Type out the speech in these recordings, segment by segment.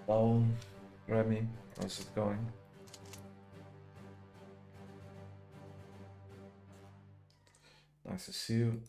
Hello, Remy. How's it going? Nice to see you.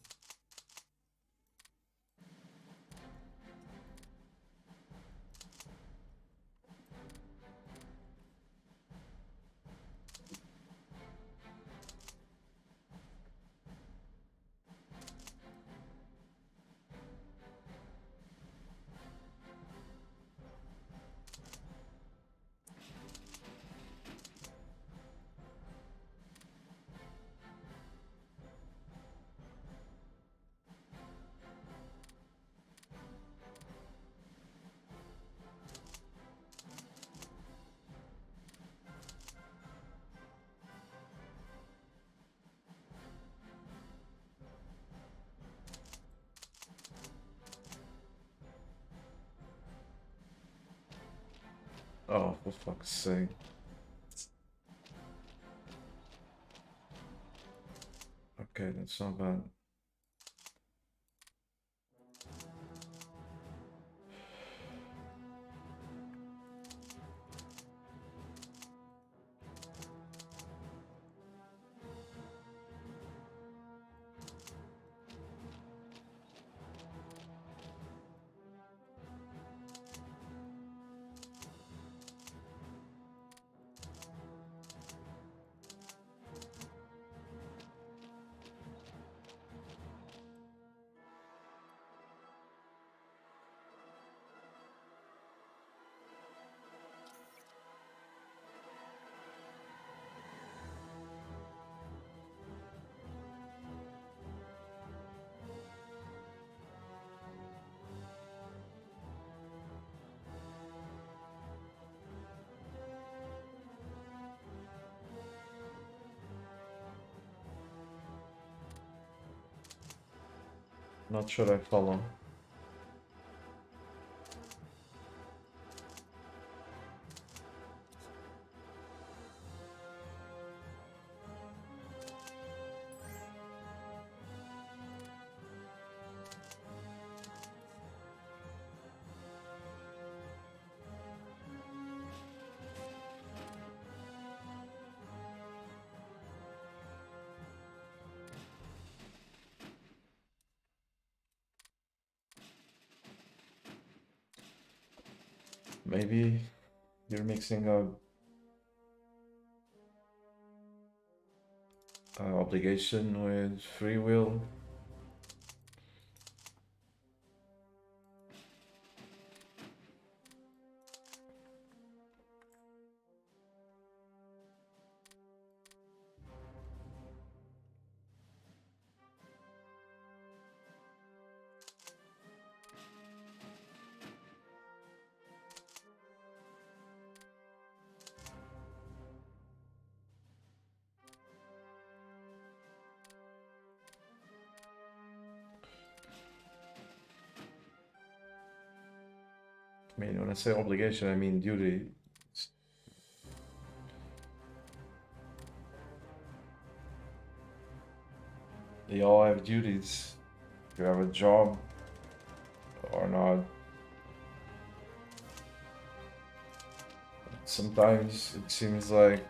Oh, for fuck's sake. Okay, that's not bad. Not sure I follow. Maybe you're mixing up obligation with free will. I mean, when I say obligation, I mean duty. They all have duties. If you have a job or not. Sometimes it seems like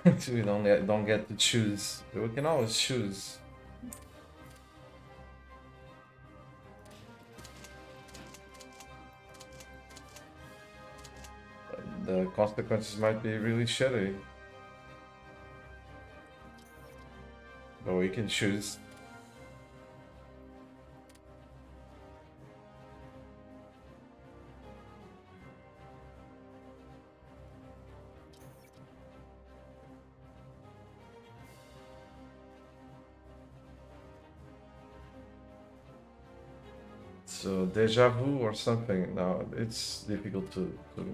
we don't get to choose. We can always choose. The consequences might be really shitty, but we can choose. So deja vu or something. No, it's difficult to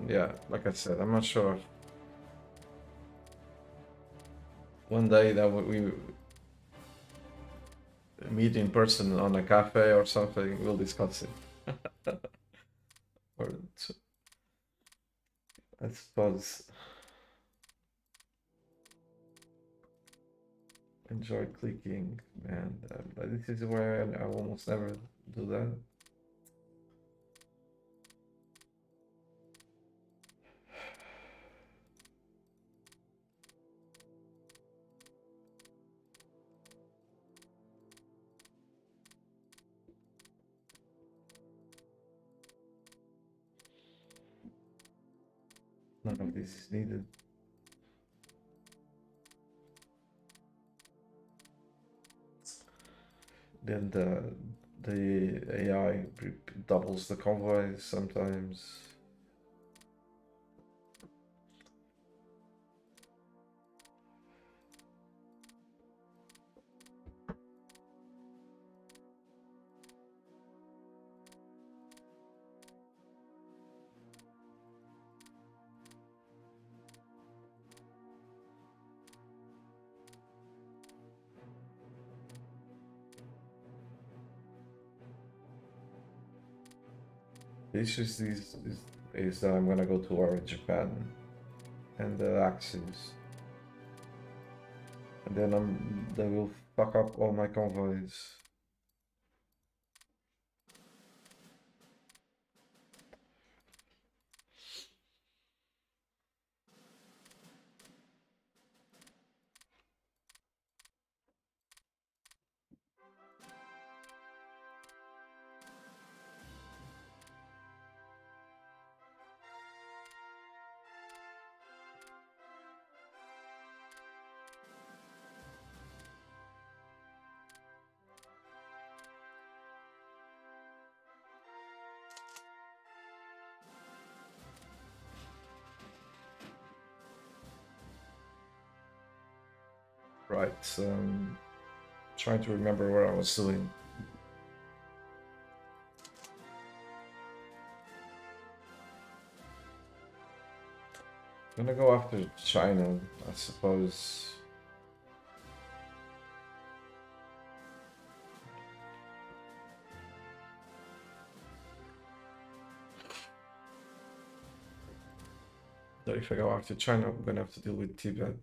yeah. Like I said, I'm not sure. One day that we meet in person on a cafe or something, we'll discuss it. Or I suppose enjoy clicking, man. But this is where I almost never do that. None of this is needed. Then the AI doubles the convoy sometimes. The issue is that I'm gonna go to war with Japan and the Axis, and then they will fuck up all my convoys. Right, trying to remember what I was doing. I'm gonna go after China, I suppose. So if I go after China, I'm gonna have to deal with Tibet.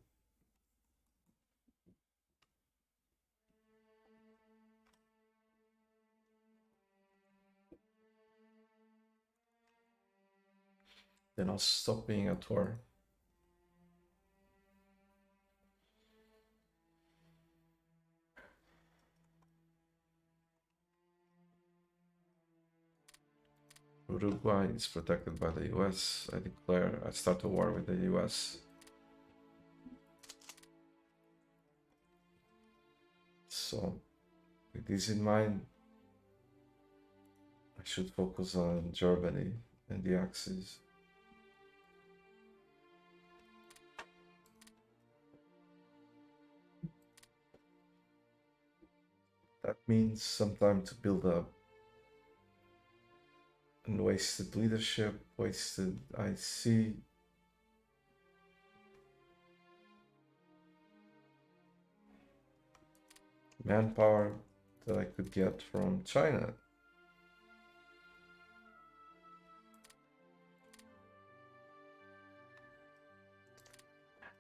Then I'll stop being at war. Uruguay is protected by the US. I start a war with the US. So, with this in mind, I should focus on Germany and the Axis. That means some time to build up. And wasted leadership, wasted IC. Manpower that I could get from China.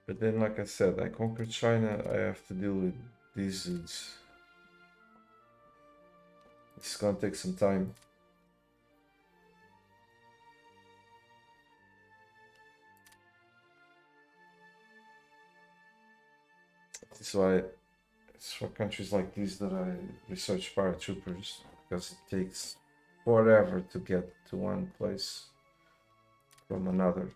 But then, like I said, I conquered China, I have to deal with these dudes. It's gonna take some time. That's why it's for countries like these that I research paratroopers, because it takes forever to get to one place from another.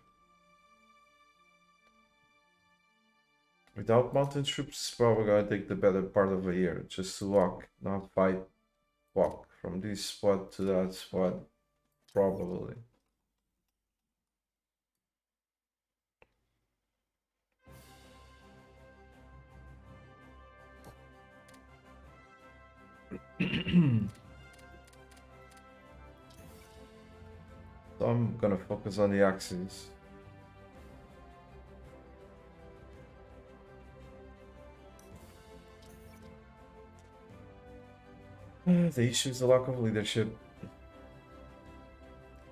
Without mountain troops, it's probably gonna take the better part of a year just to walk, not fight, walk from this spot to that spot, probably. So I'm gonna focus on the Axis. The issue is the lack of leadership.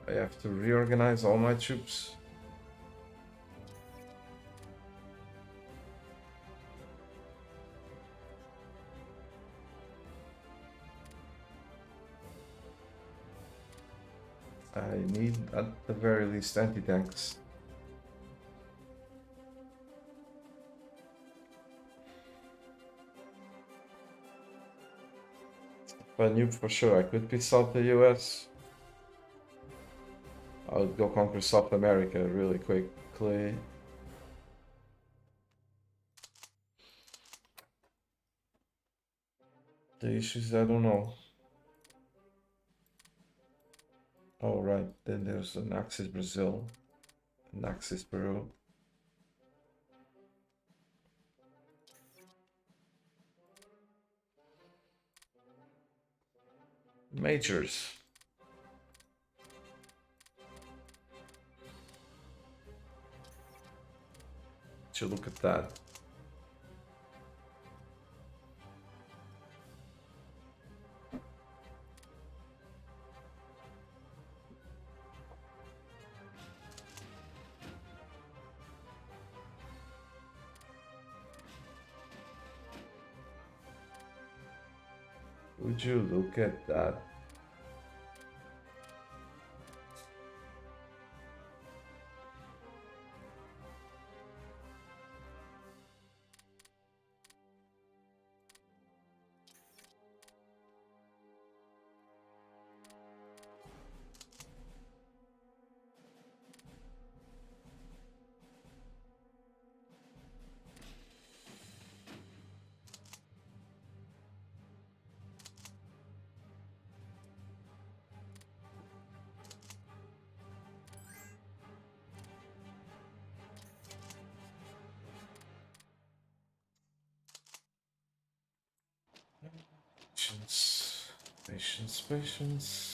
I have to reorganize all my troops. I need, at the very least, anti-tanks. If I knew for sure I could piss out the US, I would go conquer South America really quick. clay. The issues, I don't know. Oh, right. Then there's an Axis Brazil, an Axis Peru. Majors. Should look at that. Would you look at that? Patience, patience, patience.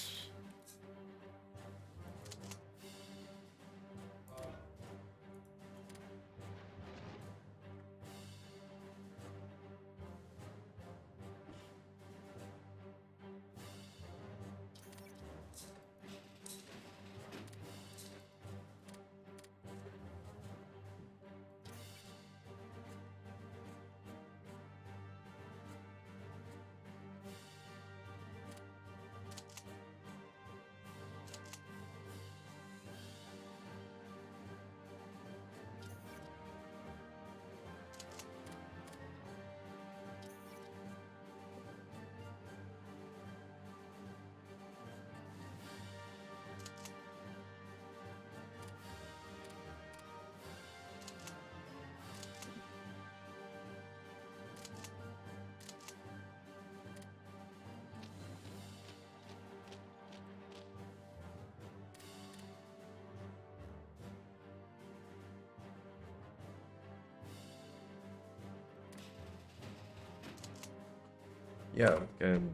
Yeah, I'm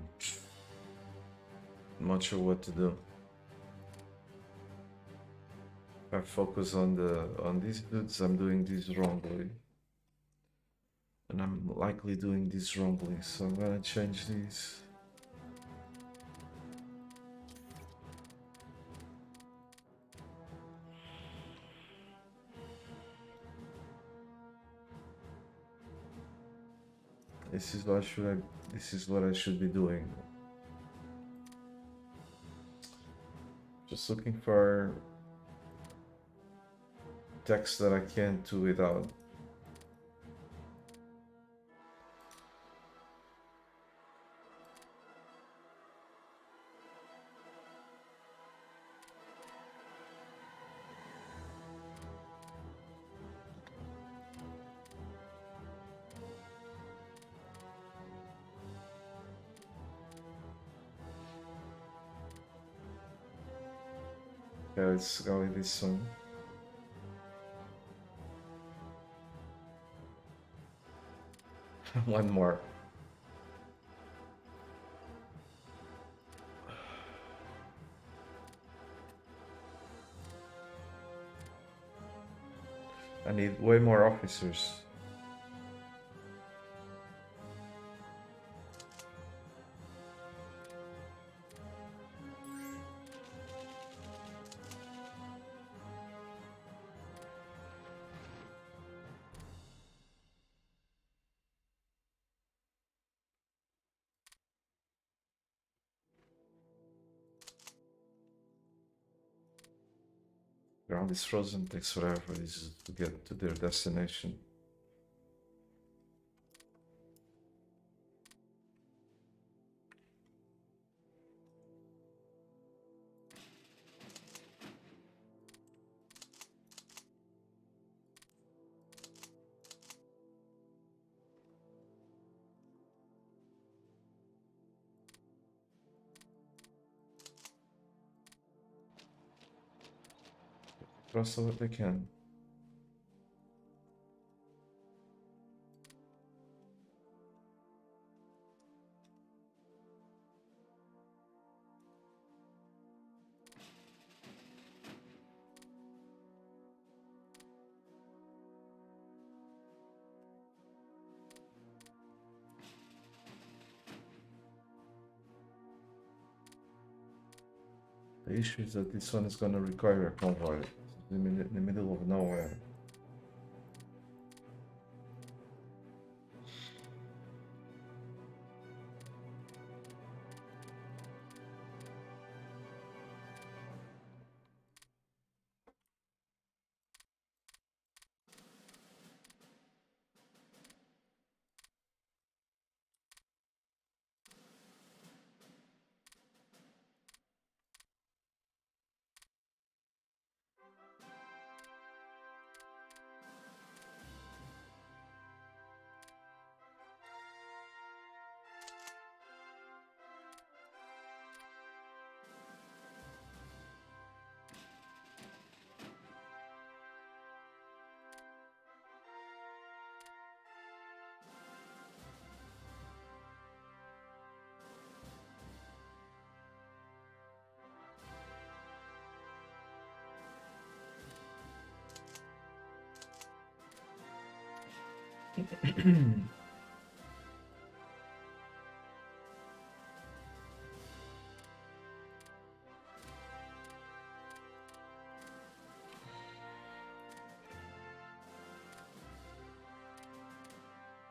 not sure what to do. If I focus on these dudes, I'm doing this wrongly. And I'm likely doing this wrongly, so I'm gonna change these. This is what I should be doing. Just looking for text that I can't do without. Yeah, let's go with this one. One more. I need way more officers. Ground is frozen, takes forever to get to their destination. across what they can. The issue is that this one is going to require a convoy in the middle of nowhere.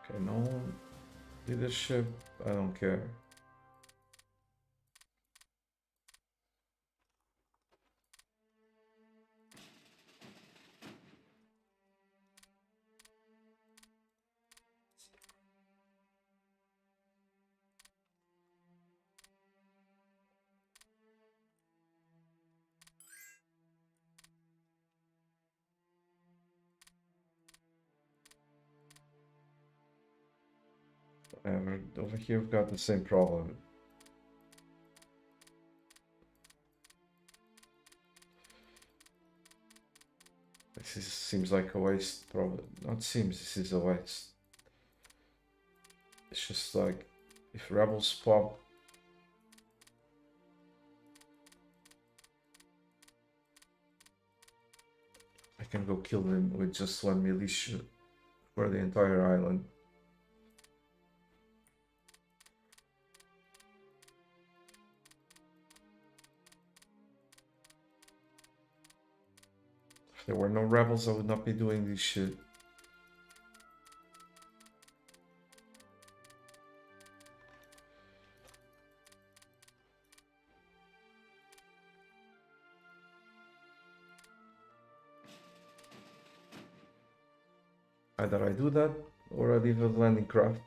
Okay, no leadership, I don't care. Over here we've got the same problem. Seems like a waste, probably. Not seems, this is a waste. It's just like, if rebels pop, I can go kill them with just one militia for the entire island. If there were no rebels, I would not be doing this shit. Either I do that, or I leave a landing craft.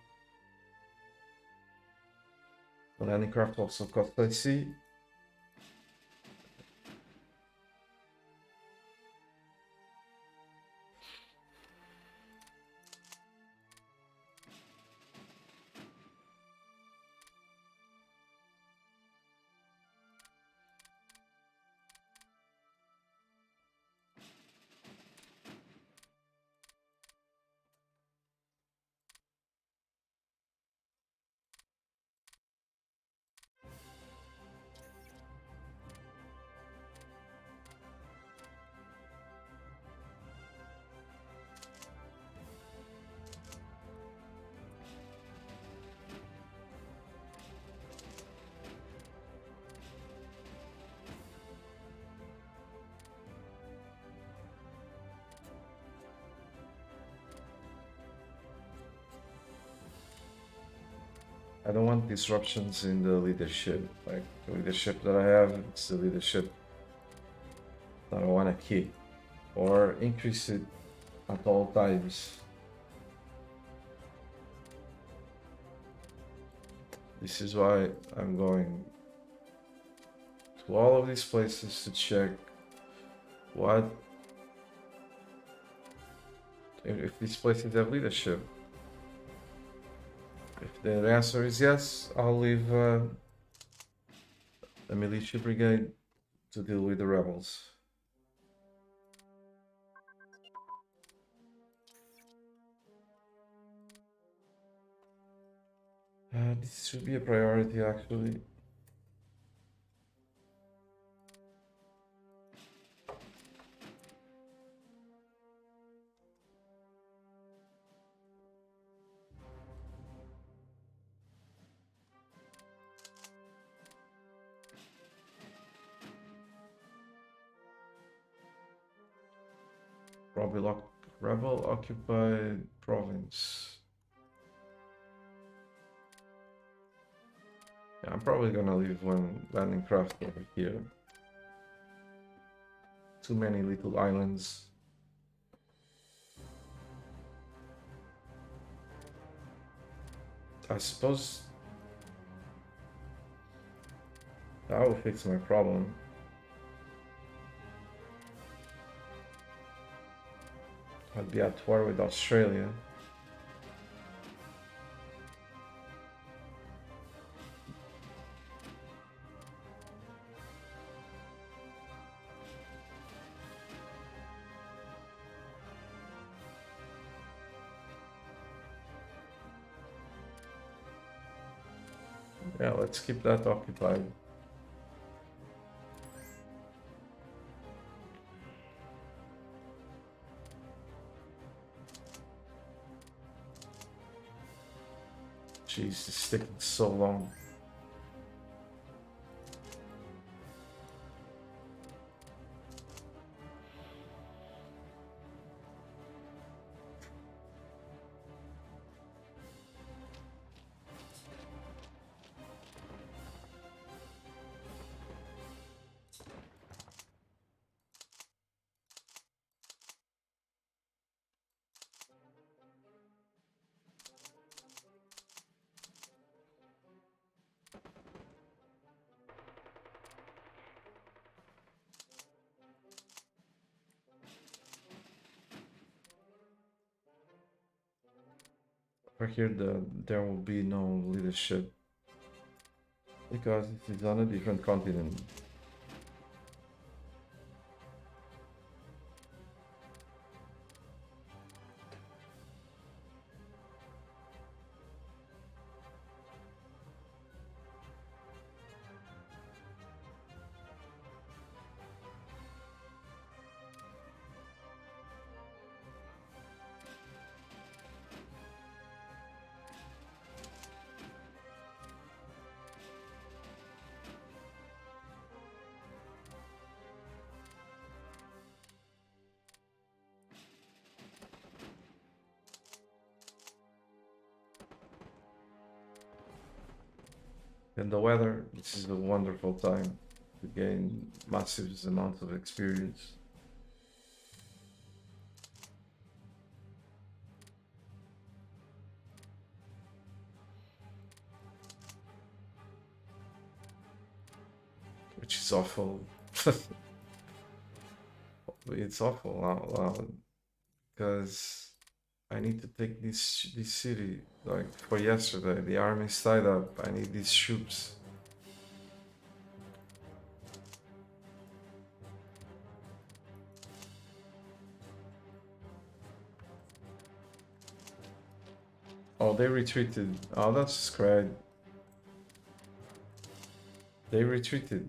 The landing craft also costs IC. I don't want disruptions in the leadership. Like, the leadership that I have, it's the leadership that I want to keep. Or increase it at all times. This is why I'm going to all of these places to check what if these places have leadership. If the answer is yes, I'll leave a militia brigade to deal with the rebels. This should be a priority actually. Rebel occupied province. Yeah, I'm probably gonna leave one landing craft over here. Too many little islands. I suppose that will fix my problem. I'd be at war with Australia. Yeah, let's keep that occupied. Jeez, it's taking so long. For here, there will be no leadership because it is on a different continent. And the weather, this is a wonderful time to gain massive amounts of experience. Which is awful. It's awful out loud because I need to take this city like for yesterday. The army's tied up. I need these troops. Oh, they retreated. Oh, that's great. They retreated.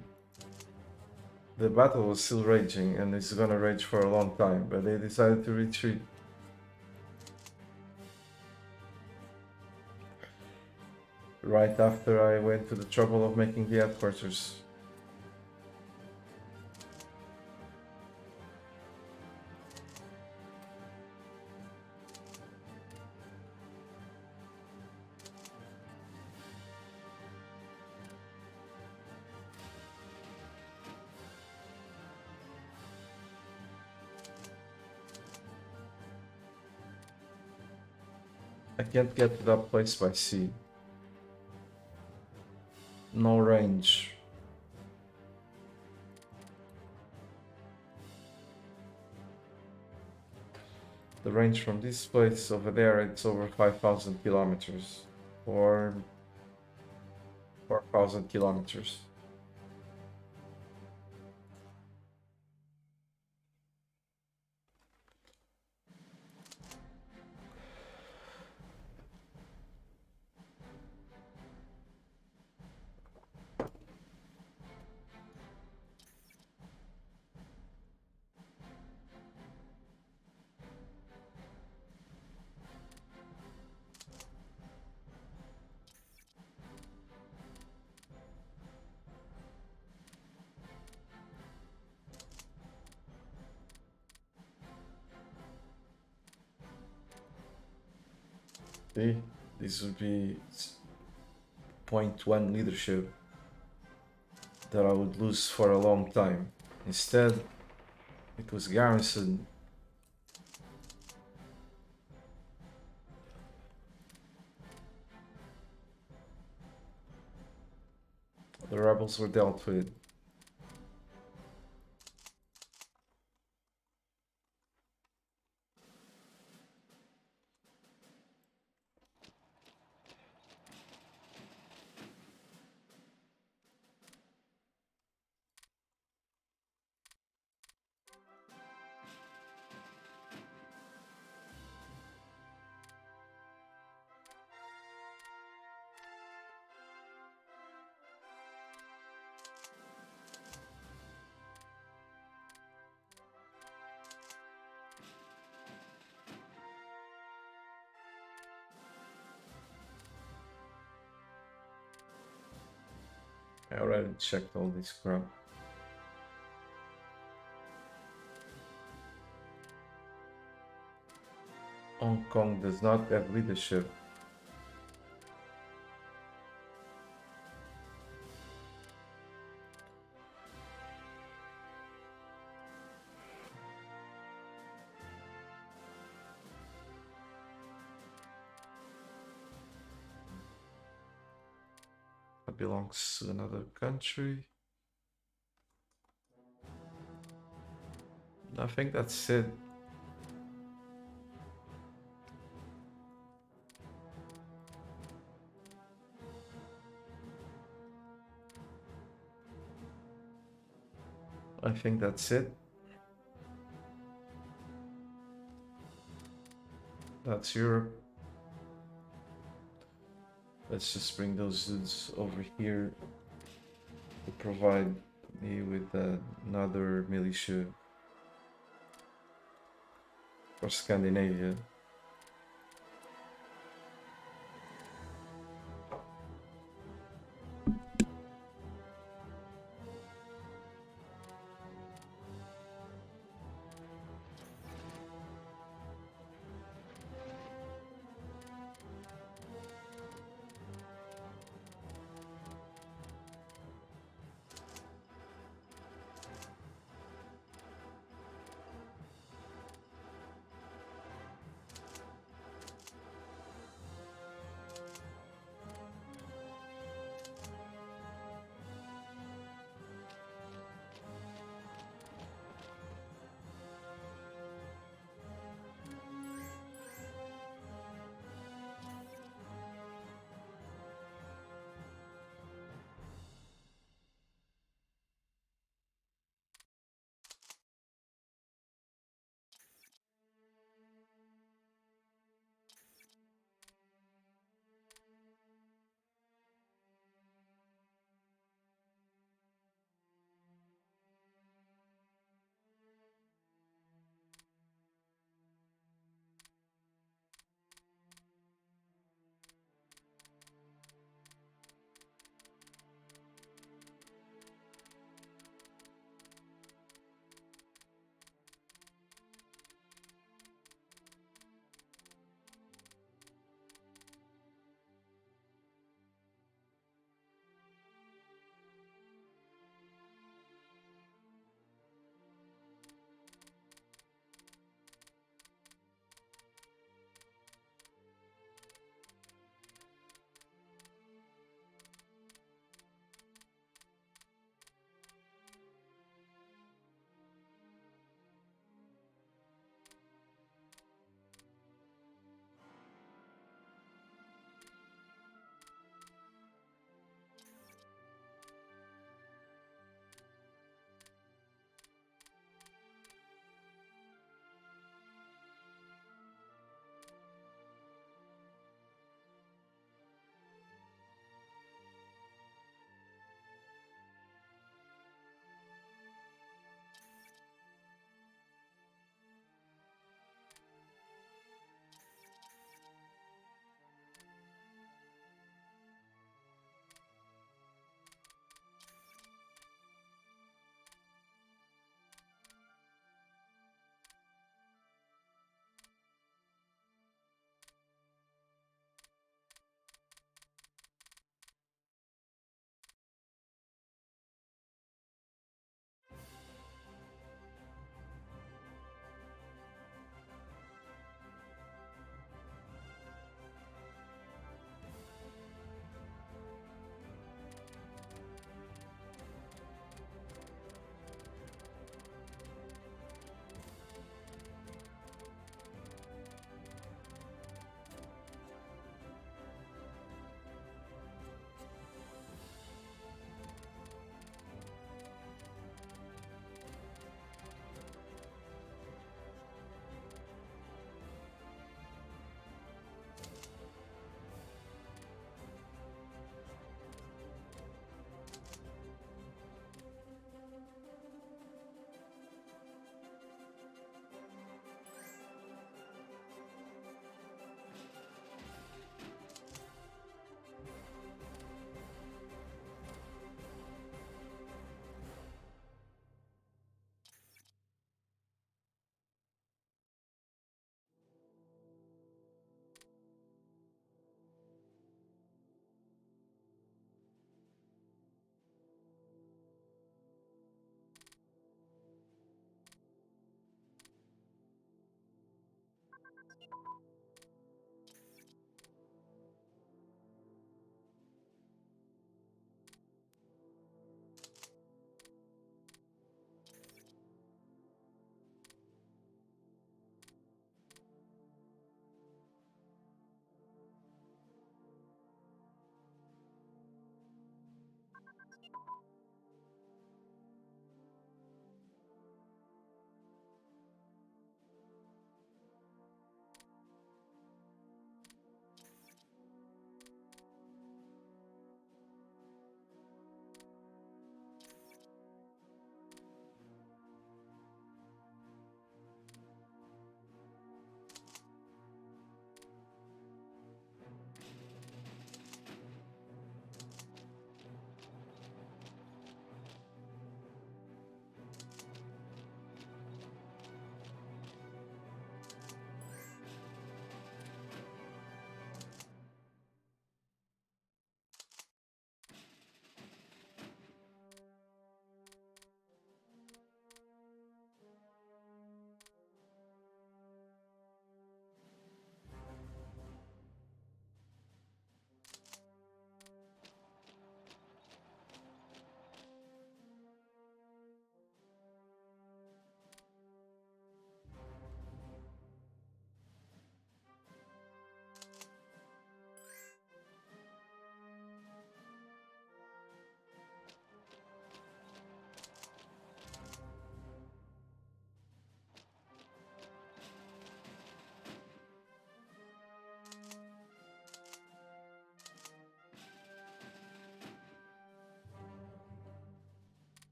The battle was still raging, and it's gonna rage for a long time, but they decided to retreat. Right after I went to the trouble of making the headquarters. I can't get to that place by sea. No range. The range from this place over there, it's over 5,000 kilometers. Or 4,000 kilometers. See, this would be point one leadership that I would lose for a long time. Instead, it was garrison. The rebels were dealt with. I already checked all this crap. Hong Kong does not have leadership. It belongs to another country. I think that's it. I think that's it. That's Europe. Let's just bring those dudes over here to provide me with another militia for Scandinavia.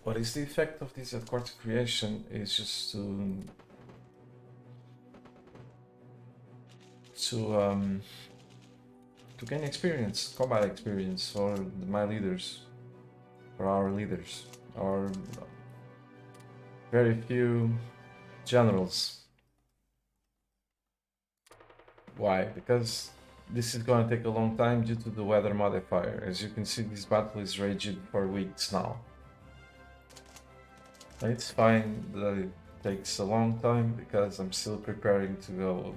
What is the effect of this quarter creation is just to to gain experience, combat experience for my leaders, for our leaders, our very few generals. Why? Because this is going to take a long time due to the weather modifier. As you can see, this battle is raging for weeks now. It's fine that it takes a long time because I'm still preparing to go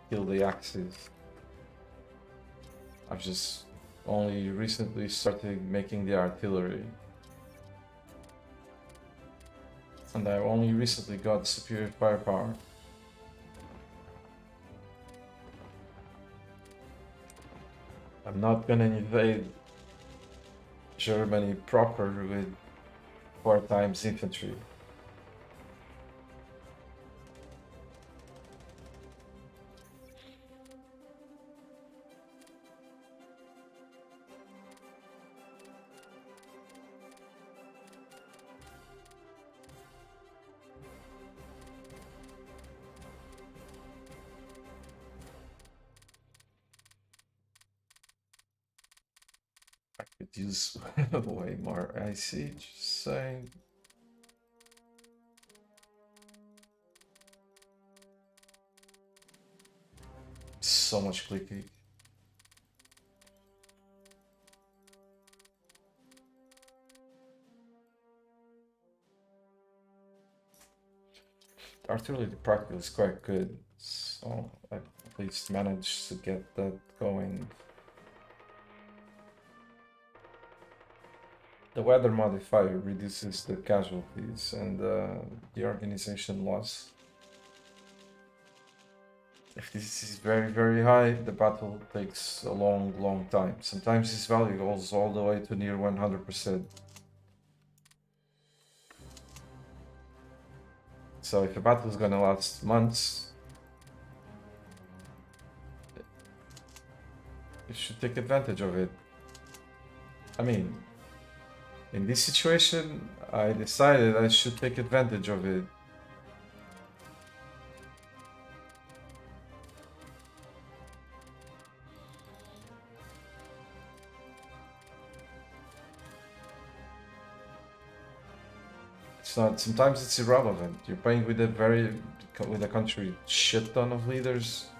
kill the Axis. I've just only recently started making the artillery. And I only recently got superior firepower. I'm not gonna invade Germany proper with 4 times infantry. I could use way more IC, just saying. So much clicking. Artillery practical is quite good, so I at least managed to get that going. The weather modifier reduces the casualties and the organization loss. If this is very high, the battle takes a long time. Sometimes this value goes all the way to near 100%. So if a battle is gonna last months, you should take advantage of it. I mean, in this situation, I decided I should take advantage of it. It's not. Sometimes it's irrelevant. You're playing with a country shit ton of leaders.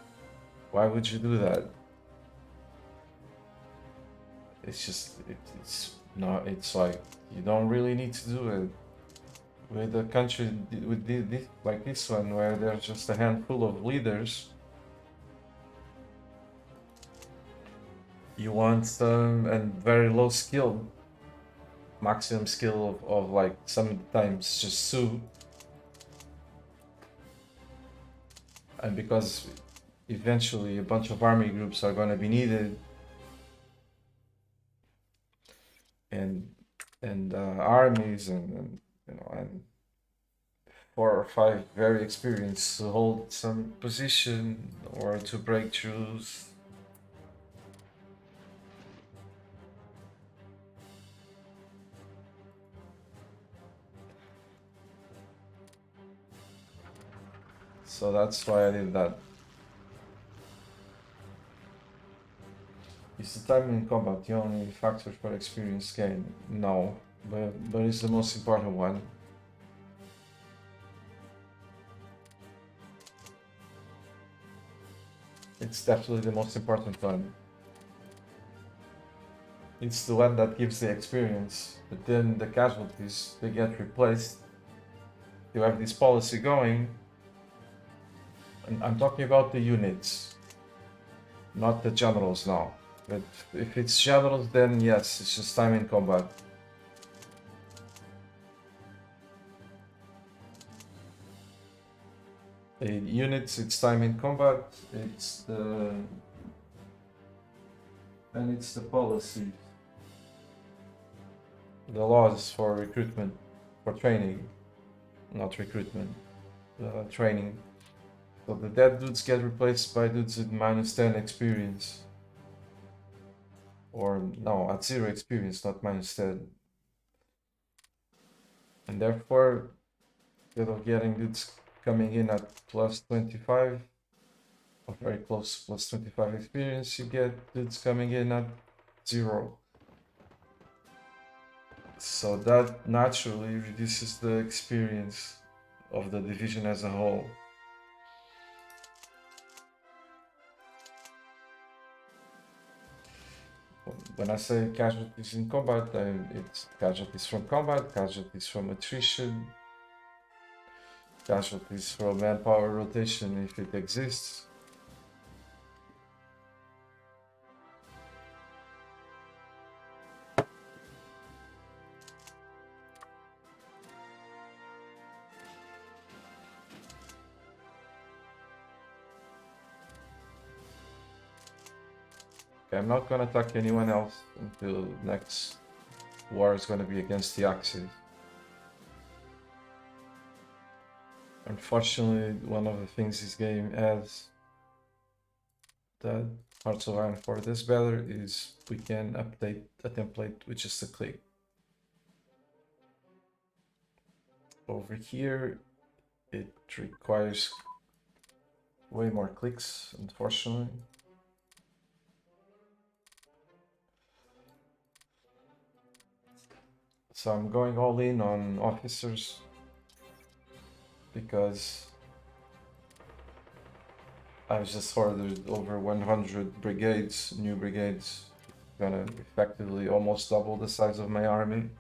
Why would you do that? It's just it's not. It's like you don't really need to do it with a country with like this one where there's just a handful of leaders. You want some and very low skill. Maximum skill of like sometimes just Sue. And because eventually a bunch of army groups are going to be needed, and armies and you know and 4 or 5 very experienced to hold some position or to break throughs. So that's why I did that. Is the time in combat the only factor for experience gain? No, but it's the most important one. It's definitely the most important one. It's the one that gives the experience, but then the casualties, they get replaced. You have this policy going, and I'm talking about the units, not the generals now. But if it's generals, then yes, it's just time in combat. The units, it's time in combat, it's the policy. The laws for recruitment, for training, not recruitment, training. So the dead dudes get replaced by dudes with -10 experience. Or no, at 0 experience, not -10. And therefore, instead of getting dudes coming in at plus 25 or very close to plus 25 experience, you get dudes coming in at 0. So that naturally reduces the experience of the division as a whole. When I say casualties in combat, it's casualties from combat, casualties from attrition, casualties from manpower rotation if it exists. Okay, I'm not gonna attack anyone else until next war is gonna be against the Axis. Unfortunately, one of the things this game has that Hearts of Iron 4 does better is we can update a template with just a click. Over here, it requires way more clicks, unfortunately. So I'm going all in on officers because I've just ordered over 100 brigades, new brigades, gonna effectively almost double the size of my army.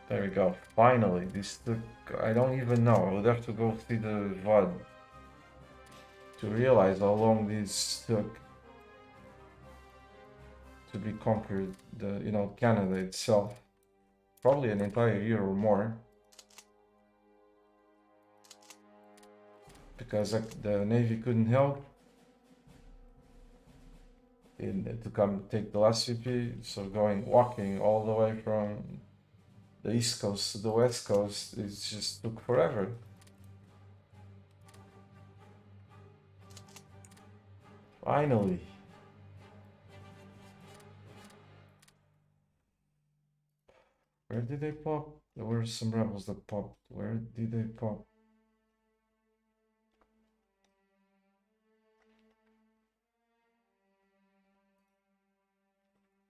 There we go. Finally, this took, I don't even know. I would have to go see the VOD to realize how long this took to be conquered. Canada itself. Probably an entire year or more. Because the Navy couldn't help to come take the last CP. So walking all the way from the East Coast to the West Coast, it just took forever. Finally. Where did they pop? There were some rebels that popped. Where did they pop?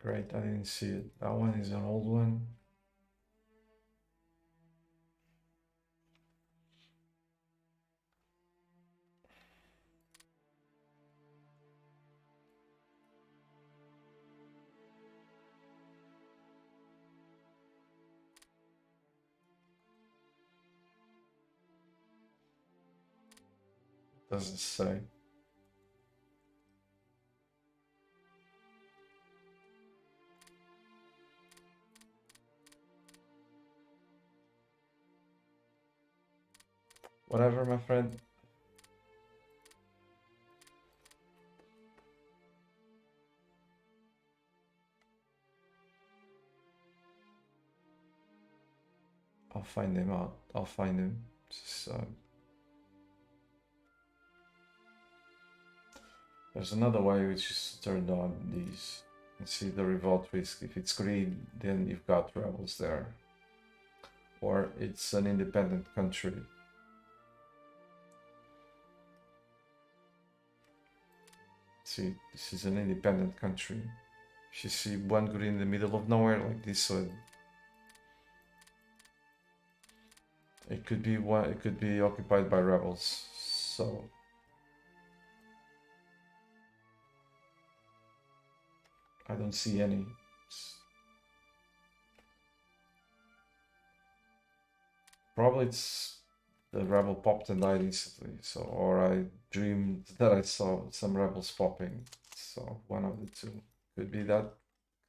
Great, I didn't see it. That one is an old one. Doesn't say. Whatever, my friend. I'll find him out. I'll find him. There's another way which is turned on these. You see the revolt risk. If it's green, then you've got rebels there. Or it's an independent country. See, this is an independent country. If you see one green in the middle of nowhere, like this one, it could be occupied by rebels. So I don't see any. Probably it's the rebel popped and died instantly. So, or I dreamed that I saw some rebels popping. So one of the two could be that,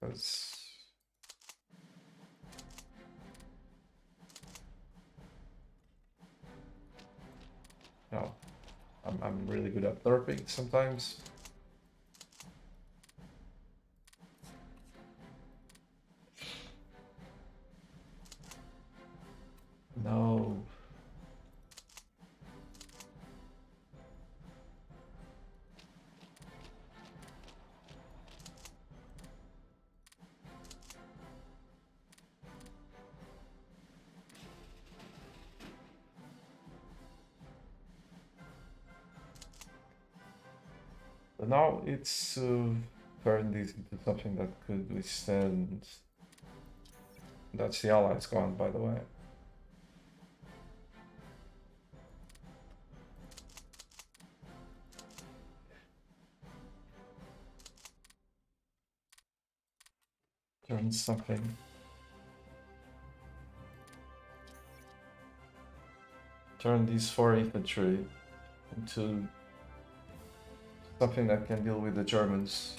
because no, I'm really good at derping sometimes. No. But now it's turned this into something that could withstand. That's the allies gone, by the way. Turn something. Turn these 4 infantry into something that can deal with the Germans.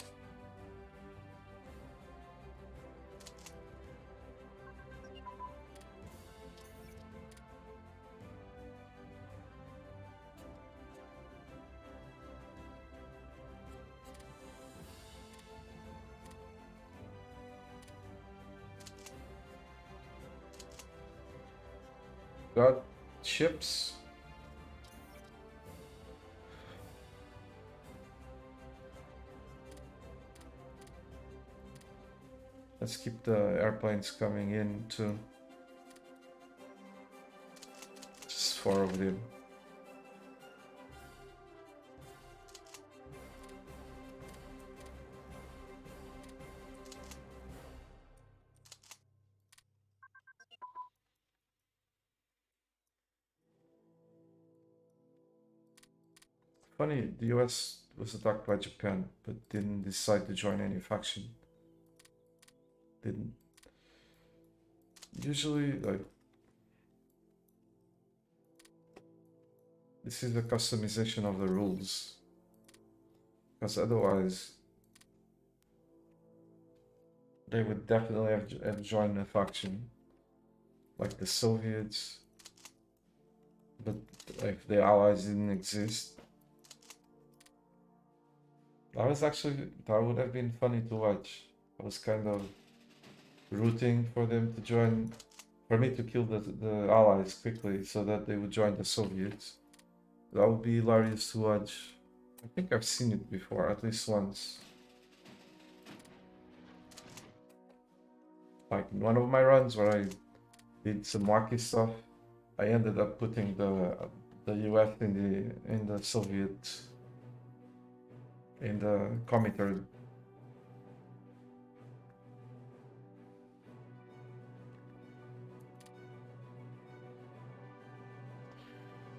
Got ships. Let's keep the airplanes coming in too. Just 4 of them. Funny, the US was attacked by Japan, but didn't decide to join any faction. Didn't. Usually, like, this is the customization of the rules. Because otherwise, they would definitely have joined a faction. Like the Soviets. But if the Allies didn't exist, that would have been funny to watch. I was kind of rooting for them to join, for me to kill the Allies quickly so that they would join the Soviets. That would be hilarious to watch. I think I've seen it before, at least once. Like in one of my runs where I did some wacky stuff, I ended up putting the US in the Soviet in the Comintern.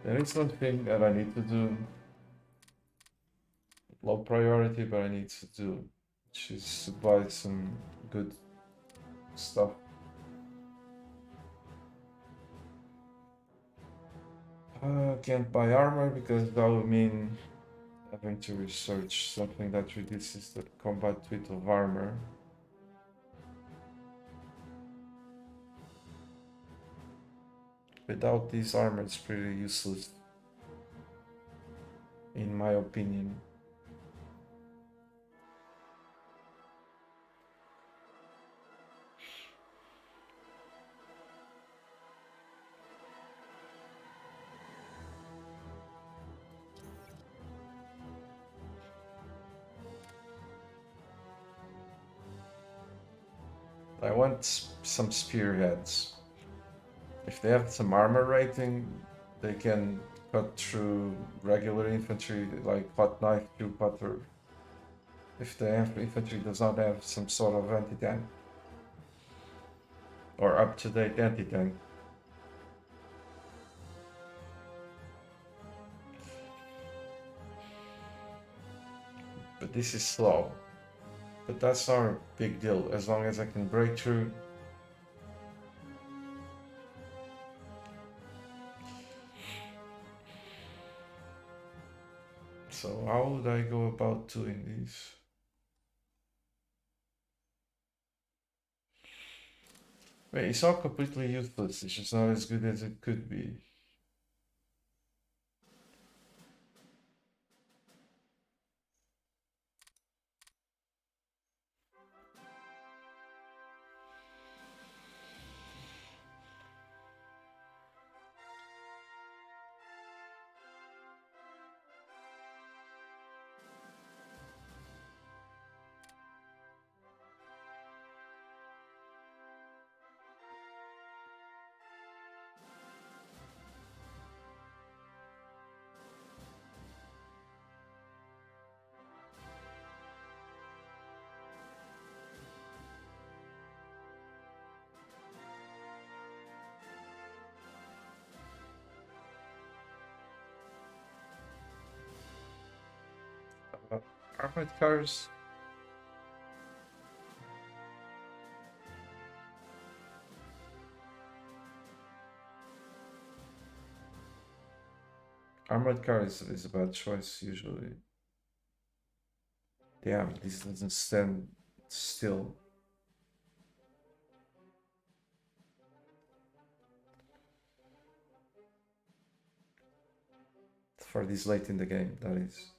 There is one thing that I need to do, low priority, but I need to do, which is to buy some good stuff. Can't buy armor because that would mean having to research something that reduces the combat weight of armor. Without this armor, it's pretty useless, in my opinion. I want some spearheads. If they have some armor rating, they can cut through regular infantry like hot knife through butter. If the infantry does not have some sort of anti-tank or up-to-date anti-tank. But this is slow. But that's not a big deal as long as I can break through. So how would I go about doing these? Wait, it's not completely useless, it's just not as good as it could be. Armored cars. Armored car is a bad choice usually. Damn, this doesn't stand still. For this late in the game, that is.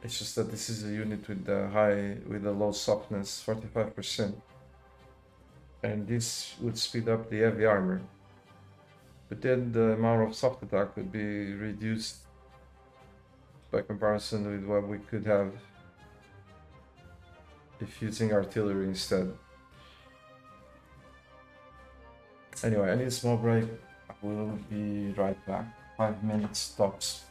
It's just that this is a unit with a low softness, 45%. And this would speed up the heavy armor. But then the amount of soft attack would be reduced by comparison with what we could have if using artillery instead. Anyway, I need a small break. I will be right back. 5 minutes tops.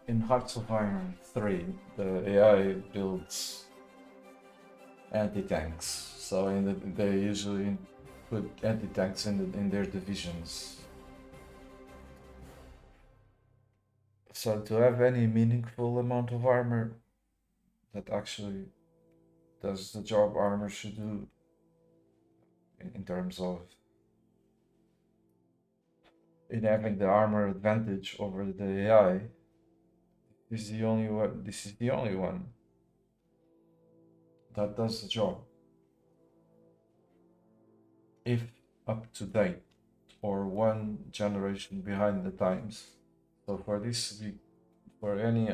in Hearts of Iron 3, the AI builds anti-tanks. So they usually put anti-tanks in their divisions. So to have any meaningful amount of armor that actually does the job armor should do in terms of in having the armor advantage over the AI, this is the only one. This is the only one that does the job. If up to date or one generation behind the times. So for this to be for any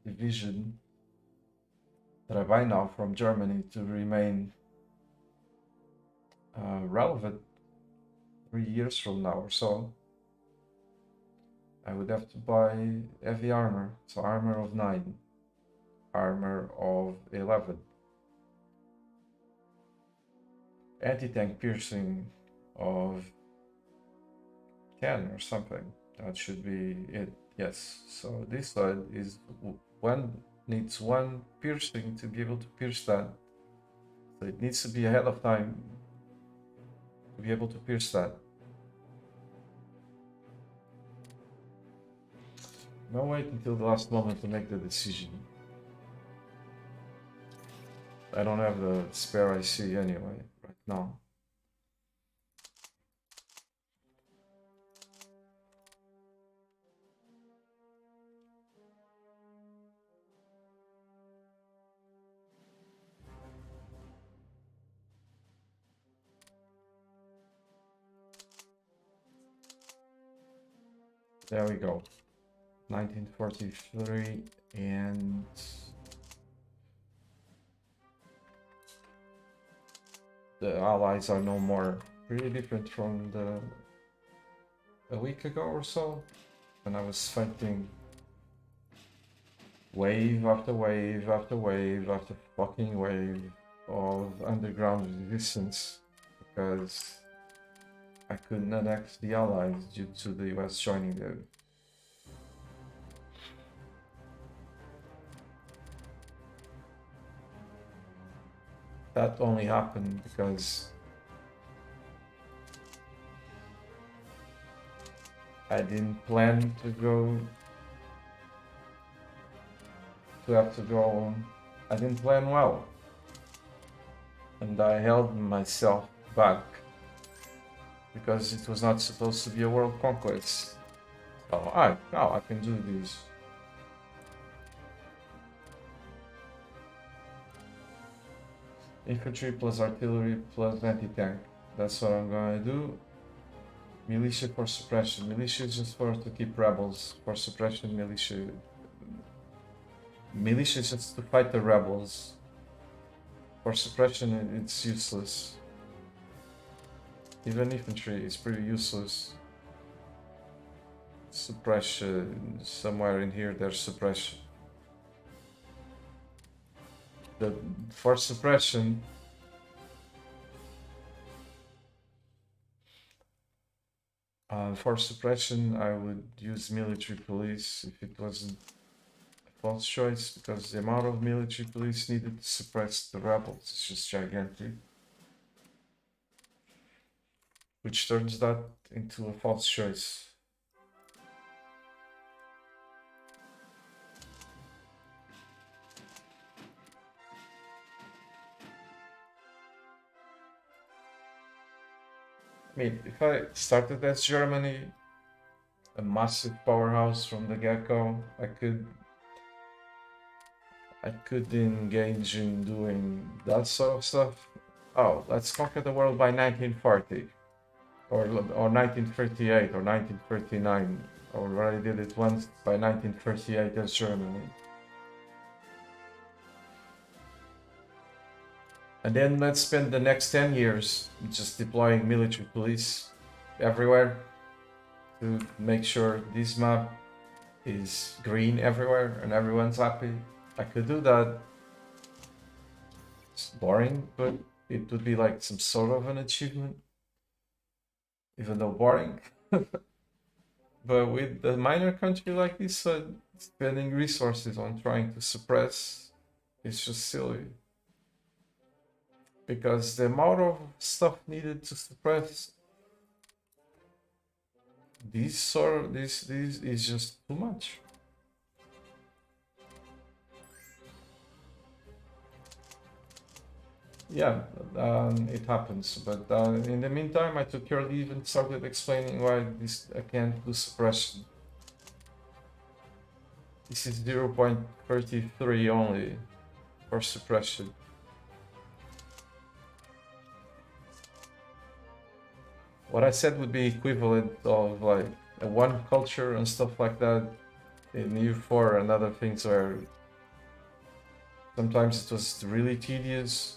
division that I buy now from Germany to remain relevant 3 years from now or so, I would have to buy heavy armor. So armor of 9, armor of 11, anti-tank piercing of 10 or something. That should be it. Yes. So this side is one needs one piercing to be able to pierce that. So it needs to be ahead of time to be able to pierce that. Don't wait until the last moment to make the decision. I don't have the spare IC anyway, right now. There we go. 1943 and the allies are no more. Really different from a week ago or so when I was fighting wave after wave after wave after fucking wave of underground resistance because I couldn't annex the allies due to the US joining them. That only happened because I didn't plan to have to go. I didn't plan well, and I held myself back because it was not supposed to be a world conquest. So I can do this. Infantry plus artillery plus anti-tank. That's what I'm gonna do. Militia for suppression. Militia is just for to keep rebels. For suppression, militia. Militia is just to fight the rebels. For suppression, it's useless. Even infantry is pretty useless. Suppression. Somewhere in here, there's suppression. For suppression, I would use military police if it wasn't a false choice, because the amount of military police needed to suppress the rebels is just gigantic, which turns that into a false choice. I mean, if I started as Germany, a massive powerhouse from the get-go, I could engage in doing that sort of stuff. Oh, let's conquer the world by 1940, or 1938, or 1939. I already did it once by 1938 as Germany. And then let's spend the next 10 years just deploying military police everywhere to make sure this map is green everywhere and everyone's happy. I could do that. It's boring, but it would be like some sort of an achievement, even though boring. But with a minor country like this, spending resources on trying to suppress is just silly. Because the amount of stuff needed to suppress these is just too much. Yeah, it happens. But in the meantime, I took your leave and started explaining why this I can't do suppression. This is 0.33 only for suppression. What I said would be equivalent of like a one culture and stuff like that in U4 and other things where sometimes it was really tedious,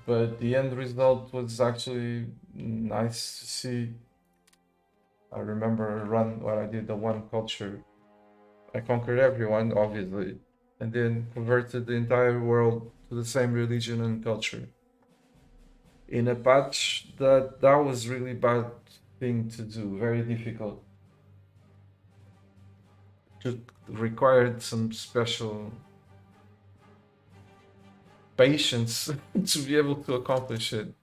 but the end result was actually nice to see. I remember when I did the one culture. I conquered everyone, obviously, and then converted the entire world to the same religion and culture. In a patch that was really bad thing to do, very difficult. It required some special patience to be able to accomplish it.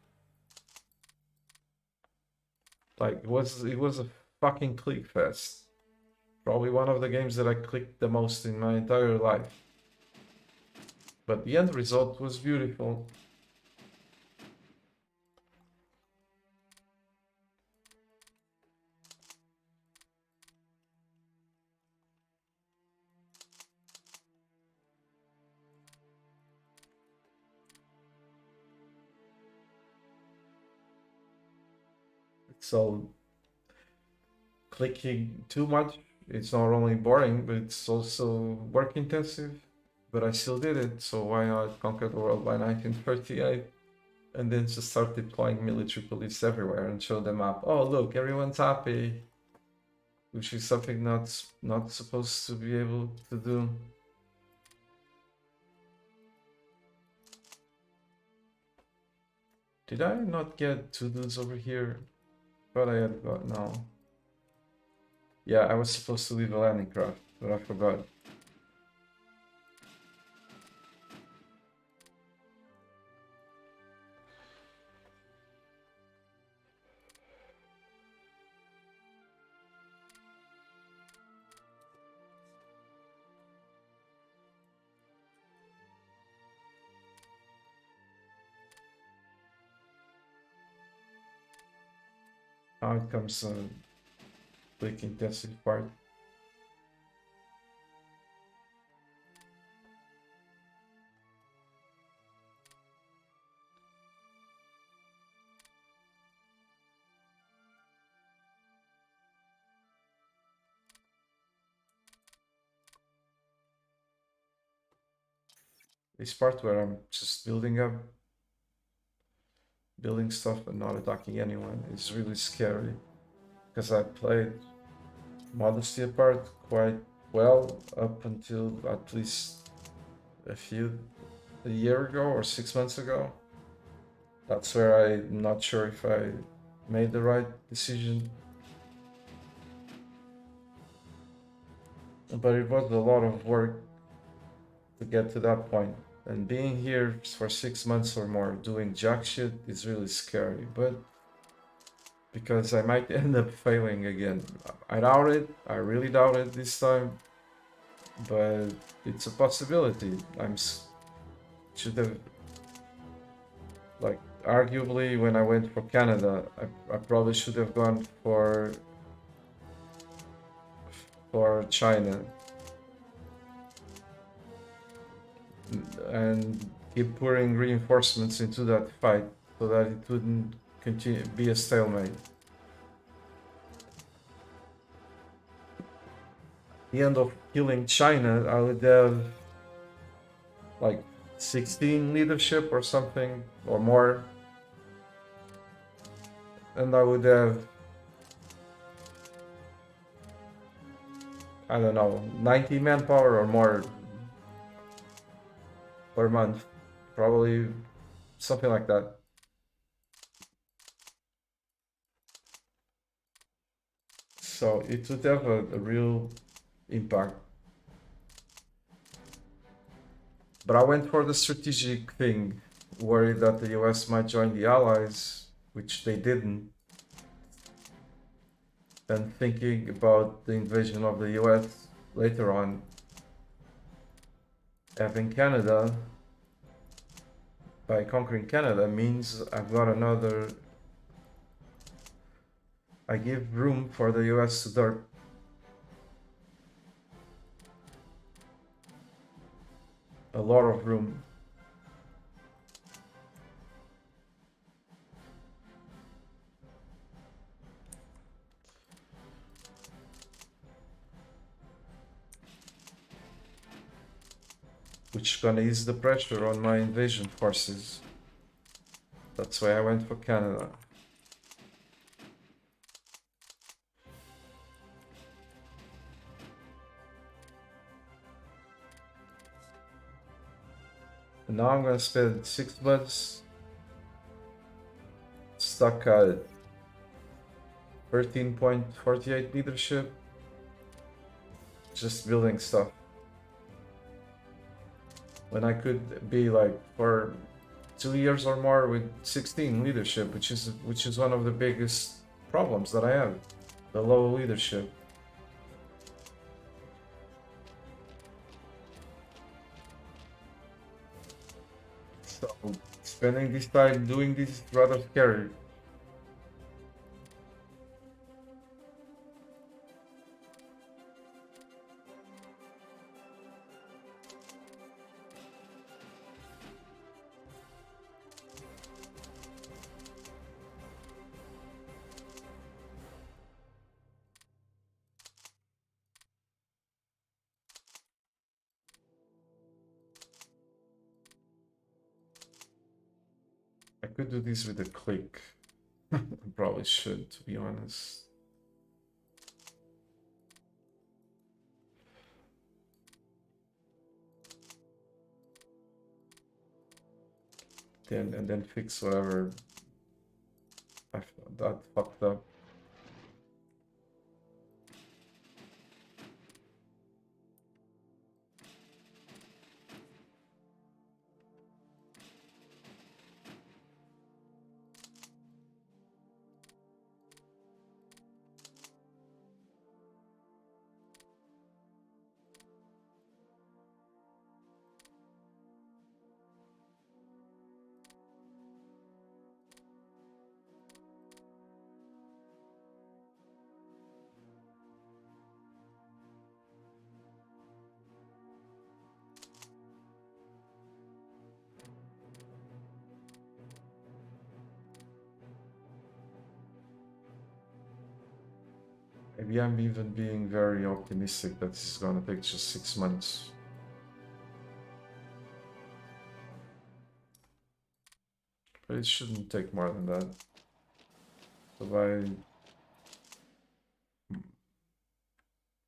Like it was a fucking click fest. Probably one of the games that I clicked the most in my entire life. But the end result was beautiful. So clicking too much, it's not only boring, but it's also work intensive. But I still did it, so why not conquer the world by 1938? And then just start deploying military police everywhere and show them up. Oh, look, everyone's happy, which is something not supposed to be able to do. Did I not get two dudes over here? But I had got no. Yeah, I was supposed to leave a landing craft, but I forgot. Now it comes quick intensive part. This part where I'm just building stuff and not attacking anyone is really scary. Because I played modesty apart quite well up until at least a year ago or 6 months ago. That's where I'm not sure if I made the right decision. But it was a lot of work to get to that point. And being here for 6 months or more doing jack shit is really scary. But because I might end up failing again. I doubt it. I really doubt it this time. But it's a possibility. Should have, like, arguably when I went for Canada, I probably should have gone for China and keep pouring reinforcements into that fight so that it wouldn't continue be a stalemate. The end of killing China, I would have like 16 leadership or something or more, and I would have, I don't know, 90 manpower or more per month, probably something like that. So it would have a real impact. But I went for the strategic thing, worried that the US might join the Allies, which they didn't, and thinking about the invasion of the US later on. Having Canada, by conquering Canada, means I've got another. I give room for the US to derp. A lot of room. Which is gonna ease the pressure on my invasion forces. That's why I went for Canada. And now I'm gonna spend 6 months stuck at 13.48 leadership, just building stuff. When I could be like for 2 years or more with 16 leadership, which is one of the biggest problems that I have, the low leadership. So spending this time doing this is rather scary. I could do this with a click. I probably should, to be honest. And then fix whatever that fucked up. Maybe I'm even being very optimistic that this is gonna take just 6 months. But it shouldn't take more than that. So by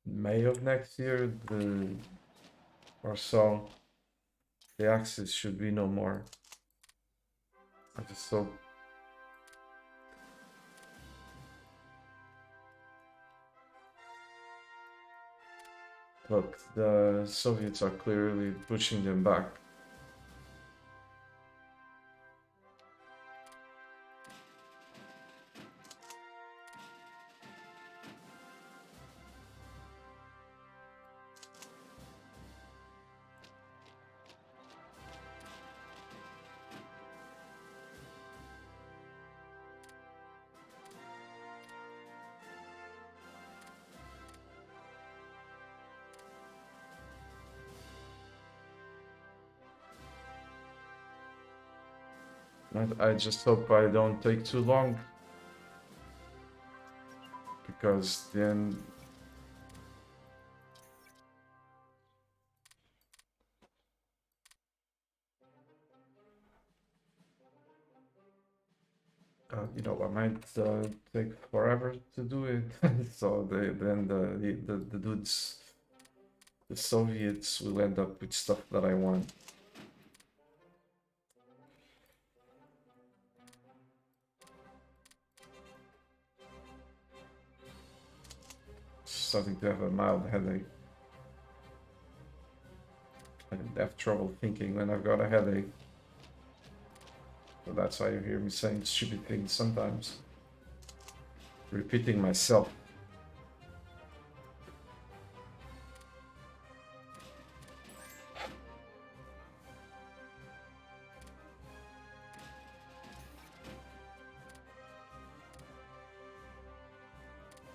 May of next year, or so, the axis should be no more. I just hope. Look, the Soviets are clearly pushing them back. I just hope I don't take too long, because then I might take forever to do it. So then the dudes, the Soviets, will end up with stuff that I want. Starting to have a mild headache. I have trouble thinking when I've got a headache. So that's why you hear me saying stupid things sometimes. Repeating myself.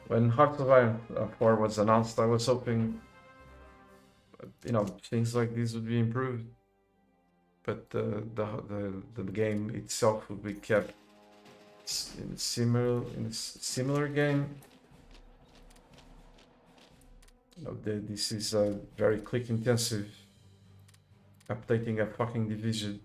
When Hearts of Iron 4 was announced, I was hoping, things like this would be improved, but the game itself would be kept in a similar game. This is a very click intensive, updating a fucking division.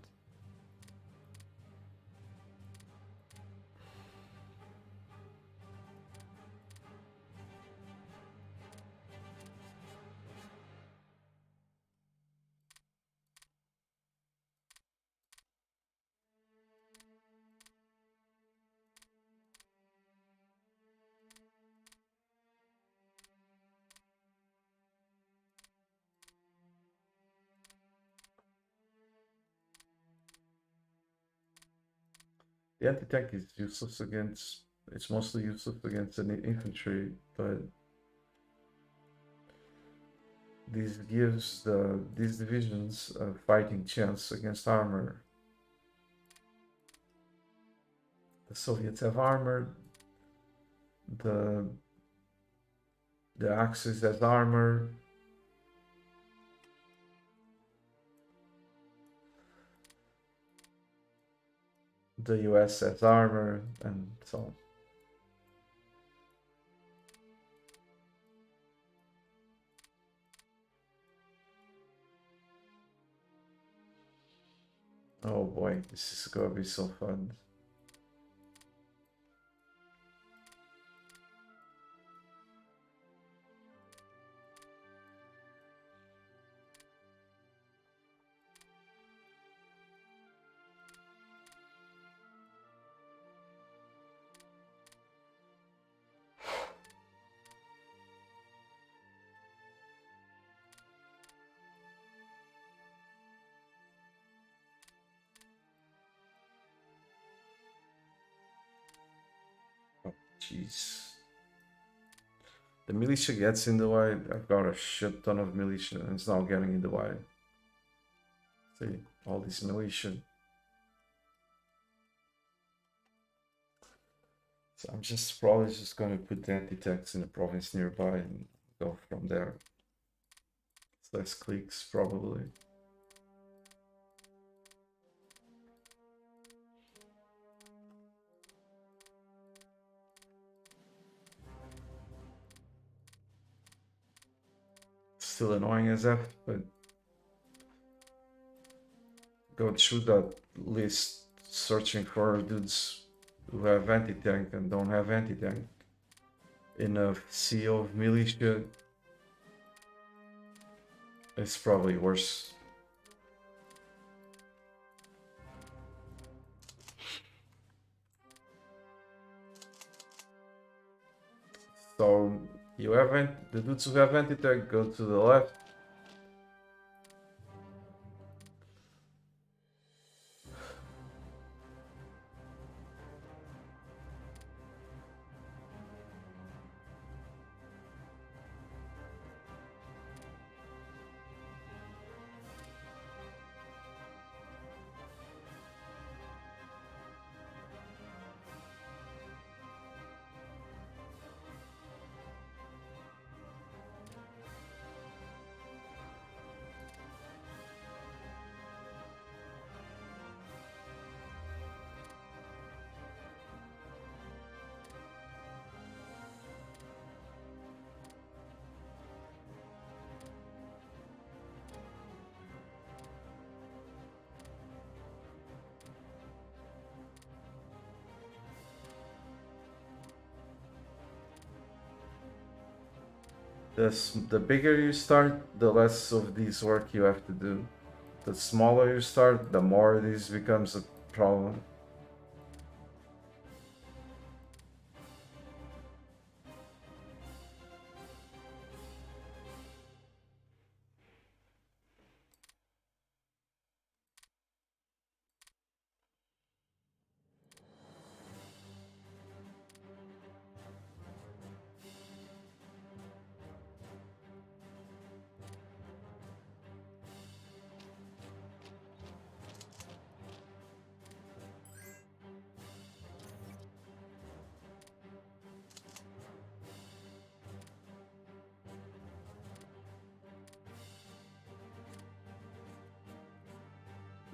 The anti-tank is useless against, it's mostly useless against an infantry, but this gives these divisions a fighting chance against armor. The Soviets have armor, the Axis has armor, the US has armor, and so on. Oh boy, this is gonna be so fun. Oh, jeez. The militia gets in the way. I've got a shit ton of militia and it's now getting in the way. See, all this militia. So I'm probably just going to put the anti-tanks in a province nearby and go from there. It's less clicks, probably. Still annoying as F, but go through that list searching for dudes who have anti-tank and don't have anti-tank in a sea of militia. It's probably worse. So you have the dudes who have anti-tank go to the left. The bigger you start, the less of this work you have to do. The smaller you start, the more this becomes a problem.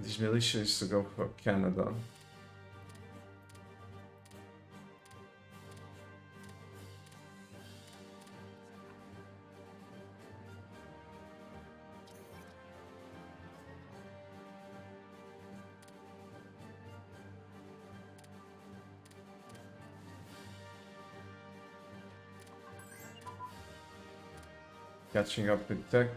British militia used to go for Canada. Catching up with tech.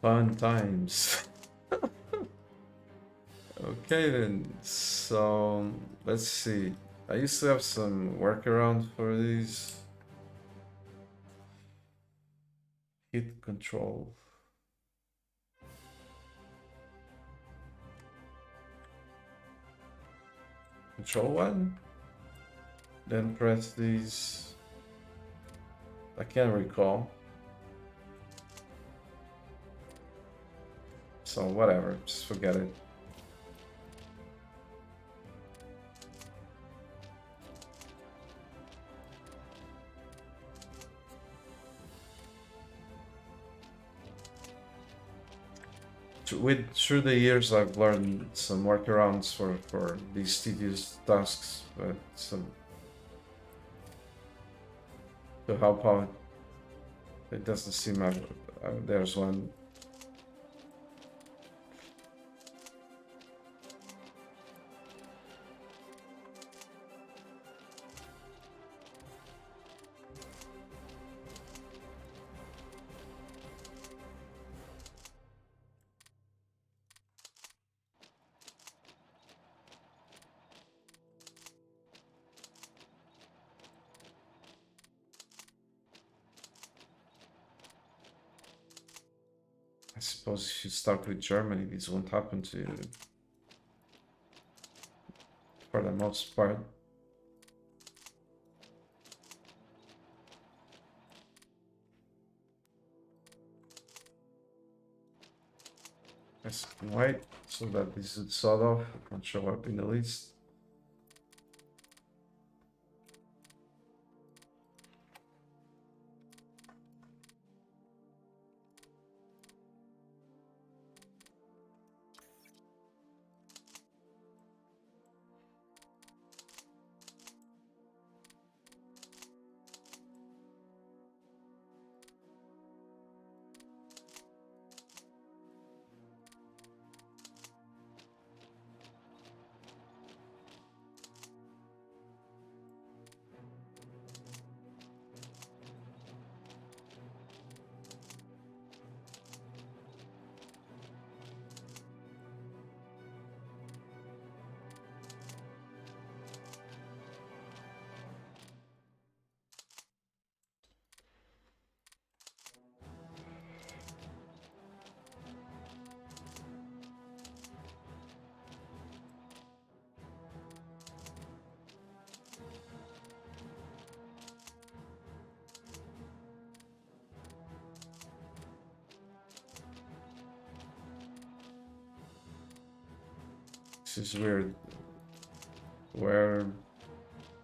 Fun times. Okay then, so let's see. I used to have some workaround for these. Hit control. Control 1. Then press these. I can't recall. So whatever, just forget it. Through the years, I've learned some workarounds for these tedious tasks, but some to help out. It doesn't seem there's one. I suppose if you start with Germany, this won't happen to you. For the most part. Let's white so that this is sawed off. Won't show up in the list. This is weird. Where...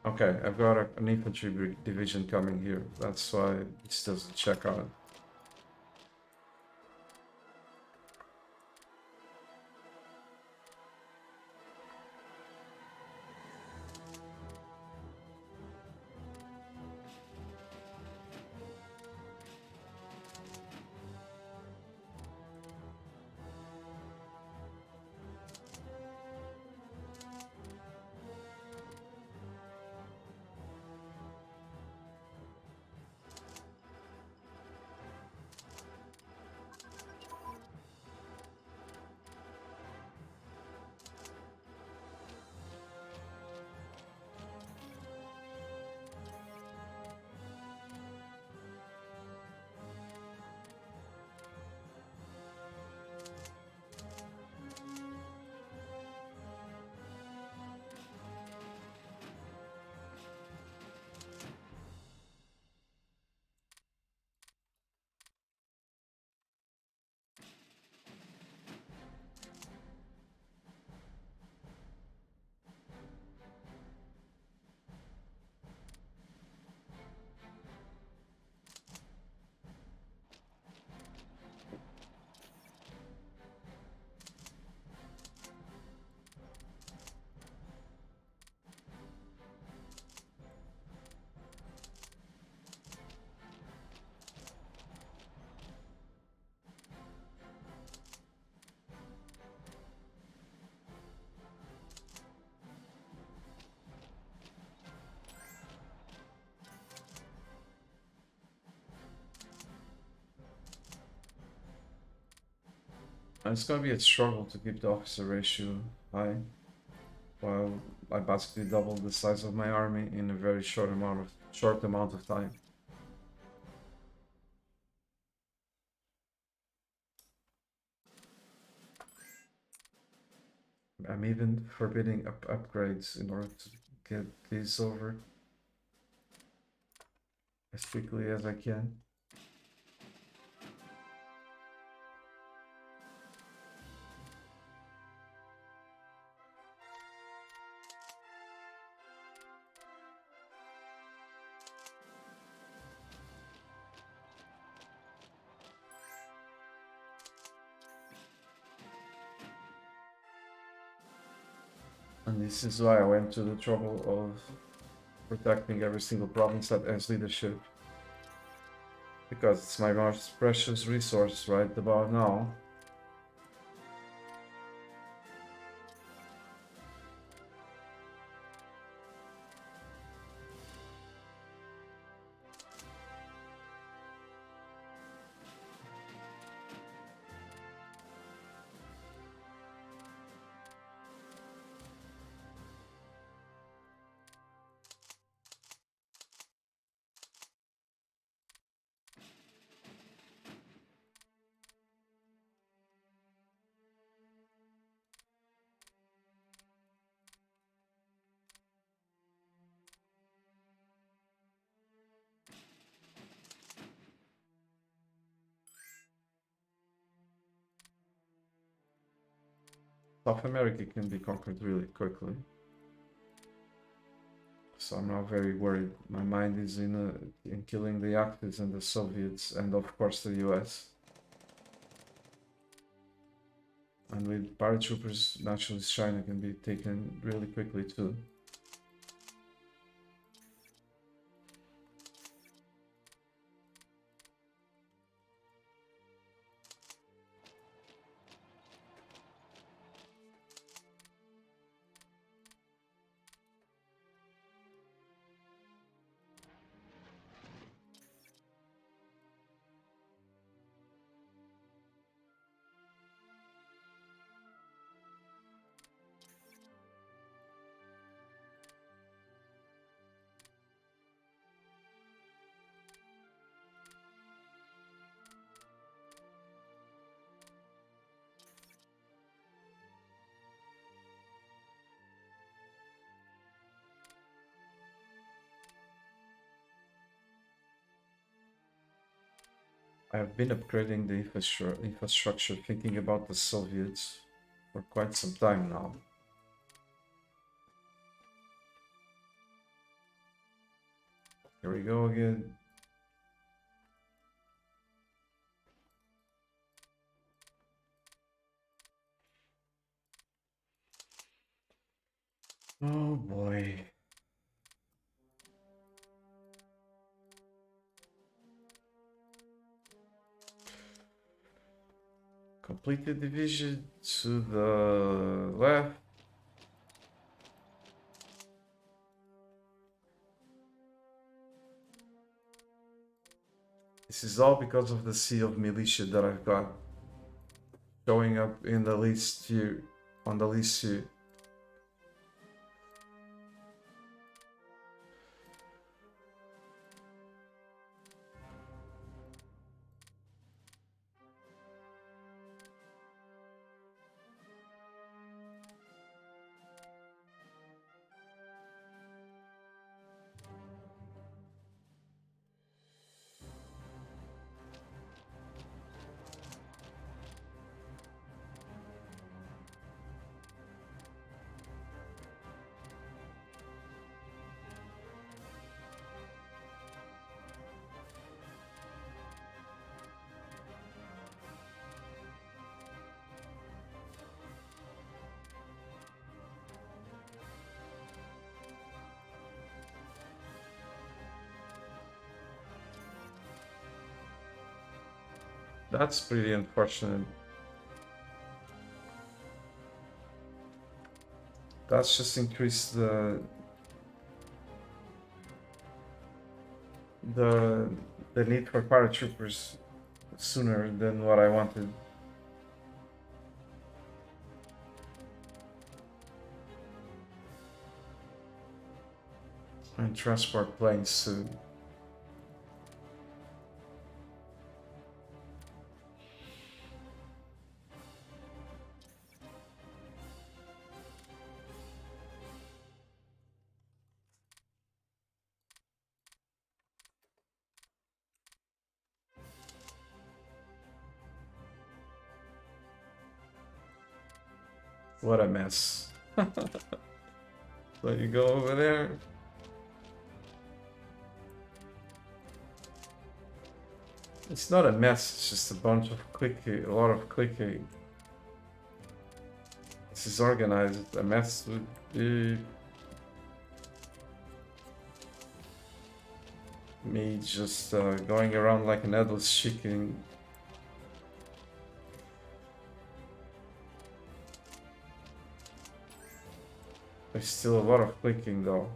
Okay, I've got an infantry division coming here. That's why this doesn't check out. And it's gonna be a struggle to keep the officer ratio high, while I basically doubled the size of my army in a very short amount of time. I'm even forbidding upgrades in order to get these over as quickly as I can. And this is why I went to the trouble of protecting every single province that has leadership. Because it's my most precious resource right about now. South America can be conquered really quickly. So I'm not very worried. My mind is in killing the Axis and the Soviets and of course the US. And with paratroopers, naturally China can be taken really quickly too. I've been upgrading the infrastructure thinking about the Soviets for quite some time now. Here we go again. Oh boy. Complete the division to the left. This is all because of the sea of militia that I've got showing up in the list here, on the list here. That's pretty unfortunate. That's just increased the the need for paratroopers sooner than what I wanted. And transport planes too. What a mess. So you go over there. It's not a mess, it's just a bunch of clicking, a lot of clicking. This is organized. A mess would be me just going around like an headless chicken. There's still a lot of clicking though.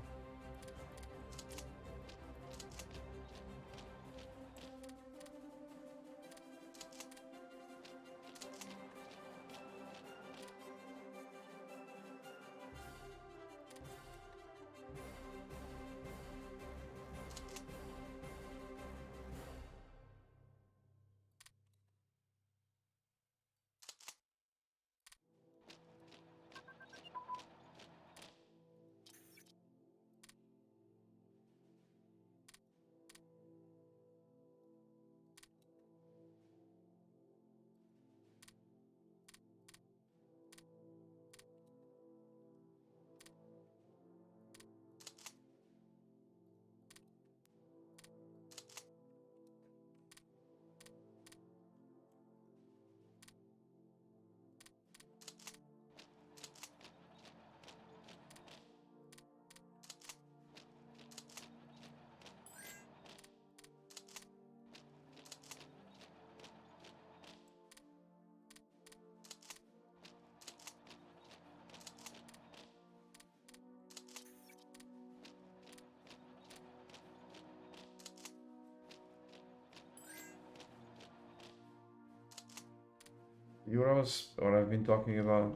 Euros, what I've been talking about,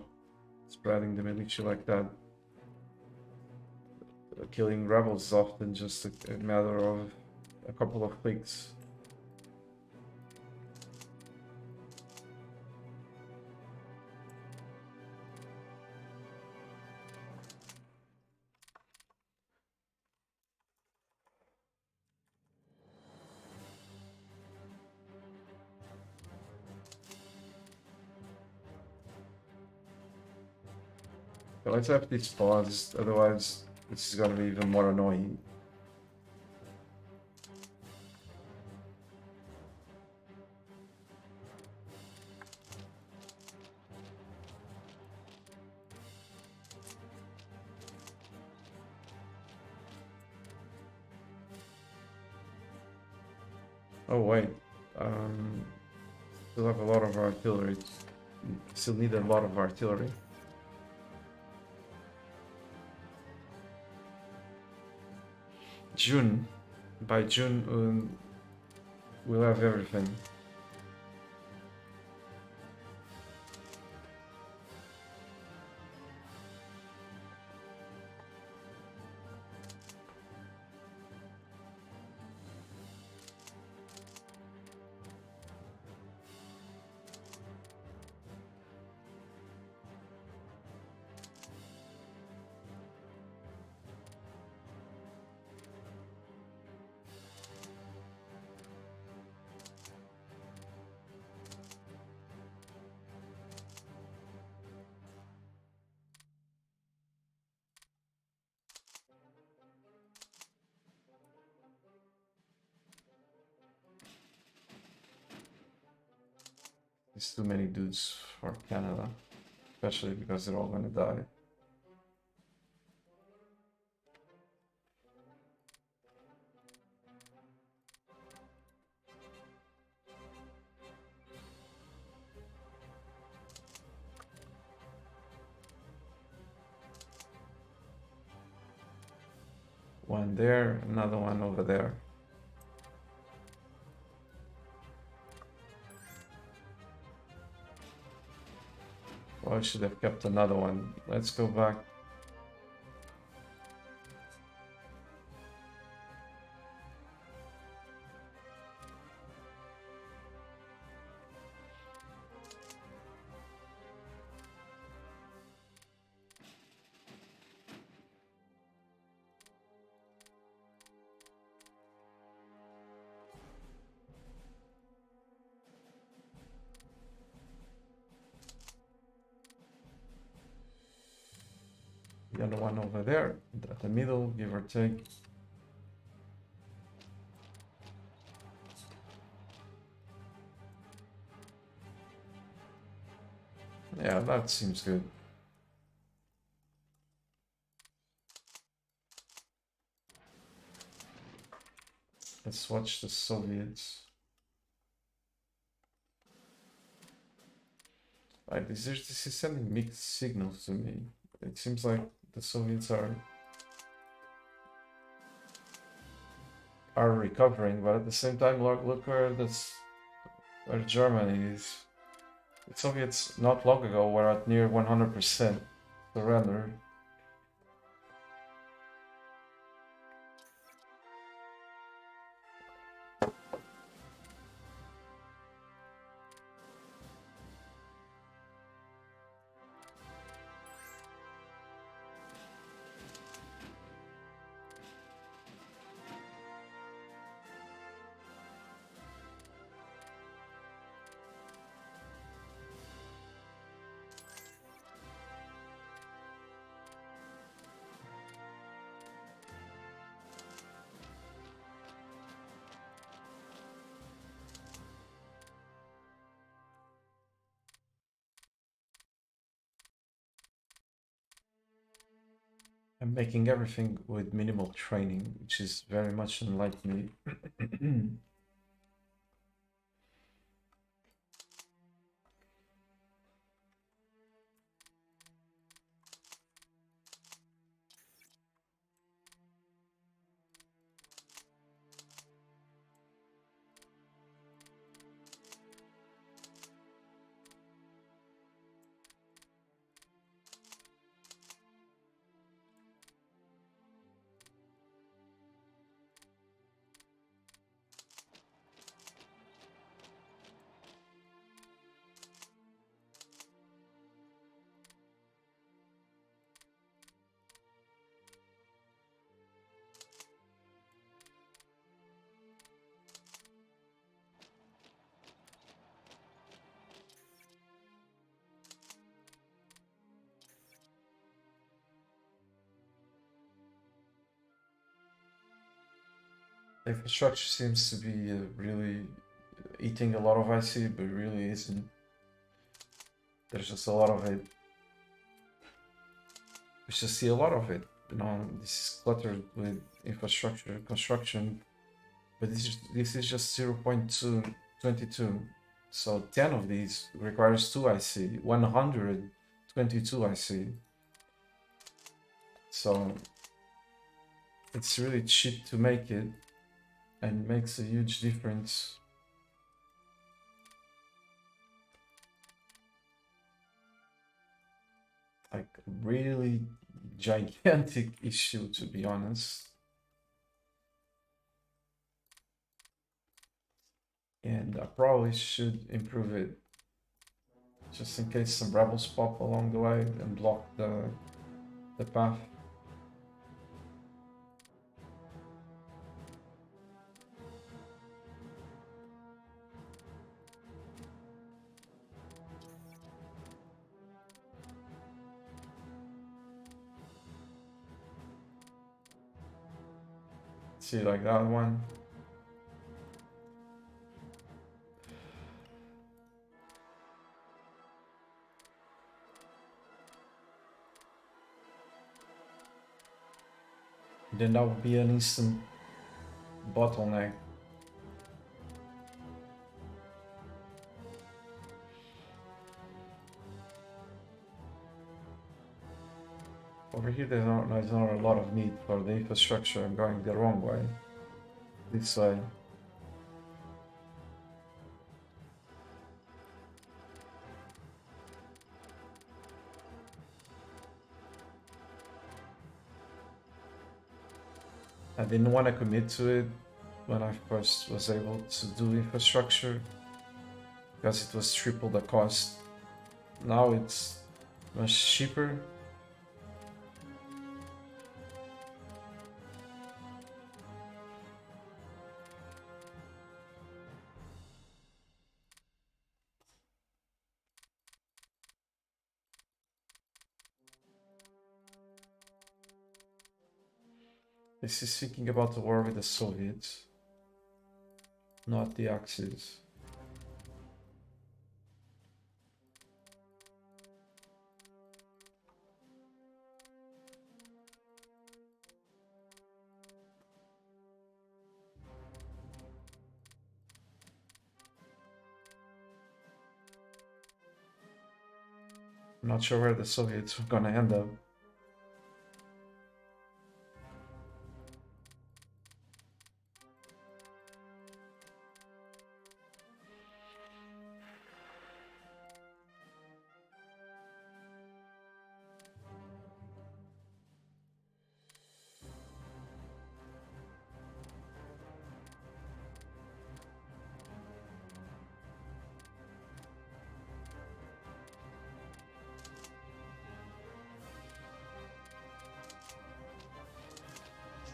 spreading the militia like that. Killing rebels is often just a matter of a couple of clicks. But let's have these pause, otherwise this is gonna be even more annoying. Oh wait, still have a lot of artillery. Still need a lot of artillery. June. By June, we'll have everything. There's too many dudes for Canada, especially because they're all gonna die. One there, another one over there. Well, I should have kept another one. Let's go back. The other one over there, at the middle, give or take. Yeah, that seems good. Let's watch the Soviets. Like this is sending mixed signals to me. It seems like the Soviets are recovering, but at the same time, look where Germany is. The Soviets not long ago were at near 100% surrender. I'm making everything with minimal training, which is very much unlike me. Infrastructure seems to be really eating a lot of IC, but really isn't. There's just a lot of it. We just see a lot of it. You know, this is cluttered with infrastructure construction, but this is just 0.222. So 10 of these requires 2 IC, 122 IC. So it's really cheap to make it and makes a huge difference. Like really gigantic issue, to be honest. And I probably should improve it just in case some rebels pop along the way and block the path. See, like that one. Then that would be an instant bottleneck. Over here, there's not a lot of need for the infrastructure. I'm going the wrong way. This way. I didn't want to commit to it when I first was able to do infrastructure because it was triple the cost. Now it's much cheaper. This is speaking about the war with the Soviets, not the Axis. I'm not sure where the Soviets are gonna end up.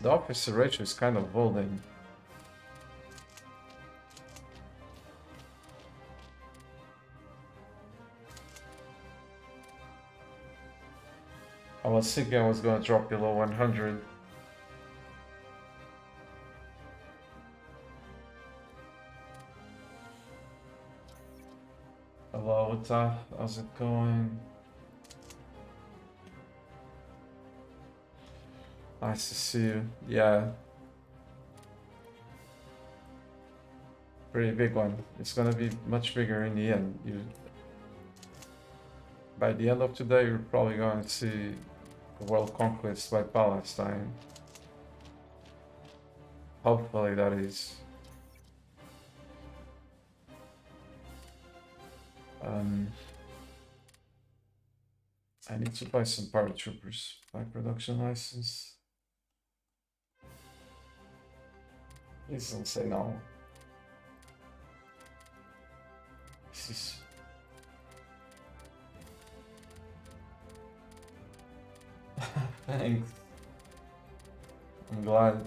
The officer ratio is kind of holding. I was thinking I was gonna drop below 100. Hello, what's up? How's it going? Nice to see you. Yeah. Pretty big one. It's gonna be much bigger in the end. By the end of today, you're probably going to see the world conquest by Palestine. Hopefully that is. I need to buy some paratroopers. Buy production license. Please don't say no. This is... Thanks. I'm glad.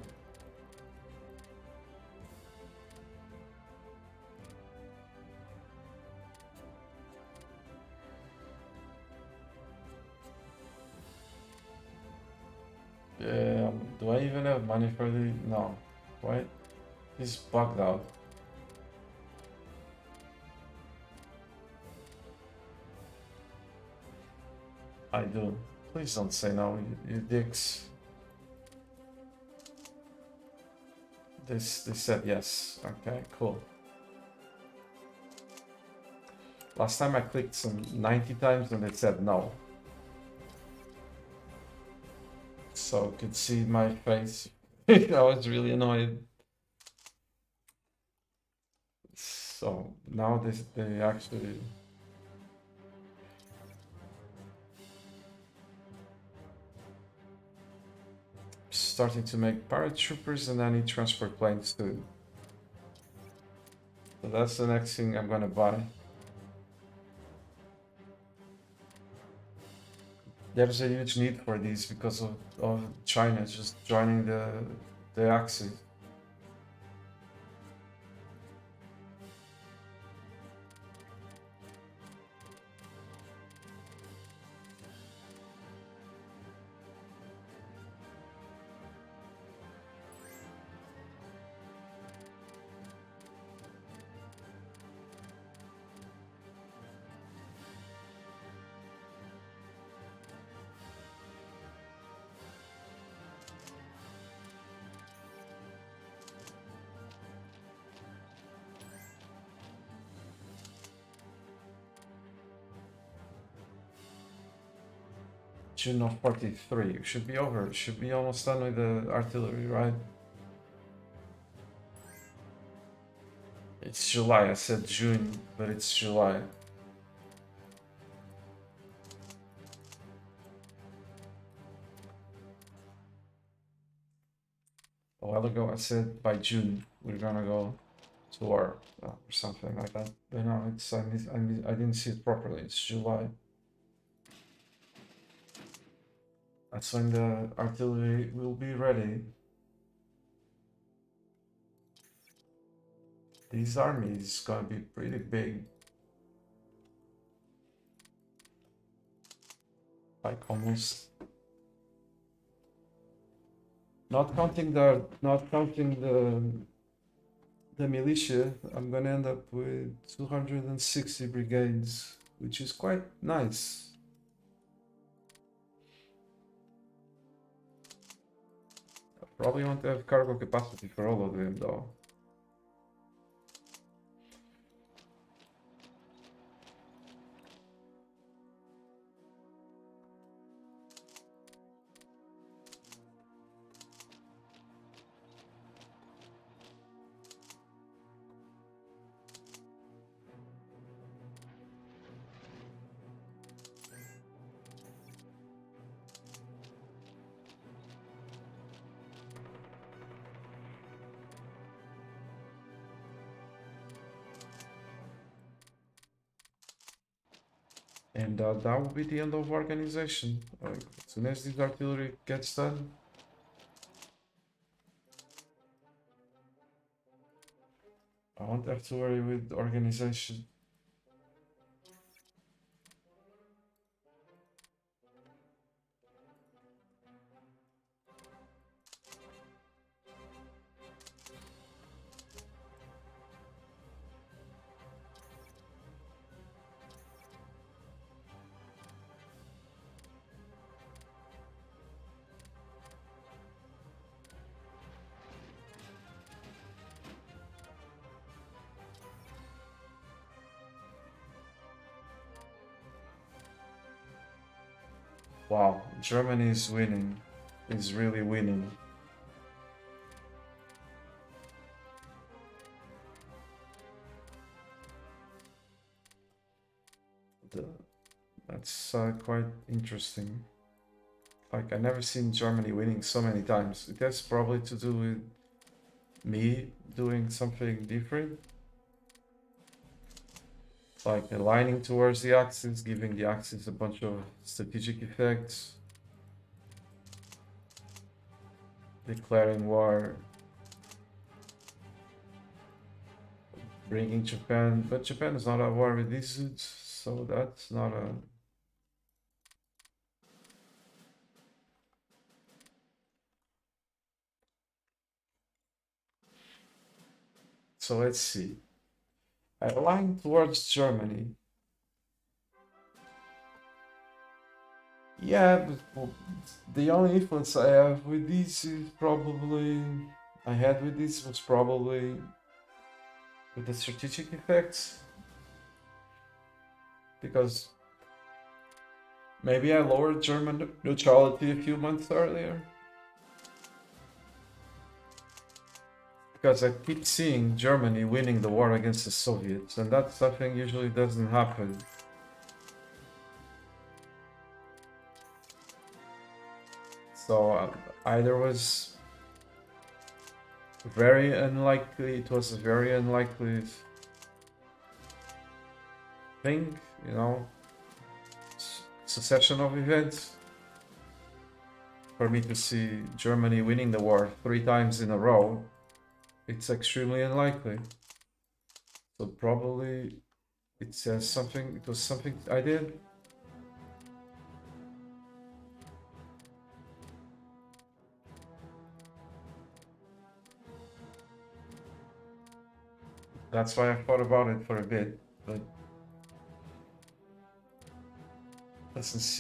Yeah, do I even have money for the... No. Why? He's bugged out. I do. Please don't say no, you dicks. They said yes. Okay, cool. Last time I clicked some 90 times and it said no. So you could see my face. I was really annoyed. So now they actually... starting to make paratroopers and I need transport planes too. So that's the next thing I'm gonna buy. There's a huge need for these because of China just joining the Axis. June of 43. Should be over. Should be almost done with the artillery, right? It's July. I said June, but it's July. A while ago, I said by June we're gonna go to war or something like that. But no, it's I didn't see it properly. It's July. That's when the artillery will be ready. These armies gonna be pretty big. Like almost not counting the militia, I'm gonna end up with 260 brigades, which is quite nice. I probably won't have cargo capacity for all of them though. And that will be the end of organization. Like, as soon as this artillery gets done, I won't have to worry with organization. Wow, Germany is winning. Is really winning. That's quite interesting. Like, I never seen Germany winning so many times. It has probably to do with me doing something different. Like aligning towards the Axis, giving the Axis a bunch of strategic effects. Declaring war. Bringing Japan, but Japan is not at war with these suits, so that's not a... So let's see. I align towards Germany. Yeah, but well, the only influence I have with these is probably... I had with this was probably with the strategic effects. Because maybe I lowered German neutrality a few months earlier. Because I keep seeing Germany winning the war against the Soviets, and that something usually doesn't happen. So either was very unlikely, it was a very unlikely thing, you know, succession of events, for me to see Germany winning the war 3 times in a row. It's extremely unlikely. So probably it says something, it was something I did. That's why I thought about it for a bit, but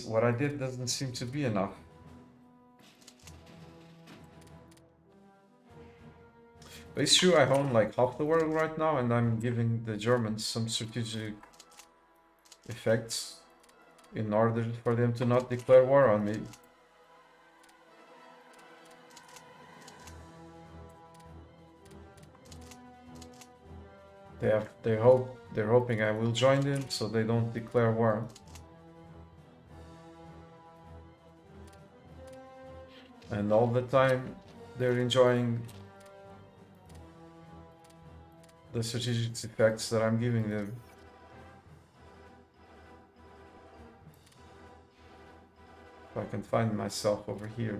what I did doesn't seem to be enough. But it's true, I own like half the world right now, and I'm giving the Germans some strategic effects in order for them to not declare war on me. They're hoping I will join them so they don't declare war. And all the time they're enjoying the strategic effects that I'm giving them. If I can find myself over here.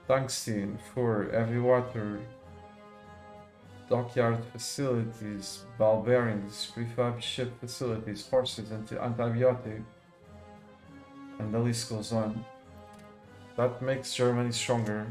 Tungsten for heavy water, dockyard facilities, ball bearings, prefab ship facilities, horses, and antibiotic, and the list goes on. That makes Germany stronger.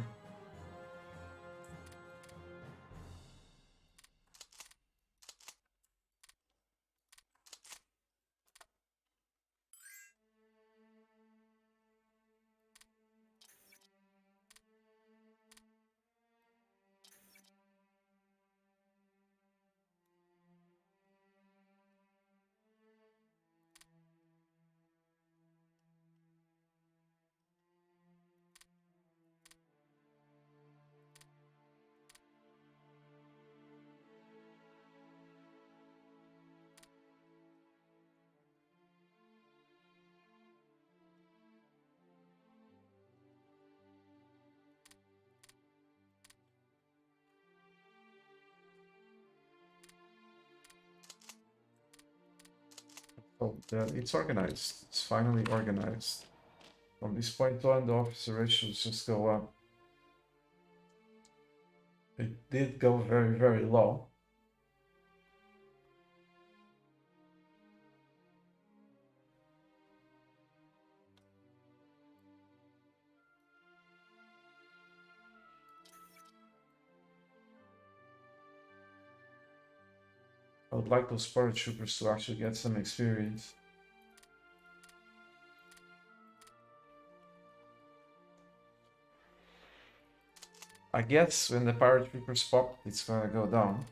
Oh, yeah, it's organized. It's finally organized. From this point on, the officer ratios just go up. It did go very, very low. I would like those paratroopers to actually get some experience. I guess when the paratroopers pop, it's gonna go down.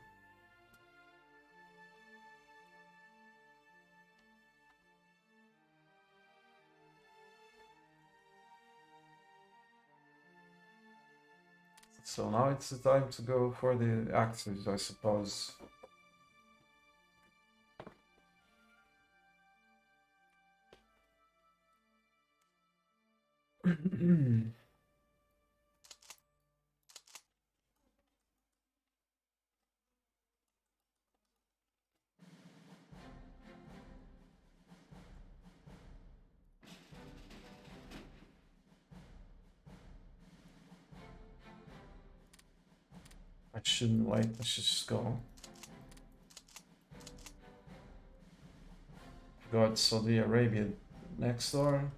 So now it's the time to go for the axes, I suppose. I shouldn't wait, I should just go. Got Saudi Arabia next door.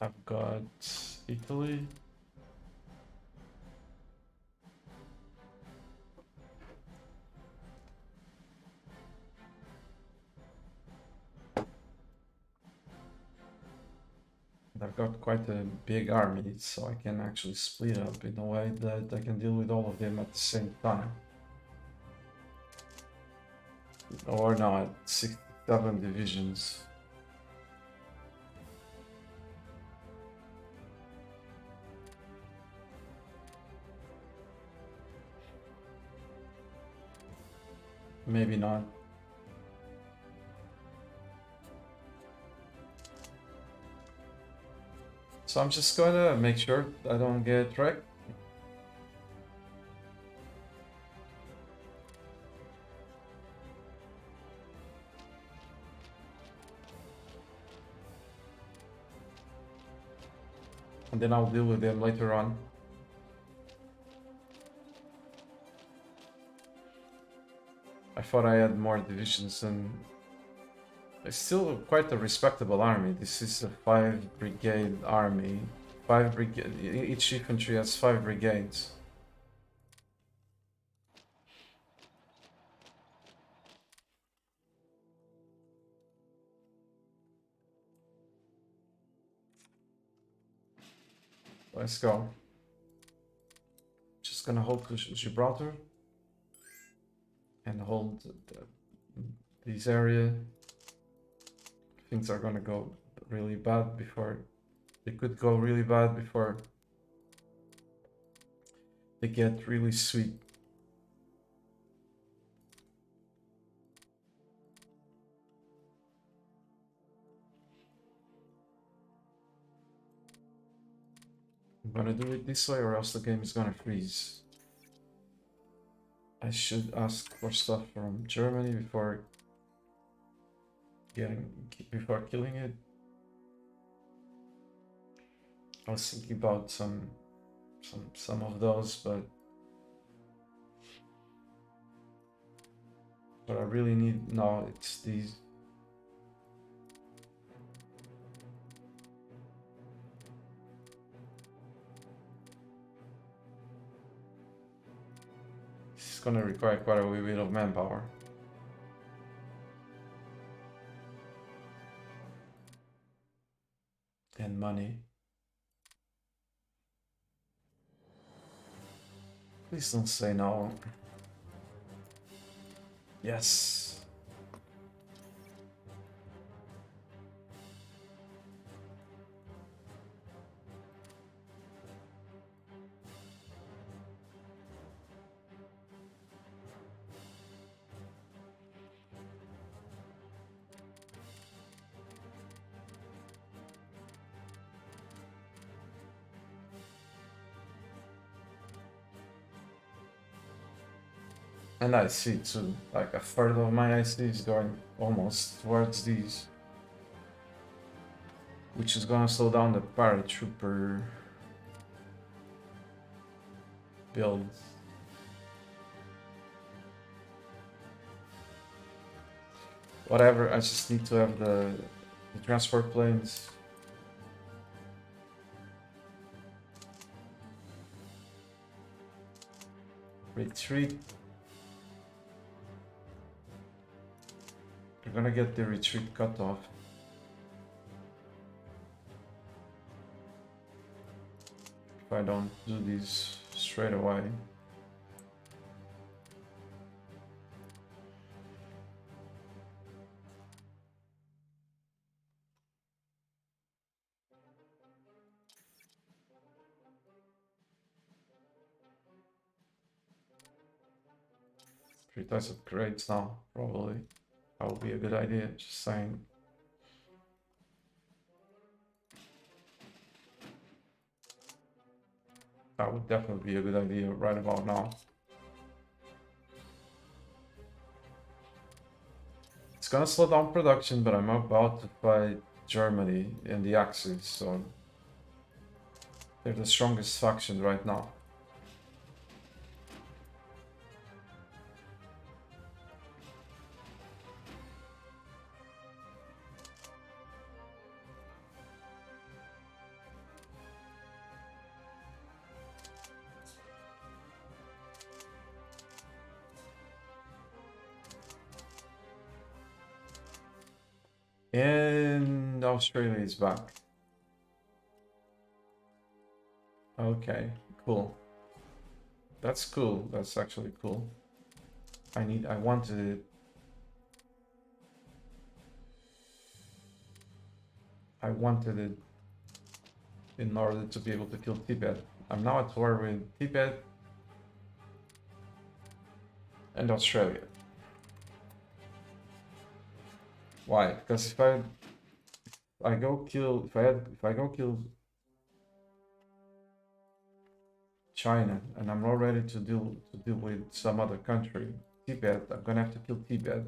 I've got Italy. I've got quite a big army, so I can actually split up in a way that I can deal with all of them at the same time. Or not, 67 divisions. Maybe not. So I'm just gonna make sure I don't get wrecked. And then I'll deal with them later on. I thought I had more divisions and it's still quite a respectable army. This is a 5-brigade army. 5 brigade, each infantry has 5 brigades. Let's go. Just gonna hold Gibraltar and hold this area. Things are gonna go really bad before they could go really bad before they get really sweet. I'm gonna do it this way or else the game is gonna freeze. I should ask for stuff from Germany before before killing it, I was thinking about some of those, but what I really need now, it's these. It's gonna require quite a bit of manpower. And money. Please don't say no. Yes. And I see too, like a third of my IC is going almost towards these. Which is gonna slow down the paratrooper build. Whatever, I just need to have the transport planes. Retreat. You're gonna get the retreat cut off. If I don't do these straight away. Three types of grades now, probably. That would be a good idea, just saying. That would definitely be a good idea right about now. It's gonna slow down production, but I'm about to fight Germany in the Axis, so they're the strongest faction right now. And Australia is back. Okay, cool. That's cool. That's actually cool. I wanted it. I wanted it in order to be able to kill Tibet. I'm now at war with Tibet and Australia. Why? Because if I go kill China and I'm not ready to deal with some other country, Tibet, I'm gonna have to kill Tibet.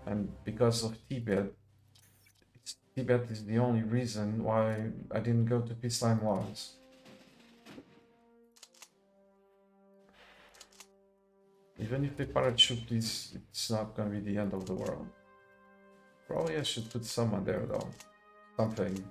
And because of Tibet, Tibet is the only reason why I didn't go to peacetime wars. Even if they parachute this, it's not gonna be the end of the world. Probably I should put someone there though. Something.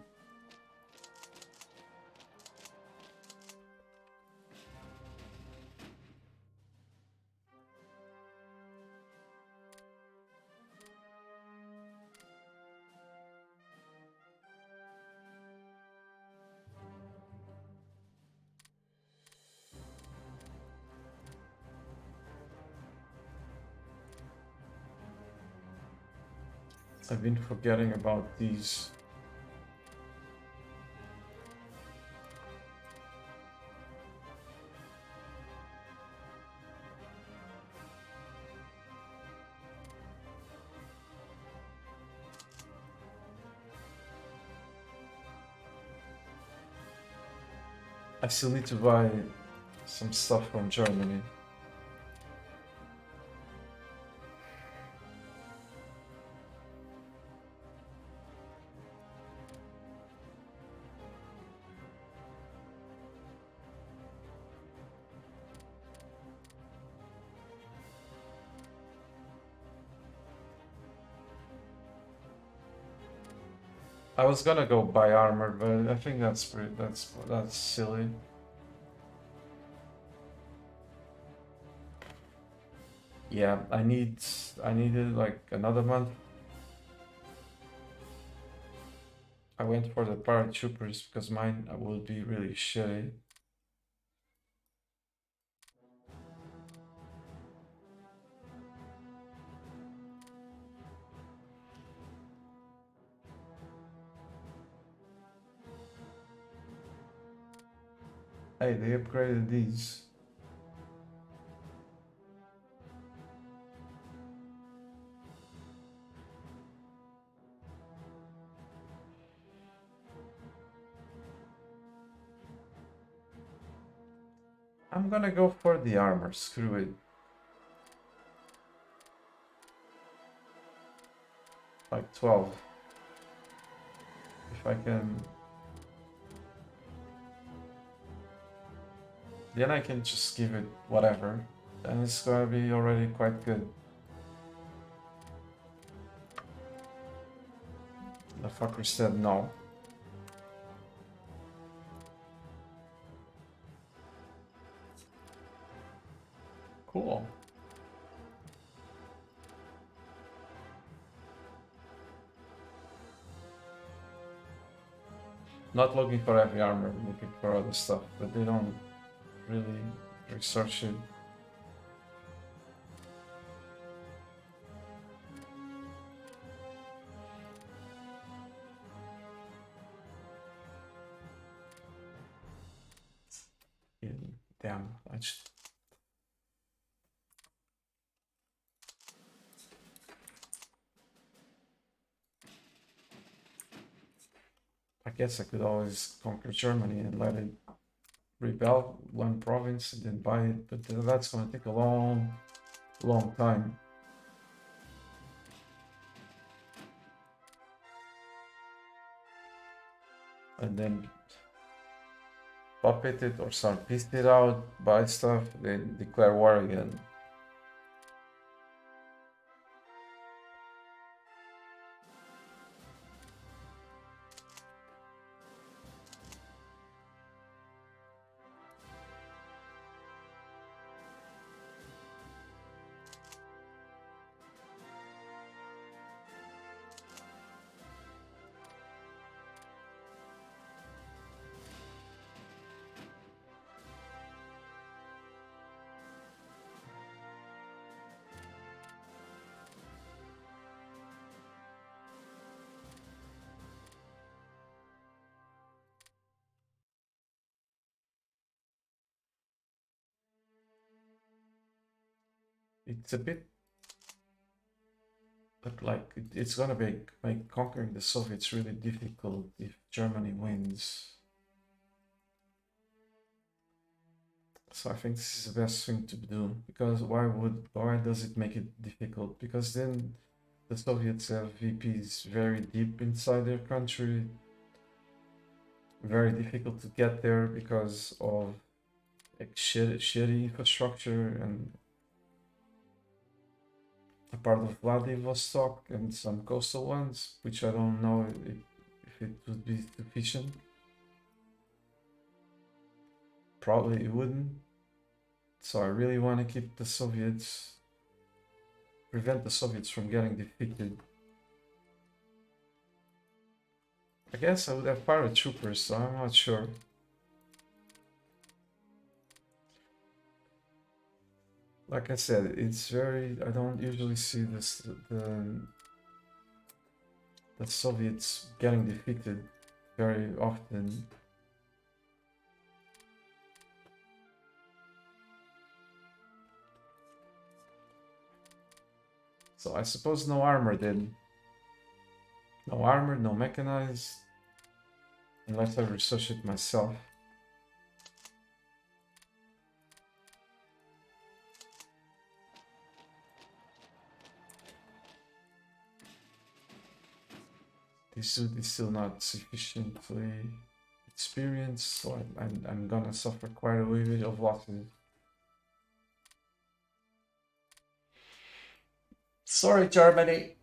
I've been forgetting about these. I still need to buy some stuff from Germany. I was gonna go buy armor, but I think that's silly. Yeah, I needed like another month. I went for the paratroopers because mine will be really shitty. Hey, they upgraded these. I'm gonna go for the armor, screw it. Like 12. If I can... Then I can just give it whatever. And it's gonna be already quite good. The fucker said no. Cool. Not looking for heavy armor, looking for other stuff, but they don't really research it. Yeah, damn, I guess I could always conquer Germany and let it rebel one province and then buy it, but that's gonna take a long, long time. And then puppet it or start piece it out, buy stuff, then declare war again. It's a bit, but like it's gonna make conquering the Soviets really difficult if Germany wins. So I think this is the best thing to do, because why does it make it difficult? Because then the Soviets have VPs very deep inside their country, very difficult to get there because of like shitty infrastructure, and a part of Vladivostok and some coastal ones, which I don't know if it would be sufficient. Probably it wouldn't. So I really want to keep the Soviets, prevent the Soviets from getting defeated. I guess I would have paratroopers, so I'm not sure. Like I said, it's very... I don't usually see the Soviets getting defeated very often. So I suppose no armor then. No armor, no mechanized. Unless I research it myself. This suit is still not sufficiently experienced, so I'm gonna suffer quite a bit of losses. Sorry, Germany.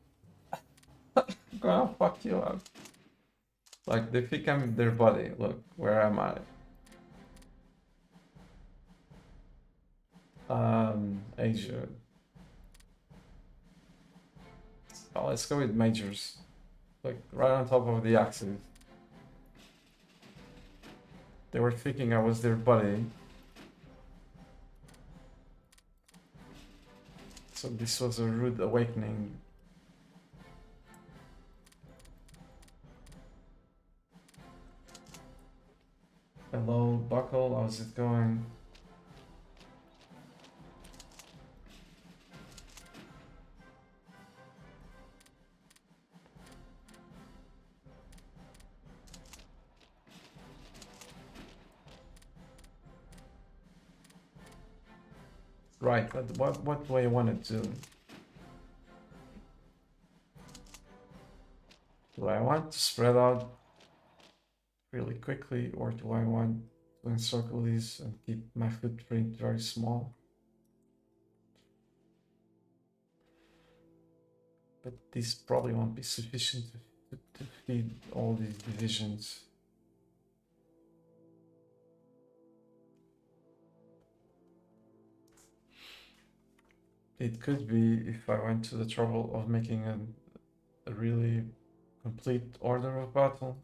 I'm gonna fuck you up. Like, they think I'm their buddy. Look, where am I? Asia. Oh, let's go with majors. Like, right on top of the axis. They were thinking I was their buddy. So this was a rude awakening. Hello, Buckle, how's it going? Right, but what do I want to do? Do I want to spread out really quickly, or do I want to encircle these and keep my footprint very small? But this probably won't be sufficient to feed all these divisions. It could be if I went to the trouble of making a really complete order of battle.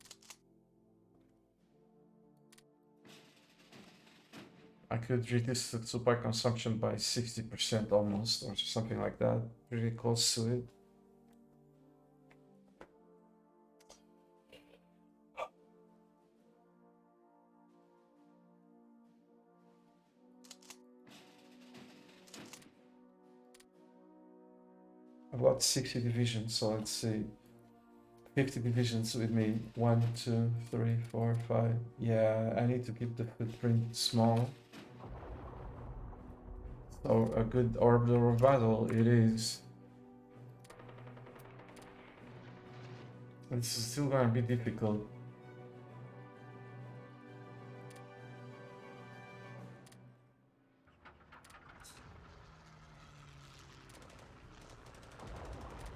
I could reduce the supply consumption by 60% almost, or something like that. Pretty close to it. I've got 60 divisions, so let's see. 50 divisions with me. 1, 2, 3, 4, 5. Yeah, I need to keep the footprint small. So a good orbital battle it is. It's still gonna be difficult.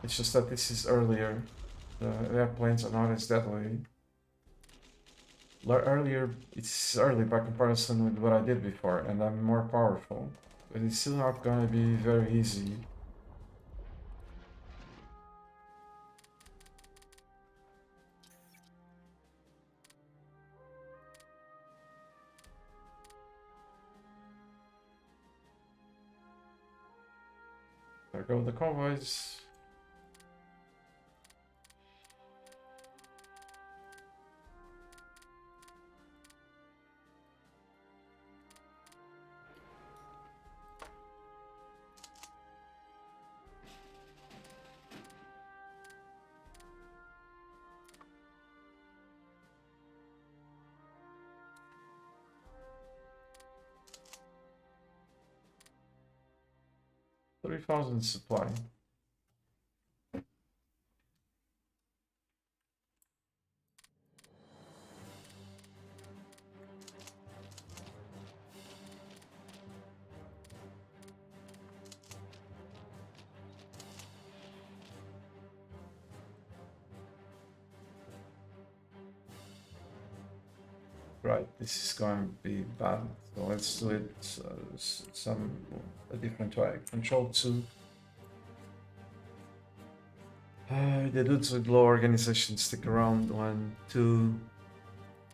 It's just that this is earlier. The airplanes are not as deadly. Earlier, it's early by comparison with what I did before, and I'm more powerful. But it's still not gonna be very easy. There go the convoys. $3,000 supply. Right, this is going to be bad. So let's do it a different way. Control 2. The dudes with low organization stick around. 1, 2,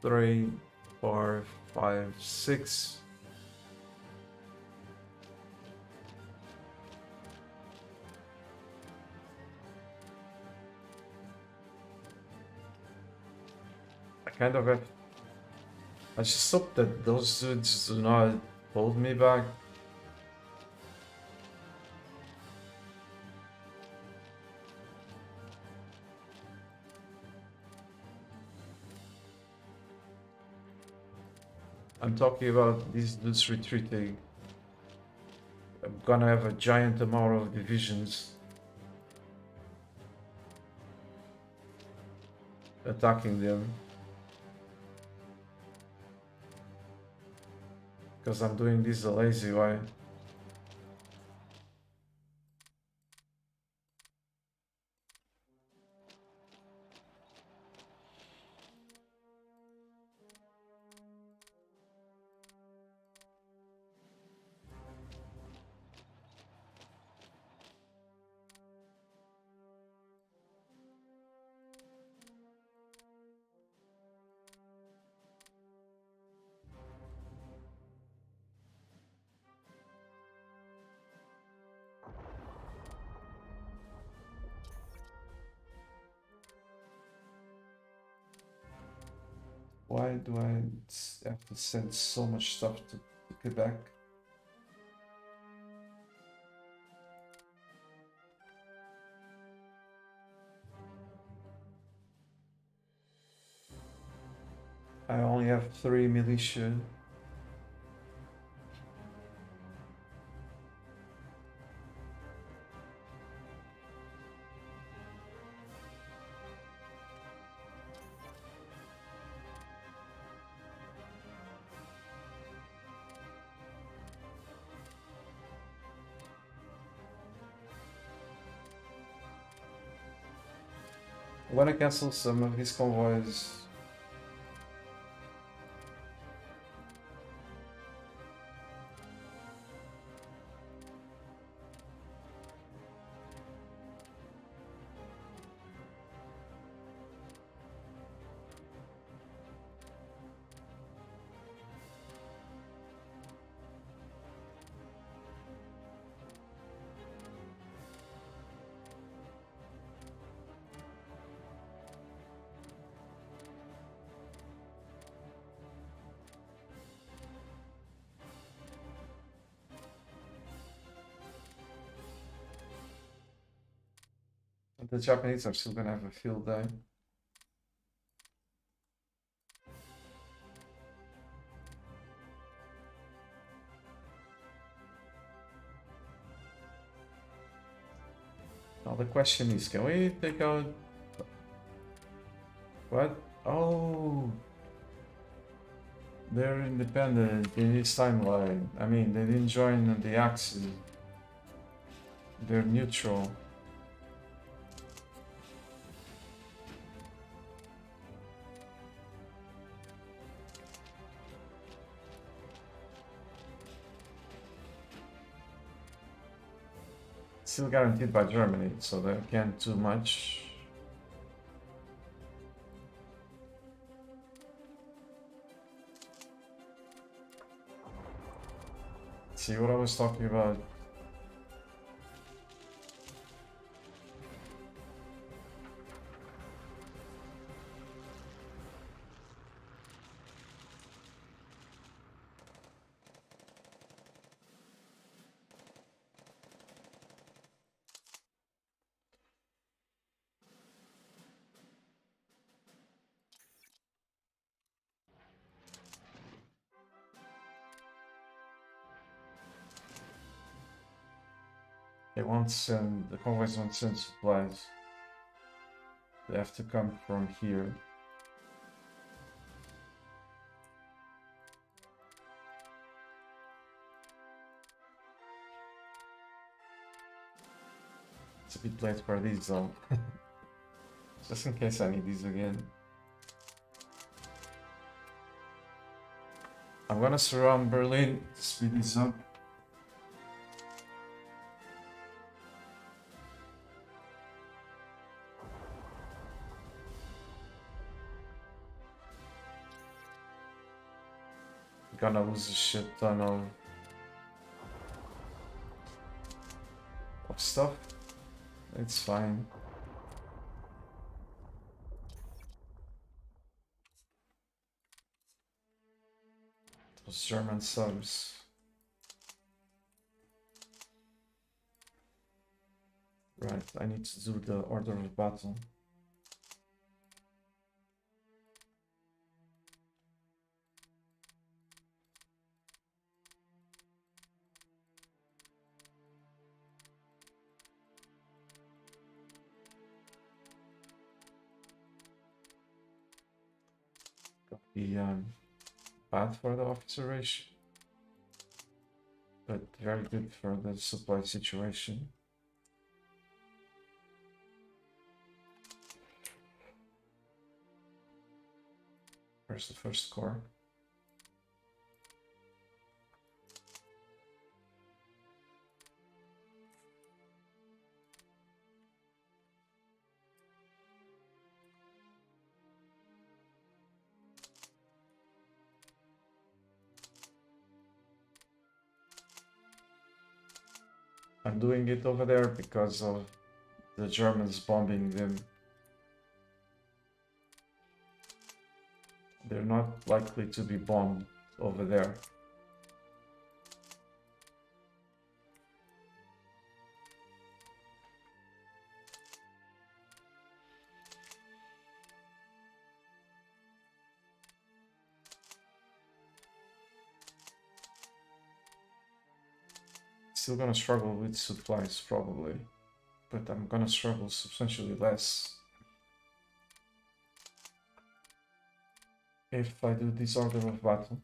3, 4, 5, 6. I kind of have. I just hope that those dudes do not hold me back. I'm talking about these dudes retreating. I'm gonna have a giant amount of divisions attacking them. Because I'm doing this the lazy way. Why do I have to send so much stuff to Quebec? I only have 3 militia. I want to cancel some of these convoys. The Japanese are still gonna have a field day. Now the question is, can we take out... What? Oh! They're independent in this timeline. I mean, they didn't join the Axis. They're neutral. Still guaranteed by Germany, so they can't do much. See what I was talking about? They won't send, the convoys won't send supplies. They have to come from here. It's a bit late for these though. Just in case I need these again. I'm gonna surround Berlin to speed these up. Gonna lose a shit ton of stuff. It's fine. Those German subs. Right, I need to do the order of battle. Be bad for the officer ratio, but very good for the supply situation. Where's the first corps? I'm doing it over there because of the Germans bombing them. They're not likely to be bombed over there. Still gonna struggle with supplies probably, but I'm gonna struggle substantially less if I do this order of battle.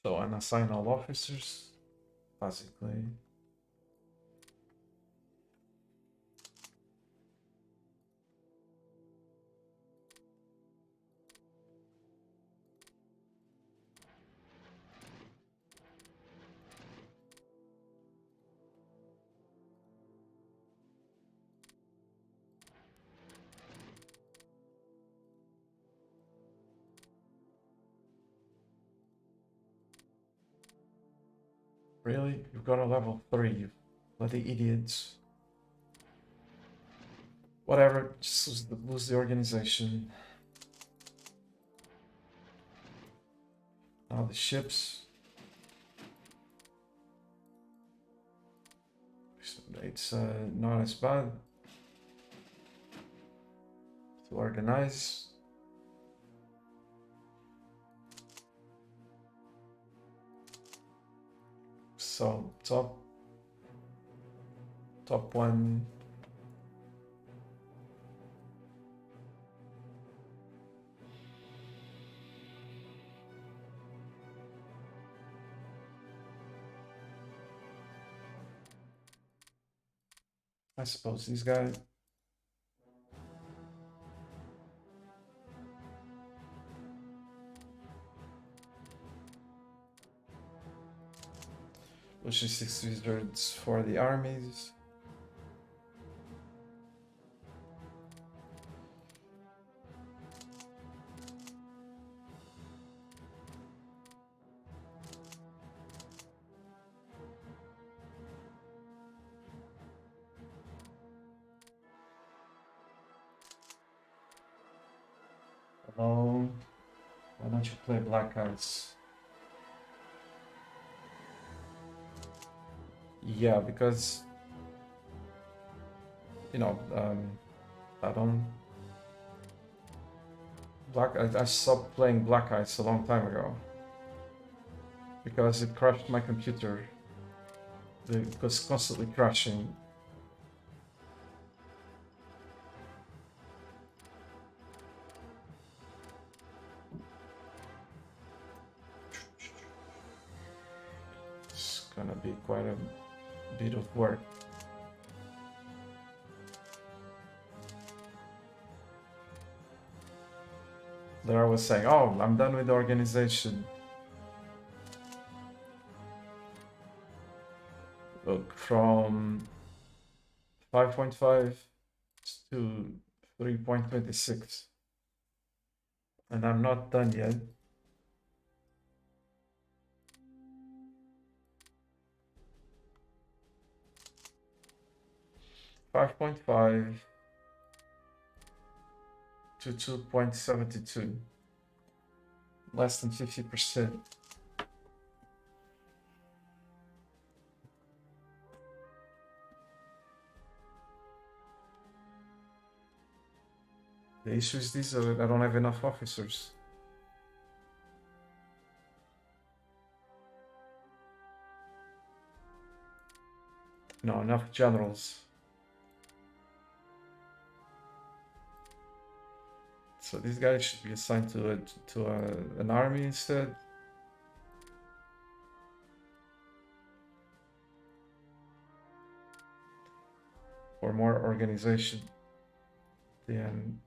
So unassign all officers, basically. Really? You've got a level 3, you bloody idiots. Whatever, just lose the organization. Now the ships. It's not as bad to organize. So top one. I suppose these guys. Logistics wizards for the armies. Hello. Why don't you play Black Ice? Yeah, because you know, I don't. I stopped playing Black Ice a long time ago because it crashed my computer. It was constantly crashing. It's gonna be quite a bit of work. There I was saying, oh, I'm done with the organization. Look, from 5.5 to 3.26. And I'm not done yet. $5.5 to 2.72. Less than 50%. The issue is this, I don't have enough officers. No, enough generals. So these guys should be assigned to an army instead. For more organization. Then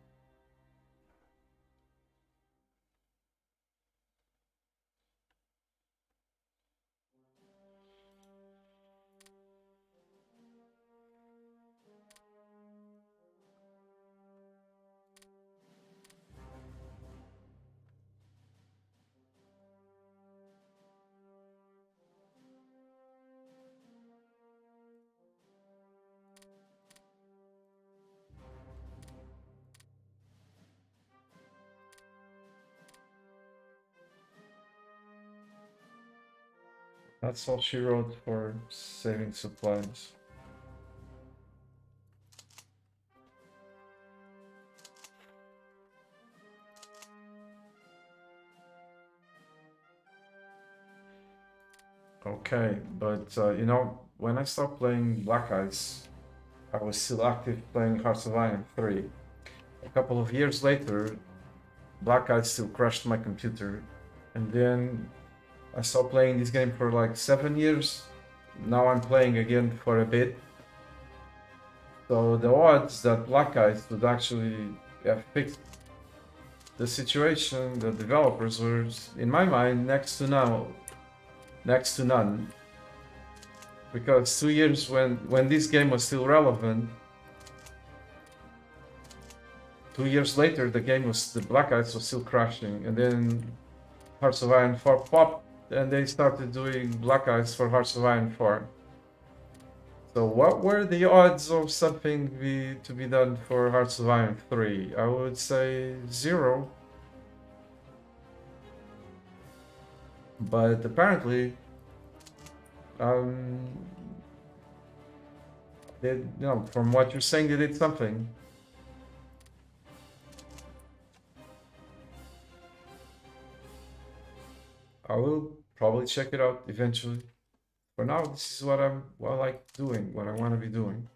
That's all she wrote for saving supplies. Okay, but you know, when I stopped playing Black Ice, I was still active playing Hearts of Iron 3. A couple of years later, Black Ice still crashed my computer, and then I stopped playing this game for like 7 years. Now I'm playing again for a bit. So the odds that Black Ice would actually have fixed the situation, the developers were, in my mind, next to none. Because 2 years when this game was still relevant, 2 years later the Black Ice was still crashing, and then Hearts of Iron 4 popped, and they started doing Black Ice for Hearts of Iron 4. So what were the odds of something to be done for Hearts of Iron 3? I would say 0. But apparently, um, from what you're saying, they did something. I will probably check it out eventually. For now, this is what I like doing, what I want to be doing.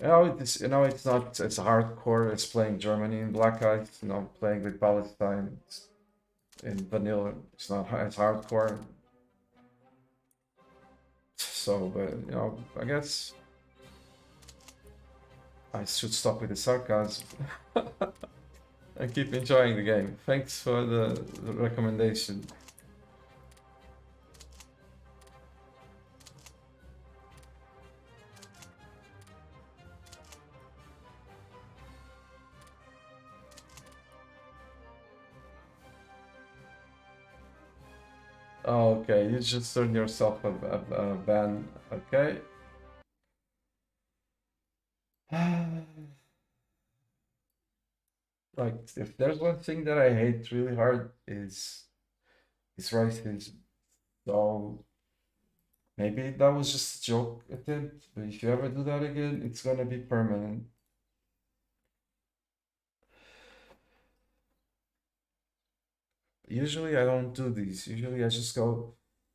It's not, it's hardcore, it's playing Germany in Black Ice, playing with Palestine in vanilla, it's not, it's hardcore. So, but, I guess I should stop with the sarcasm and keep enjoying the game. Thanks for the recommendation. Oh, okay, you just turned yourself a ban. Okay. Like, if there's one thing that I hate really hard is racism. So maybe that was just a joke attempt, but if you ever do that again, it's gonna be permanent. Usually I don't do these. Usually I just go,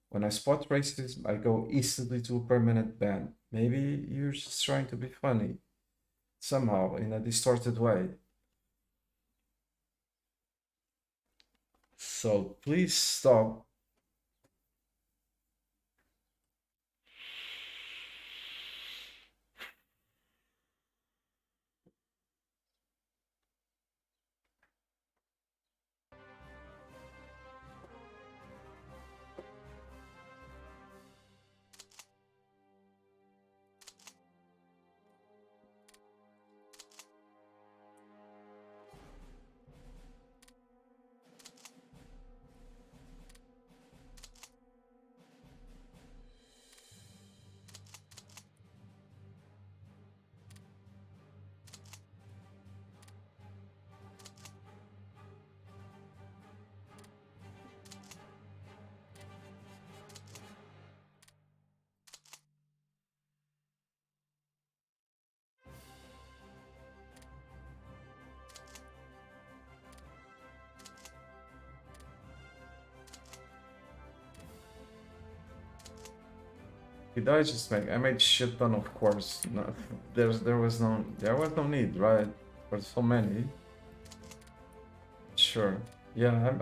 when I spot racism, I go instantly to a permanent ban. Maybe you're just trying to be funny, somehow, in a distorted way. So please stop. Did I just make? I made shit ton of course. No, there was no need, right? For so many. Sure. Yeah,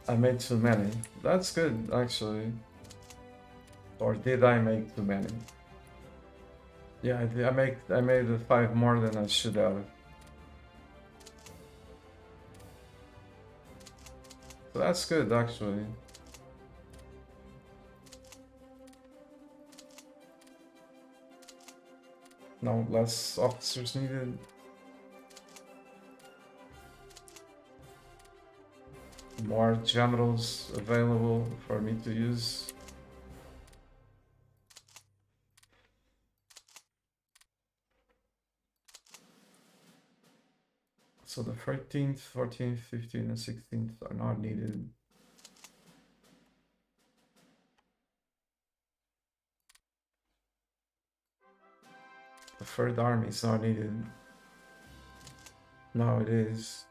I made too many. That's good, actually. Or did I make too many? Yeah, I made 5 more than I should have. So that's good, actually. No less officers needed. More generals available for me to use. So the 13th, 14th, 15th, and 16th are not needed. The Third Army is not needed. Now it is.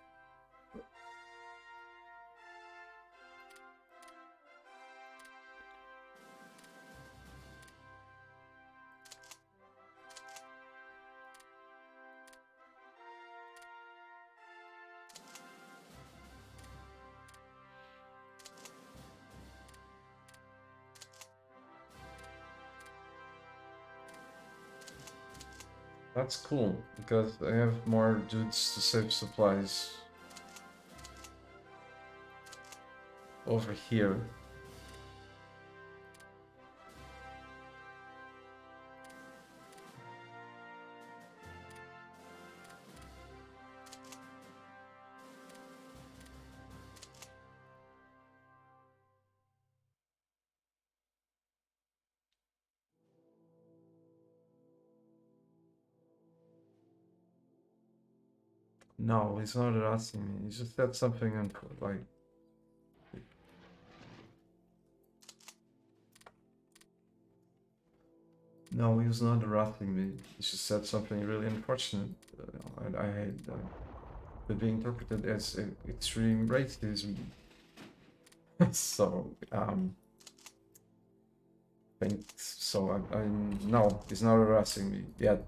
That's cool, because I have more dudes to save supplies over here. No, he's not harassing me. He just said something and like. No, he was not harassing me. He just said something really unfortunate. I had could be interpreted as extreme racism. So thanks. So I'm no, he's not harassing me yet.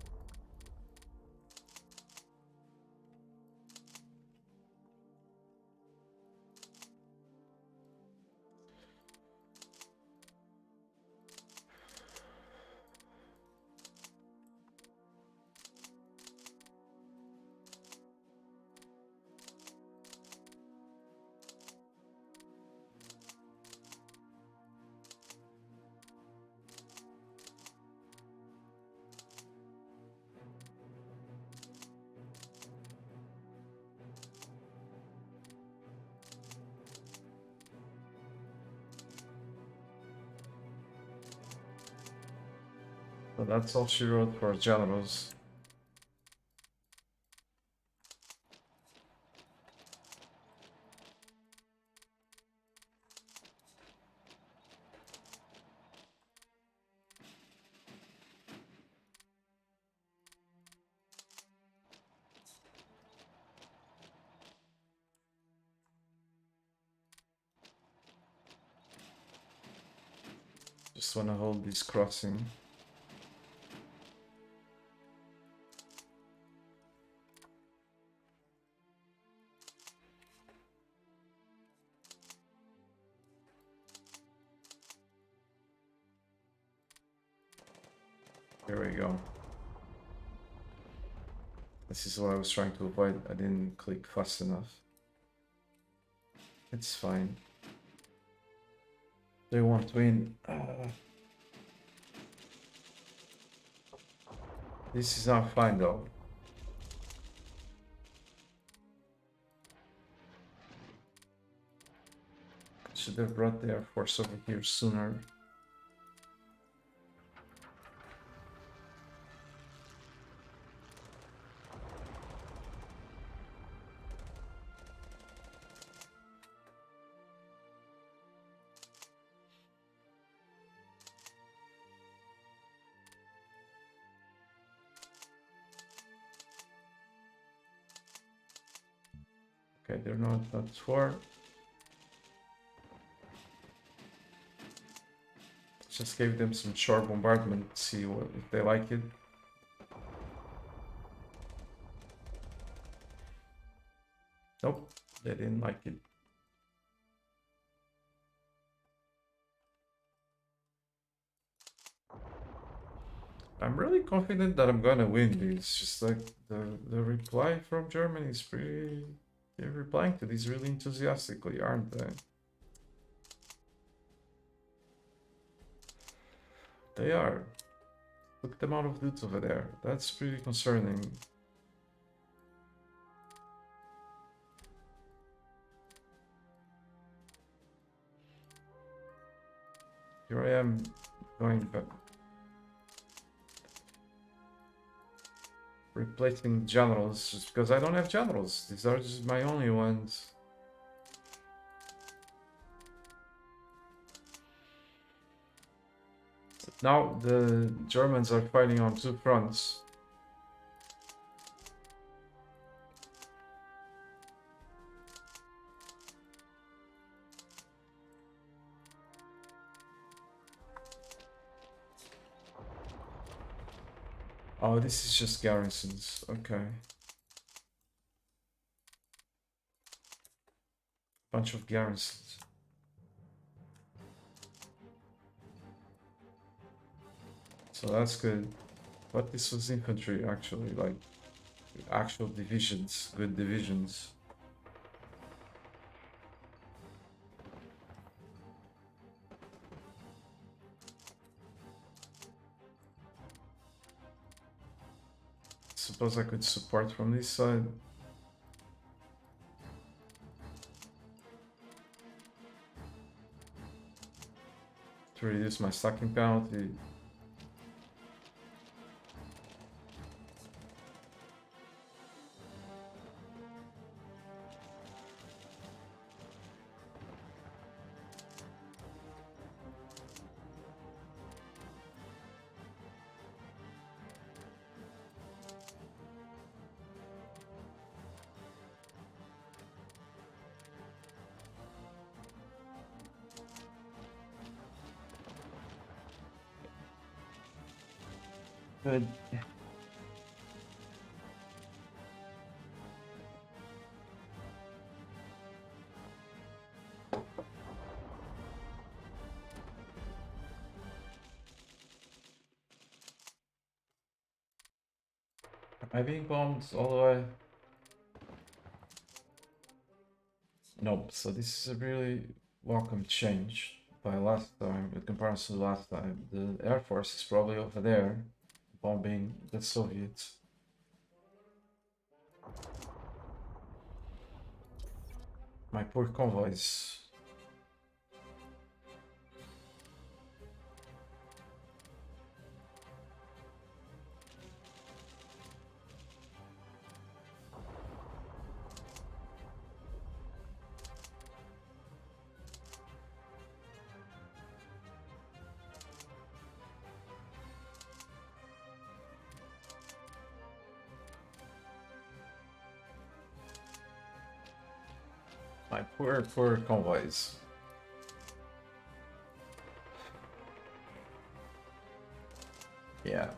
So that's all she wrote for generals. Just wanna hold this crossing. Here we go. This is what I was trying to avoid. I didn't click fast enough. It's fine. They won't win. This is not fine though. Should have brought the Air Force over here sooner. Okay, they're not that far. Just gave them some short bombardment, see what if they like it. Nope, they didn't like it. I'm really confident that I'm gonna win this. Just like the reply from Germany is pretty. They're replying to these really enthusiastically, aren't they? They are. Look at the amount of dudes over there. That's pretty concerning. Here I am going back. replacing generals just because I don't have generals. These are just my only ones. Now the Germans are fighting on two fronts. Oh, this is just garrisons. Okay. Bunch of garrisons. So that's good. But this was infantry actually, like actual divisions, good divisions. Suppose I could support from this side. To reduce my stacking penalty. Good. Am I being bombed all the way? Nope, so this is a really welcome change by last time, in comparison to last time. The Air Force is probably over there, bombing the Soviets. My poor convoys. My poor convoys. Yeah.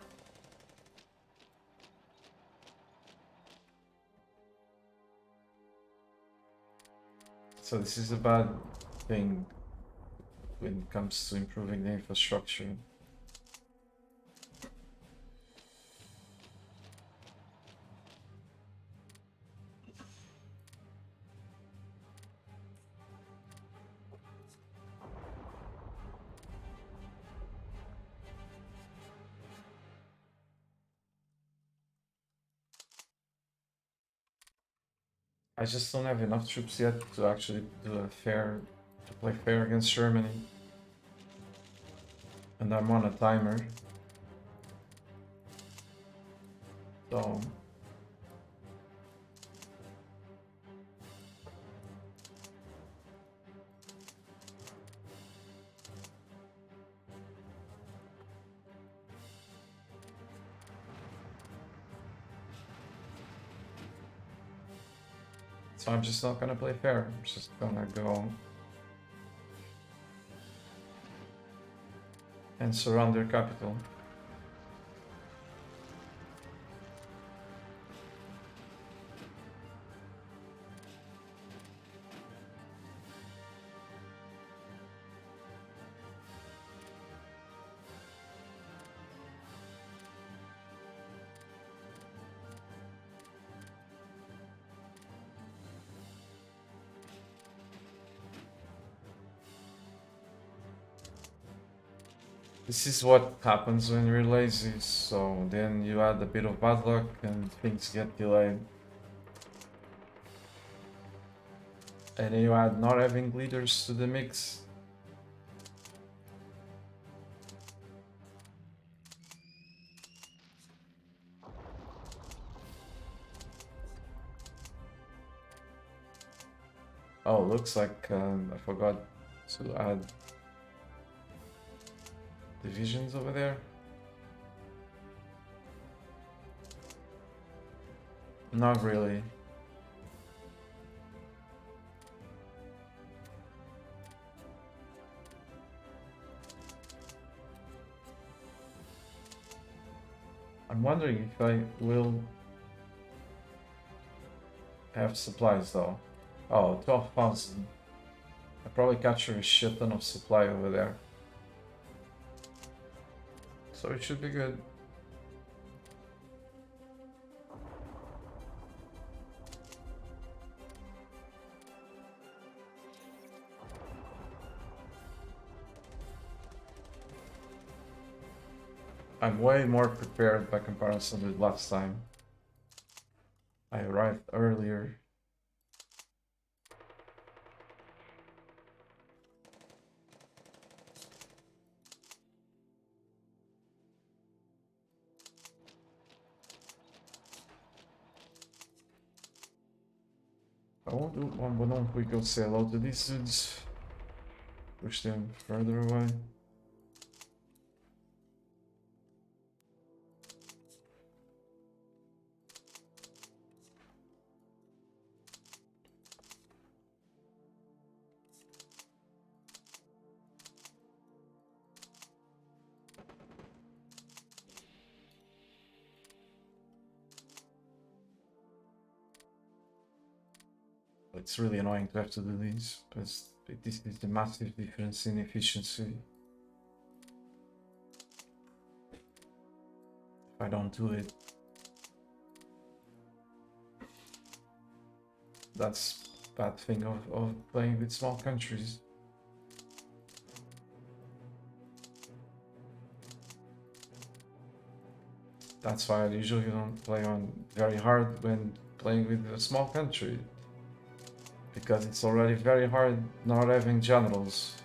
So this is a bad thing when it comes to improving the infrastructure. I just don't have enough troops yet to actually do to play fair against Germany. And I'm on a timer. So I'm just not gonna play fair. I'm just gonna go and surround their capital. This is what happens when you're lazy, so then you add a bit of bad luck and things get delayed. And then you add not having leaders to the mix. Oh, looks like I forgot to add divisions over there. Not really. I'm wondering if I will have supplies though. Oh, 12,000. I probably capture a shit ton of supply over there. So it should be good. I'm way more prepared by comparison with last time. I arrived earlier. I won't do one, but don't we go say hello to these dudes? Push them further away. It's really annoying to have to do these, because this is the massive difference in efficiency. If I don't do it, that's bad thing of playing with small countries. That's why I usually don't play on very hard when playing with a small country, because it's already very hard not having generals.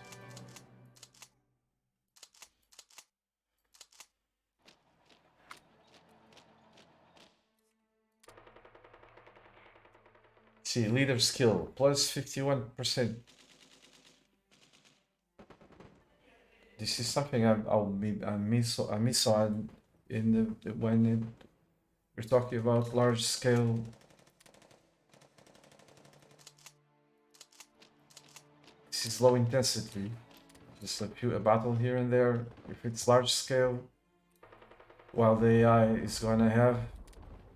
See, leader skill plus 51%. This is something I miss on in the when we're talking about large scale. This is low intensity, just a battle here and there. If it's large scale, while the AI is gonna have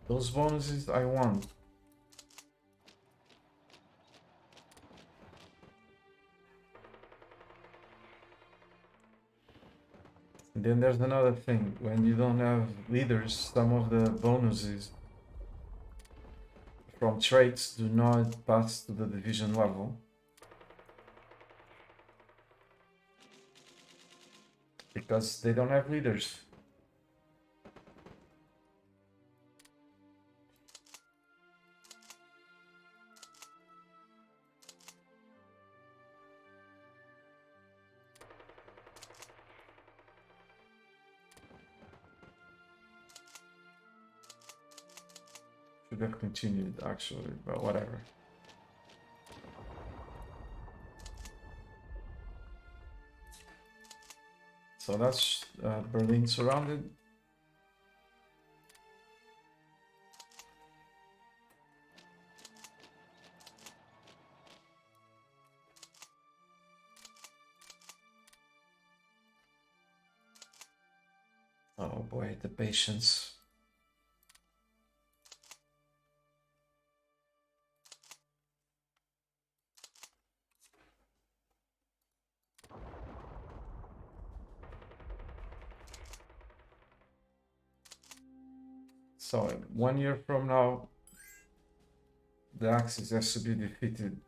those bonuses I want. And then there's another thing, when you don't have leaders, some of the bonuses from traits do not pass to the division level. Because they don't have leaders. Should have continued actually, but whatever. So that's Berlin surrounded. Oh boy, the patience. So 1 year from now, the Axis has to be defeated.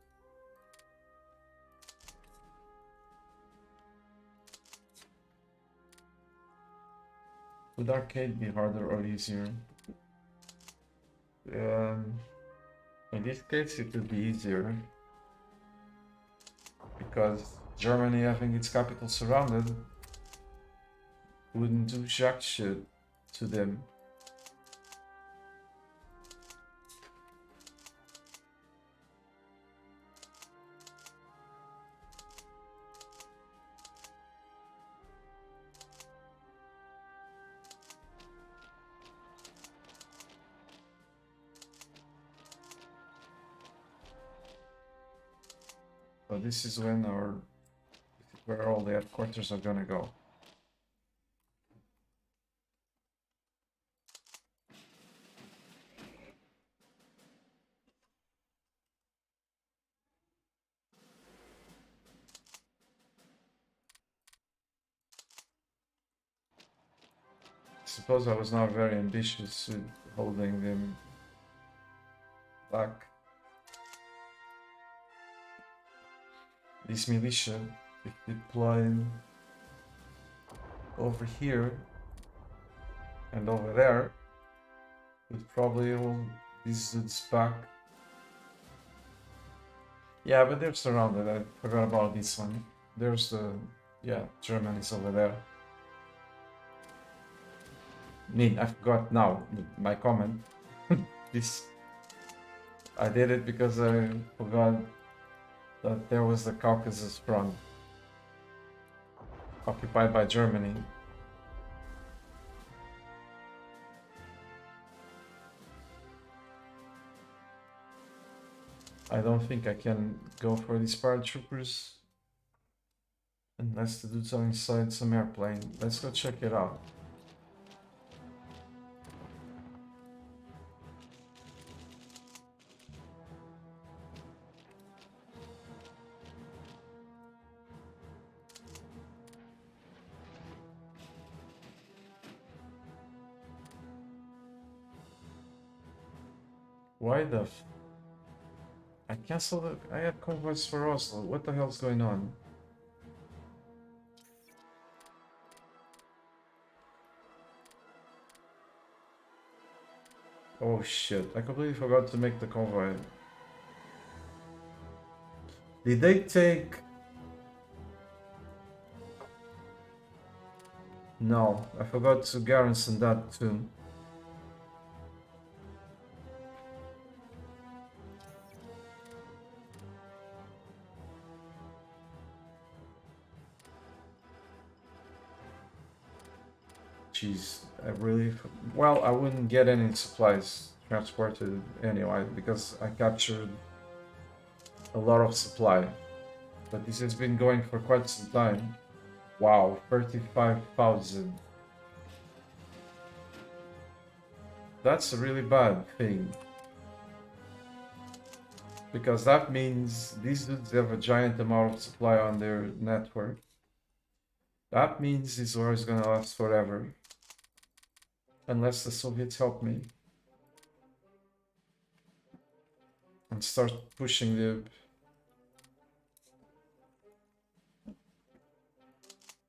Would arcade be harder or easier? In this case, it would be easier. Because Germany having its capital surrounded wouldn't do jack shit to them. So this is where all the headquarters are gonna go. Suppose I was not very ambitious with holding them back. This militia, if deployed over here and over there, would probably hold these dudes back. Yeah, but they're surrounded. I forgot about this one. There's Germany's over there. I forgot now my comment. I did it because I forgot that there was the Caucasus front occupied by Germany. I don't think I can go for these paratroopers unless the dudes are inside some airplane. Let's go check it out. Why the I canceled it. I had convoys for Oslo. What the hell's going on? Oh shit, I completely forgot to make the convoy. Did they take... No, I forgot to garrison that too. Jeez, I really... Well, I wouldn't get any supplies transported anyway, because I captured a lot of supply. But this has been going for quite some time. Wow, 35,000. That's a really bad thing. Because that means these dudes have a giant amount of supply on their network. That means this war is gonna last forever. Unless the Soviets help me. And start pushing the...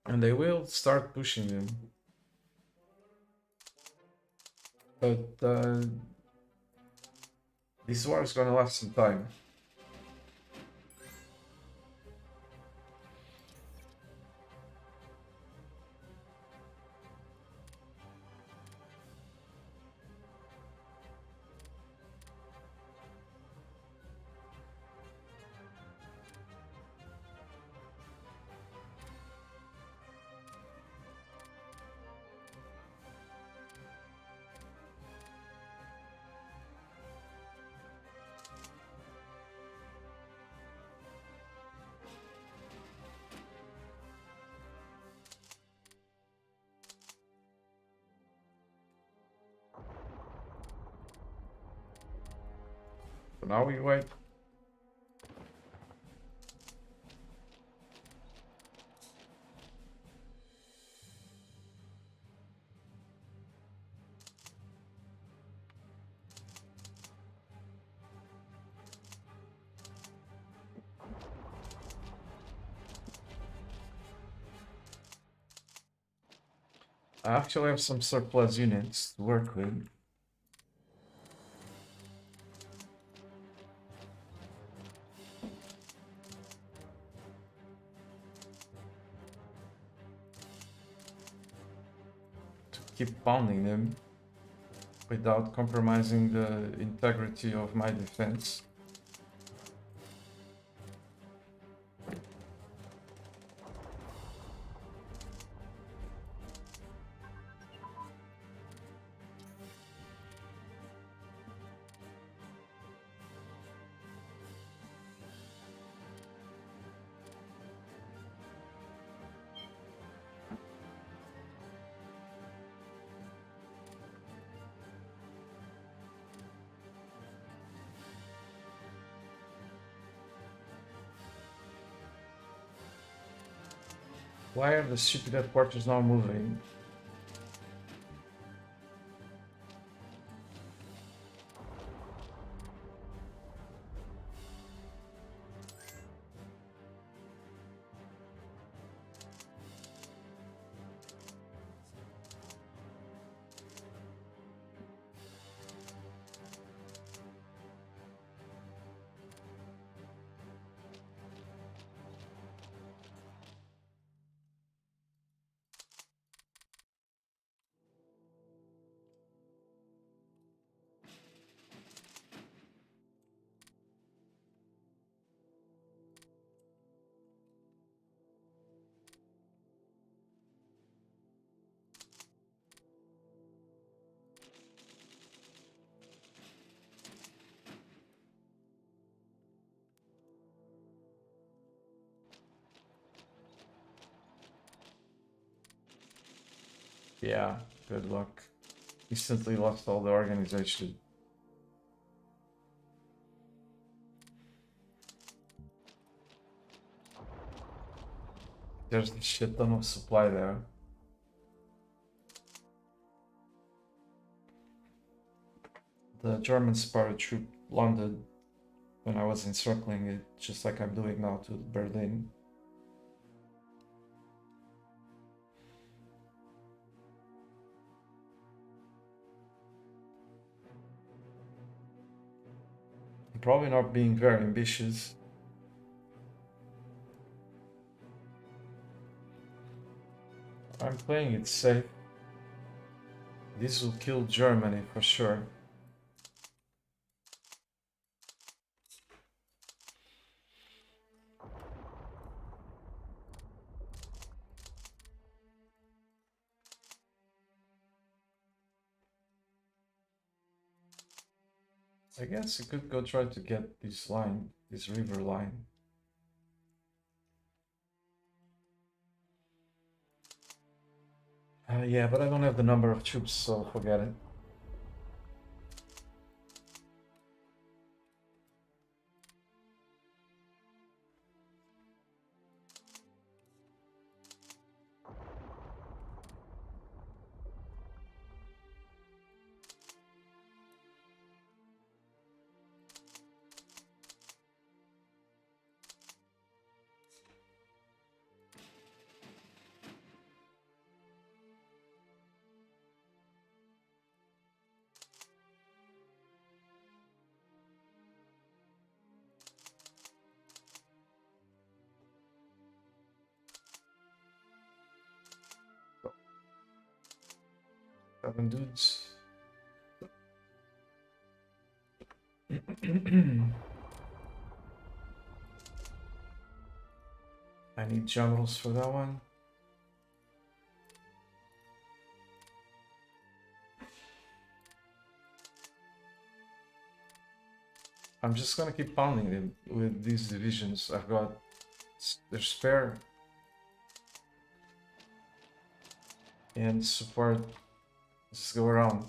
And they will start pushing them. But this war is gonna last some time. So now we wait. I actually have some surplus units to work with. To keep pounding them without compromising the integrity of my defense. Why are the stupid headquarters not moving? Yeah, good luck. Instantly lost all the organization. There's a shit ton of supply there. The German paratroop landed when I was encircling it, just like I'm doing now to Berlin. I'm probably not being very ambitious. I'm playing it safe. This will kill Germany for sure. I guess you could go try to get this line, this river line. Yeah, but I don't have the number of troops, so forget it. Seven dudes. I need generals for that one. I'm just gonna keep pounding them with these divisions. I've got their spare and support. Just go around.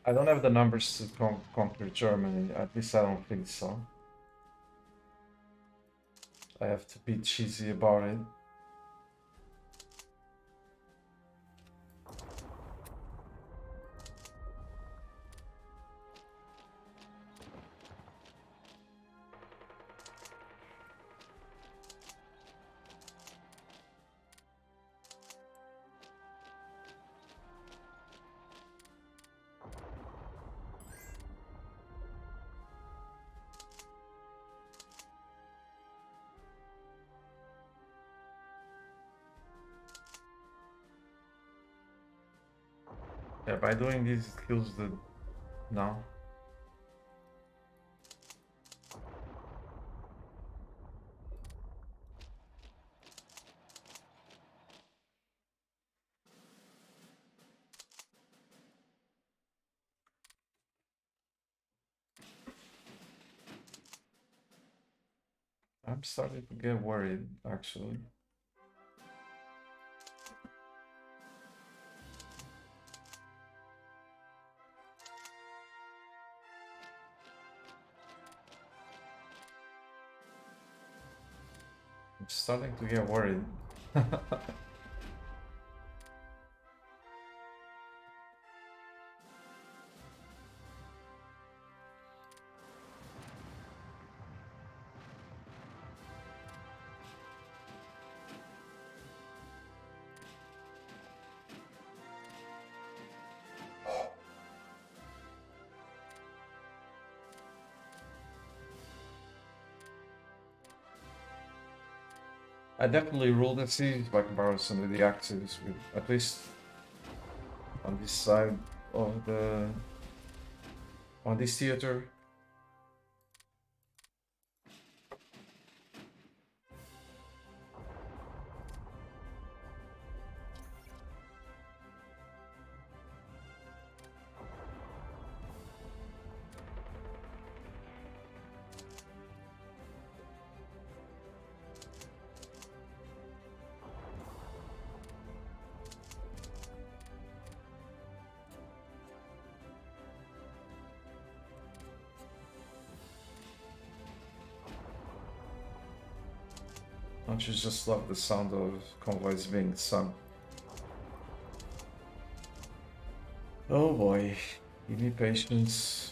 I don't have the numbers to conquer Germany. At least I don't think so. I have to be cheesy about it. Yeah, by doing this, it kills the... No. I'm starting to get worried, actually. I'm starting to get worried. I definitely rule the seas by comparison with the axis, with at least on this side of the on this theater. Don't you just love the sound of convoys being sunk? Oh boy, you need patience.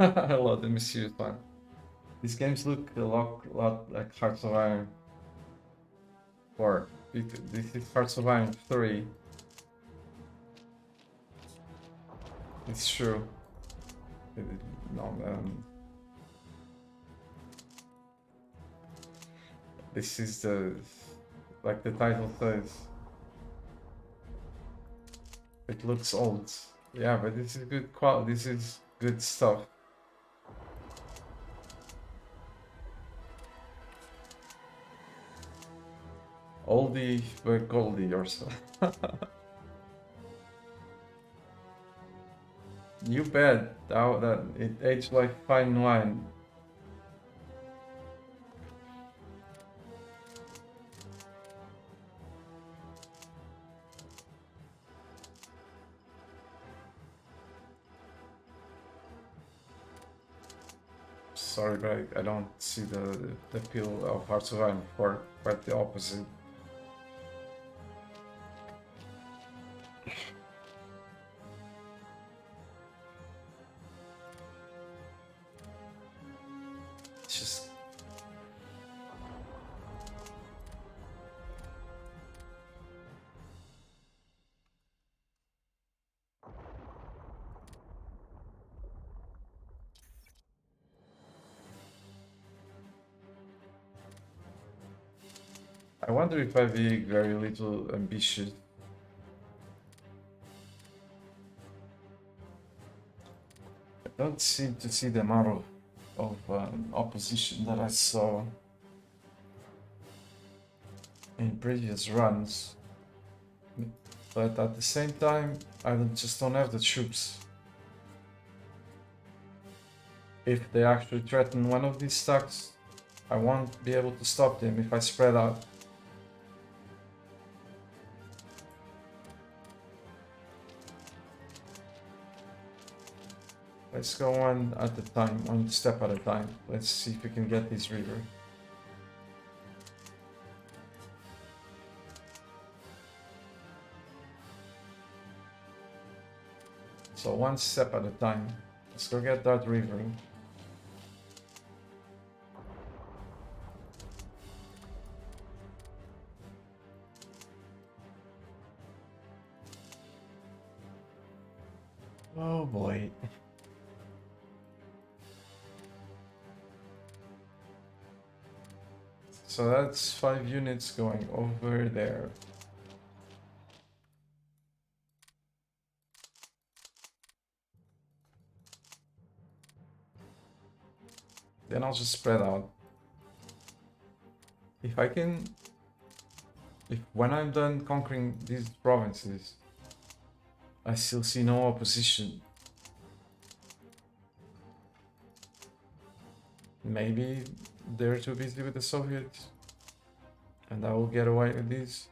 Hello, the mysterious one. These games look a lot like Hearts of Iron 4. This is Hearts of Iron 3. It's true. No, this is the, like the title says, it looks old. Yeah, but this is good quality. This is good stuff. Oldie but goldie or so. You bet that it aged like fine wine. Sorry, but I don't see the appeal of Hearts of Iron 4. Quite the opposite. It's just I wonder if I'd be very little ambitious. I don't seem to see the amount of opposition that I saw in previous runs, but at the same time, just don't have the troops. If they actually threaten one of these stacks, I won't be able to stop them if I spread out. Let's go one at a time, one step at a time. Let's see if we can get this river. So one step at a time. Let's go get that river. Oh boy. So that's 5 units going over there. Then I'll just spread out. If I can... If when I'm done conquering these provinces, I still see no opposition, maybe they're too busy with the Soviets, and I will get away with these.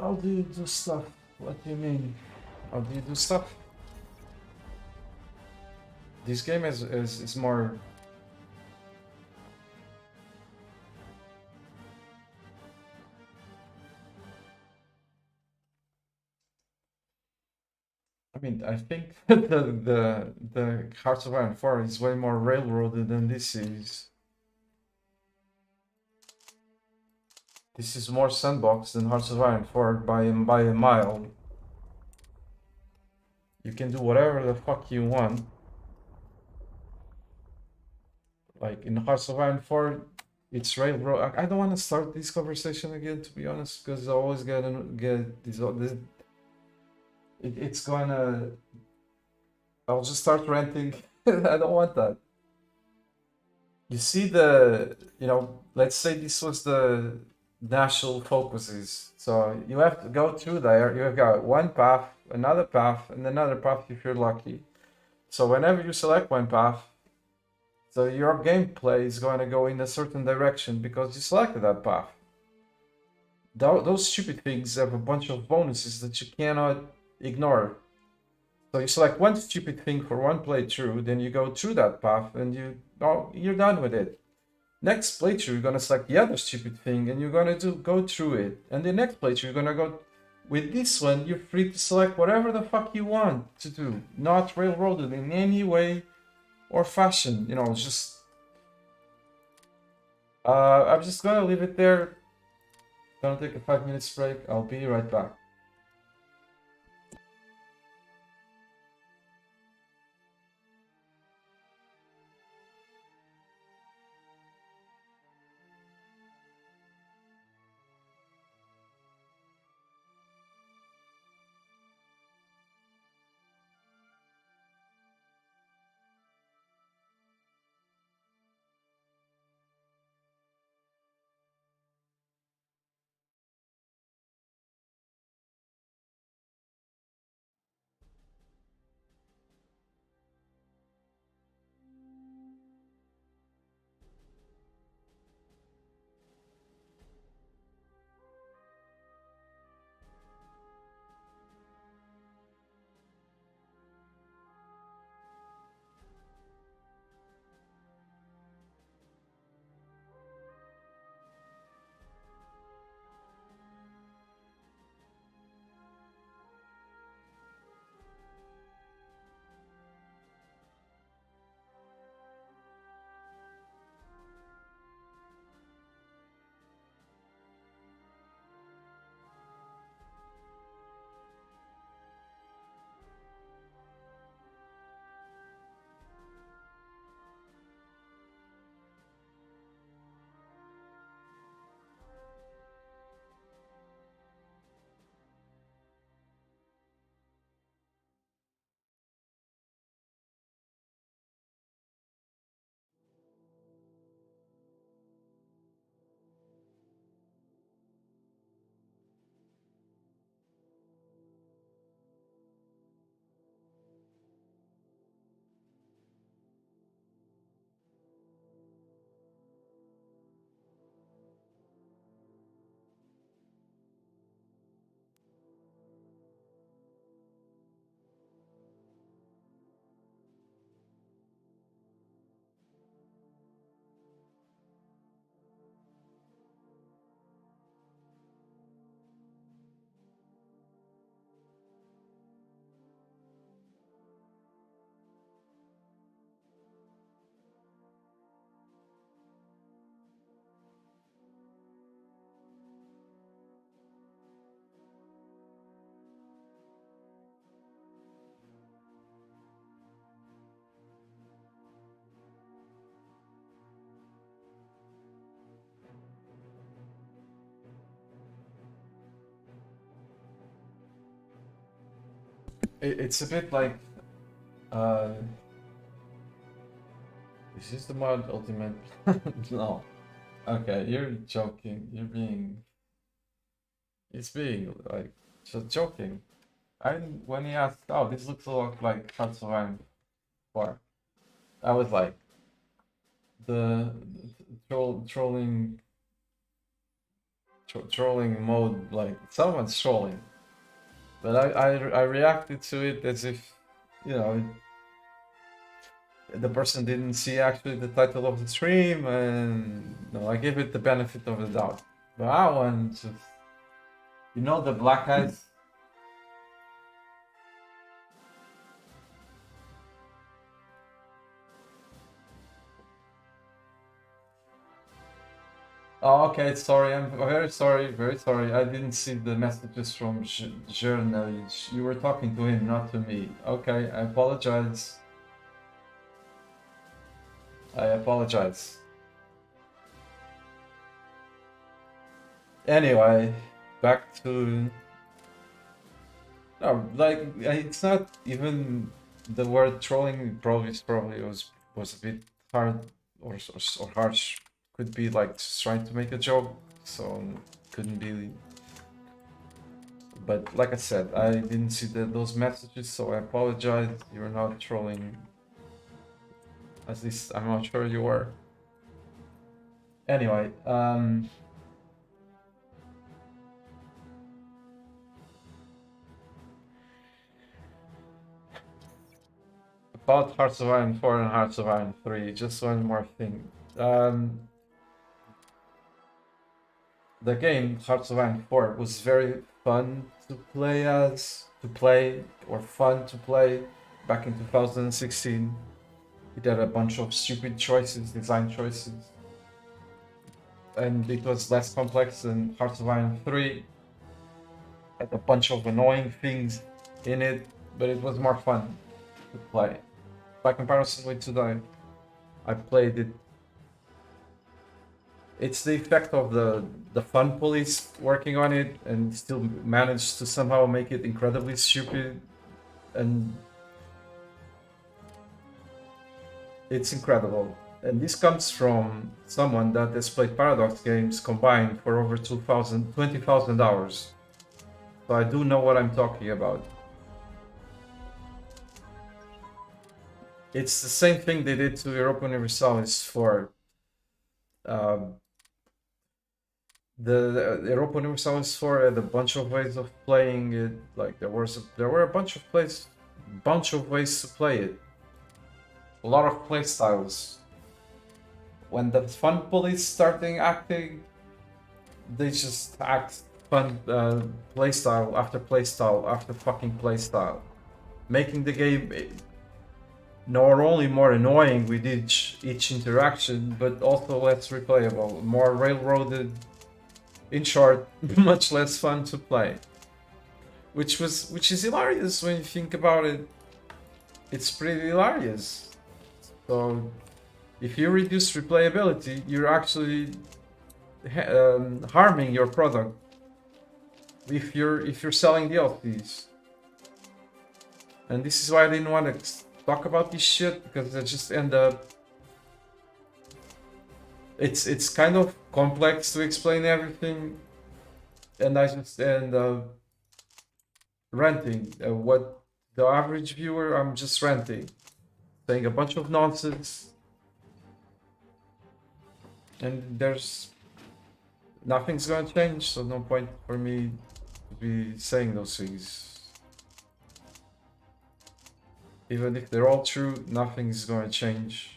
How do you do stuff? What do you mean? How do you do stuff? This game is more... I mean, I think the Hearts of Iron 4 is way more railroaded than this is. This is more sandbox than Hearts of Iron 4 by a mile. You can do whatever the fuck you want. Like in Hearts of Iron 4, it's railroad. I don't want to start this conversation again, to be honest, because I always get this. It's gonna. I'll just start ranting. I don't want that. You see let's say this was the national focuses. So you have to go through there. You've got one path, another path, and another path if you're lucky. So whenever you select one path, so your gameplay is going to go in a certain direction because you selected that path. Those stupid things have a bunch of bonuses that you cannot ignore. So you select one stupid thing for one playthrough, then you go through that path and you're done with it. Next playthrough, you're gonna select the other stupid thing and you're gonna go through it. And the next playthrough, you're gonna go... With this one, you're free to select whatever the fuck you want to do. Not railroaded in any way or fashion. Just... I'm just gonna leave it there. Gonna take a 5 minutes break. I'll be right back. It's a bit like, uh, is this the mod ultimate? No. Okay, you're joking. You're being, it's being like, just joking. When he asked, oh, this looks a lot like Hearts of Iron 4, I was like, the trolling mode, like someone's trolling. But I reacted to it as if, you know, the person didn't see actually the title of the stream, and no, I give it the benefit of the doubt. But I want to, you know, the black eyes. Oh, okay. Sorry, I'm very sorry, very sorry. I didn't see the messages from Journalist. You were talking to him, not to me. Okay, I apologize. I apologize. Anyway, back to, no, like it's not even the word trolling. Probably was a bit hard or harsh. Could be like just trying to make a joke, so couldn't be. But like I said, I didn't see those messages, so I apologize. You're not trolling. At least I'm not sure you were. Anyway, about Hearts of Iron 4 and Hearts of Iron 3, just one more thing. The game Hearts of Iron 4 was very fun to play or fun to play back in 2016. It had a bunch of stupid choices, design choices, and it was less complex than Hearts of Iron 3. Had a bunch of annoying things in it, but it was more fun to play. By comparison with today, I played it. It's the effect of the fun police working on it and still managed to somehow make it incredibly stupid, and it's incredible. And this comes from someone that has played Paradox games combined for over 20,000 hours. So I do know what I'm talking about. It's the same thing they did to Europa Universalis for the Europa Universalis 4 had a bunch of ways of playing it. Like there were a bunch of ways to play it. A lot of play styles. When the fun police starting acting, they just act fun playstyle after playstyle after fucking playstyle, making the game not only more annoying with each interaction, but also less replayable, more railroaded. In short, much less fun to play. Which is hilarious when you think about it. It's pretty hilarious. So if you reduce replayability, you're actually harming your product. If you're selling DLCs, and this is why I didn't want to talk about this shit, because I just end up. It's kind of complex to explain everything, and I just end up ranting. What the average viewer, I'm just ranting, saying a bunch of nonsense, and there's nothing's gonna change, so no point for me to be saying those things. Even if they're all true, nothing's gonna change.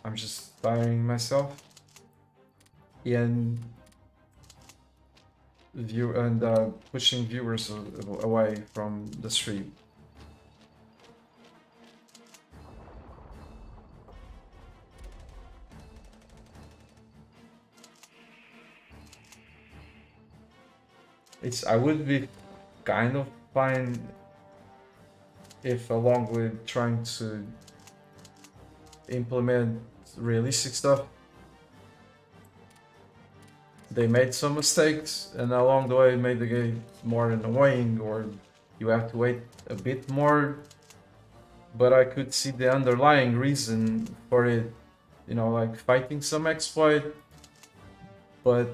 I'm just tiring myself and pushing viewers away from the stream. I would be kind of fine if, along with trying to implement realistic stuff, they made some mistakes and along the way made the game more annoying or you have to wait a bit more, but I could see the underlying reason for it, you know, like fighting some exploit, but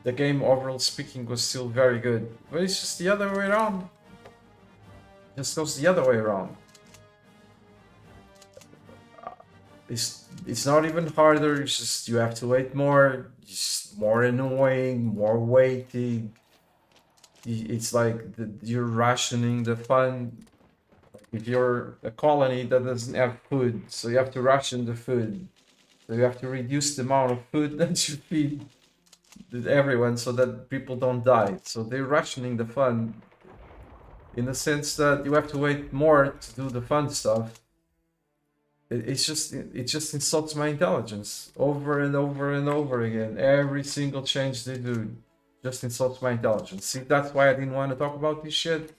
the game overall speaking was still very good. But it's just the other way around. It just goes the other way around. It's not even harder. It's just you have to wait more. It's just more annoying, more waiting. It's like you're rationing the fun. If you're a colony that doesn't have food, so you have to ration the food. So you have to reduce the amount of food that you feed everyone so that people don't die. So they're rationing the fun in the sense that you have to wait more to do the fun stuff. It just insults my intelligence over and over and over again. Every single change they do just insults my intelligence. See, that's why I didn't want to talk about this shit.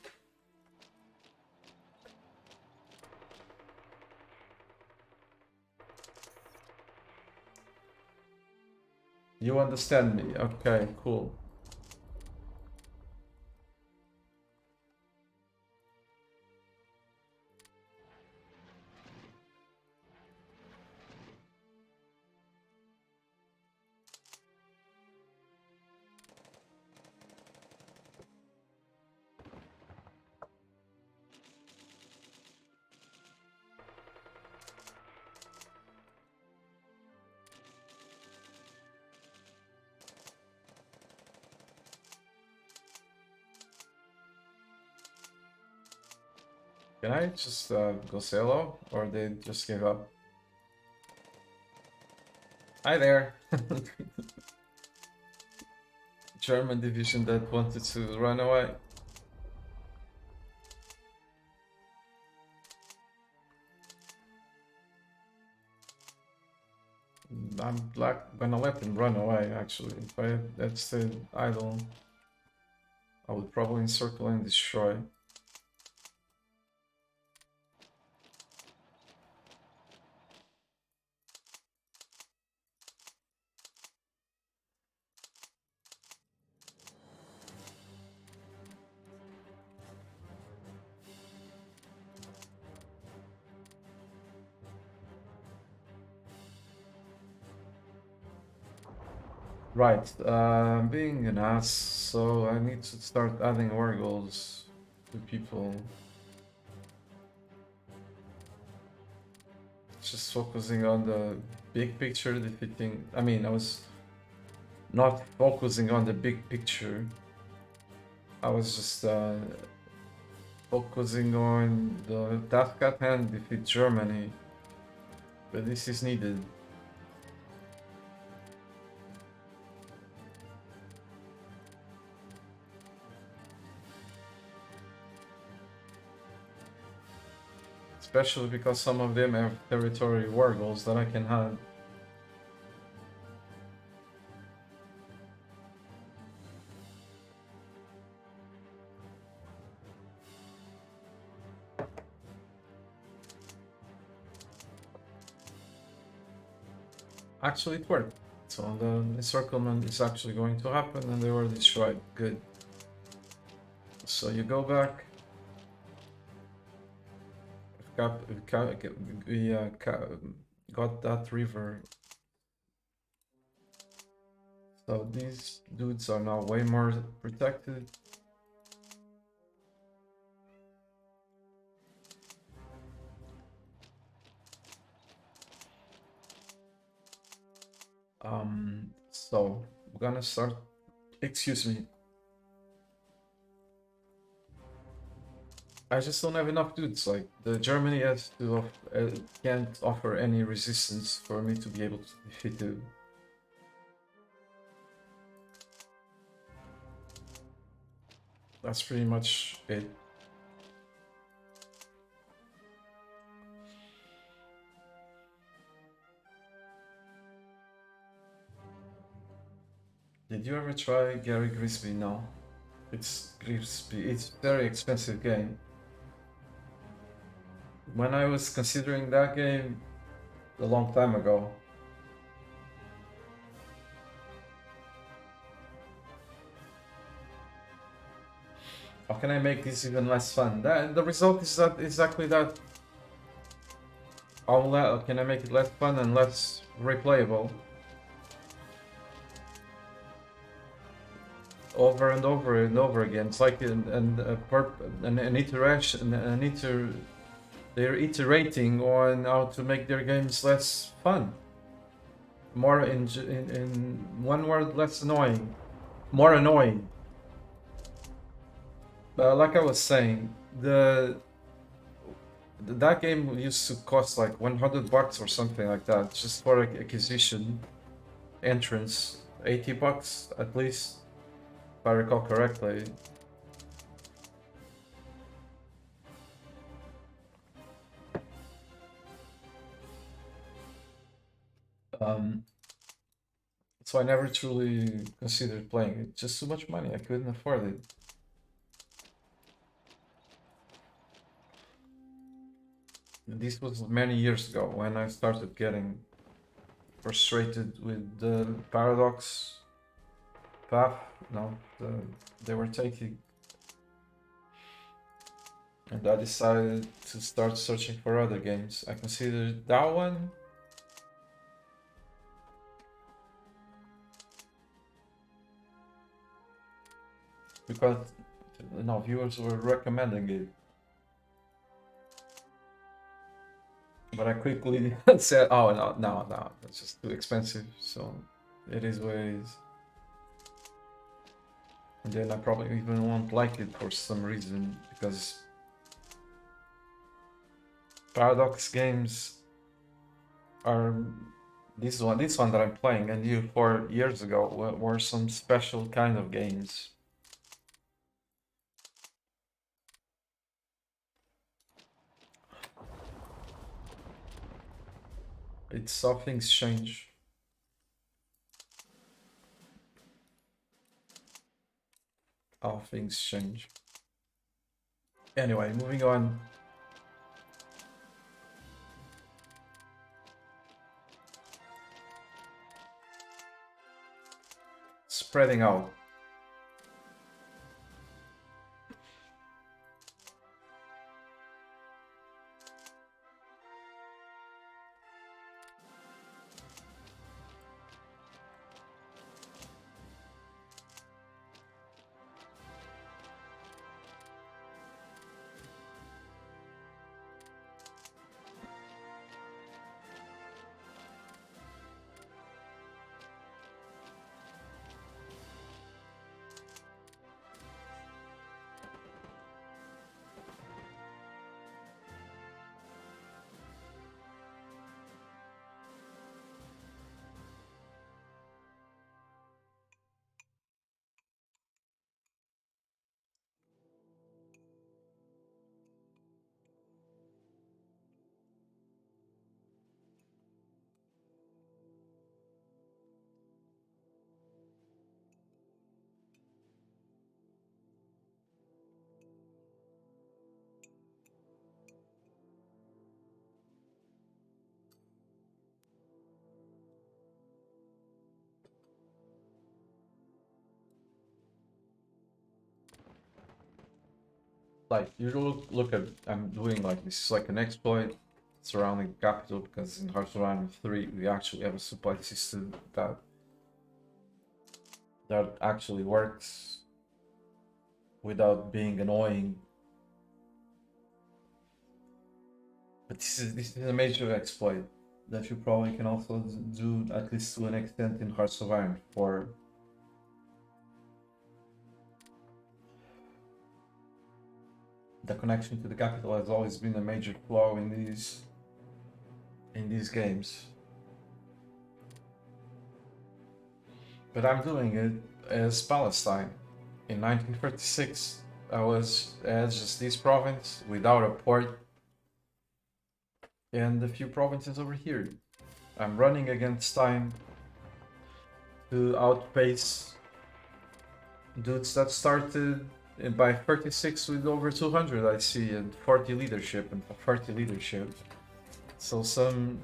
You understand me? Okay, cool. Can I just go solo, or they just give up? Hi there. German division that wanted to run away. I'm like gonna let him run away. Actually, if I had stayed idle, I would probably encircle and destroy. Right, I'm being an ass, so I need to start adding war goals to people. Just focusing on the big picture, defeating. I mean, I was not focusing on the big picture. I was just focusing on the task at hand, defeat Germany. But this is needed. Especially because some of them have territory war goals that I can have. Actually, it worked. So the encirclement is actually going to happen and they were destroyed. Good. So you go back. We got that river. So these dudes are now way more protected. So I'm gonna start. Excuse me. I just don't have enough dudes. Like the Germany has to can't offer any resistance for me to be able to defeat it. That's pretty much it. Did you ever try Gary Grisby? No. It's Grisby. It's very expensive game. When I was considering that game a long time ago, How can I make this even less fun? The result is that exactly that. How can I make it less fun and less replayable? Over and over and over again. It's like an iteration, they're iterating on how to make their games less fun. More in one word, less annoying. More annoying. Like I was saying, that game used to cost like $100 or something like that, just for acquisition, entrance, $80 at least, if I recall correctly. So I never truly considered playing it. Just too much money, I couldn't afford it. This was many years ago when I started getting frustrated with the paradox path they were taking. And I decided to start searching for other games. I considered that one. Because viewers were recommending it. But I quickly said, oh no, that's just too expensive, so it is what it is. And then I probably even won't like it for some reason, because Paradox games are this one that I'm playing and you 4 years ago were some special kind of games. It's how things change. How things change. Anyway, moving on. Spreading out. Like you look at, I'm doing like this is like an exploit surrounding the capital, because in Hearthstone 3 we actually have a supply system that actually works without being annoying. But this is a major exploit that you probably can also do, at least to an extent, in Hearts of Iron. For the connection to the capital has always been a major flaw in these games. But I'm doing it as Palestine. In 1936, I was as just this province without a port and a few provinces over here. I'm running against time to outpace dudes that started by 36 with over 200, I see, and 40 leadership and 40 leadership. So some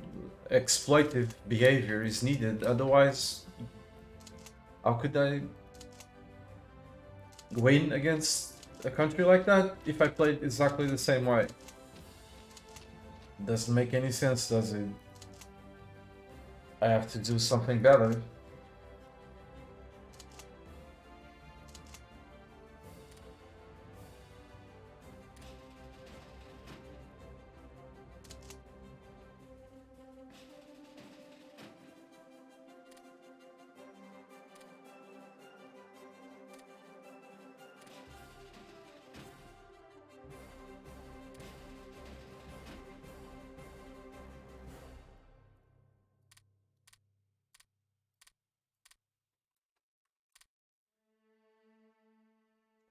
exploitive behavior is needed, otherwise how could I win against a country like that if I played exactly the same way. Doesn't make any sense, does it? I have to do something better.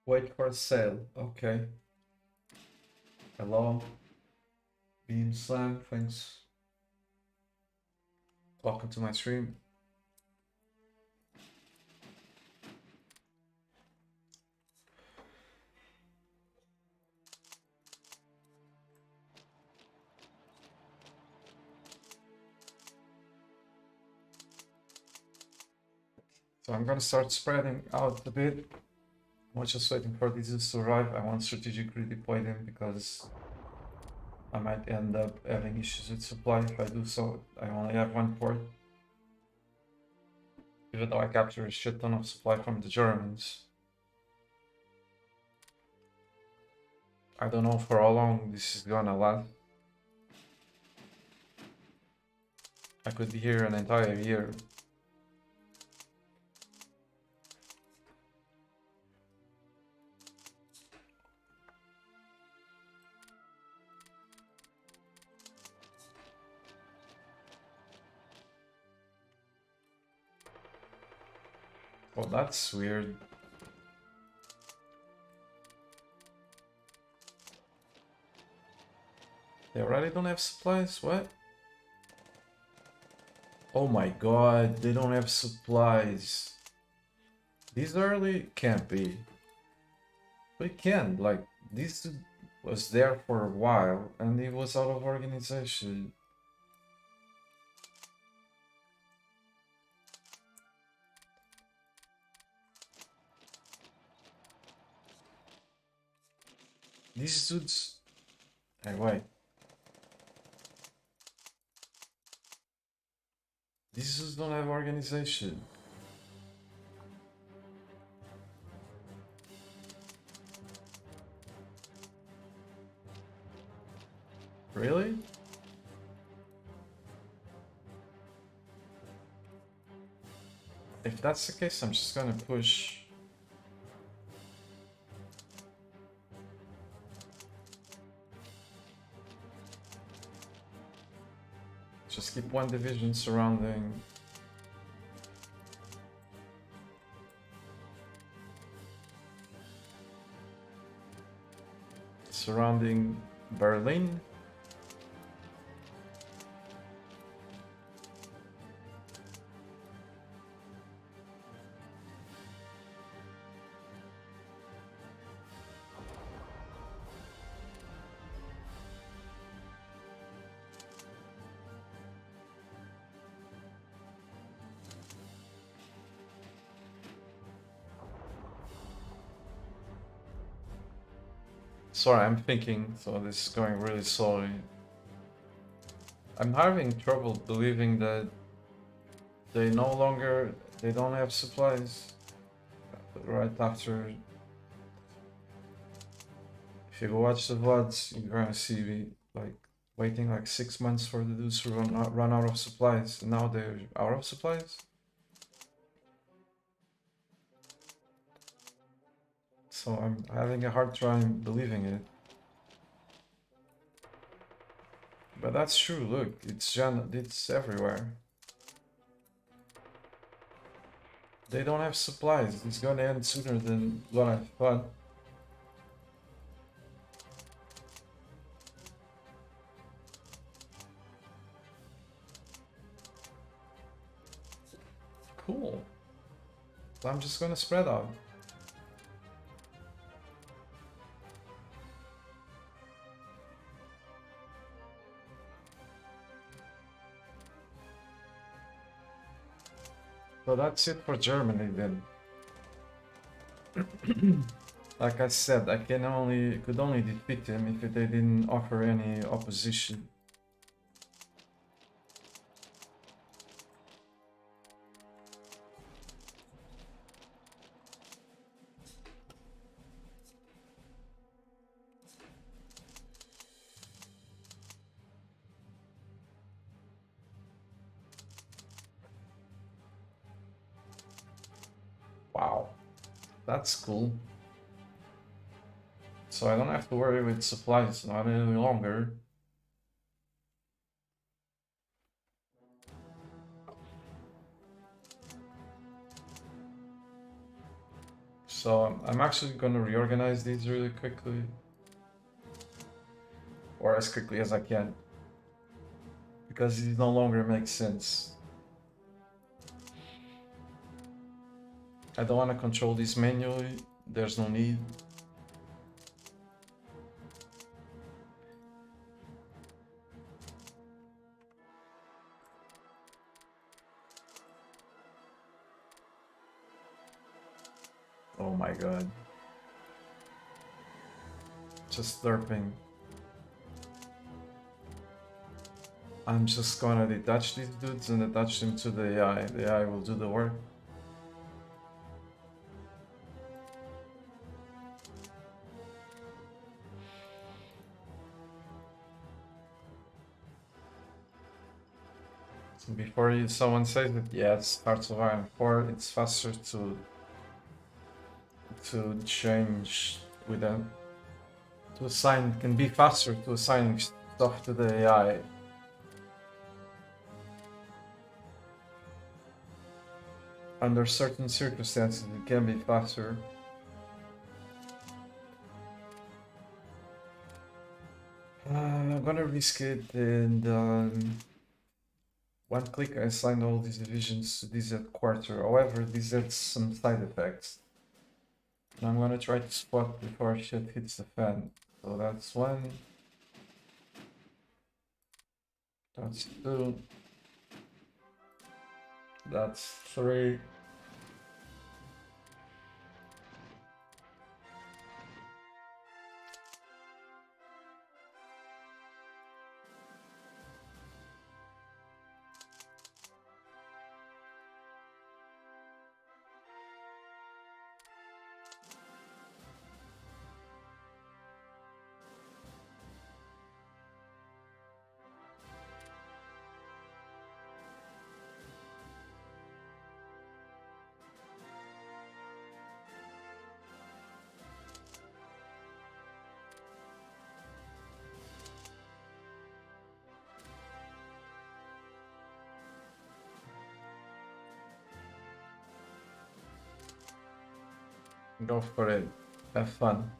Wait for sale. Okay. Hello. Beam Slam, thanks. Welcome to my stream. So I'm gonna start spreading out a bit. I'm just waiting for these to arrive. I want strategically deploy them because I might end up having issues with supply if I do so. I only have one port. Even though I capture a shit ton of supply from the Germans. I don't know for how long this is gonna last. I could be here an entire year. Oh, that's weird. They already don't have supplies? What? Oh my god, they don't have supplies. These early can't be. But it can, like, this dude was there for a while and he was out of organization. These dudes. Hey, wait. These dudes don't have organization. Really? If that's the case, I'm just gonna push. Just keep one division surrounding. Surrounding Berlin. Sorry, I'm thinking, so this is going really slowly. I'm having trouble believing that they don't have supplies right after. If you go watch the VODs, you're gonna see me like waiting like 6 months for the dudes to run out of supplies. And now they're out of supplies. So I'm having a hard time believing it. But that's true, look, it's everywhere. They don't have supplies. It's gonna end sooner than what I thought. Cool. So I'm just gonna spread out. So that's it for Germany then. Like I said, I could only defeat him if they didn't offer any opposition. Wow, that's cool. So I don't have to worry with supplies not any longer. So I'm actually gonna reorganize these really quickly. Or as quickly as I can. Because it no longer makes sense. I don't want to control this manually. There's no need. Oh my god. Just slurping. I'm just gonna detach these dudes and attach them to the AI. The AI will do the work. So before someone says that, yes, Hearts of Iron 4, it's faster to change with them. To assign, can be faster to assigning stuff to the AI. Under certain circumstances, it can be faster. I'm gonna risk it and one click I assign all these divisions to this quarter. However, this has some side effects. And I'm gonna try to spot before shit hits the fan. So that's one. That's two. That's three. Go for it. Have fun.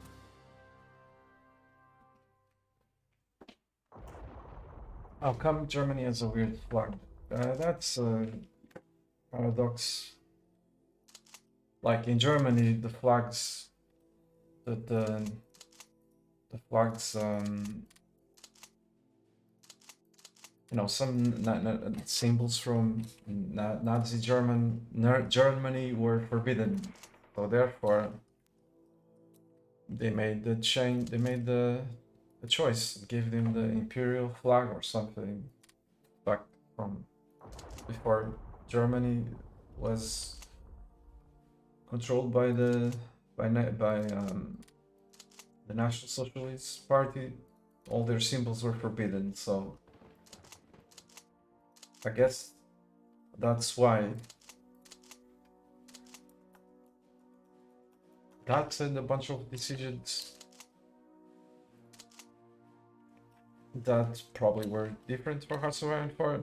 How come Germany has a weird flag? That's a paradox. Like in Germany, the flags, the flags, you know, some symbols from Nazi Germany were forbidden. So therefore, they made the change. They made the choice. Gave them the imperial flag or something back from before Germany was controlled by the National Socialist Party. All their symbols were forbidden. So I guess that's why. That and a bunch of decisions that probably were different for Hearts of Iron 4.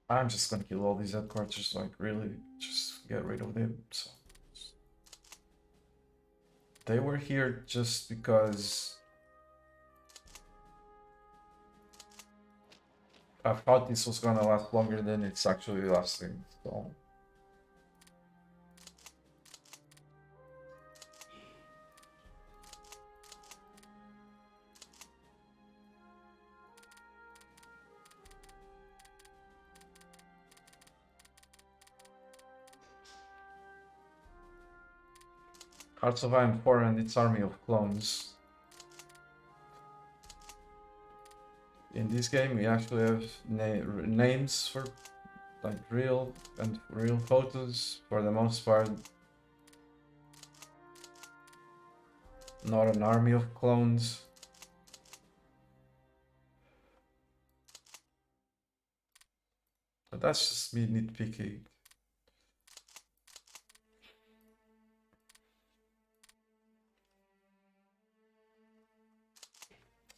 I'm just gonna kill all these headquarters, like really just get rid of them. So they were here just because I thought this was gonna last longer than it's actually lasting, so. Hearts of Iron 4 and its army of clones. In this game, we actually have names for like real photos for the most part. Not an army of clones. But that's just me nitpicking.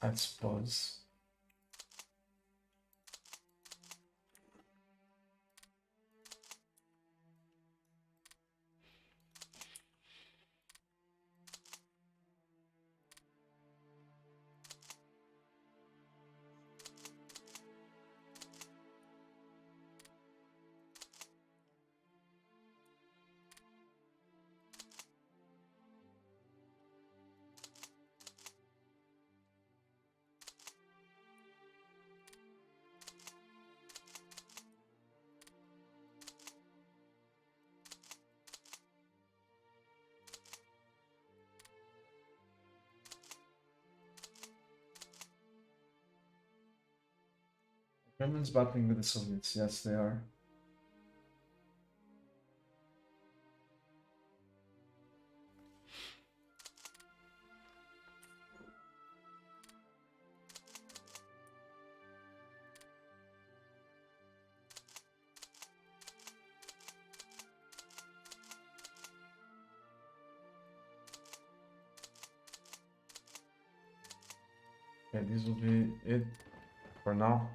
I suppose. Germans battling with the Soviets, yes they are. Okay, this will be it for now.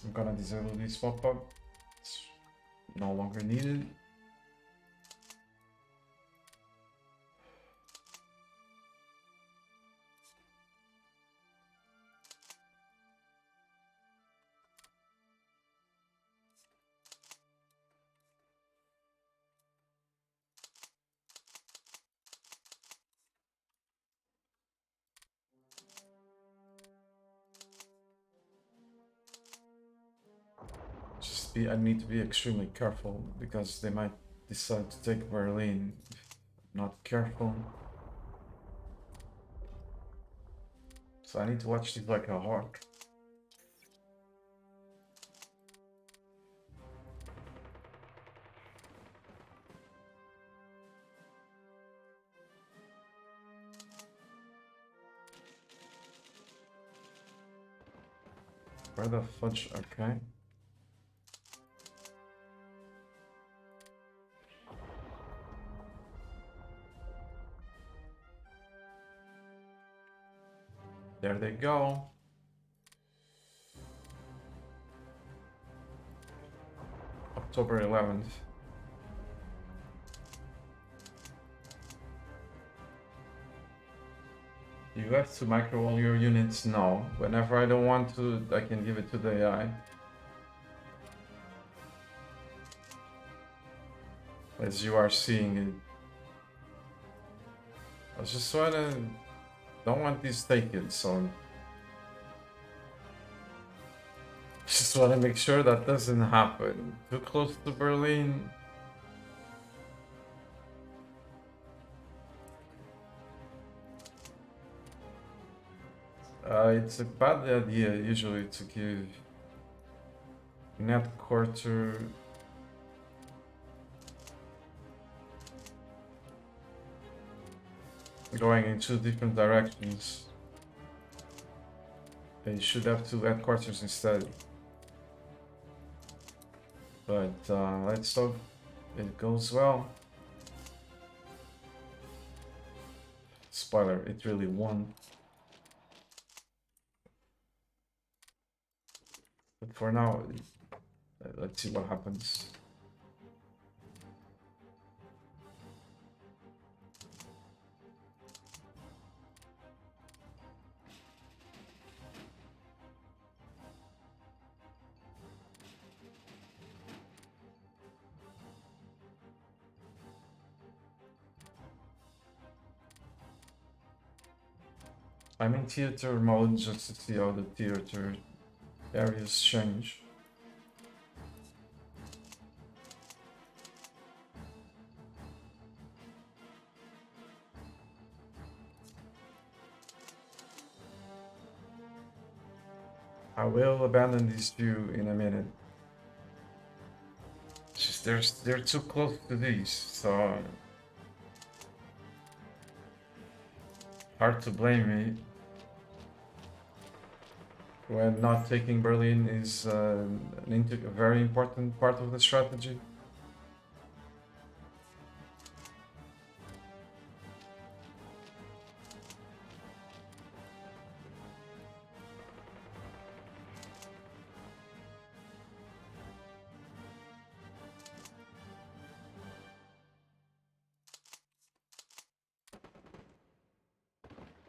I'm gonna disable this pop-up. It's no longer needed. I need to be extremely careful because they might decide to take Berlin if not careful. So I need to watch this like a hawk. Where the fudge? Okay. There they go. October 11th. You have to micro all your units? No. Whenever I don't want to, I can give it to the AI. As you are seeing it. I just don't want these taken, so just want to make sure that doesn't happen. Too close to Berlin. It's a bad idea usually to give net quarter going in two different directions. You should have two headquarters instead. But let's hope it goes well. Spoiler, it really won. But for now, let's see what happens. I'm in theater mode just to see how the theater areas change. I will abandon this view in a minute. It's just they're too close to these, so hard to blame me when not taking Berlin is a very important part of the strategy.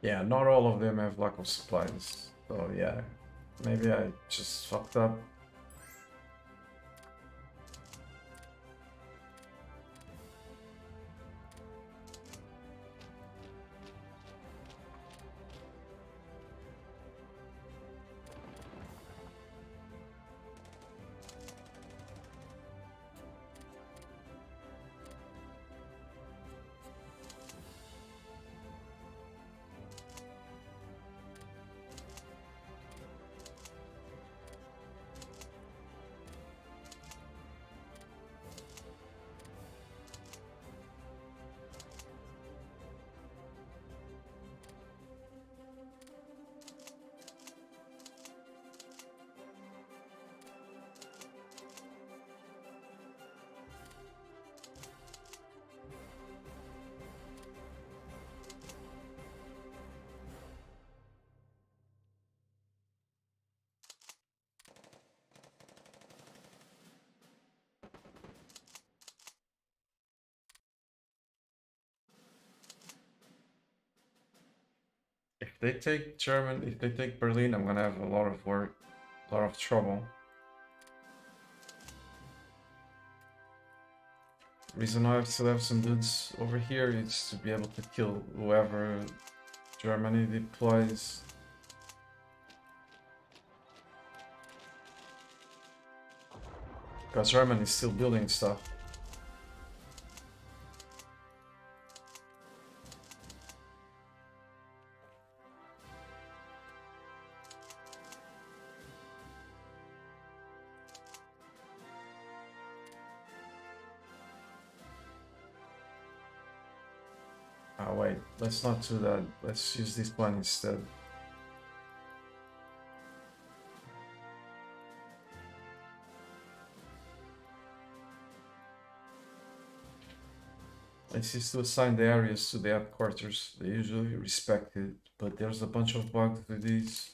Yeah, not all of them have lack of supplies, so yeah, maybe I just fucked up. If they take Berlin, I'm gonna have a lot of work, a lot of trouble. Reason why I still have some dudes over here is to be able to kill whoever Germany deploys. Because Germany is still building stuff. Ah, wait, let's not do that. Let's use this one instead. Let's just to assign the areas to the headquarters. They usually respect it, but there's a bunch of bugs with these.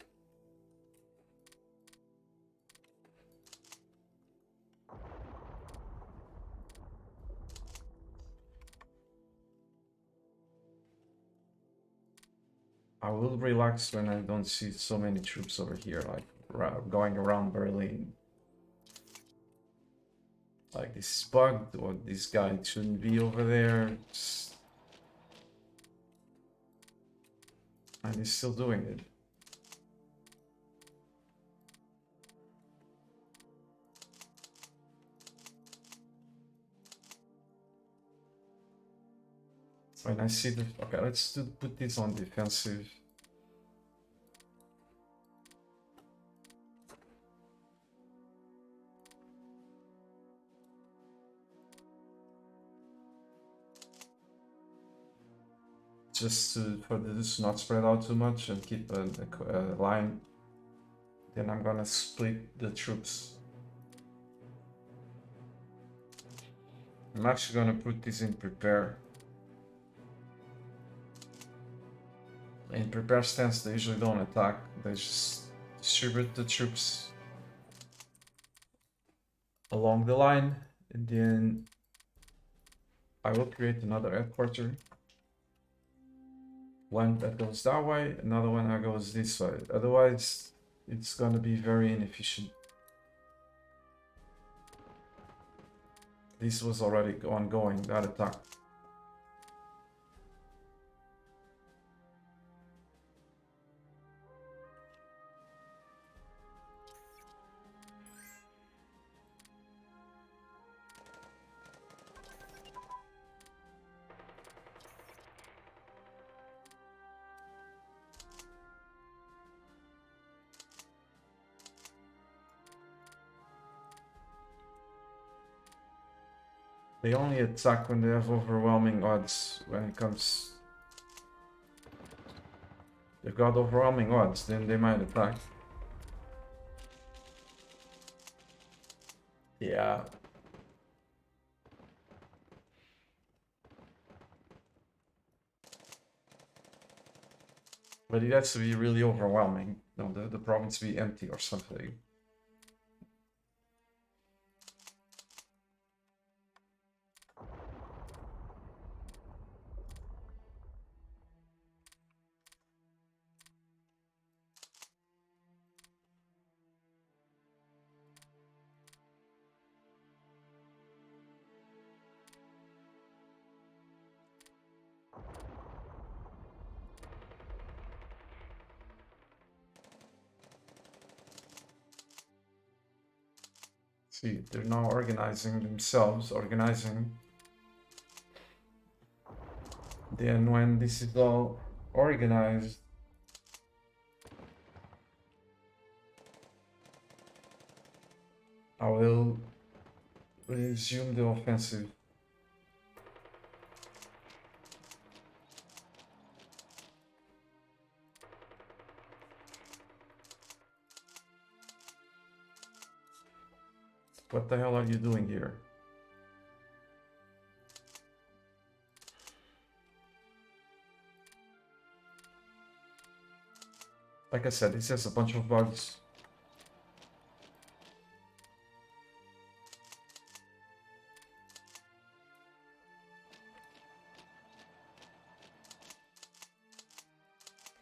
I will relax when I don't see so many troops over here, like going around Berlin. Like this is bugged, or this guy shouldn't be over there. And he's still doing it. When I see the... Okay, let's put this on defensive. Just for this to not spread out too much and keep a line. Then I'm gonna split the troops. I'm actually gonna put this in prepare. In prepare stance, they usually don't attack. They just distribute the troops along the line, and then I will create another headquarter. One that goes that way, another one that goes this way. Otherwise, it's gonna be very inefficient. This was already ongoing, that attack. They only attack when they have overwhelming odds. When it comes, they've got overwhelming odds, then they might attack. Yeah. But it has to be really overwhelming. No, the province be empty or something. See, they're now organizing themselves, Then when this is all organized, I will resume the offensive. What the hell are you doing here? Like I said, this has a bunch of bugs.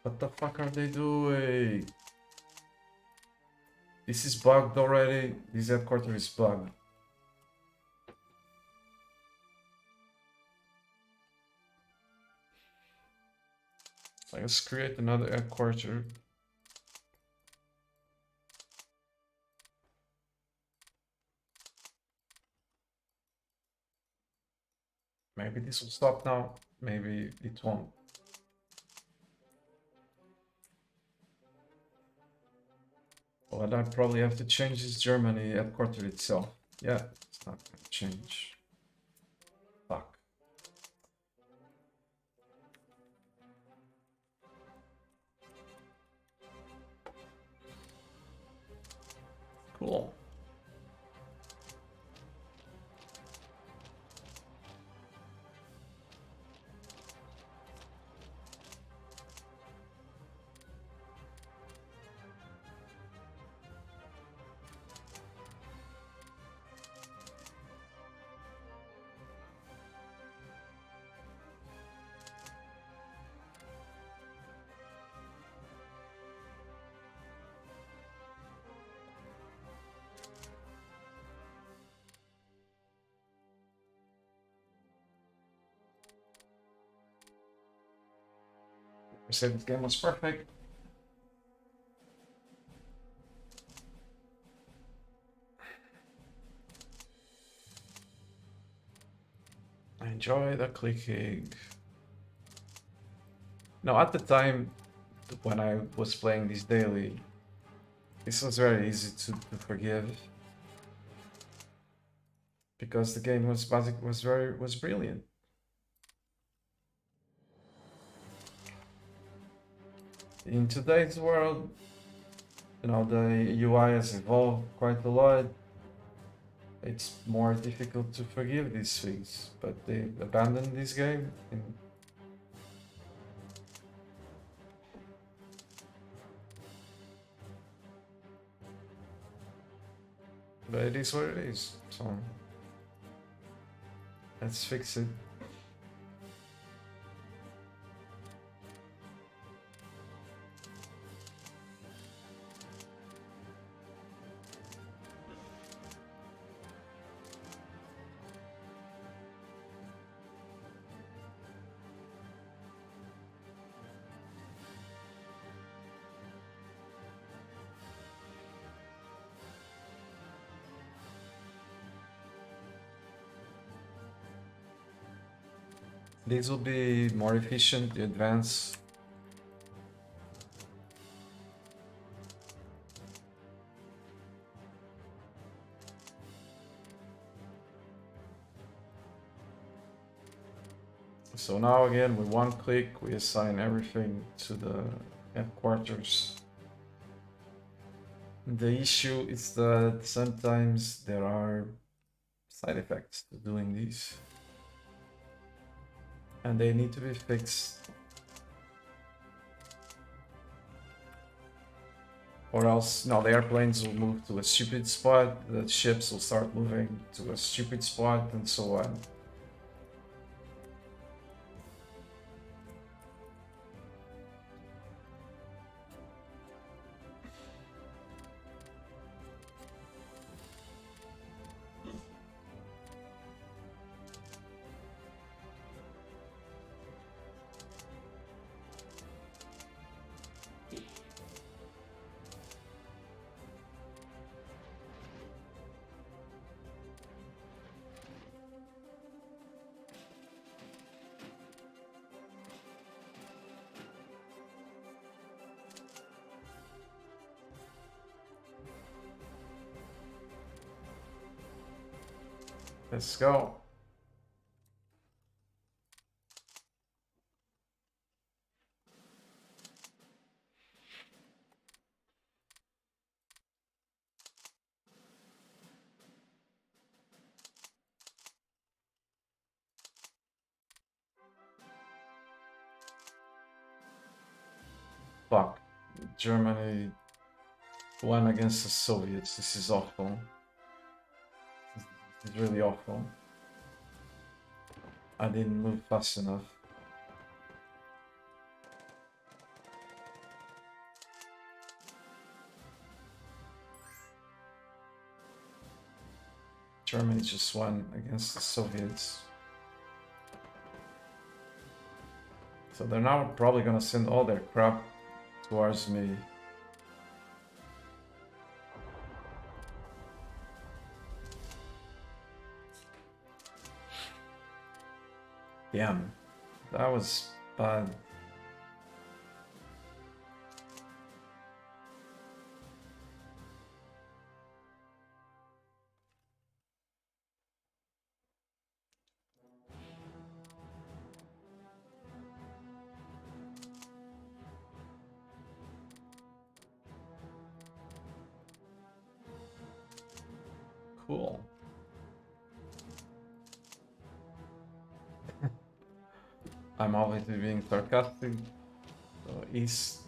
What the fuck are they doing? This is bugged already. This headquarters is bugged. Let's create another headquarters. Maybe this will stop now. Maybe it won't. But I probably have to change this Germany headquarters itself. Yeah, it's not gonna change. Fuck. Cool. I said the game was perfect. I enjoy the clicking. No, at the time when I was playing this daily, this was very easy to forgive. Because the game was brilliant. In today's world, you know, the UI has evolved quite a lot. It's more difficult to forgive these things, but they abandoned this game. But it is what it is, so let's fix it. These will be more efficient, the advance. So now again, with one click, we assign everything to the headquarters. The issue is that sometimes there are side effects to doing these, and they need to be fixed, or else no, the airplanes will move to a stupid spot, the ships will start moving to a stupid spot, and so on. Let's go. Fuck. Germany won against the Soviets. This is awful. This is really awful. I didn't move fast enough. Germany just won against the Soviets. So they're now probably gonna send all their crap towards me. Damn, that was bad. Cool. I'm obviously being sarcastic. So east.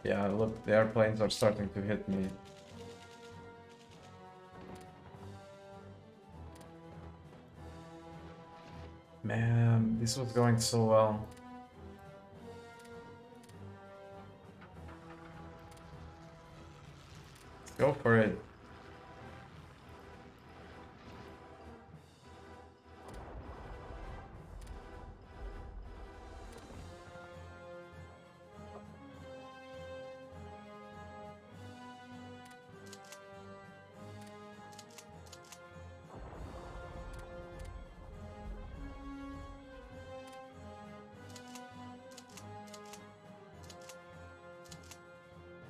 Yeah, look, the airplanes are starting to hit me. Man, this was going so well. Go for it.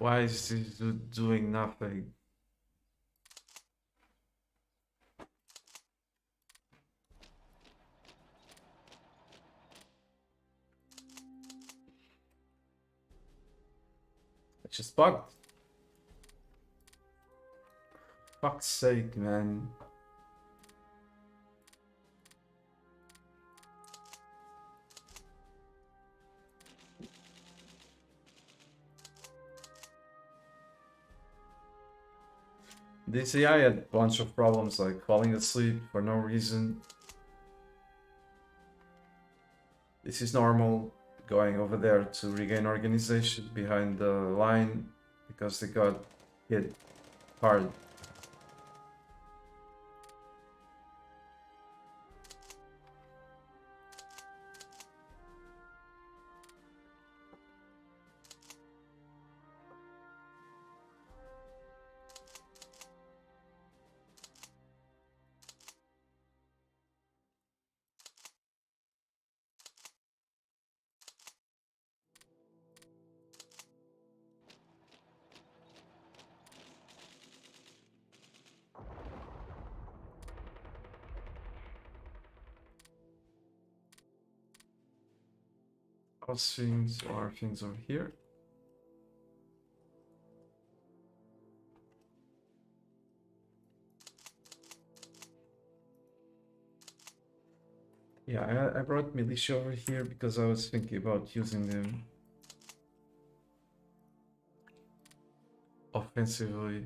Why is he doing nothing? It's just bugged. Fuck's sake, man. This AI had a bunch of problems like falling asleep for no reason. This is normal, going over there to regain organization behind the line because they got hit hard. Those things are things over here. Yeah, I brought militia over here because I was thinking about using them offensively.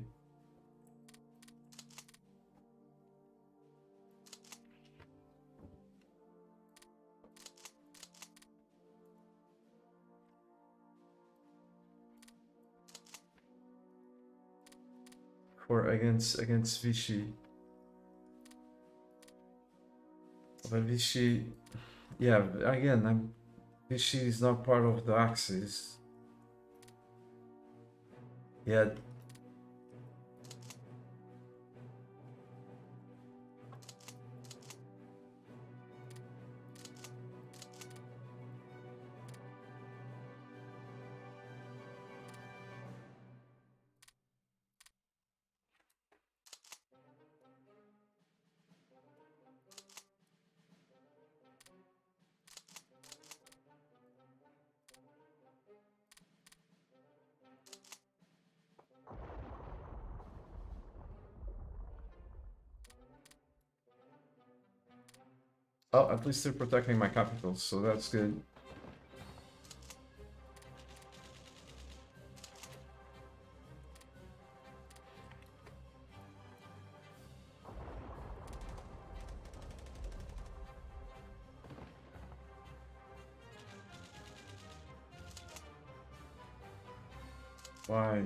For against Vichy. But Vichy, yeah, again, Vichy is not part of the Axis. Yeah. Oh, at least they're protecting my capital, so that's good. Why?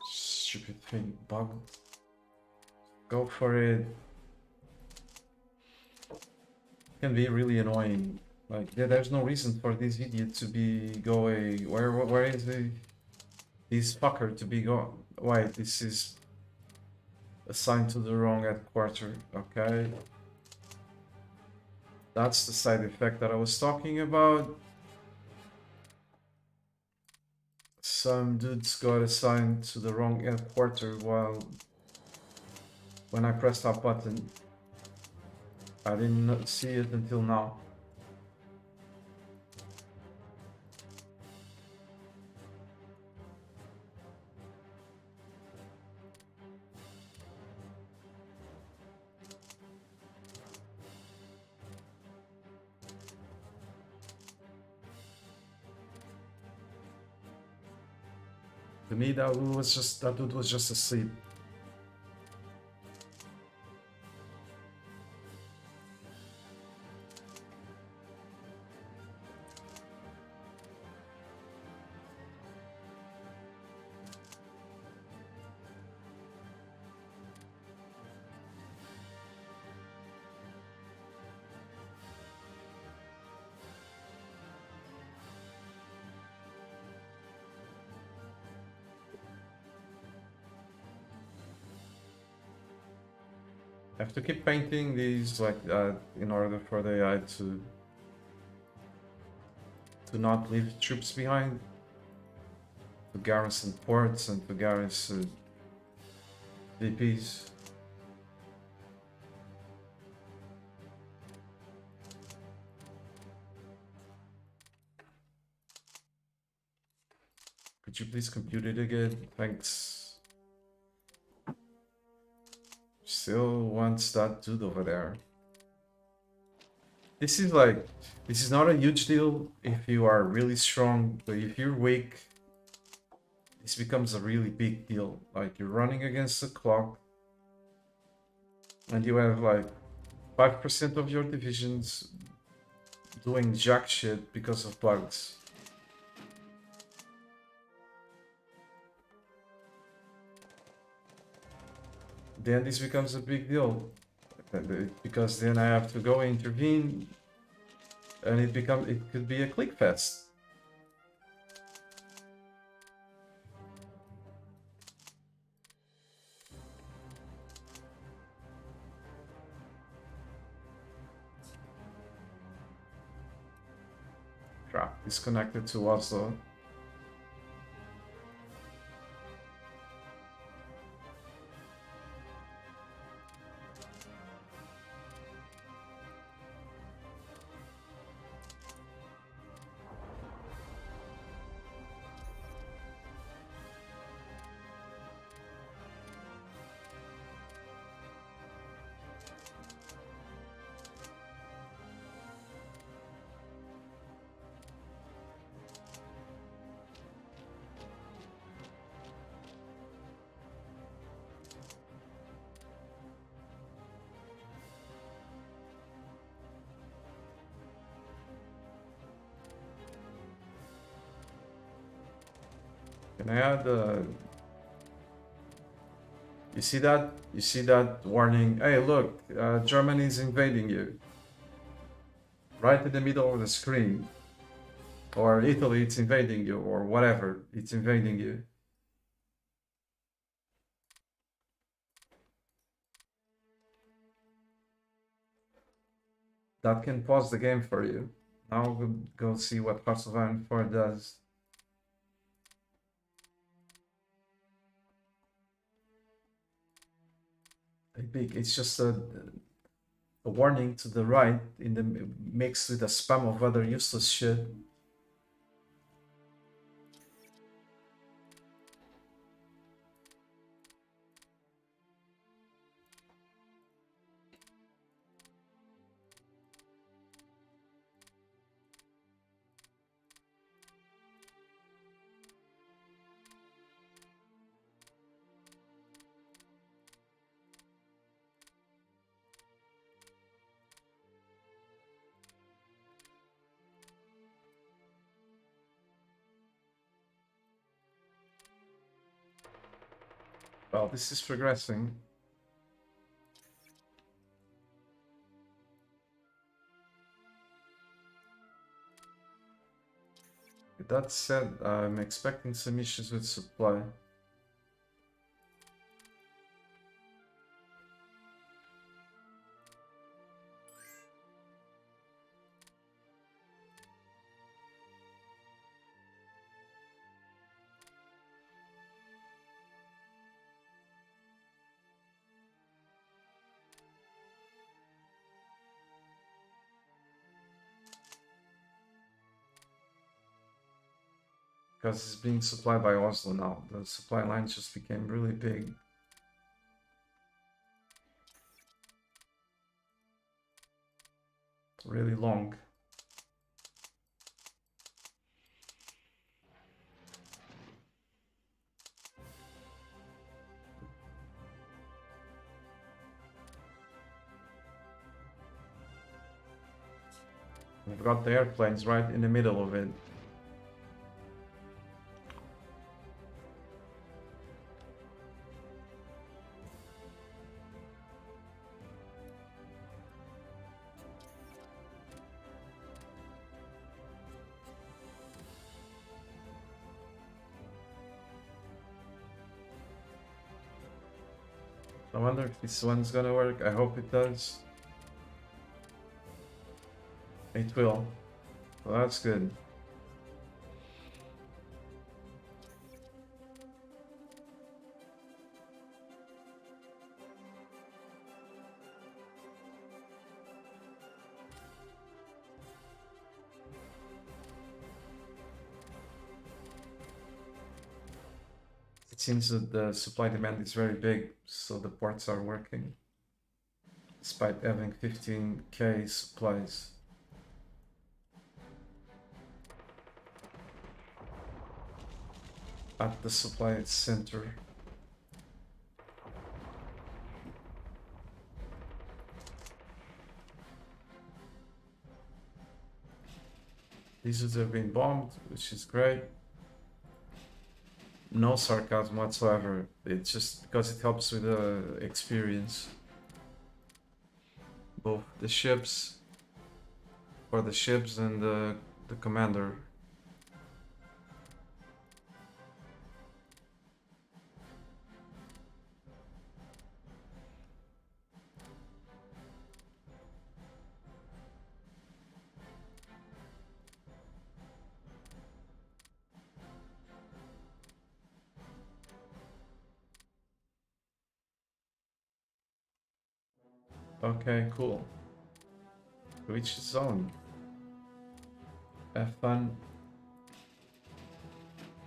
Stupid thing, bug. Go for it. Can be really annoying. Like, yeah, there's no reason for this idiot to be going. Where is this fucker to be going? Why, this is assigned to the wrong headquarter. Okay. That's the side effect that I was talking about. Some dudes got assigned to the wrong headquarter while when I pressed that button. I didn't see it until now. To me, that dude was just asleep. I have to keep painting these like in order for the AI to not leave troops behind, to garrison ports and to garrison VPs. Could you please compute it again? Thanks. Still wants that dude over there. This is not a huge deal if you are really strong, but if you're weak, this becomes a really big deal. Like, you're running against the clock, and you have like 5% of your divisions doing jack shit because of bugs. Then this becomes a big deal, because then I have to go intervene, and it could be a click fest. crap, it's connected to Oslo. Can I add you see that? You see that warning? Hey, look, Germany is invading you. Right in the middle of the screen. Or Italy, it's invading you, or whatever, it's invading you. That can pause the game for you. Now we'll go see what Hearts of Iron 4 does. It's just a warning to the right in the mixed with a spam of other useless shit. Well, this is progressing. With that said, I'm expecting some issues with supply. Because it's being supplied by Oslo now. The supply lines just became really big. Really long. We've got the airplanes right in the middle of it. I wonder if this one's gonna work. I hope it does. It will. Well, that's good. It seems that the supply demand is very big, so the ports are working. Despite having 15k supplies. At the supply center. These have been bombed, which is great. No sarcasm whatsoever. It's just because it helps with the experience. Both the ships, for the ships and the commander. Okay, cool. To each his own. Have fun.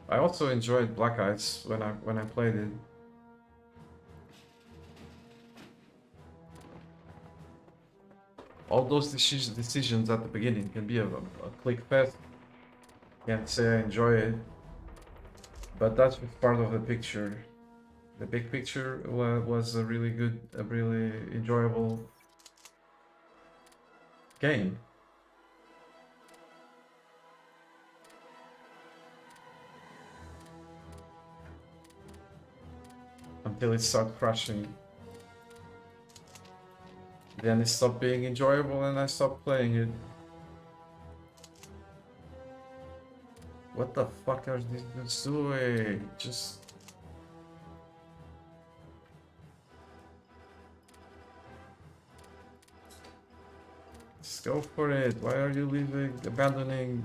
I also enjoyed Black Eyes when I played it. All those decisions at the beginning can be a click fest. Can't say I enjoy it, but that's just part of the picture. The big picture was a really good, a really enjoyable game. Until it started crashing. Then it stopped being enjoyable and I stopped playing it. What the fuck are these dudes doing? Just... go for it. Why are you leaving, abandoning?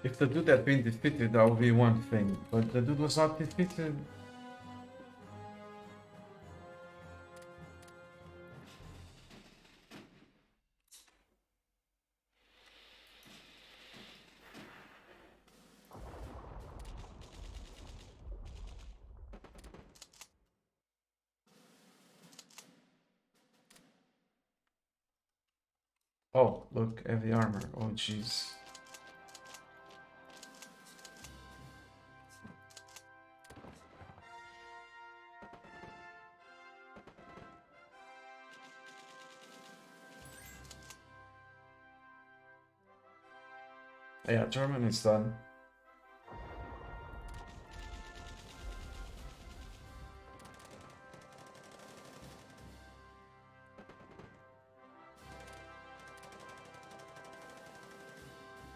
If the dude had been defeated, that would be one thing. But the dude was not defeated. Oh, look, heavy armor. Oh, jeez. Yeah, German is done.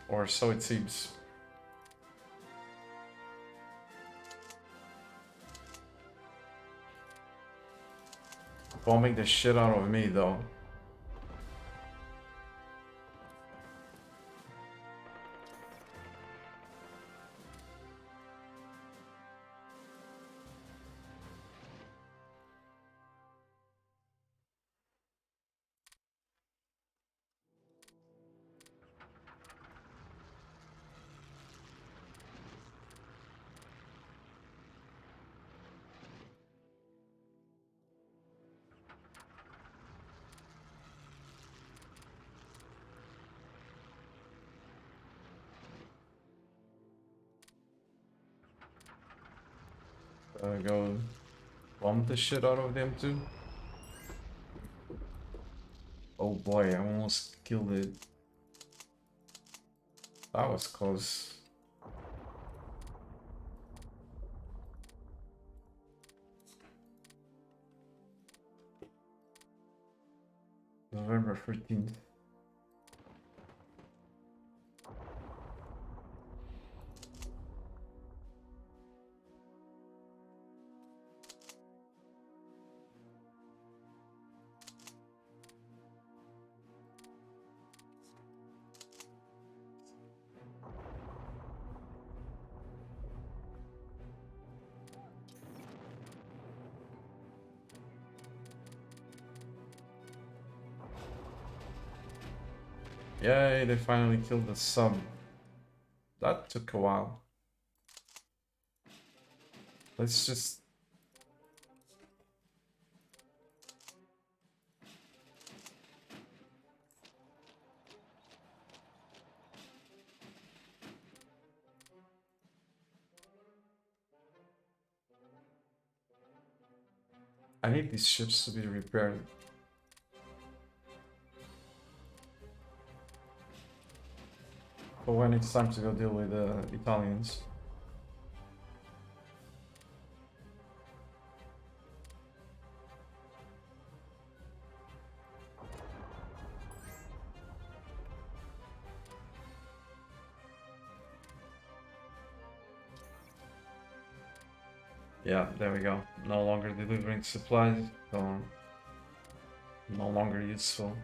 Or so it seems. Bombing the shit out of me, though. Go bomb the shit out of them too. Oh boy, I almost killed it. That was close. November 13th. Yay, they finally killed the sub. That took a while. Let's just... I need these ships to be repaired. For when it's time to go deal with the Italians. Yeah, there we go. No longer delivering supplies, so no longer useful.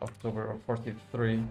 October of 43.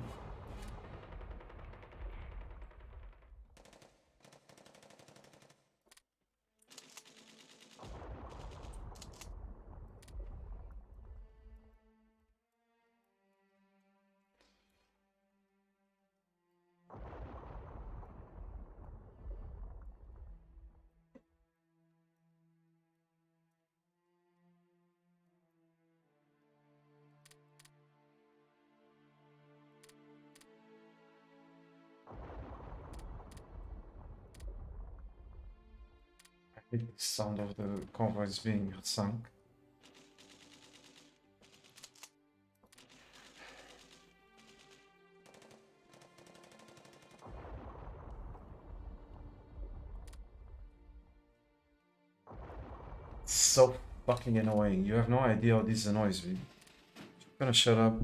I hate the sound of the convoys being sunk. So fucking annoying. You have no idea how this annoys me. I'm gonna shut up.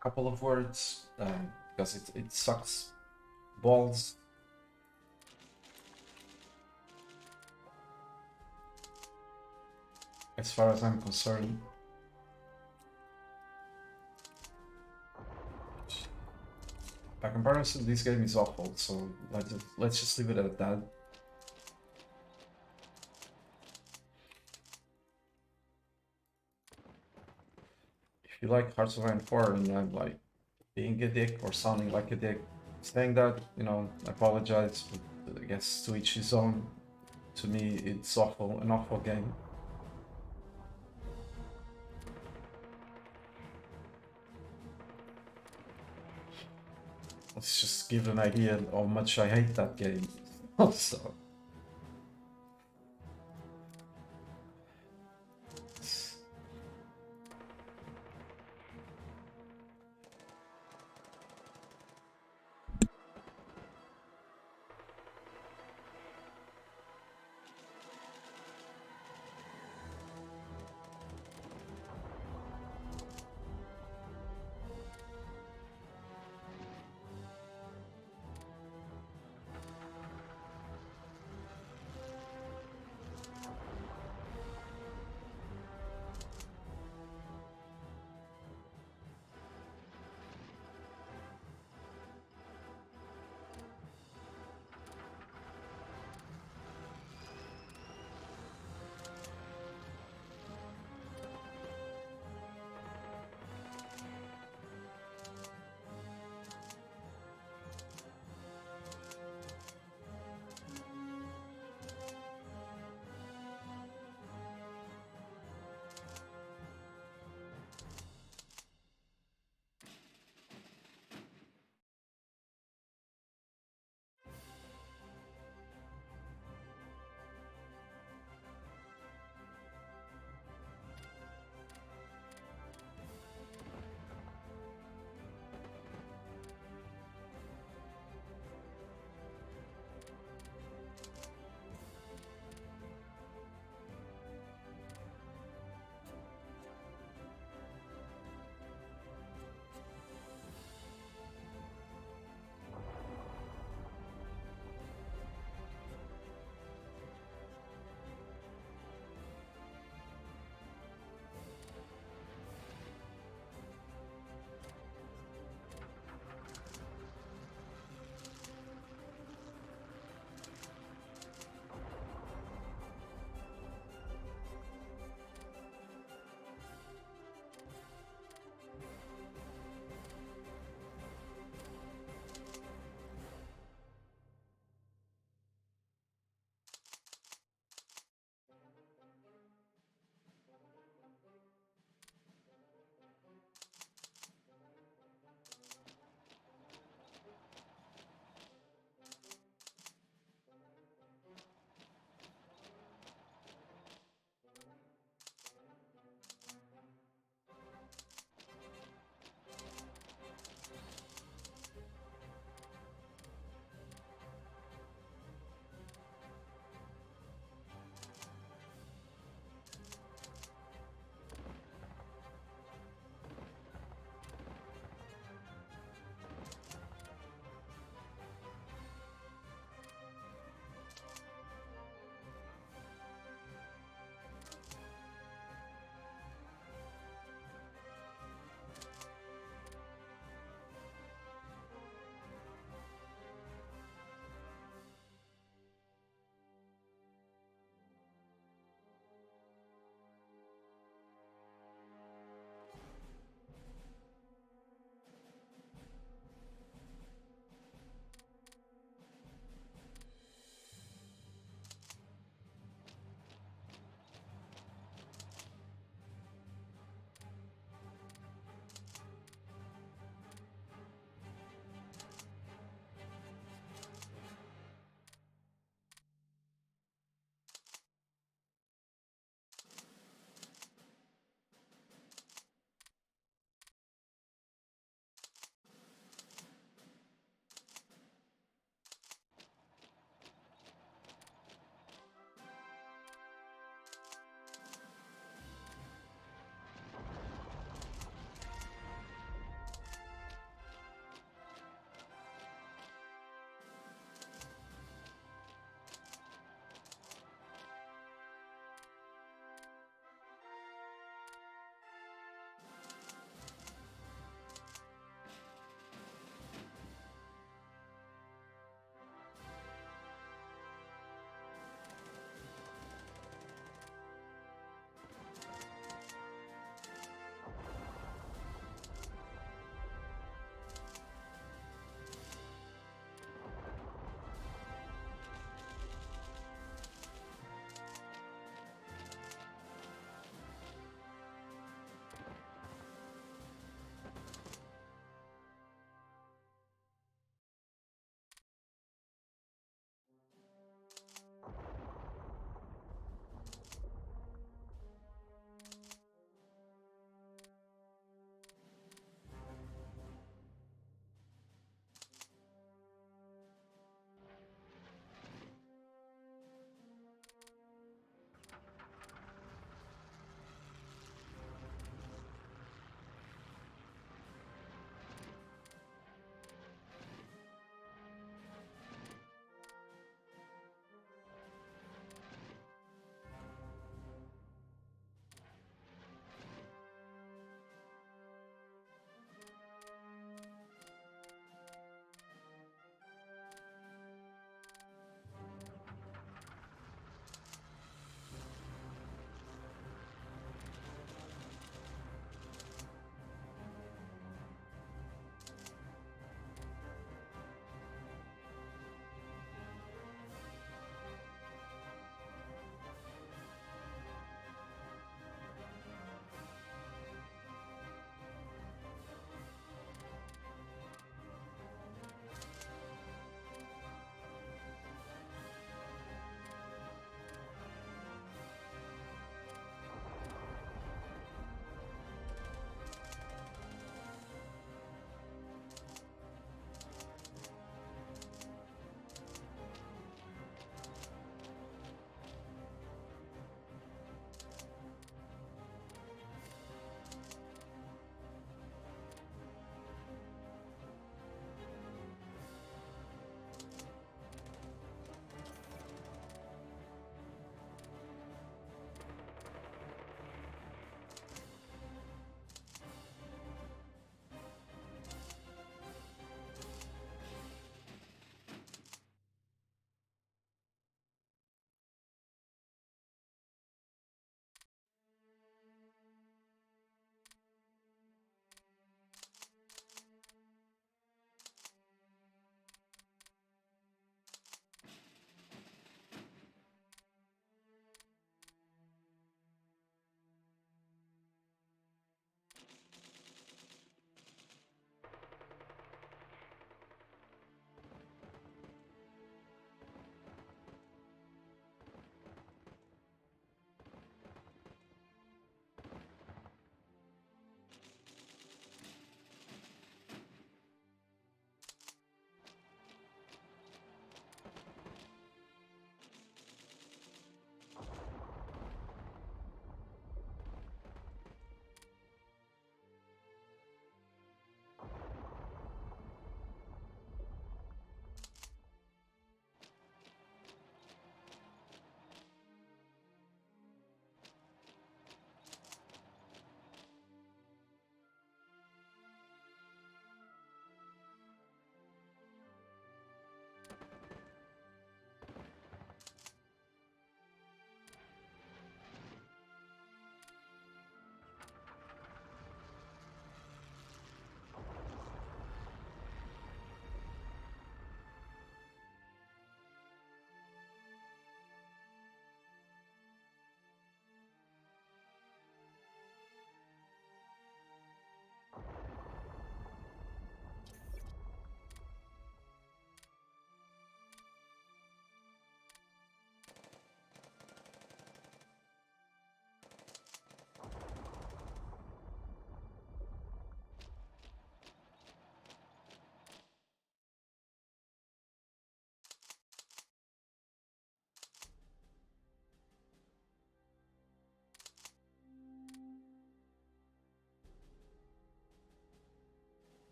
couple of words because it sucks balls. As far as I'm concerned. By comparison, this game is awful, so let's just leave it at that. If you like Hearts of Iron 4 and I'm like being a dick or sounding like a dick, saying that, you know, I apologize, but I guess to each his own. To me, it's awful, an awful game. Let's just give an idea of how much I hate that game. Also.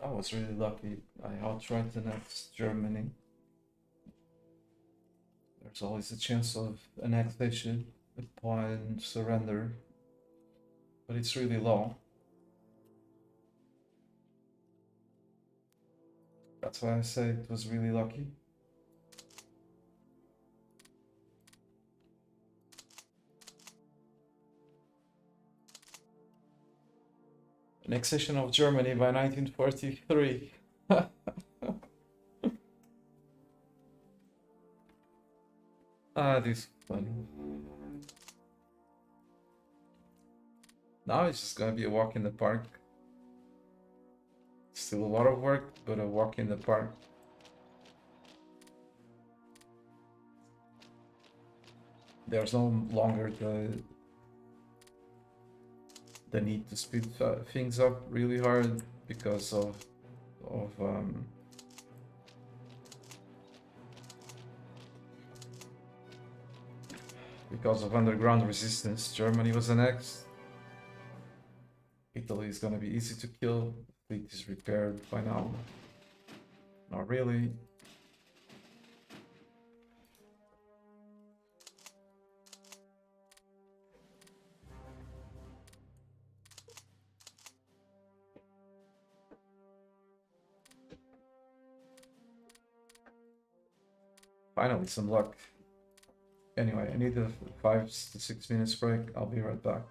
I was really lucky. I outright annexed Germany. There's always a chance of annexation upon surrender, but it's really low. That's why I say it was really lucky. Annexation of Germany by 1943. Ah, this is funny. Now it's just gonna be a walk in the park. Still a lot of work, but a walk in the park. There's no longer the need to speed things up really hard because of underground resistance. Germany was annexed. Italy is gonna be easy to kill. Fleet is repaired by now. Not really. Finally, some luck. Anyway, I need a 5 to 6 minutes break. I'll be right back.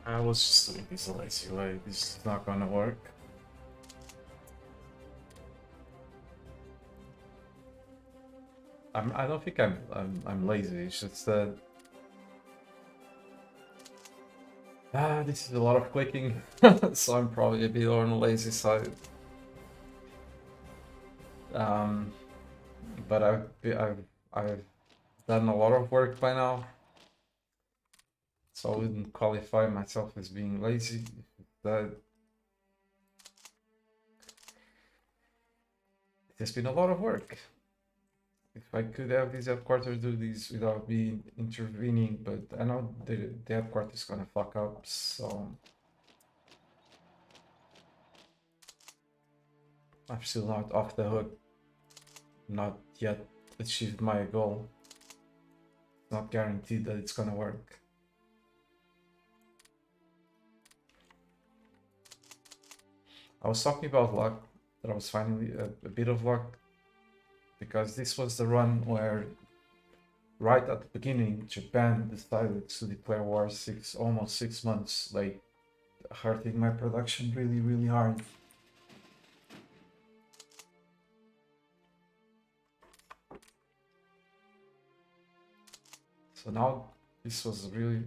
I was just doing this a lazy way. This is not gonna work. I don't think I'm lazy. It's just that this is a lot of clicking, so I'm probably a bit on the lazy side. But I've done a lot of work by now, so I wouldn't qualify myself as being lazy. That it has been a lot of work. If I could have these headquarters do these without me intervening, but I know the headquarters is gonna fuck up, so I'm still not off the hook. Not yet achieved my goal. It's not guaranteed that it's gonna work. I was talking about luck, that I was finally a bit of luck, because this was the run where right at the beginning Japan decided to declare war almost 6 months late, hurting my production really hard. So now this was really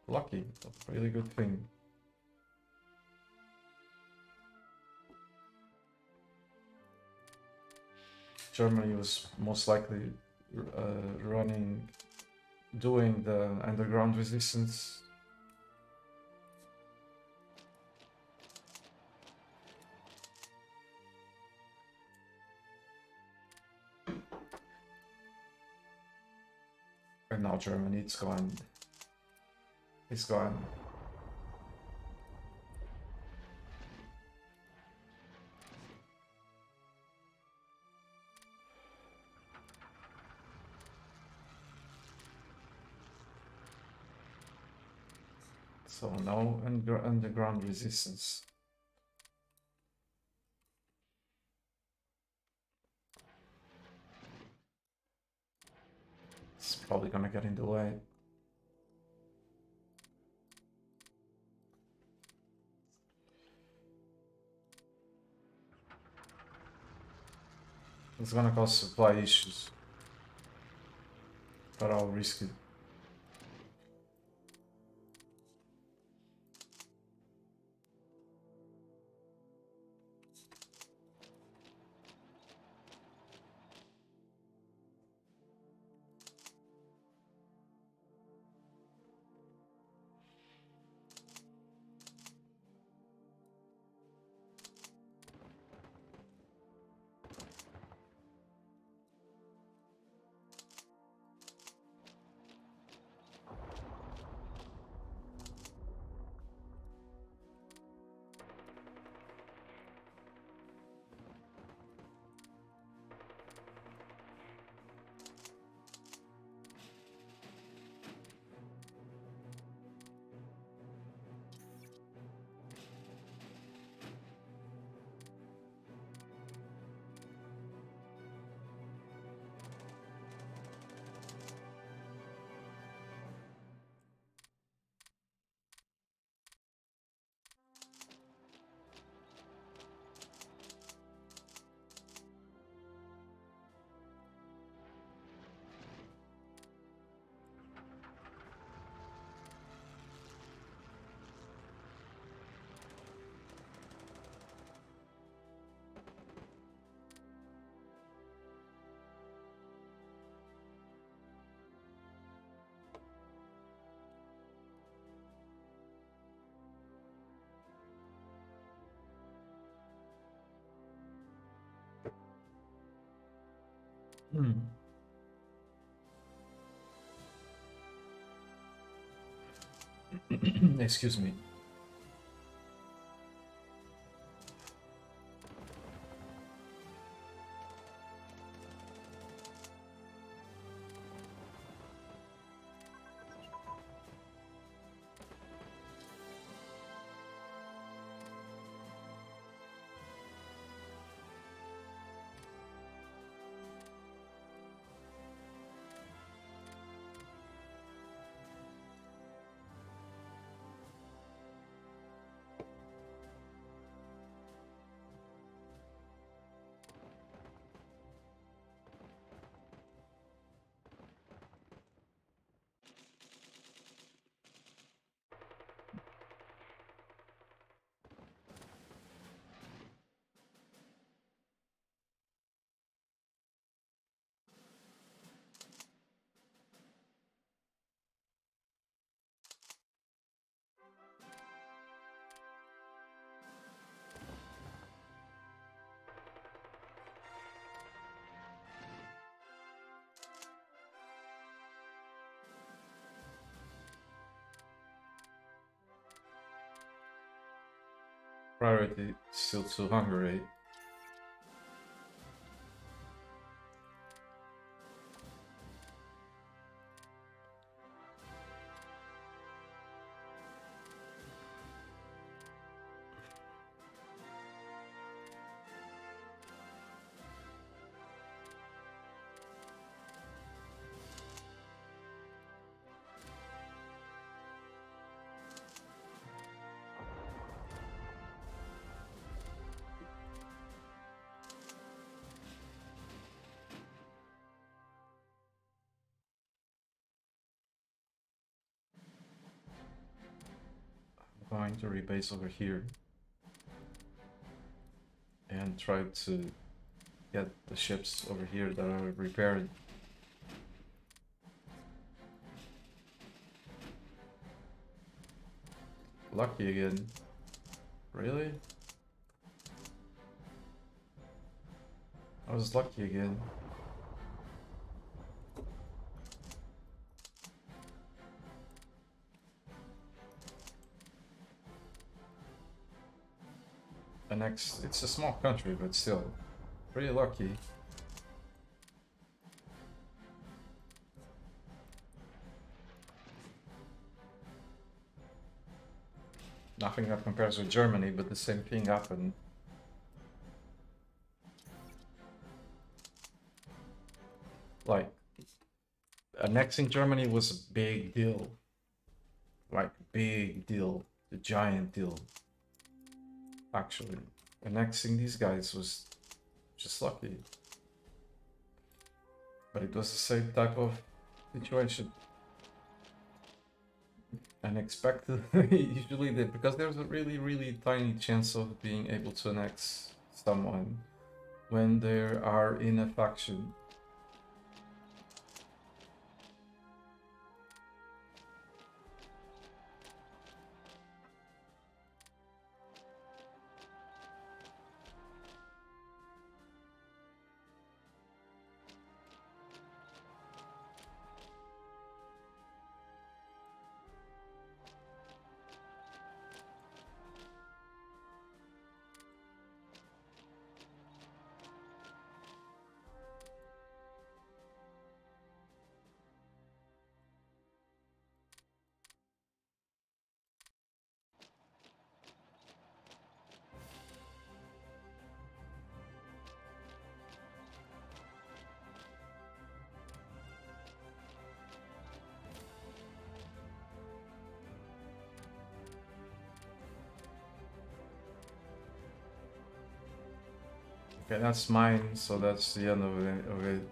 lucky, a really good thing. Germany was most likely doing the underground resistance. And now Germany, it's gone. It's gone. So no underground resistance. It's probably gonna get in the way. It's gonna cause supply issues, but I'll risk it. Excuse me. priority still to Hungary. Going to rebase over here and try to get the ships over here that are repaired. Lucky again. Really? I was lucky again. It's a small country, but still, pretty lucky. Nothing that compares with Germany, but the same thing happened. Like, annexing Germany was a big deal. Like, big deal. A giant deal. Actually, annexing these guys was just lucky. But it was the same type of situation. Unexpected. Usually, because there's a really tiny chance of being able to annex someone when they are in a faction. Okay, that's mine, so that's the end of it.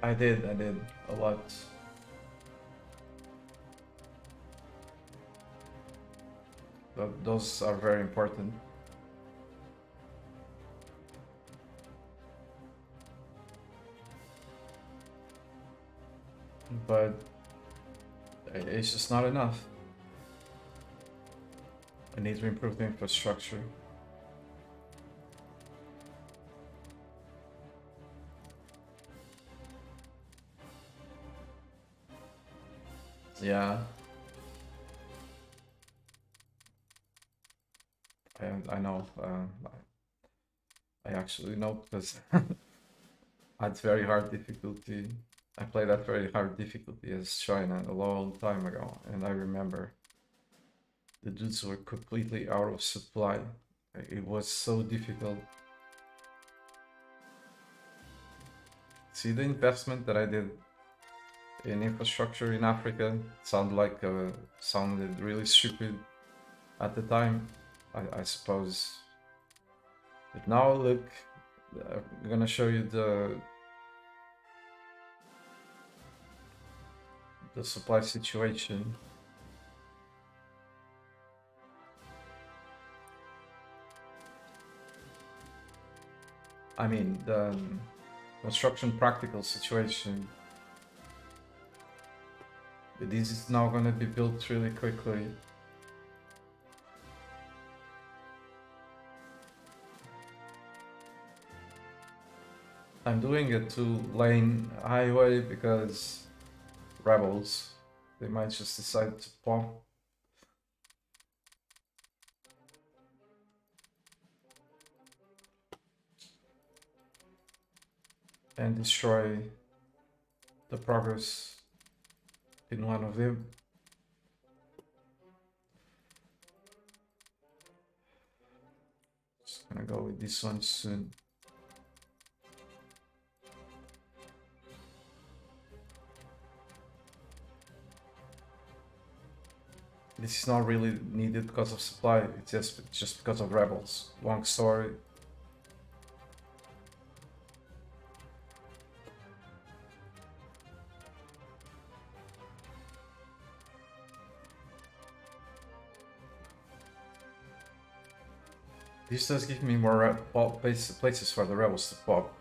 I did a lot. Those are very important. But it's just not enough. I need to improve the infrastructure. Yeah, I know. I actually know because at very hard difficulty. I played at very hard difficulty as China a long time ago, and I remember the dudes were completely out of supply. It was so difficult. See the investment that I did in infrastructure in Africa sounded really stupid at the time, I suppose. But now look, I'm gonna show you the supply situation. I mean the construction practical situation. This is now gonna be built really quickly. I'm doing a 2-lane highway because rebels, they might just decide to pop. And destroy the progress in one of them. Just gonna go with this one soon. This is not really needed because of supply, it's just because of rebels. Long story. This does give me more places for the rebels to pop.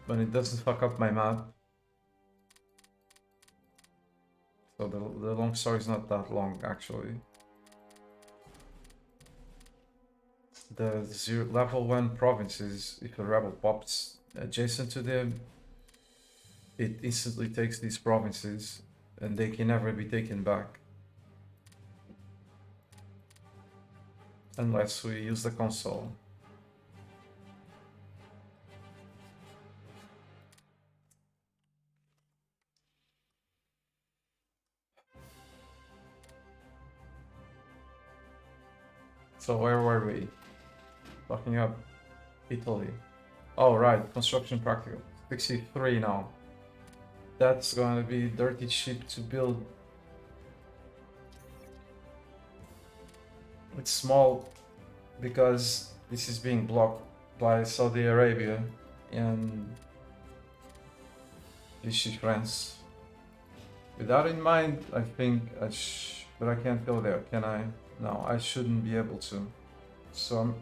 But it doesn't fuck up my map. So the long story is not that long actually. The level 1 provinces, if a rebel pops adjacent to them, it instantly takes these provinces and they can never be taken back. Unless we use the console. So where were we? Talking up Italy. Oh right, construction practical. 63 now. That's gonna be dirty cheap to build. It's small because this is being blocked by Saudi Arabia and Vichy France. With that in mind, I think but I can't go there, can I? No, I shouldn't be able to. So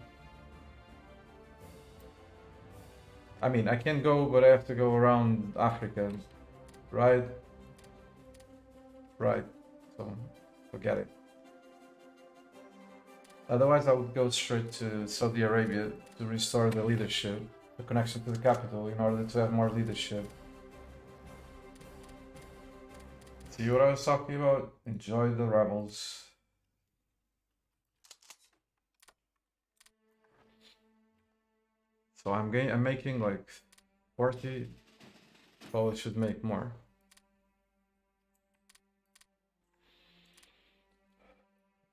I mean, I can go, but I have to go around Africa, right? Right. So forget it. Otherwise, I would go straight to Saudi Arabia to restore the leadership, the connection to the capital, in order to have more leadership. See what I was talking about? Enjoy the rebels. So I'm making like 40. Probably should make more.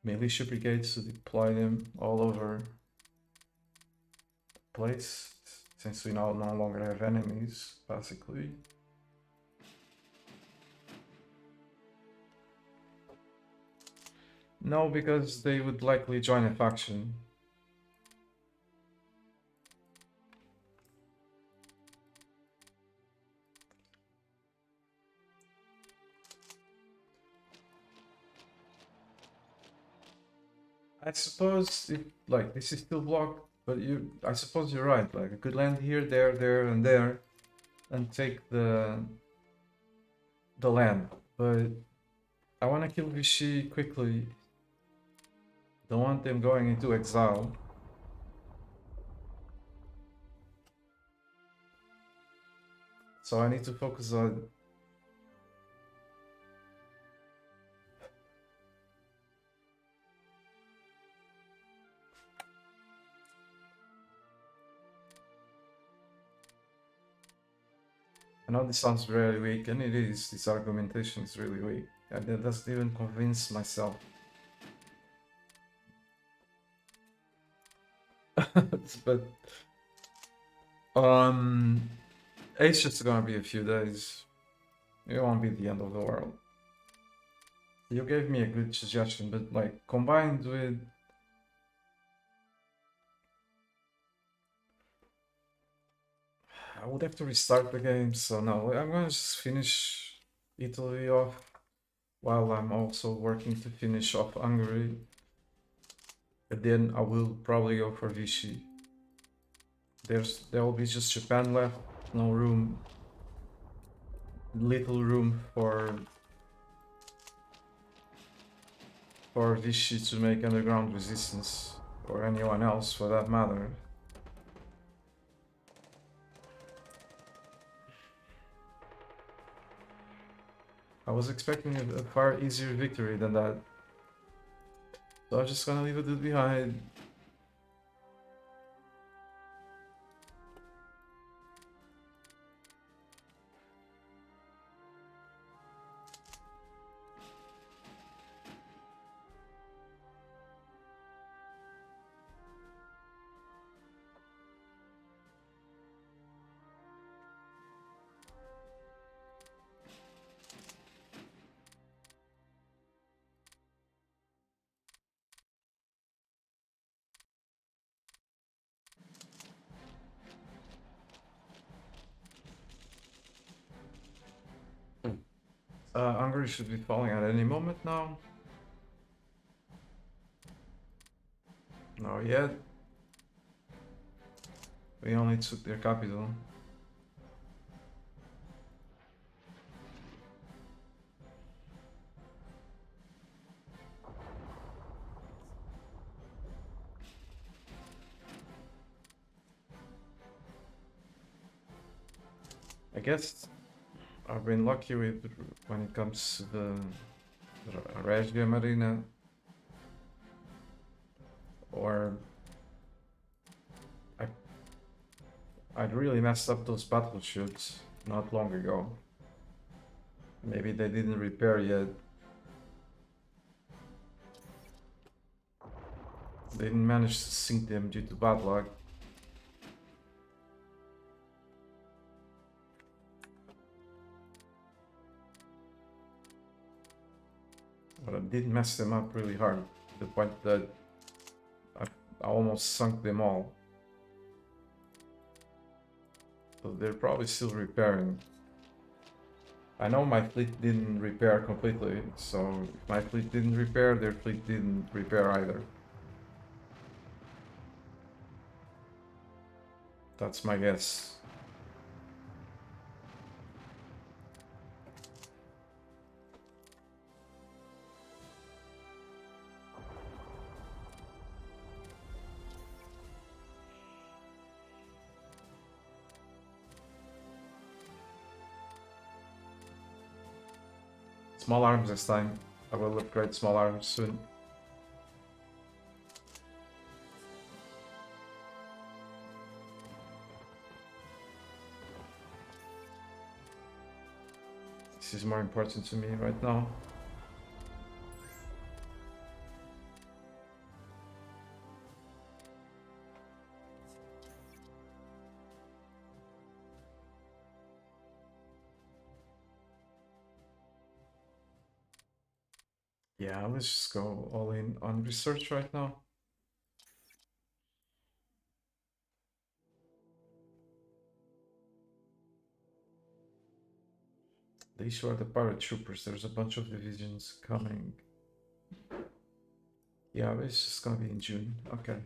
Militia brigades to deploy them all over the place, since we now no longer have enemies, basically. No, because they would likely join a faction. I suppose it, like this is still blocked, but I suppose you're right. Like I could land here, there, and there, and take the land. But I want to kill Vichy quickly. Don't want them going into exile. So I need to focus on. I know this sounds very weak, and it is. This argumentation is really weak. And that doesn't even convince myself. But it's just gonna be a few days. It won't be the end of the world. You gave me a good suggestion, but like combined with I would have to restart the game, so no, I'm gonna just finish Italy off while I'm also working to finish off Hungary. And then I will probably go for Vichy. There will be just Japan left, no room, little room for Vichy to make underground resistance, or anyone else for that matter. I was expecting a far easier victory than that. So I'm just gonna leave it behind. Hungary should be falling at any moment now. Not yet. We only took their capital. I guess I've been lucky with when it comes to the Regia Marina, or I I'd really messed up those battleships not long ago. Maybe they didn't repair yet. They didn't manage to sink them due to bad luck. But I did mess them up really hard, to the point that I almost sunk them all. So they're probably still repairing. I know my fleet didn't repair completely, so if my fleet didn't repair, their fleet didn't repair either. That's my guess. Small arms this time. I will upgrade small arms soon. This is more important to me right now. Yeah, let's just go all in on research right now. The issue are the paratroopers. There's a bunch of divisions coming. Yeah, but it's just gonna be in June. Okay.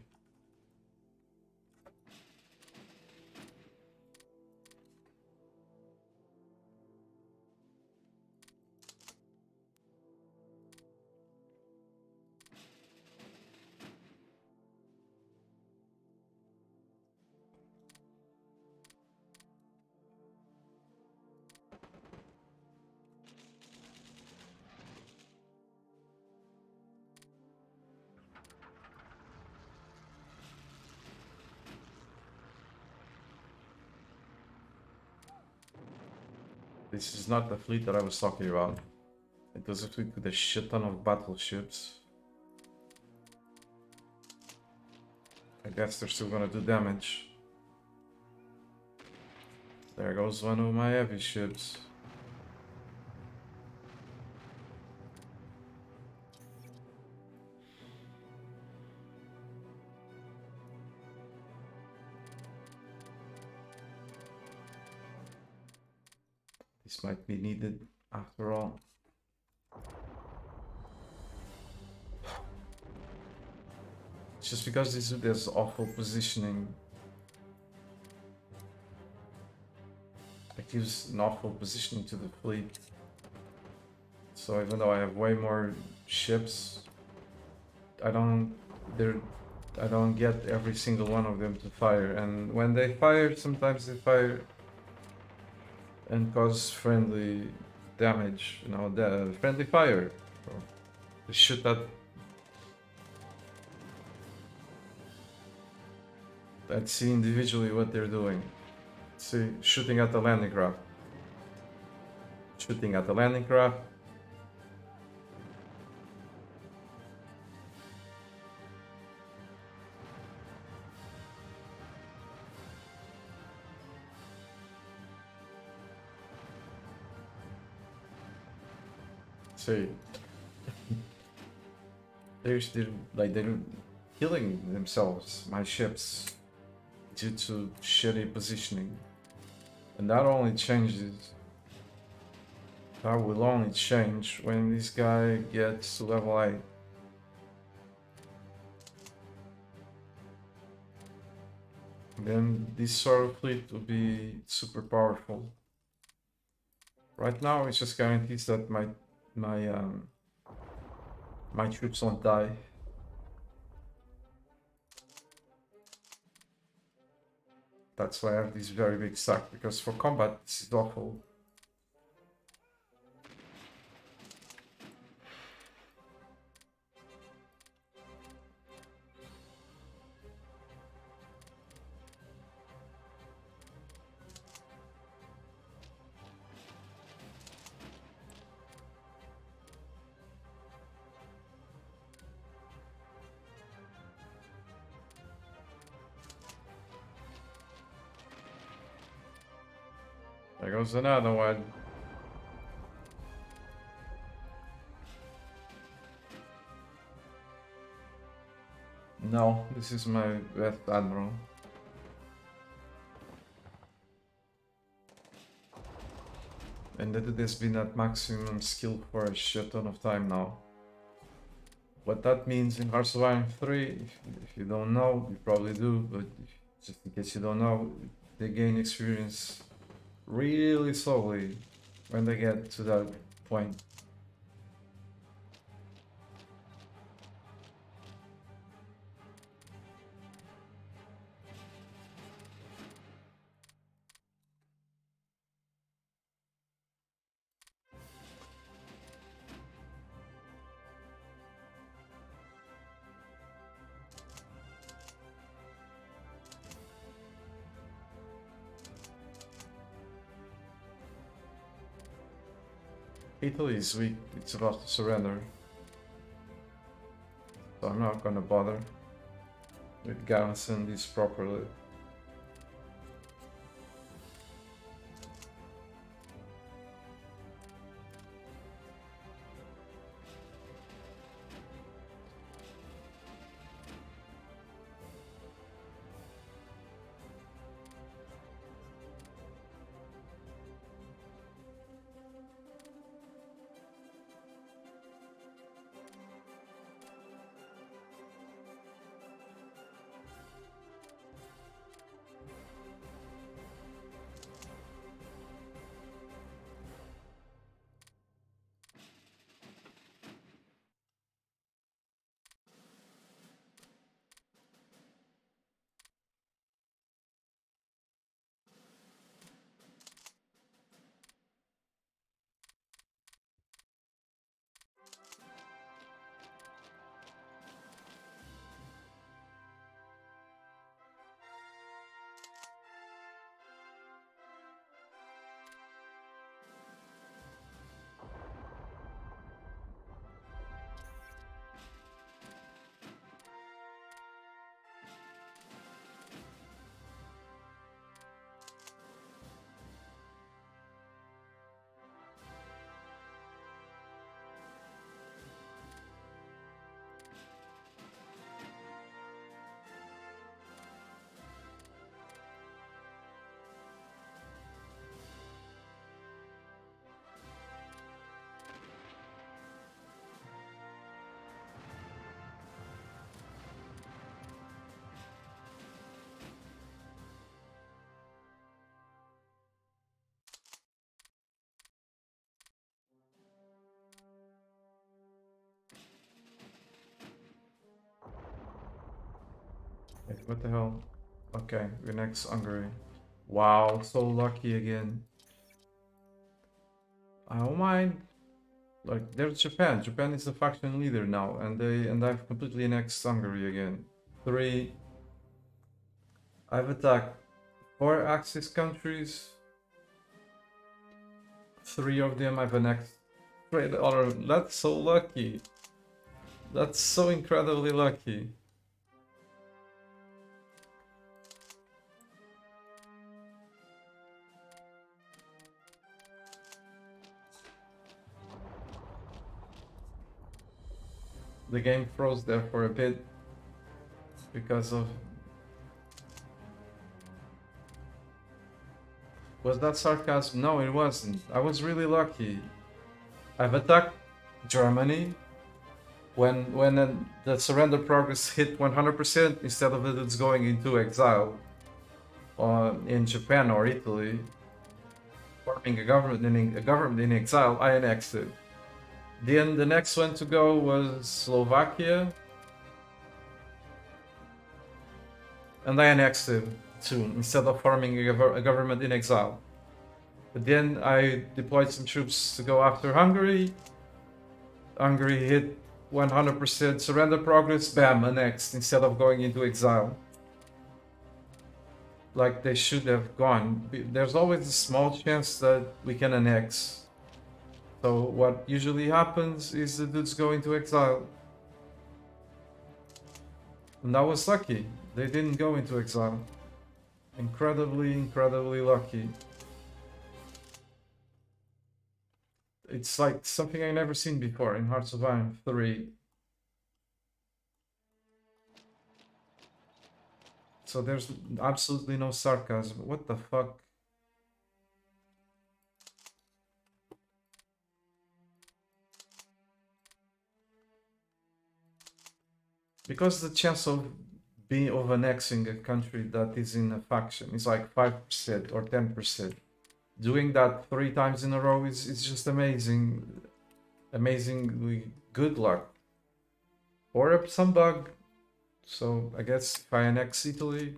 This is not the fleet that I was talking about. It was a fleet with a shit ton of battleships. I guess they're still gonna do damage. There goes one of my heavy ships. This might be needed after all. It's just because there's awful positioning. It gives an awful positioning to the fleet. So even though I have way more ships, I don't get every single one of them to fire. And when they fire, sometimes they fire and cause friendly damage. You know, the friendly fire. So they shoot at. Let's see individually what they're doing. See, shooting at the landing craft. Shooting at the landing craft. See, they're killing themselves, my ships, due to shitty positioning. And that only changes. That will only change when this guy gets to level 8. Then this sort of fleet will be super powerful. Right now it just guarantees that my troops won't die. That's why I have this very big stack, because for combat this is awful. There goes another one. No, this is my best admiral. And it has been at maximum skill for a shit ton of time now. What that means in Hearts of Iron 3, if you don't know, you probably do, but just in case you don't know, they gain experience really slowly when they get to that point. Italy is weak, it's about to surrender. So I'm not gonna bother with garrison this properly. What the hell? Okay, we're next Hungary. Wow, so lucky again. I don't mind. Like, there's Japan. Japan is the faction leader now, and I've completely annexed Hungary again. 3. I've attacked 4 Axis countries. 3 of them I've annexed. That's so lucky. That's so incredibly lucky. The game froze there for a bit because of... Was that sarcasm? No, it wasn't. I was really lucky. I've attacked Germany when the surrender progress hit 100% instead of it's going into exile in Japan or Italy, forming a government in exile. I annexed it. Then the next one to go was Slovakia, and I annexed it too instead of forming a government in exile. But then I deployed some troops to go after Hungary. Hungary hit 100% surrender progress, bam, annexed instead of going into exile. Like they should have gone. There's always a small chance that we can annex. So what usually happens is the dudes go into exile. And I was lucky. They didn't go into exile. Incredibly, incredibly lucky. It's like something I never seen before in Hearts of Iron 3. So there's absolutely no sarcasm. What the fuck? Because the chance of annexing a country that is in a faction is like 5% or 10%. Doing that 3 times in a row is just amazing. Amazingly good luck. Or some bug. So I guess if I annex Italy,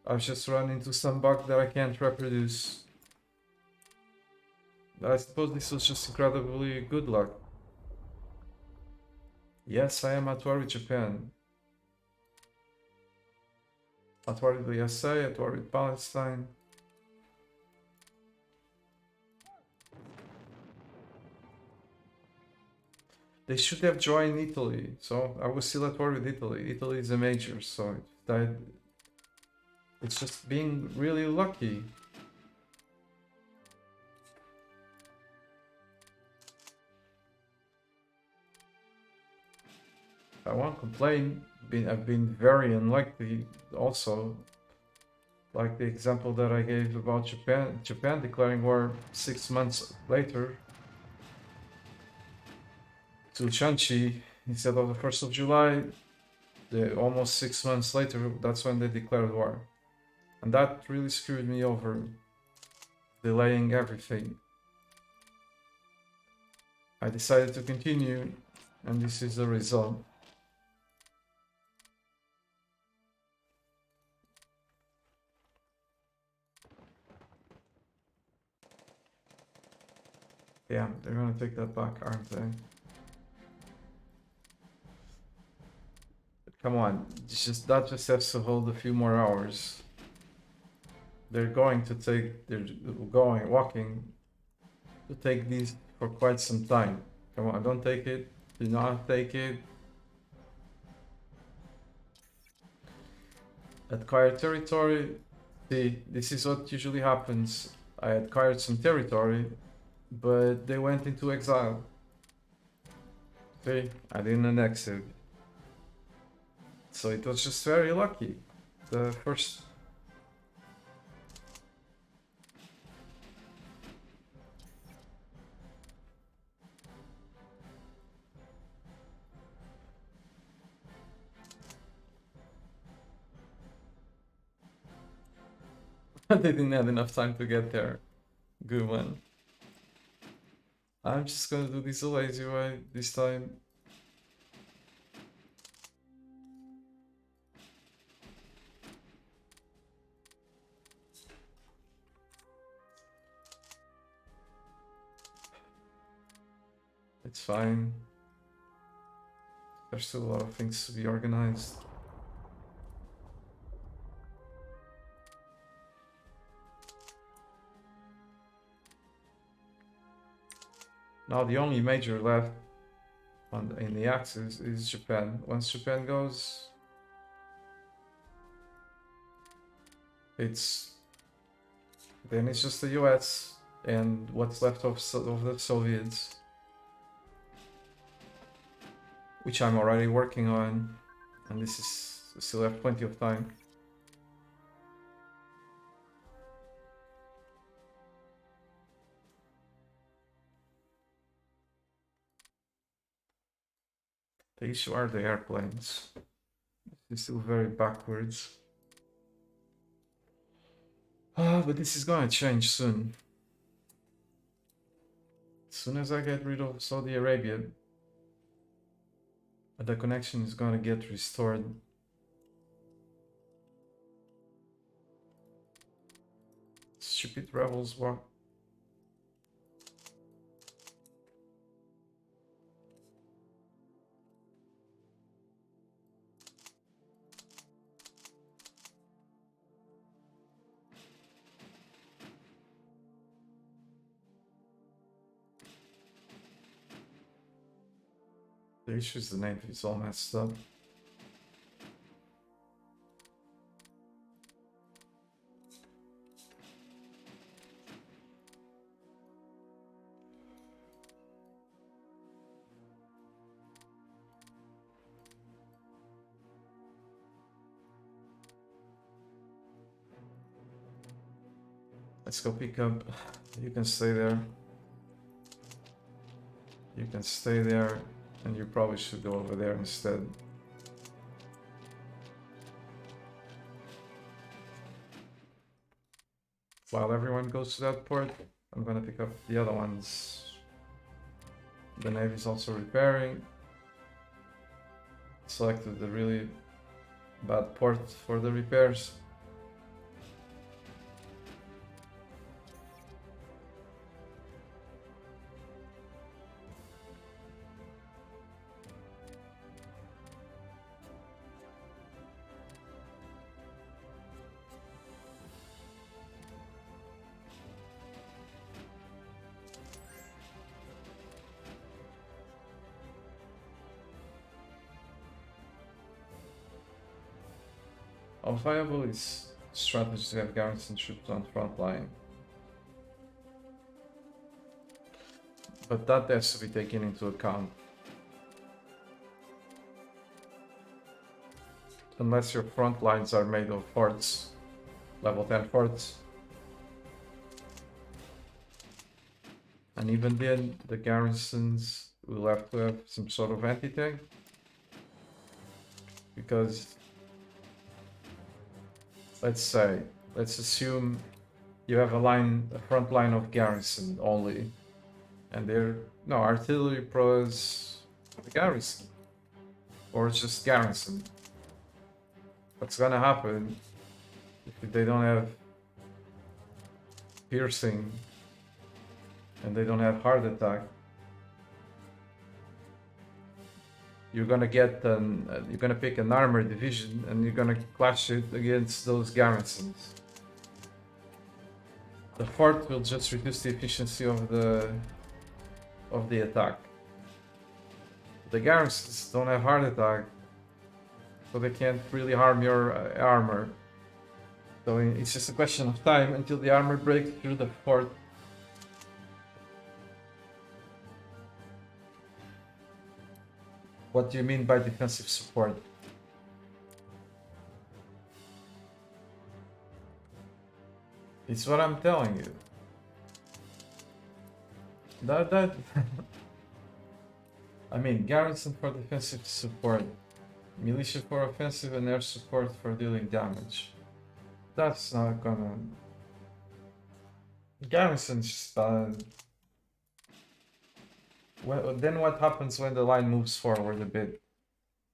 I've just run into some bug that I can't reproduce. I suppose this was just incredibly good luck. Yes, I am at war with Japan. At war with the USA, at war with Palestine. They should have joined Italy, so I was still at war with Italy. Italy is a major, so it's just being really lucky. I won't complain. I've been very unlucky also. Like the example that I gave about Japan declaring war 6 months later to Shanxi instead of the 1st of July. Almost 6 months later, that's when they declared war. And that really screwed me over, delaying everything. I decided to continue, and this is the result. Yeah, they're gonna take that back, aren't they? Come on, that just has to hold a few more hours. They're walking to take these for quite some time. Come on, don't take it. Do not take it. Acquired territory. See, this is what usually happens. I acquired some territory, but they went into exile. See, I didn't annex it. So it was just very lucky. The first... They didn't have enough time to get there. Good one. I'm just gonna do this the lazy way this time. It's fine. There's still a lot of things to be organized. Now the only major left in the axis is Japan. Once Japan goes, then it's just the US and what's left of the Soviets, which I'm already working on, and this is still have plenty of time. The issue are the airplanes. It's still very backwards. But this is gonna change soon. As soon as I get rid of Saudi Arabia, the connection is gonna get restored. Stupid rebels war. The issue is the name is all messed up. Let's go pick up. You can stay there. You can stay there, and you probably should go over there instead. While everyone goes to that port, I'm gonna pick up the other ones. The Navy's also repairing. Selected the really bad port for the repairs. How viable is strategy to have garrison troops on front line? But that has to be taken into account. Unless your front lines are made of forts, level 10 forts. And even then, the garrisons will have to have some sort of anti-tank. Because let's assume you have a front line of garrison only, and they're artillery pros the garrison, or just garrison. What's gonna happen if they don't have piercing and they don't have heart attack? You're gonna pick an armored division and you're gonna clash it against those garrisons. The fort will just reduce the efficiency of the attack. The garrisons don't have heart attack, so they can't really harm your armor. So it's just a question of time until the armor breaks through the fort. What do you mean by defensive support? It's what I'm telling you. That I mean, garrison for defensive support, militia for offensive, and air support for dealing damage. That's not gonna... Garrison's just bad. Well, then what happens when the line moves forward a bit?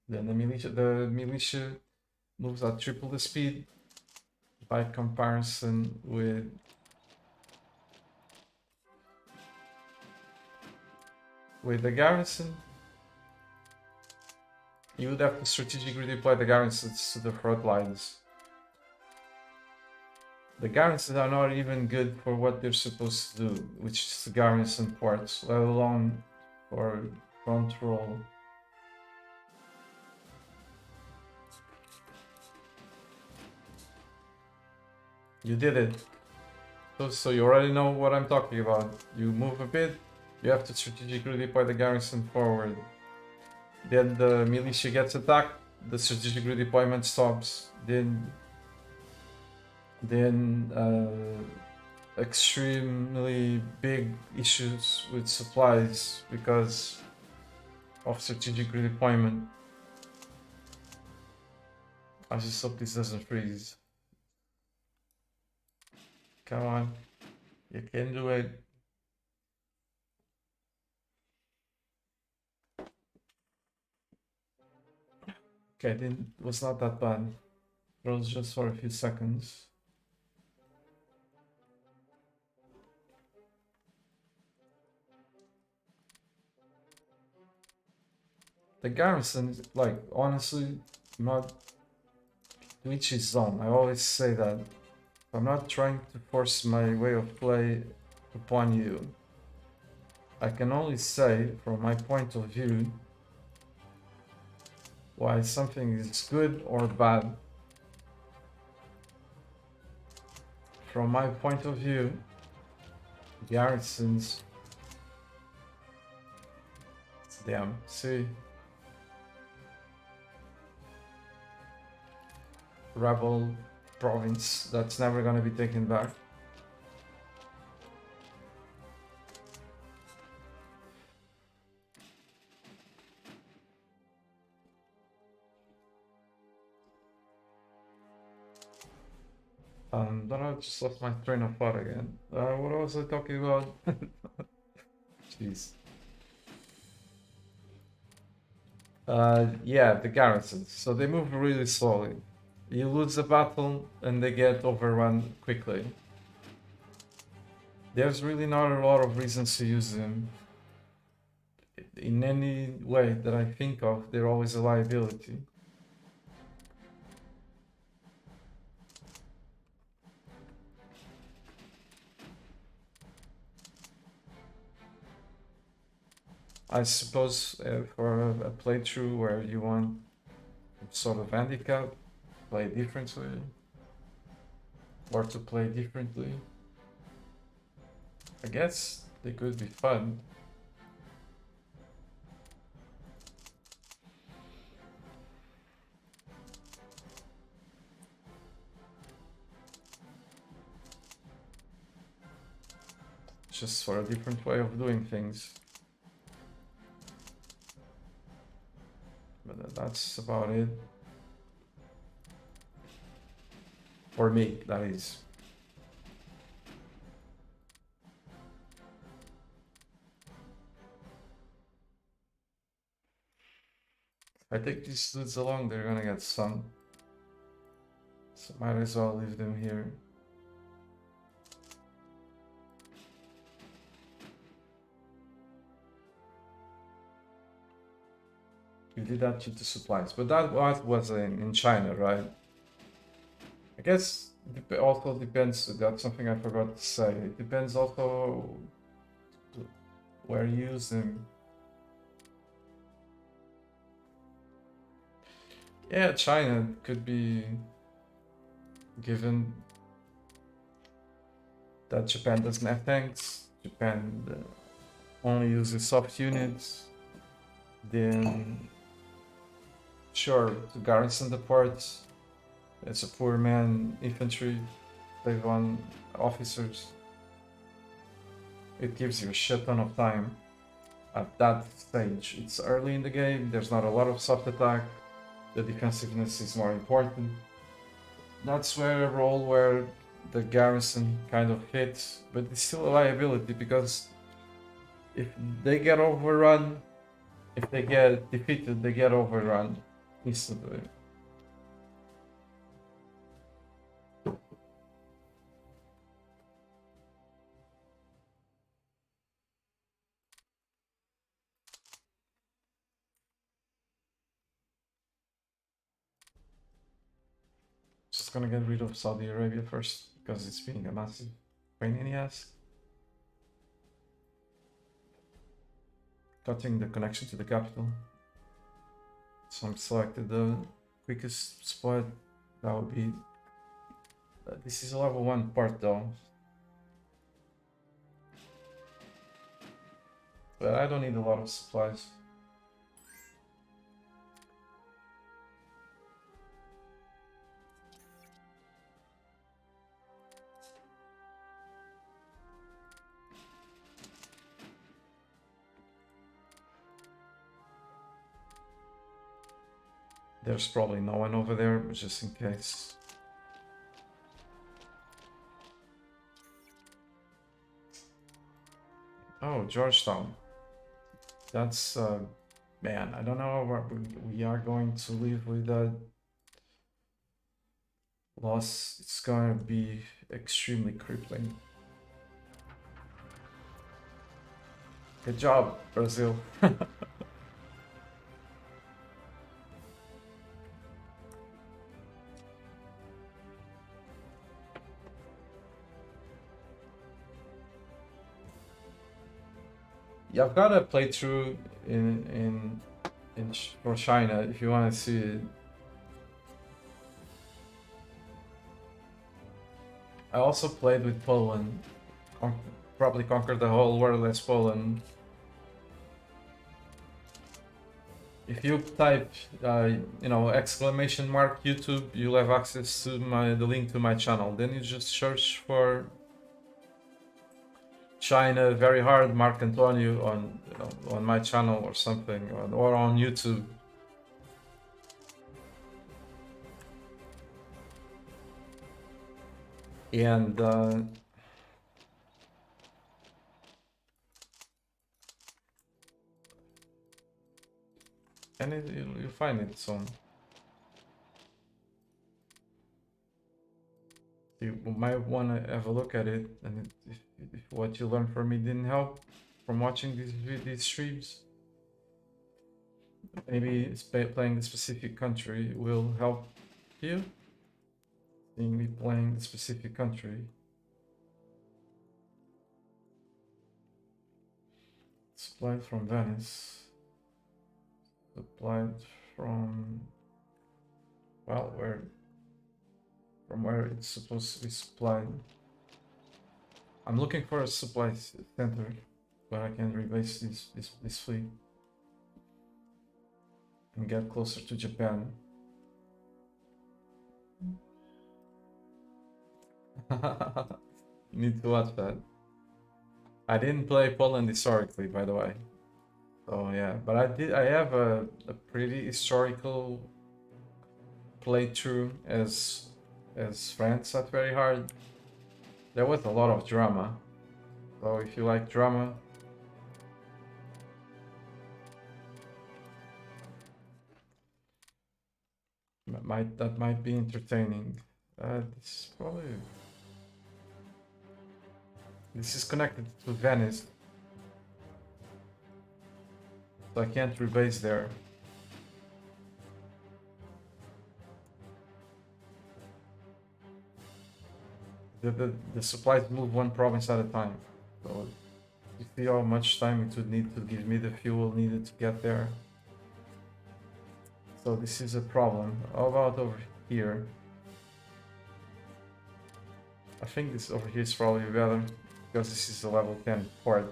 Then the militia moves at triple the speed by comparison with the garrison, you would have to strategically deploy the garrisons to the front lines. The garrisons are not even good for what they're supposed to do, which is to garrison ports, let alone for control. You did it. So you already know what I'm talking about. You move a bit, you have to strategically deploy the garrison forward. Then the militia gets attacked, the strategic redeployment stops. Then extremely big issues with supplies because of strategic redeployment. I just hope this doesn't freeze. Come on, you can do it. Okay, it was not that bad. Froze just for a few seconds. The garrison, like, honestly, not to each his own. I always say that. I'm not trying to force my way of play upon you. I can only say, from my point of view, why something is good or bad. From my point of view, garrisons. Damn, see? Rebel province that's never gonna be taken back. Then I just lost my train of thought again. What was I talking about? Jeez. Yeah, the garrisons. So they move really slowly. You lose a battle and they get overrun quickly. There's really not a lot of reasons to use them. In any way that I think of, they're always a liability. I suppose for a playthrough where you want sort of handicap, play differently, or to play differently, I guess they could be fun. Just for a different way of doing things. But that's about it. For me, that is. If I take these dudes along, they're gonna get stung. So might as well leave them here. You did that due to supplies, but that was in China, right? I guess it also depends. That's something I forgot to say. It depends also where you use them. Yeah, China could be, given that Japan doesn't have tanks. Japan only uses soft units. Then, sure, to garrison the port, it's a poor man infantry. They've on officers. It gives you a shit ton of time at that stage. It's early in the game, there's not a lot of soft attack, the defensiveness is more important. That's where a role where the garrison kind of fits, but it's still a liability because if they get overrun, if they get defeated, they get overrun instantly. gonna get rid of Saudi Arabia first because it's being a massive pain in the ass. Cutting the connection to the capital. So I'm selected the quickest spot. That would be. This is a level 1 part though. But I don't need a lot of supplies. There's probably no one over there, but just in case. Oh, Georgetown. That's, man, I don't know what we are going to live with that loss. It's going to be extremely crippling. Good job, Brazil. Yeah, I've got a playthrough for China if you want to see it. I also played with Poland. Probably conquered the whole world as Poland. If you type, exclamation mark YouTube, you'll have access to the link to my channel. Then you just search for China very hard Mark Antonio on my channel or something, or on YouTube. And you'll find it soon. You might want to have a look at it, and if what you learned from me didn't help from watching these streams, maybe playing the specific country will help you. Seeing me playing the specific country. Supplied from Venice. Supplied from, well, from where it's supposed to be supplied. I'm looking for a supply center where I can rebase this fleet and get closer to Japan. You need to watch that. I didn't play Poland historically, by the way. So yeah, but I have a pretty historical playthrough as France at very hard. There was a lot of drama. So if you like drama, that might be entertaining. This is connected to Venice, so I can't rebase there. The supplies move one province at a time, so you see how much time it would need to give me the fuel needed to get there. So this is a problem. How about over here? I think this over here is probably better, because this is a level 10 port,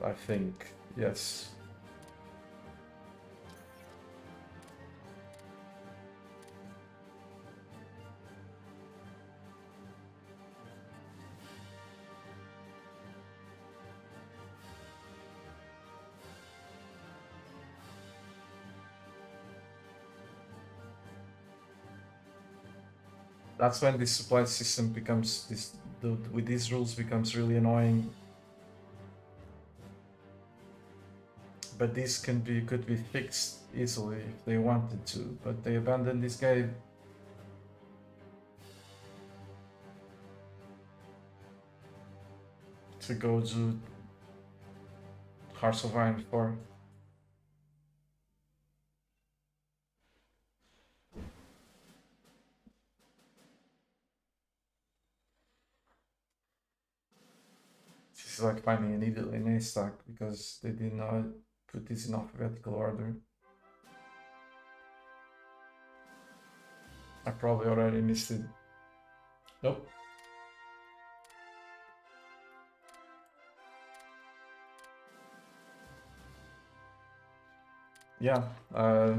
I think. Yes. That's when this supply system becomes with these rules becomes really annoying. But this could be fixed easily if they wanted to, but they abandoned this game. To go to Hearts of Iron 4. is like finding a needle in a haystack because they did not put this in alphabetical order. I probably already missed it. Nope. Yeah, I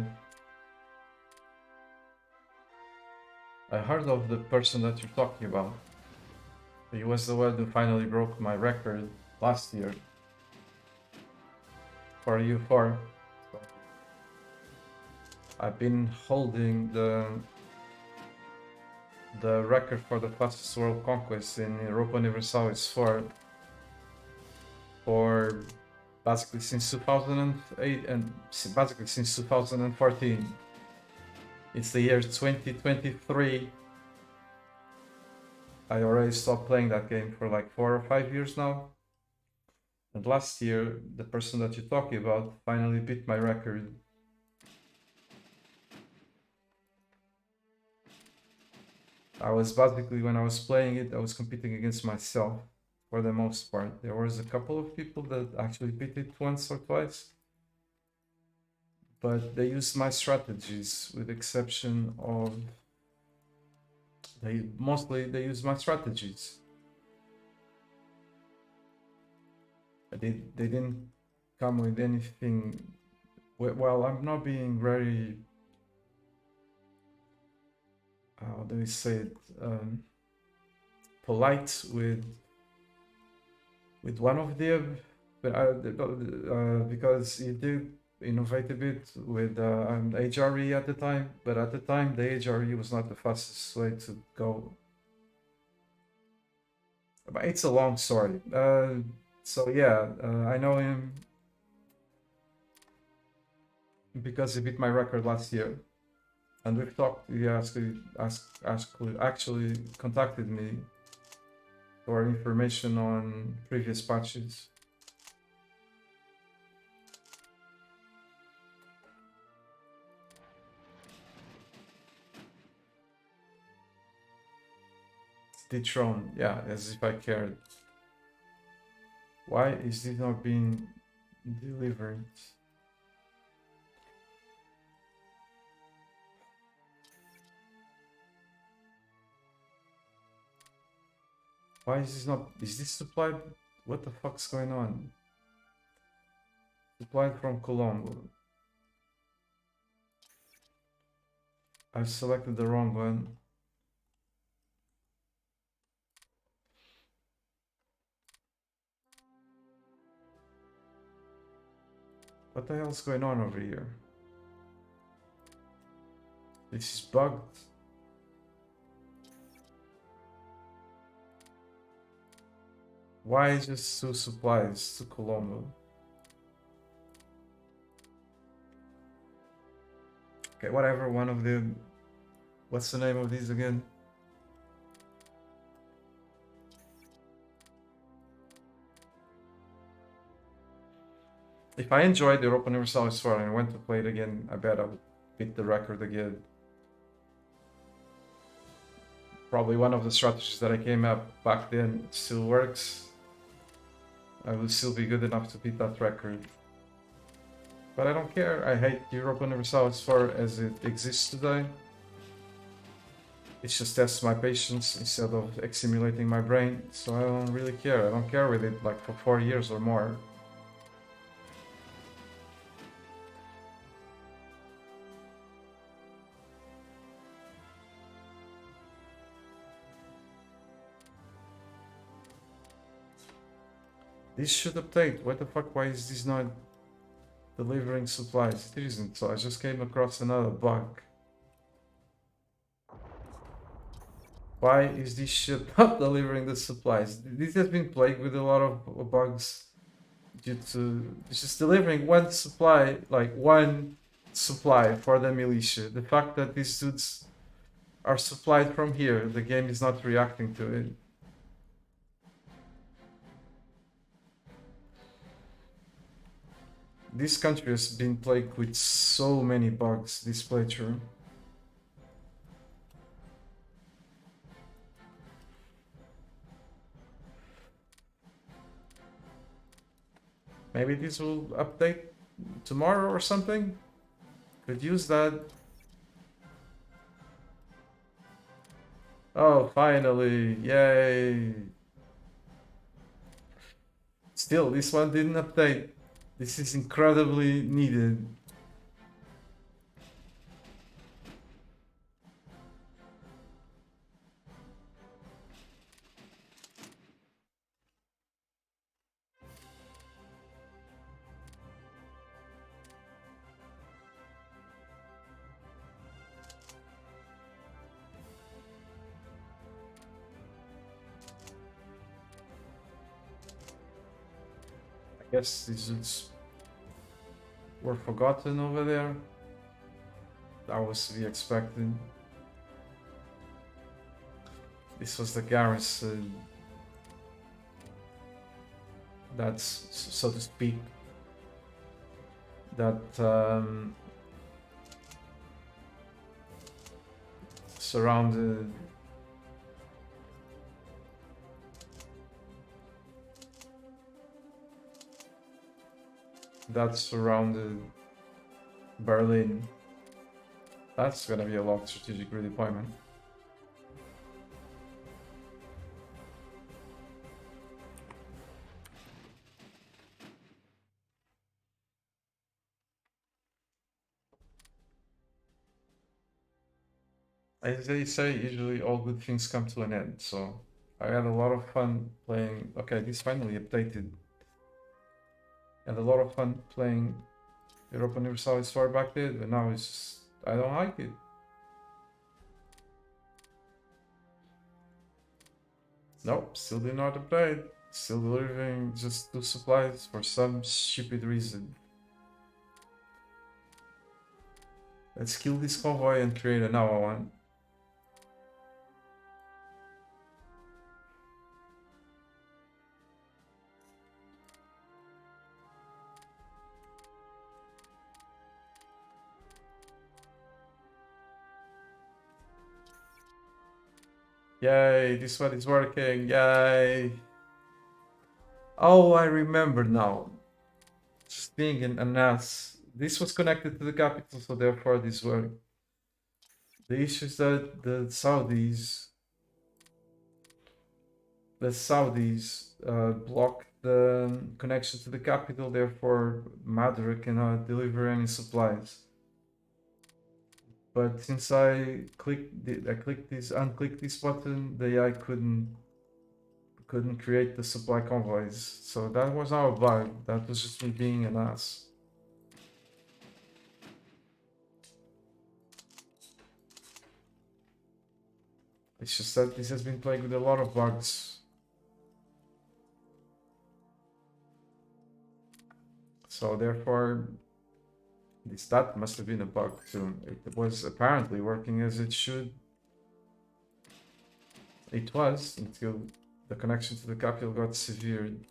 heard of the person that you're talking about. He was the one who finally broke my record last year for U4. So I've been holding the record for the fastest world conquest in Europa Universalis for basically since 2008 and basically since 2014. It's the year 2023. I already stopped playing that game for like 4 or 5 years now. And last year, the person that you're talking about finally beat my record. I was basically, when I was playing it, I was competing against myself for the most part. There was a couple of people that actually beat it once or twice, but they used my strategies with exception of they used my strategies. They didn't come with anything. Well, I'm not being very how do we say it, polite with one of them, but because he did innovate a bit with HRE at the time, but at the time the HRE was not the fastest way to go. But it's a long story. So yeah, I know him because he beat my record last year, and we've talked. He actually contacted me for information on previous patches. Dethrone, yeah, as if I cared. Why is this not being delivered? Why is this not... Is this supplied? What the fuck's going on? Supplied from Colombo. I've selected the wrong one. What the hell's going on over here? This is bugged. Why is this two supplies to Colombo? Okay, whatever, one of them. What's the name of these again? If I enjoyed the Europa Universalis 4 and went to play it again, I bet I would beat the record again. Probably one of the strategies that I came up back then still works. I will still be good enough to beat that record. But I don't care. I hate Europa Universalis 4 as it exists today. It just tests my patience instead of accumulating my brain, so I don't really care. I don't care with it like for 4 years or more. This should update. What the fuck? Why is this not delivering supplies? It isn't, so I just came across another bug. Why is this shit not delivering the supplies? This has been plagued with a lot of bugs due to it's just delivering one supply, like one supply for the militia. The fact that these dudes are supplied from here, the game is not reacting to it. This country has been plagued with so many bugs this playthrough. Maybe this will update tomorrow or something. Could use that. Oh, finally! Yay! Still, this one didn't update. This is incredibly needed. I guess these dudes were forgotten over there. That was to be expected. This was the garrison. That's, so to speak, that surrounded Berlin. That's gonna be a lot of strategic redeployment. As they say, usually all good things come to an end, so I had a lot of fun playing. Okay, this finally updated. Had a lot of fun playing Europa Universalis far back then, but now it's just, I don't like it. Nope, still did not update. Still delivering just 2 supplies for some stupid reason. Let's kill this convoy and create another one. Yay, this one is working, yay! Oh, I remember now. Just being an ass. This was connected to the capital, so therefore this worked. The issue is that the Saudis block the connection to the capital, therefore Madura cannot deliver any supplies. But since I unclicked this button, the AI couldn't create the supply convoys. So that was our bug. That was just me being an ass. It's just that this has been playing with a lot of bugs. So therefore, that must have been a bug too. It was apparently working as it should. It was, until the connection to the capital got severed.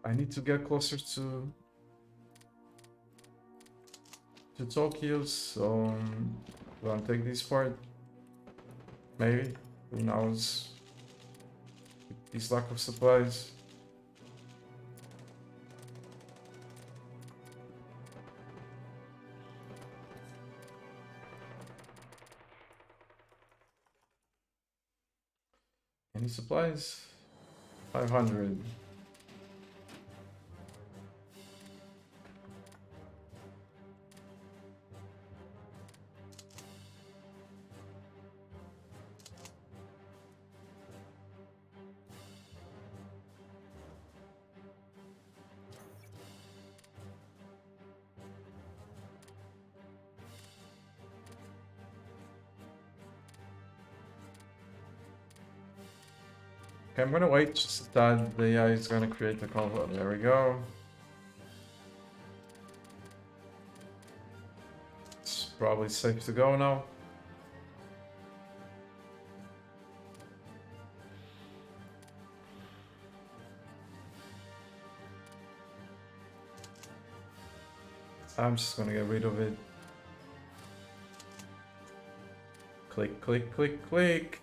I need to get closer to Tokyo, so I'll take this part. Maybe. Who knows? This lack of supplies. Any supplies? 500. Okay, I'm gonna wait just that the AI is gonna create the convo. There we go. It's probably safe to go now. I'm just gonna get rid of it. Click, click, click, click.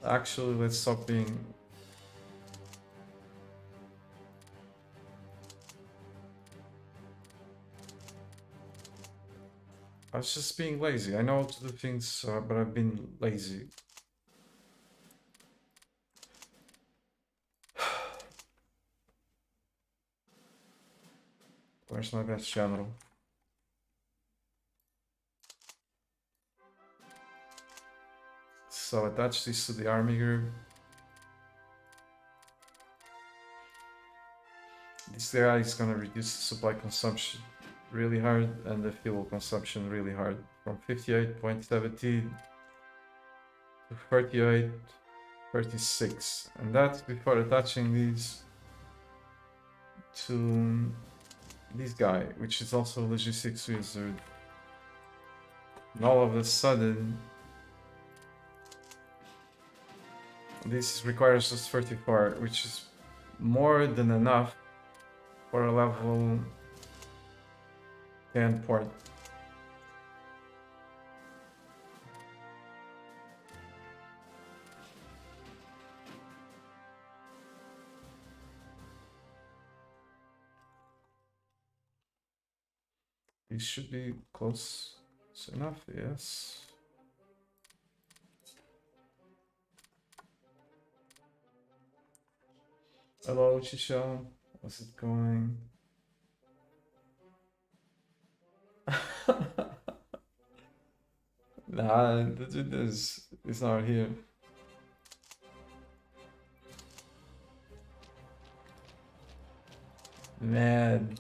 Actually, let's stop being... I was just being lazy. I know how to do things, but I've been lazy. Where's my best general? So attach this to the army group. This guy is gonna reduce the supply consumption really hard and the fuel consumption really hard. From 58.17 to 38.36. And that's before attaching these to this guy, which is also a logistics wizard. And all of a sudden, this requires just 34, which is more than enough for a level 10 port. These should be close enough, yes. Hello, Chisho. How's it going? Nah, the dude is not here. Man.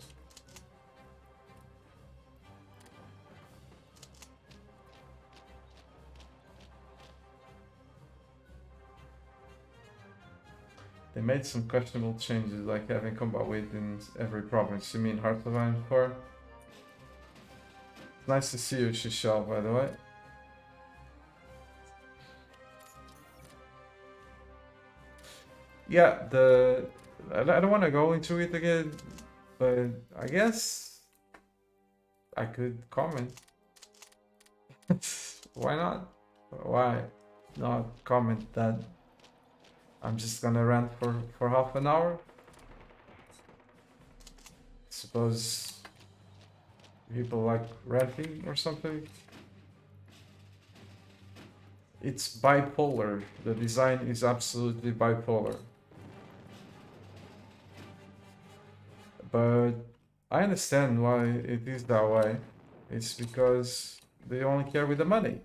They made some questionable changes, like having combat weight in every province. You mean Heart of Iron 4? It's nice to see you, Shishal, by the way. Yeah, I don't want to go into it again, but I guess I could comment. Why not? Why not comment that I'm just gonna rant for half an hour? Suppose people like ranting or something. It's bipolar. The design is absolutely bipolar. But I understand why it is that way. It's because they only care with the money.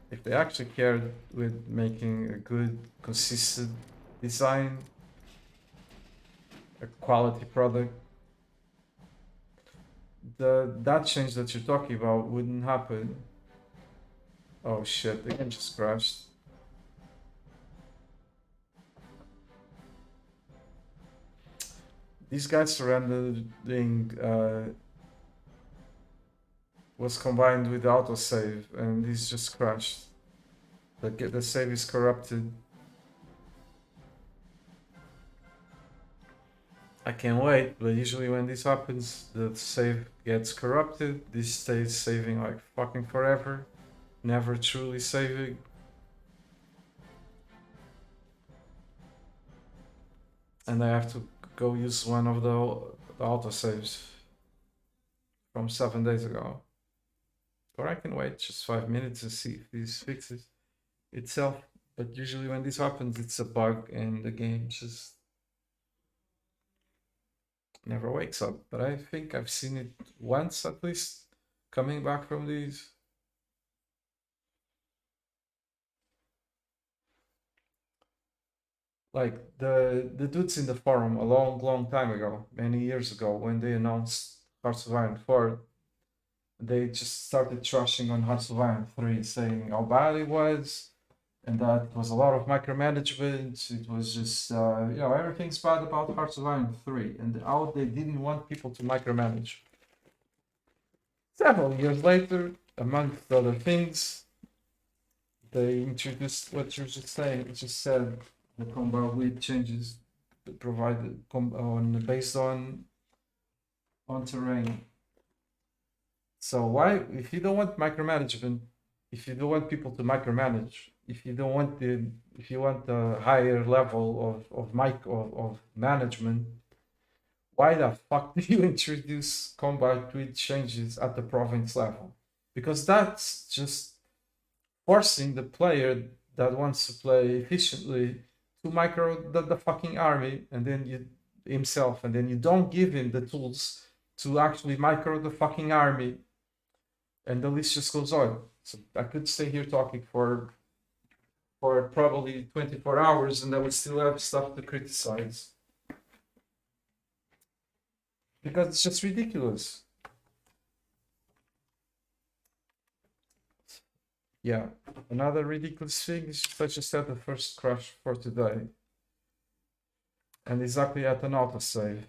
If they actually cared with making a good, consistent design, a quality product, that change that you're talking about wouldn't happen. Oh shit, the game just crashed. These guys surrendering was combined with the autosave and this just crashed. The save is corrupted. I can't wait, but usually when this happens, the save gets corrupted. This stays saving like fucking forever, never truly saving. And I have to go use one of the autosaves from 7 days ago. Or I can wait just 5 minutes to see if this fixes itself. But usually when this happens, it's a bug and the game just never wakes up. But I think I've seen it once at least coming back from these. Like the dudes in the forum a long time ago, many years ago, when they announced Hearts of Iron 4, they just started trashing on Hearts of Iron 3, saying how bad it was, and that it was a lot of micromanagement. It was just, everything's bad about Hearts of Iron 3, and how they didn't want people to micromanage. Several years later, amongst other things, they introduced what you're just saying. It just said the combat with changes provided based on terrain. So why, if you don't want micromanagement, if you don't want people to micromanage, if you don't want the if you want a higher level of management, why the fuck do you introduce combat with changes at the province level? Because that's just forcing the player that wants to play efficiently to micro the fucking army and then you himself, and then you don't give him the tools to actually micro the fucking army, and the list just goes on. So I could stay here talking for probably 24 hours and I would still have stuff to criticize because it's just ridiculous. Yeah, another ridiculous thing is such as said the first crash for today, and exactly at an autosave.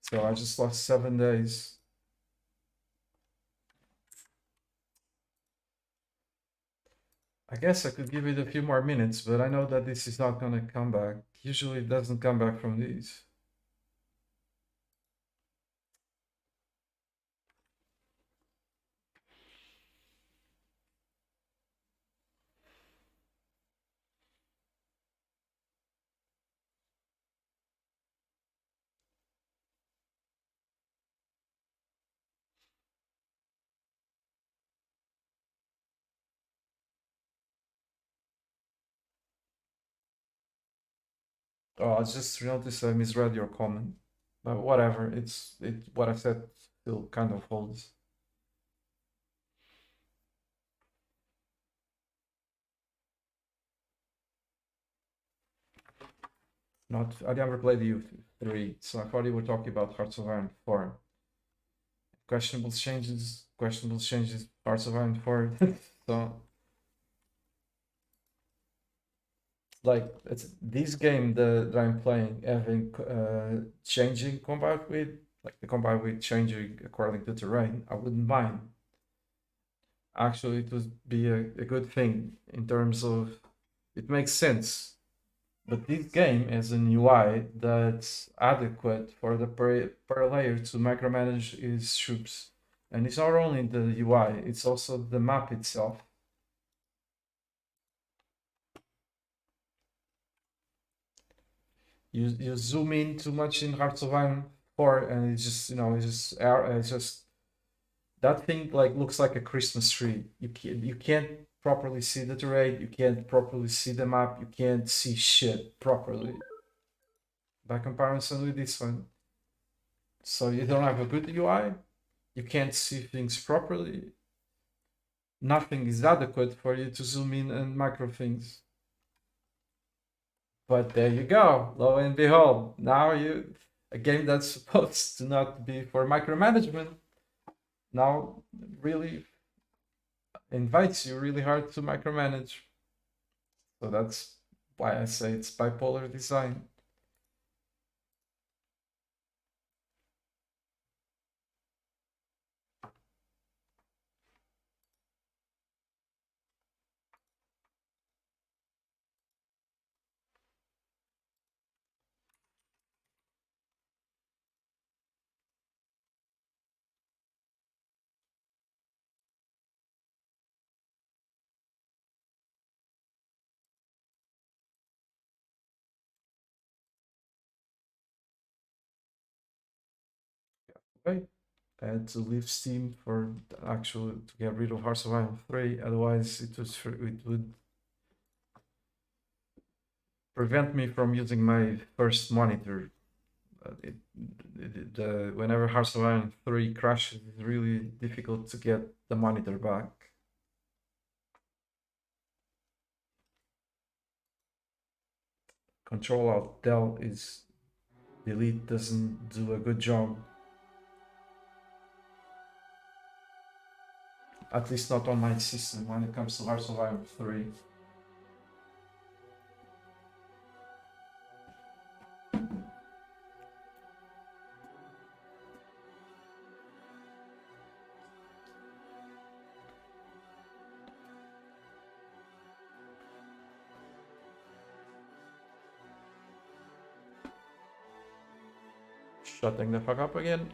So I just lost 7 days. I guess I could give it a few more minutes, but I know that this is not gonna come back. Usually it doesn't come back from these. Oh, I just noticed I misread your comment. But whatever, it what I said still kind of holds. Not I never played you 3, so I thought you were talking about Hearts of Iron 4. Questionable changes, Hearts of Iron 4. So like it's this game that I'm playing having changing combat with, like the combat with changing according to terrain, I wouldn't mind. Actually, it would be a good thing in terms of it makes sense. But this game has an UI that's adequate for the player to micromanage his troops. And it's not only the UI, it's also the map itself. You zoom in too much in Hearts of Iron 4 and it's just it's just that thing like looks like a Christmas tree. You can't properly see the terrain, you can't properly see the map, you can't see shit properly by comparison with this one. So you don't have a good UI, you can't see things properly. Nothing is adequate for you to zoom in and micro things. But there you go, lo and behold, now you a game that's supposed to not be for micromanagement now really invites you really hard to micromanage. So that's why I say it's bipolar design. Okay. I had to leave Steam for actually to get rid of Hearts of Iron 3, otherwise it would prevent me from using my first monitor. Whenever Hearts of Iron 3 crashes, it's really difficult to get the monitor back. Control Alt Del is delete doesn't do a good job. At least not on my system when it comes to Hearts of Iron 3. Shutting the fuck up again.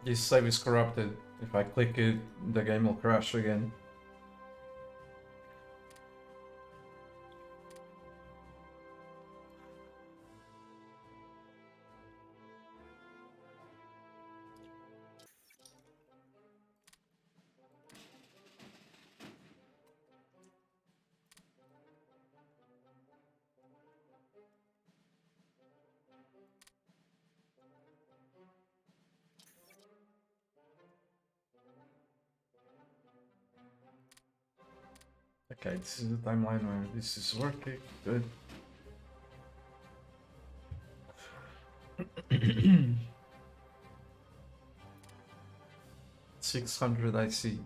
This save is corrupted. If I click it, the game will crash again. Okay, this is the timeline where this is working. Good. 600 I see.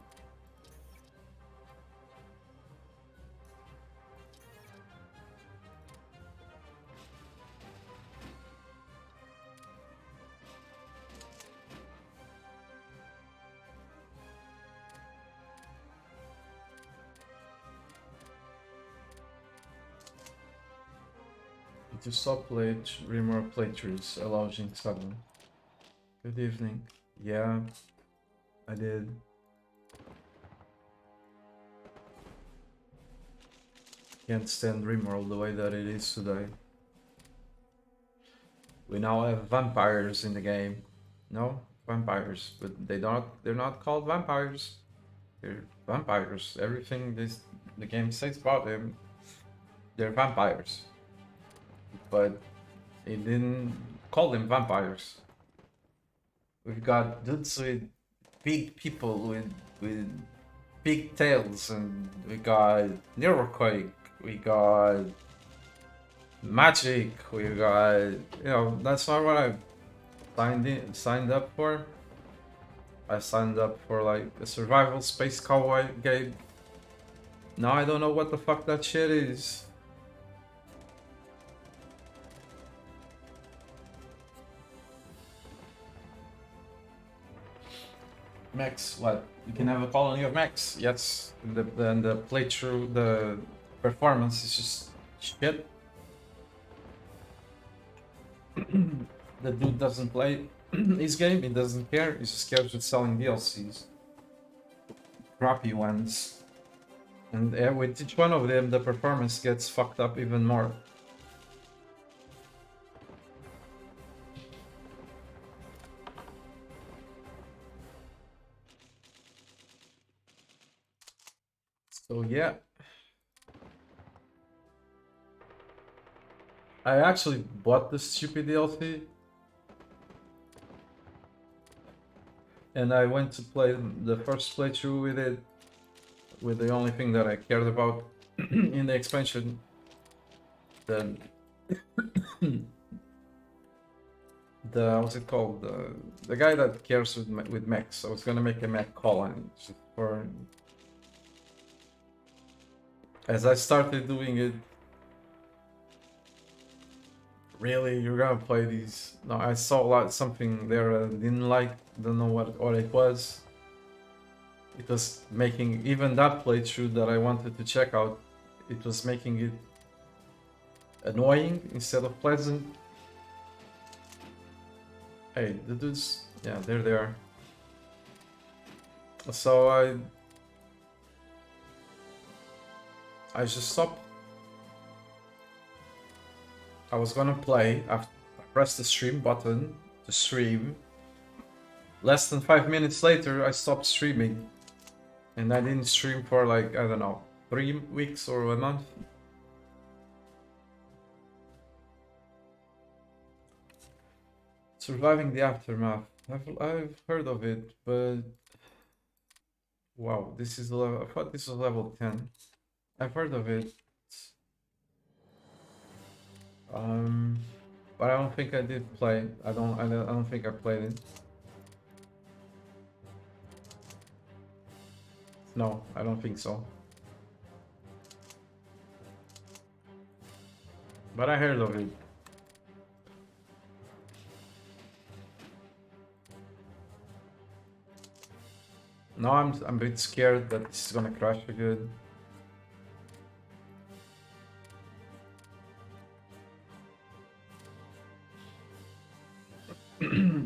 To stop remote playthroughs, allow Jinx 7. Good evening. Yeah, I did. Can't stand Rimworld the way that it is today. We now have vampires in the game. No? Vampires. But they're not called vampires. They're vampires. Everything the game says about them, they're vampires. But it didn't call them vampires. We've got dudes with big people with big tails, and we got Neuroquake, we got magic, we got, that's not what I signed up for. I signed up for like a survival space cowboy game. Now I don't know what the fuck that shit is. Mechs, what? You can have a colony of mechs, yes. And the playthrough, the performance is just shit. The dude doesn't play his game, he doesn't care, he just cares with selling DLCs. Crappy ones. And with each one of them, the performance gets fucked up even more. So yeah. I actually bought this stupid DLC. And I went to play the first playthrough with it, with the only thing that I cared about in the expansion. The what's it called? The guy that cares with mechs. I was gonna make a mech colony for. As I started doing it, really, you're gonna play these? No, I saw something there I didn't like. Don't know what it was. It was making even that playthrough that I wanted to check out. It was making it annoying instead of pleasant. Hey, the dudes, yeah, they're there. So I just stopped. I was gonna play. I pressed the stream button to stream. Less than 5 minutes later, I stopped streaming, and I didn't stream for like, I don't know, 3 weeks or a month. Surviving the Aftermath. I've heard of it, but wow, this is level. I thought this was level 10. I've heard of it. But I don't think I did play. I don't think I played it. No, I don't think so. But I heard of it. No, I'm a bit scared that this is gonna crash again.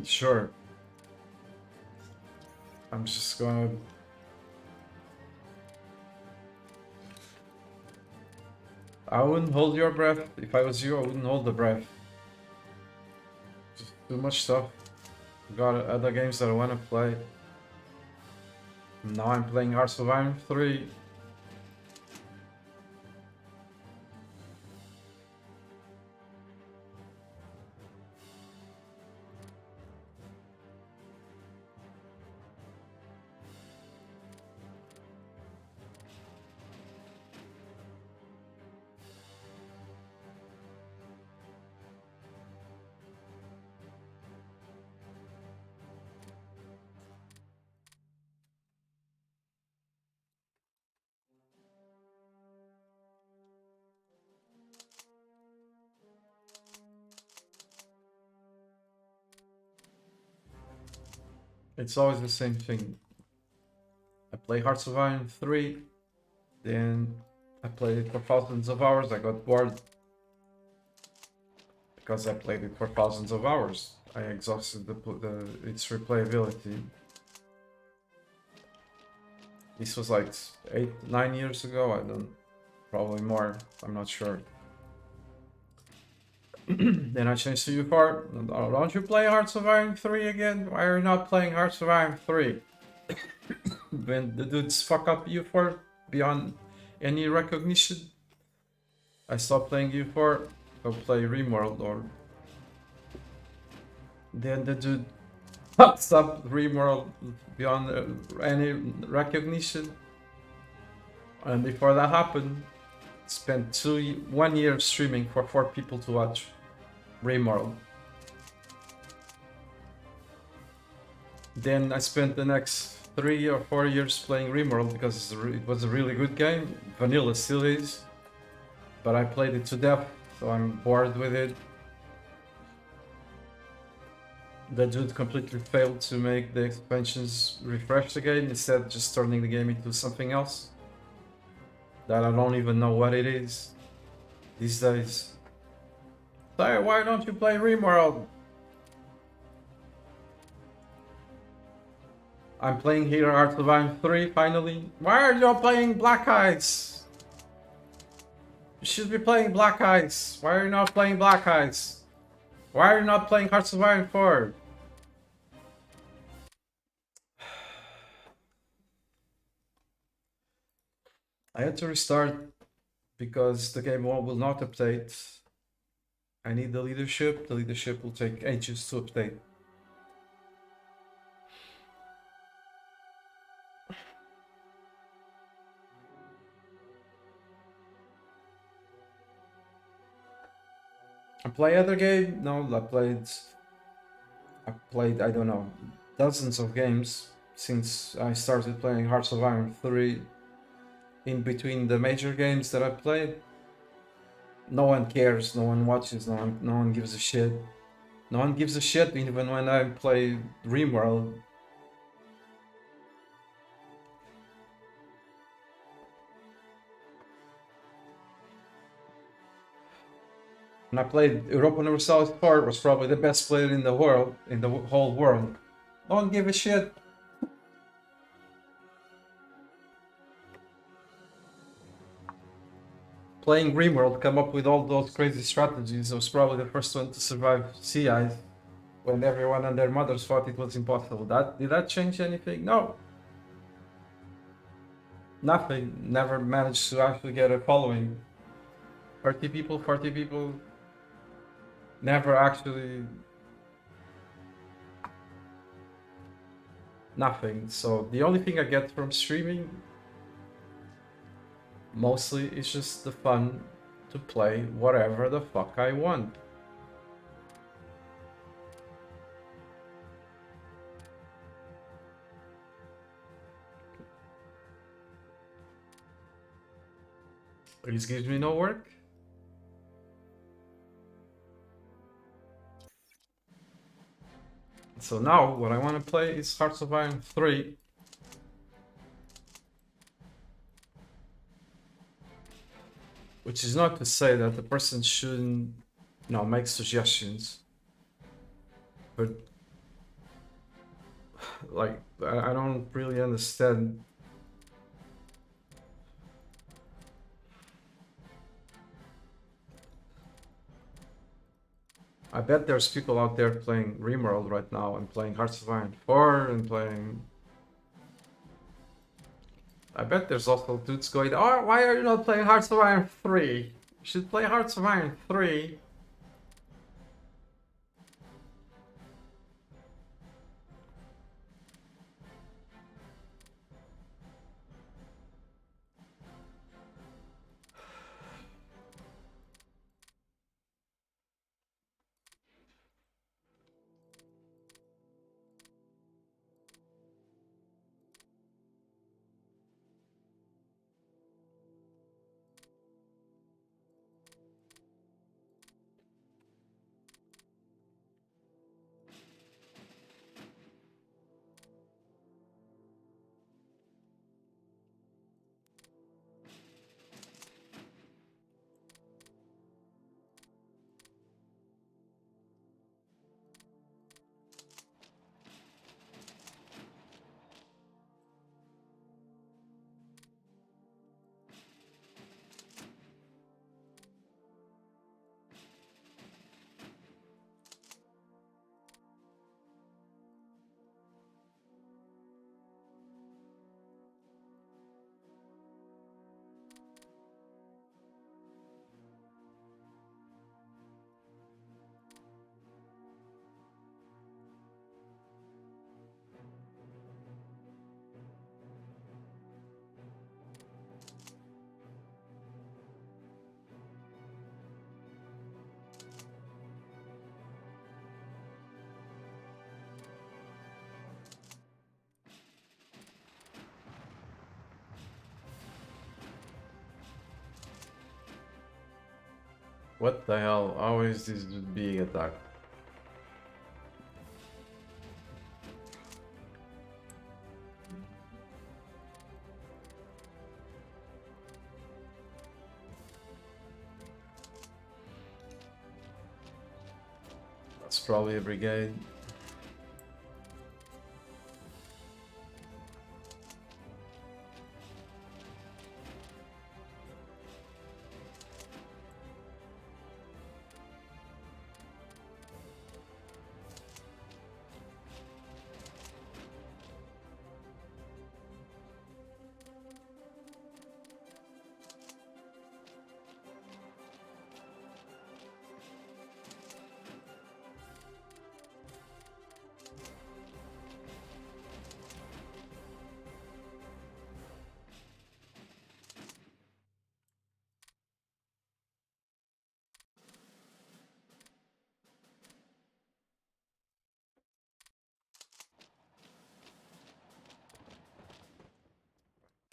Sure. I'm just gonna... I wouldn't hold your breath. If I was you, I wouldn't hold the breath. Just too much stuff. Got other games that I want to play. Now I'm playing Hearts of Iron 3. It's always the same thing. I play Hearts of Iron 3, then I played it for thousands of hours. I got bored because I played it for thousands of hours. I exhausted its replayability. This was like 8-9 years ago. I don't, probably more. I'm not sure. Then I changed to U4. Don't you play Hearts of Iron 3 again? Why are you not playing Hearts of Iron 3? When the dudes fuck up U4 beyond any recognition, I stopped playing U4, go play Rimworld, or then the dude fucks up Rimworld beyond any recognition. And before that happened, spent 1 year streaming for 4 people to watch Rimworld. Then I spent the next 3 or 4 years playing Rimworld because it was a really good game. Vanilla still is, but I played it to death, so I'm bored with it. The dude completely failed to make the expansions refresh the game, instead just turning the game into something else that I don't even know what it is these days. So why don't you play Rimworld? I'm playing here Hearts of Iron 3 finally. Why are you playing Black Eyes? You should be playing Black Eyes. Why are you not playing Black Eyes? Why are you not playing Hearts of Iron 4? I had to restart because the game will not update. I need the leadership. The leadership will take ages to update. I play other game? No, I played, I don't know, dozens of games since I started playing Hearts of Iron 3. In between the major games that I played, no one cares, no one watches, no one gives a shit. No one gives a shit even when I play Rimworld. When I played Europa Universalis 4, was probably the best player in the world, in the whole world. No one gave a shit. Playing Rimworld, come up with all those crazy strategies. I was probably the first one to survive CIs when everyone and their mothers thought it was impossible. Did that change anything? No. Nothing. Never managed to actually get a following. 30 people, 40 people. Never actually... Nothing. So the only thing I get from streaming mostly is just the fun to play whatever the fuck I want. This gives me no work. So now what I want to play is Hearts of Iron 3. Which is not to say that the person shouldn't, make suggestions. But like, I don't really understand. I bet there's people out there playing RimWorld right now and playing Hearts of Iron 4 and playing... I bet there's also dudes going, oh, why are you not playing Hearts of Iron 3? You should play Hearts of Iron 3. What the hell? How is this being attacked? That's probably a brigade.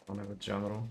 I don't have a general.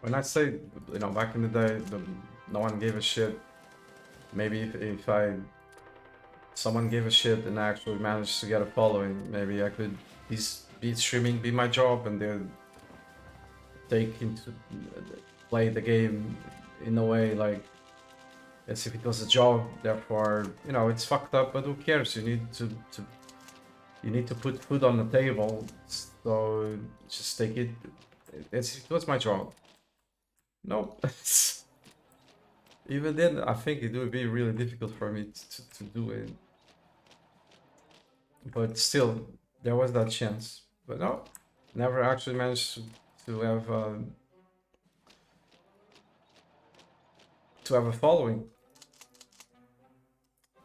When I say, you know, back in the day, no one gave a shit. Maybe if someone gave a shit and I actually managed to get a following, maybe I could be streaming, be my job, and then play the game in a way like as if it was a job. Therefore, you know, it's fucked up, but who cares? You need to put food on the table, so just take it. It was my job. Nope. Even then, I think it would be really difficult for me to do it. But still, there was that chance. But no, never actually managed to have a following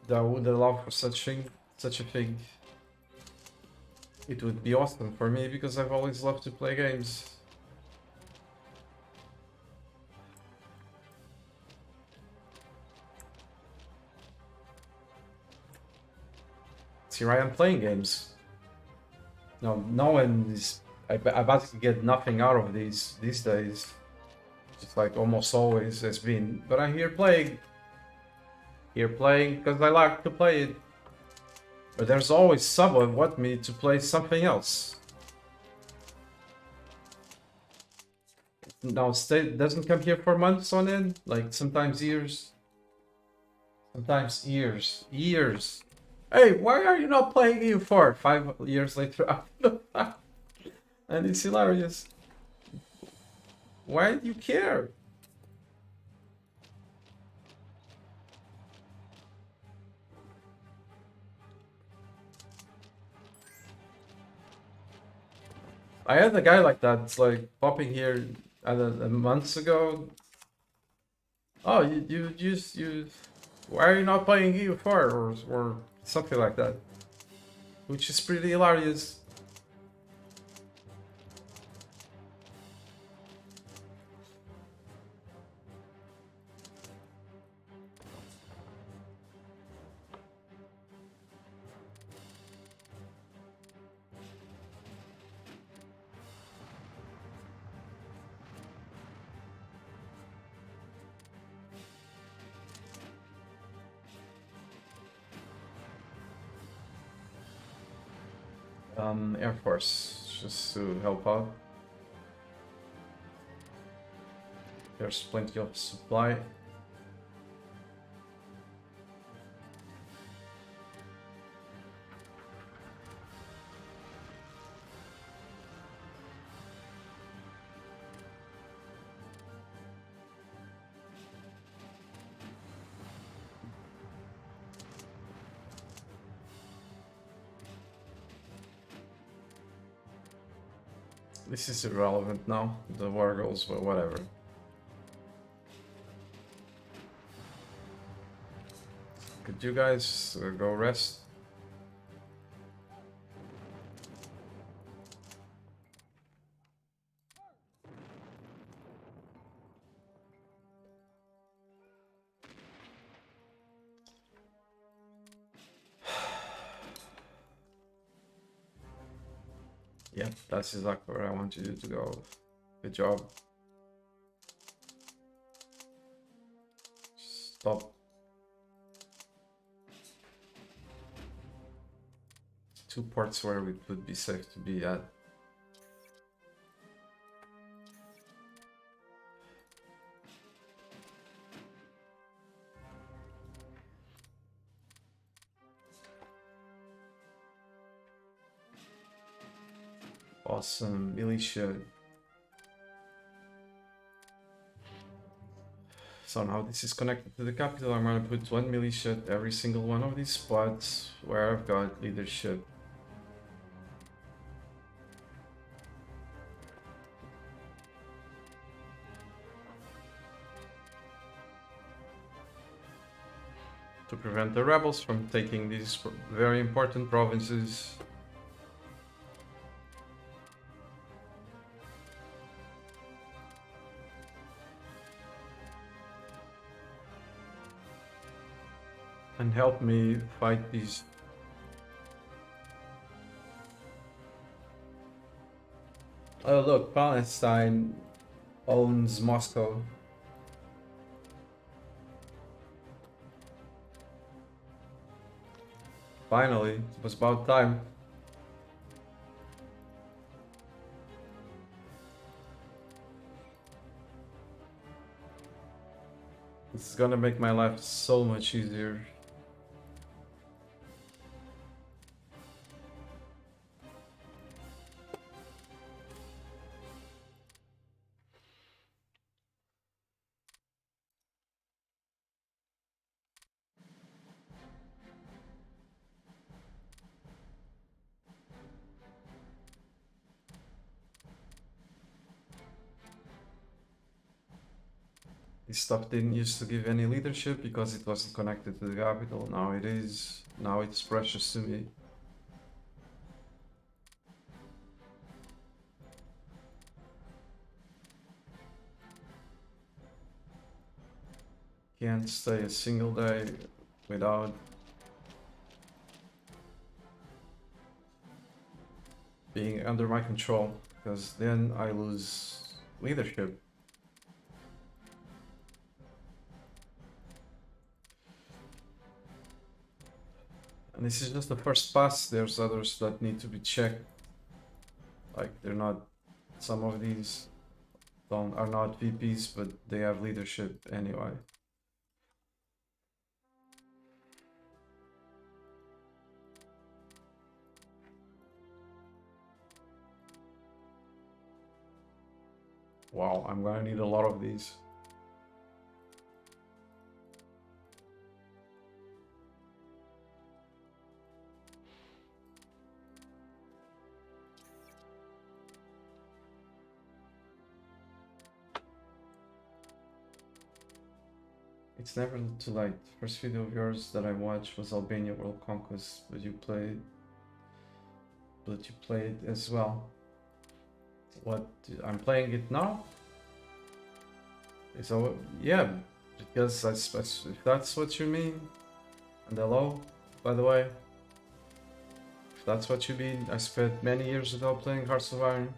that would allow for such a thing. It would be awesome for me because I've always loved to play games. Here I am playing games. No one is I basically get nothing out of these days. Just like almost always has been. But I'm here playing because I like to play it. But there's always someone want me to play something else. Now state doesn't come here for months on end, like sometimes years. Sometimes years. Years. Hey, why are you not playing EU4 5 years later? And it's hilarious. Why do you care? I had a guy like that, it's like popping here a months ago. Oh, you why are you not playing EU4 or something like that? Which is pretty hilarious. Air Force, just to help out. There's plenty of supply. This is irrelevant now, the war goals, but whatever. Could you guys go rest? Yep, that's exactly where I want you to go. Good job. Stop. Two ports where we would be safe to be at. Awesome, militia. So now this is connected to the capital. I'm gonna put one militia at every single one of these spots where I've got leadership. To prevent the rebels from taking these very important provinces. And help me fight these. Oh look, Palestine owns Moscow. Finally, it was about time. This is gonna make my life so much easier. This stuff didn't used to give any leadership because it wasn't connected to the capital. Now it is. Now it's precious to me. Can't stay a single day without being under my control, because then I lose leadership. And this is just the first pass. There's others that need to be checked. Like they're not, some of these are not VPs, but they have leadership anyway. Wow, I'm gonna need a lot of these. It's never too late. First video of yours that I watched was Albania World Conquest, but you played as well. What, I'm playing it now? So yeah, because if that's what you mean, and hello, by the way, if that's what you mean, I spent many years ago playing Hearts of Iron.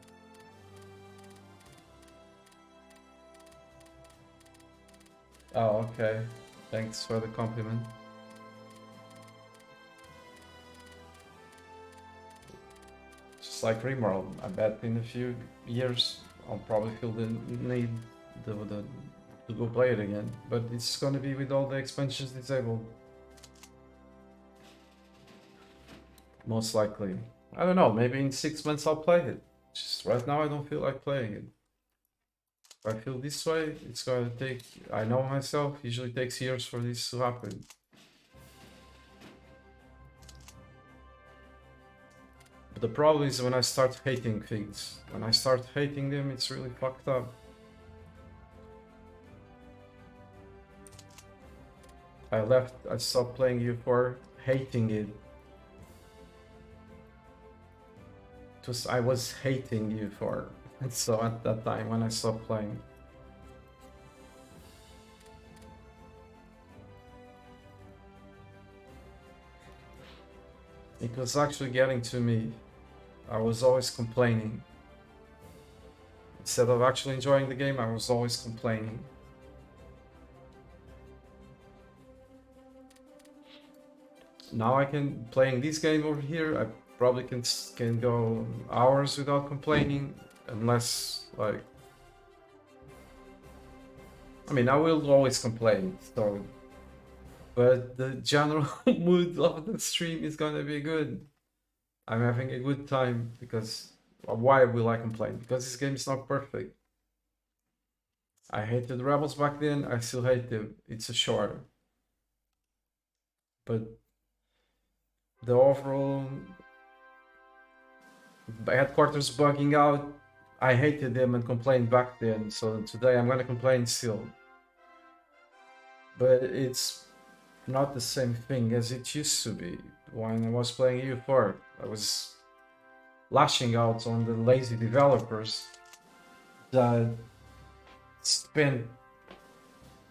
Oh, okay. Thanks for the compliment. Just like Rimworld, I bet in a few years I'll probably feel the need to go play it again. But it's gonna be with all the expansions disabled. Most likely. I don't know, maybe in 6 months I'll play it. Just right now I don't feel like playing it. If I feel this way, it's gonna take, I know myself, usually takes years for this to happen. But the problem is when I start hating things. When I start hating them, it's really fucked up. I stopped playing U4, hating it. I was hating U4. And so at that time when I stopped playing. It was actually getting to me. I was always complaining. Instead of actually enjoying the game, I was always complaining. Now I can, playing this game over here, I probably can go hours without complaining, unless like, I mean, I will always complain, so, but the general mood of the stream is gonna be good. I'm having a good time because, why will I complain? Because this game is not perfect. I hated Rebels back then, I still hate them. It's a short. But the overall headquarters bugging out, I hated them and complained back then, so today I'm gonna complain still. But it's not the same thing as it used to be. When I was playing EU4, I was lashing out on the lazy developers that spent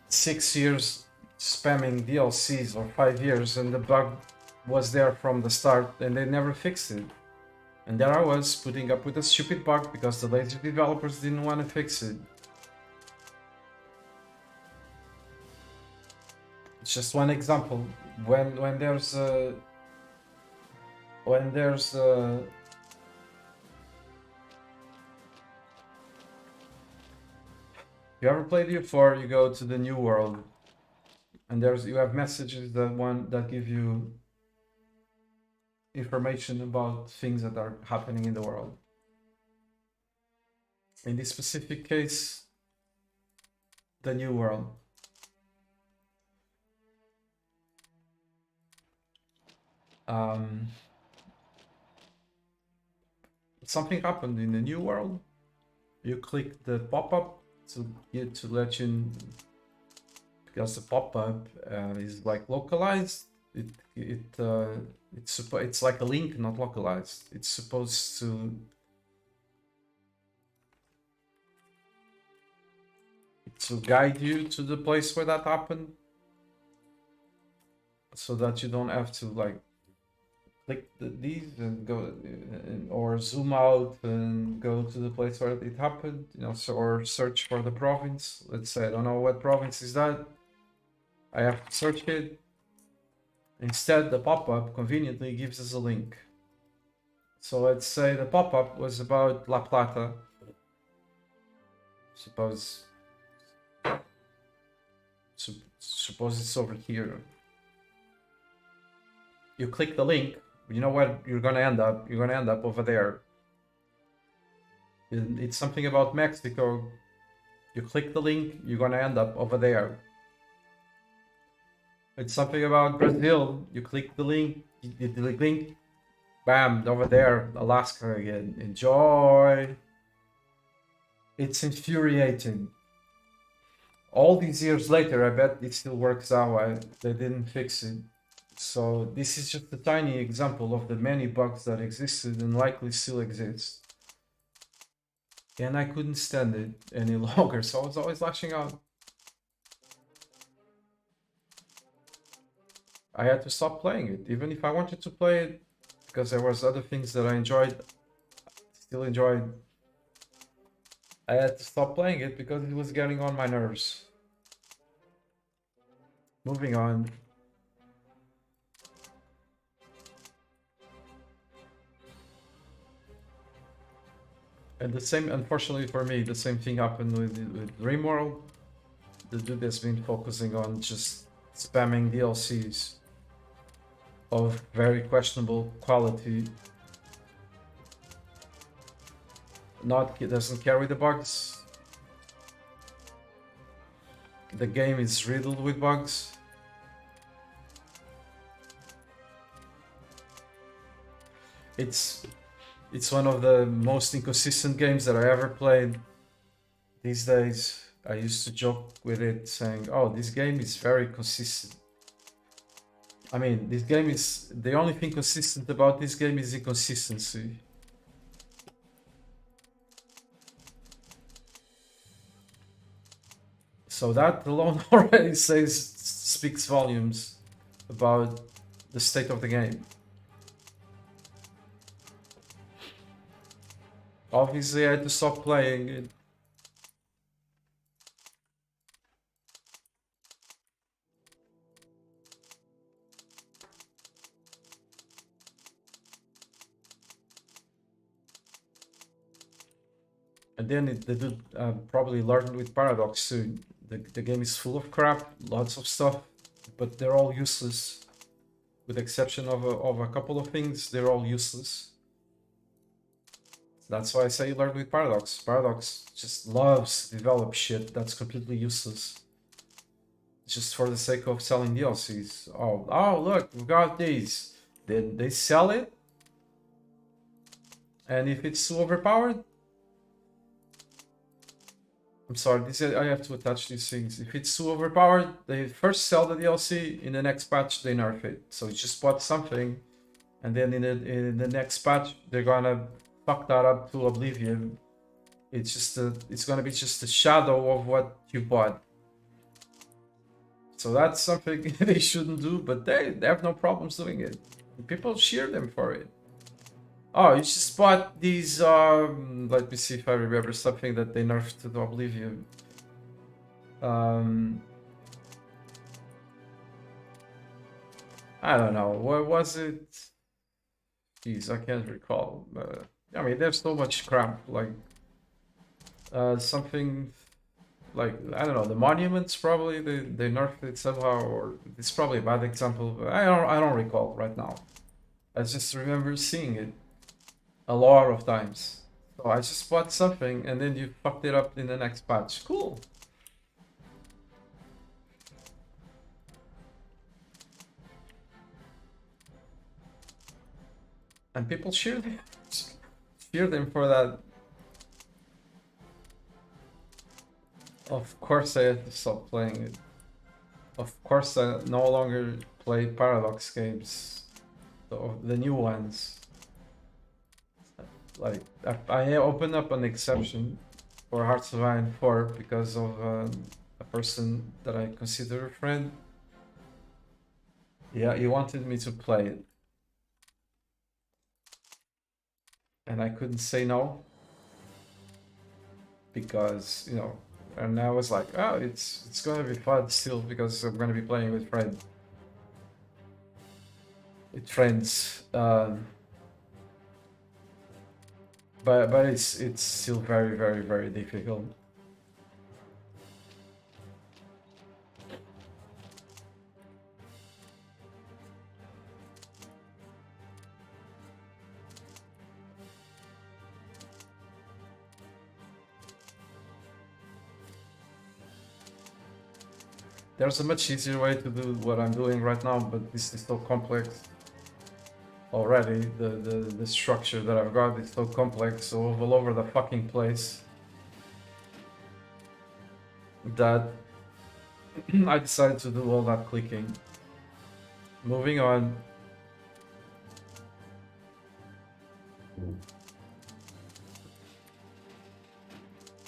6 years spamming DLCs, or 5 years, and the bug was there from the start and they never fixed it. And there I was putting up with a stupid bug because the lazy developers didn't want to fix it. It's just one example. When there's you ever played U4, you go to the new world, and you have messages that give you information about things that are happening in the world. In this specific case, the new world. Something happened in the new world. You click the pop-up to let you, because the pop-up is like localized. It's like a link, not localized. It's supposed to guide you to the place where that happened, so that you don't have to like click these and go, or zoom out and go to the place where it happened, or search for the province. Let's say I don't know what province is that. I have to search it. Instead, the pop-up conveniently gives us a link. So let's say the pop-up was about La Plata. Suppose it's over here. You click the link. You know where you're gonna end up? You're gonna end up over there. It's something about Mexico. You click the link, you're gonna end up over there. It's something about Brazil. You click the link, bam, over there, Alaska again. Enjoy. It's infuriating. All these years later, I bet it still works out. They didn't fix it. So this is just a tiny example of the many bugs that existed and likely still exist. And I couldn't stand it any longer, so I was always lashing out. I had to stop playing it, even if I wanted to play it, because there was other things that I enjoyed, still enjoyed. I had to stop playing it because it was getting on my nerves. Moving on. And the same, unfortunately for me, the same thing happened with Rimworld. The dude has been focusing on just spamming DLCs of very questionable quality. It doesn't carry the bugs. The game is riddled with bugs. It's one of the most inconsistent games that I ever played. These days, I used to joke with it saying, oh, this game is very consistent. I mean, this game is... the only thing consistent about this game is inconsistency. So that alone already speaks volumes about the state of the game. Obviously, I had to stop playing it. And then the dude probably learned with Paradox too. The game is full of crap, lots of stuff, but they're all useless. With the exception of a couple of things, they're all useless. That's why I say learn with Paradox. Paradox just loves to develop shit that's completely useless. Just for the sake of selling DLCs. Oh look, we got these. Then they sell it. And if it's too overpowered, I'm sorry, I have to attach these things. If it's too overpowered, they first sell the DLC, in the next patch they nerf it. So you just bought something, and then in the next patch they're gonna fuck that up to oblivion. It's gonna be just a shadow of what you bought. So that's something they shouldn't do, but they have no problems doing it. People cheer them for it. Oh, you just bought these, let me see if I remember something that they nerfed to the oblivion. I don't know, what was it? Jeez, I can't recall. I mean, there's so much crap, like, something, like, I don't know, the monuments probably, they nerfed it somehow, or it's probably a bad example, but I don't recall right now. I just remember seeing it a lot of times. So I just bought something and then you fucked it up in the next patch. Cool. And people cheer them for that. Of course I had to stop playing it. Of course I no longer play Paradox games. The new ones. Like, I opened up an exception for Hearts of Iron 4 because of a person that I consider a friend. Yeah, he wanted me to play it. and I couldn't say no because, you know, and I was like, oh, it's gonna be fun still because I'm gonna be playing with friends. But it's still very, very, very difficult. There's a much easier way to do what I'm doing right now, but this is so complex already. The structure that I've got is so complex, so all over the fucking place, that I decided to do all that clicking. Moving on.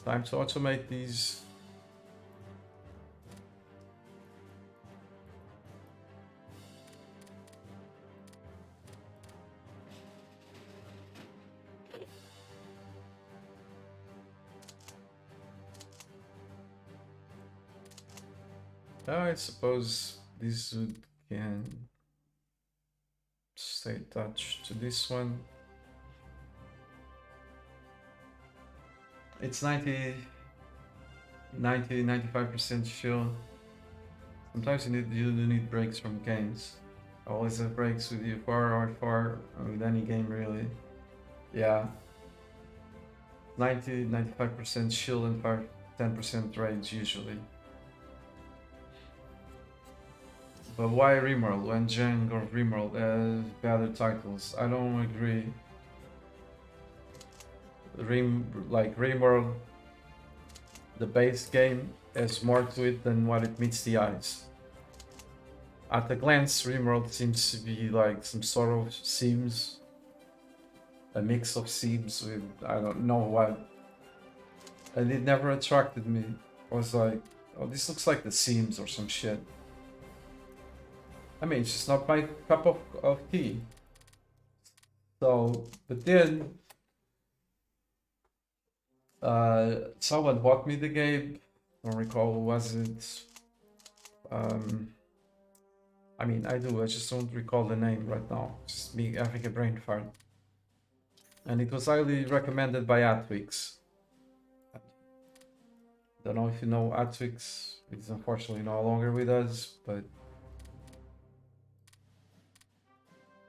Time to automate these. I suppose this can stay attached to this one. It's 95% chill. Sometimes you do need breaks from games. I always have breaks with you 4 with any game really. Yeah. 95% chill and 10% rage usually. But why Rimworld when Django Rimworld has better titles? I don't agree. Rimworld, the base game has more to it than what it meets the eyes. At a glance, Rimworld seems to be like some sort of Sims, a mix of Sims with I don't know what, and it never attracted me. I was like, oh, this looks like The Sims or some shit. I mean, it's just not my cup of tea. So, but then someone bought me the game. I don't recall who was it. I mean, I do. I just don't recall the name right now. Just me having a brain fart. And it was highly recommended by Atwix. Don't know if you know Atwix. He's unfortunately no longer with us, but.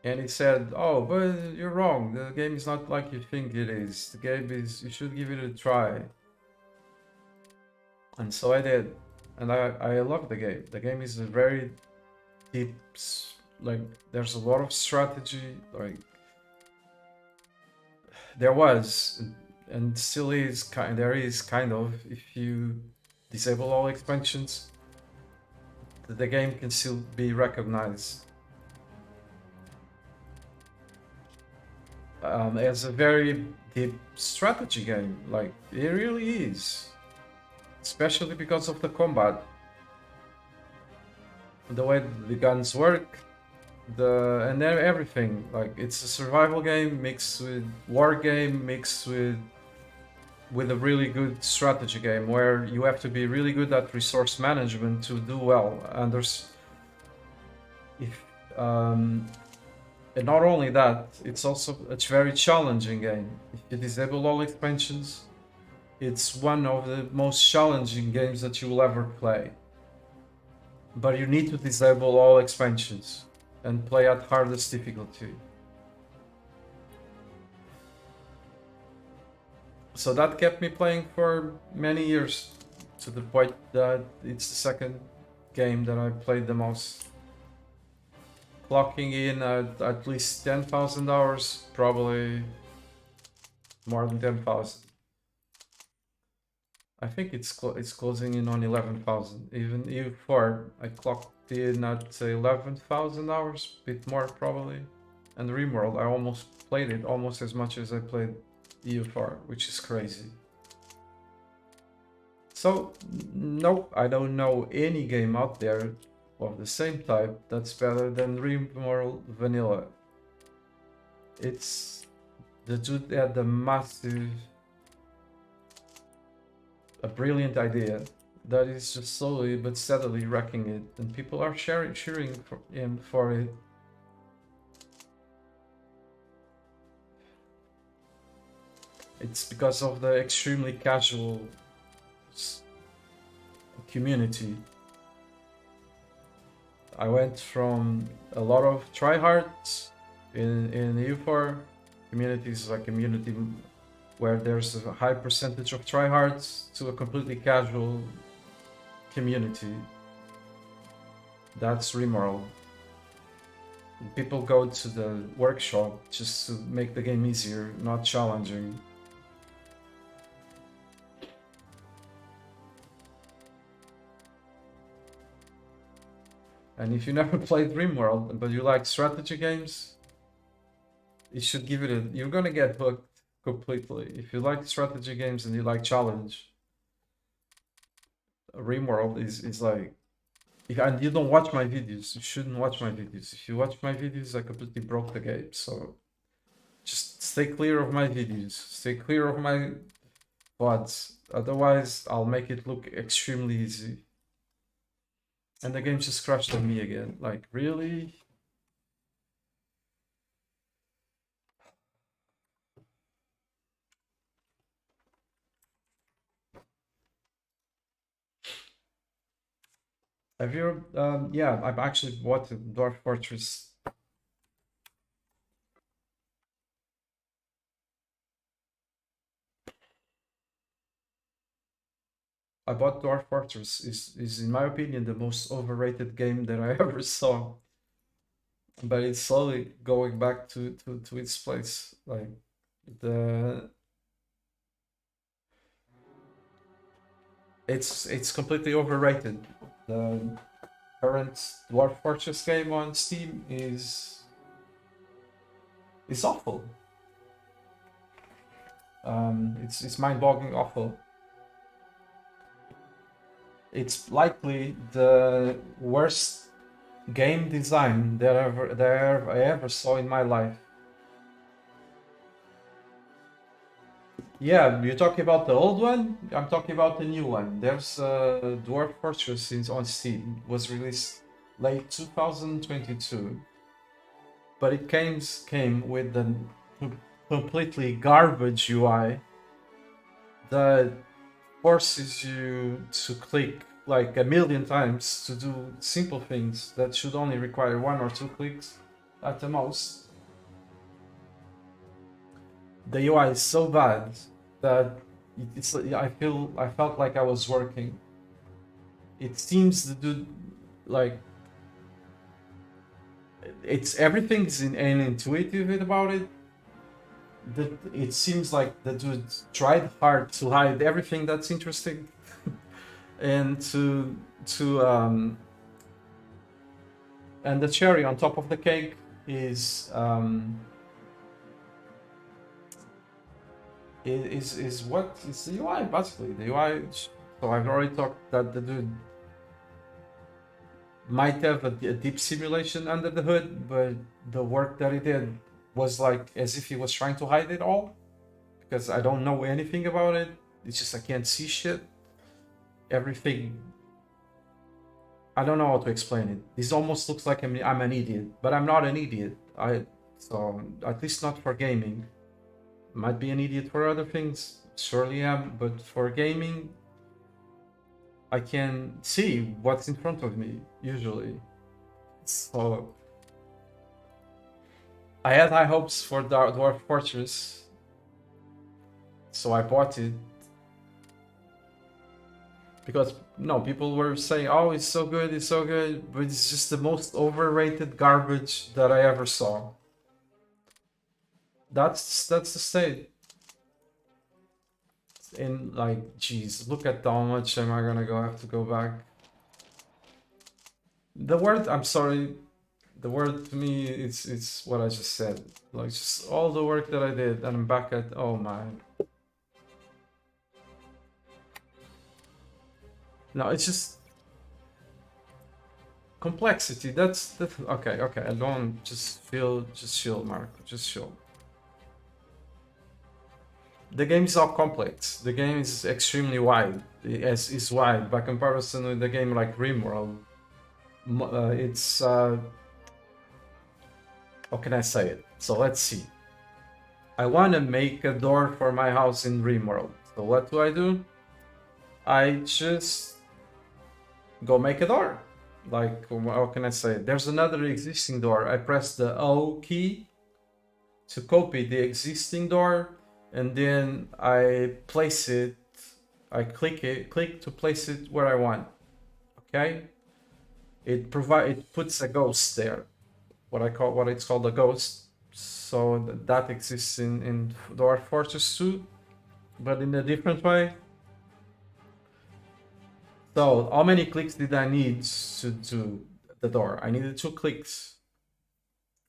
And he said, "Oh, but you're wrong. The game is not like you think it is. The game is. You should give it a try." And so I did, and I love the game. The game is a very deep, like there's a lot of strategy. Like there was, and still is there is kind of, if you disable all expansions, the game can still be recognized as a very deep strategy game. Like it really is, especially because of the combat, the way the guns work, and then everything. Like it's a survival game mixed with war game mixed with a really good strategy game where you have to be really good at resource management to do well. And there's and not only that, it's also a very challenging game. If you disable all expansions, it's one of the most challenging games that you will ever play. But you need to disable all expansions and play at hardest difficulty. So that kept me playing for many years, to the point that it's the second game that I played the most. Clocking in at least 10,000 hours, probably more than 10,000. I think it's closing in on 11,000. Even EU4, I clocked in at 11,000 hours, a bit more probably. And Rimworld, I almost played it almost as much as I played EU4, which is crazy. So, nope, I don't know any game out there of the same type that's better than Rimworld Vanilla. It's The dude had a brilliant idea that is just slowly but steadily wrecking it, and people are cheering for him for it. It's because of the extremely casual community. I went from a lot of tryhards in U4 communities, like community where there's a high percentage of tryhards, to a completely casual community. That's Rimworld. People go to the workshop just to make the game easier, not challenging. And if you never played Rimworld, but you like strategy games, you should give it a... You're gonna get hooked completely. If you like strategy games and you like challenge, Rimworld is like... And you don't watch my videos, you shouldn't watch my videos. If you watch my videos, I completely broke the game, so... Just stay clear of my videos. Stay clear of my VODs. Otherwise, I'll make it look extremely easy. And the game just crashed on me again. Like, really? Have you ever... yeah, I've actually bought Dwarf Fortress. I bought Dwarf Fortress. Is in my opinion the most overrated game that I ever saw. But it's slowly going back to its place. Like the... It's completely overrated. The current Dwarf Fortress game on Steam is awful. It's mind-boggling awful. It's likely the worst game design that I ever saw in my life. Yeah, you're talking about the old one? I'm talking about the new one. There's Dwarf Fortress on Steam. It was released late 2022. But it came with the completely garbage UI that forces you to click like a million times to do simple things that should only require 1 or 2 clicks at the most. The UI is so bad that I felt like I was working. It seems the dude, like, it's everything's intuitive about it. It seems like the dude tried hard to hide everything that's interesting and and the cherry on top of the cake is what is the UI basically. The UI. So I've already talked that the dude might have a deep simulation under the hood, but the work that he did was like as if he was trying to hide it all, because I don't know anything about it. It's just I can't see shit. Everything. I don't know how to explain it. This almost looks like I'm an idiot, but I'm not an idiot. So at least not for gaming. Might be an idiot for other things, surely am, but for gaming, I can see what's in front of me usually. So I had high hopes for Dwarf Fortress, so I bought it because no, people were saying, "Oh, it's so good, but it's just the most overrated garbage that I ever saw." That's the state. And like, geez, look at how much am I gonna have to go back. The word, I'm sorry, the word to me, it's what I just said. Like, just all the work that I did, and I'm back at, oh my. No, it's just complexity. That's okay. I don't just chill, Mark. Just chill. the game is all complex. The game is extremely wide. Is wide by comparison with the game like RimWorld. It's how can I say it? So let's see. I want to make a door for my house in RimWorld. So what do? I just go make a door. Like, how can I say it? There's another existing door. I press the O key to copy the existing door, and then I place it. I click to place it where I want. Okay. It puts a ghost there. What it's called a ghost. So that exists in Dwarf Fortress 2, but in a different way. So how many clicks did I need to do the door? I needed 2 clicks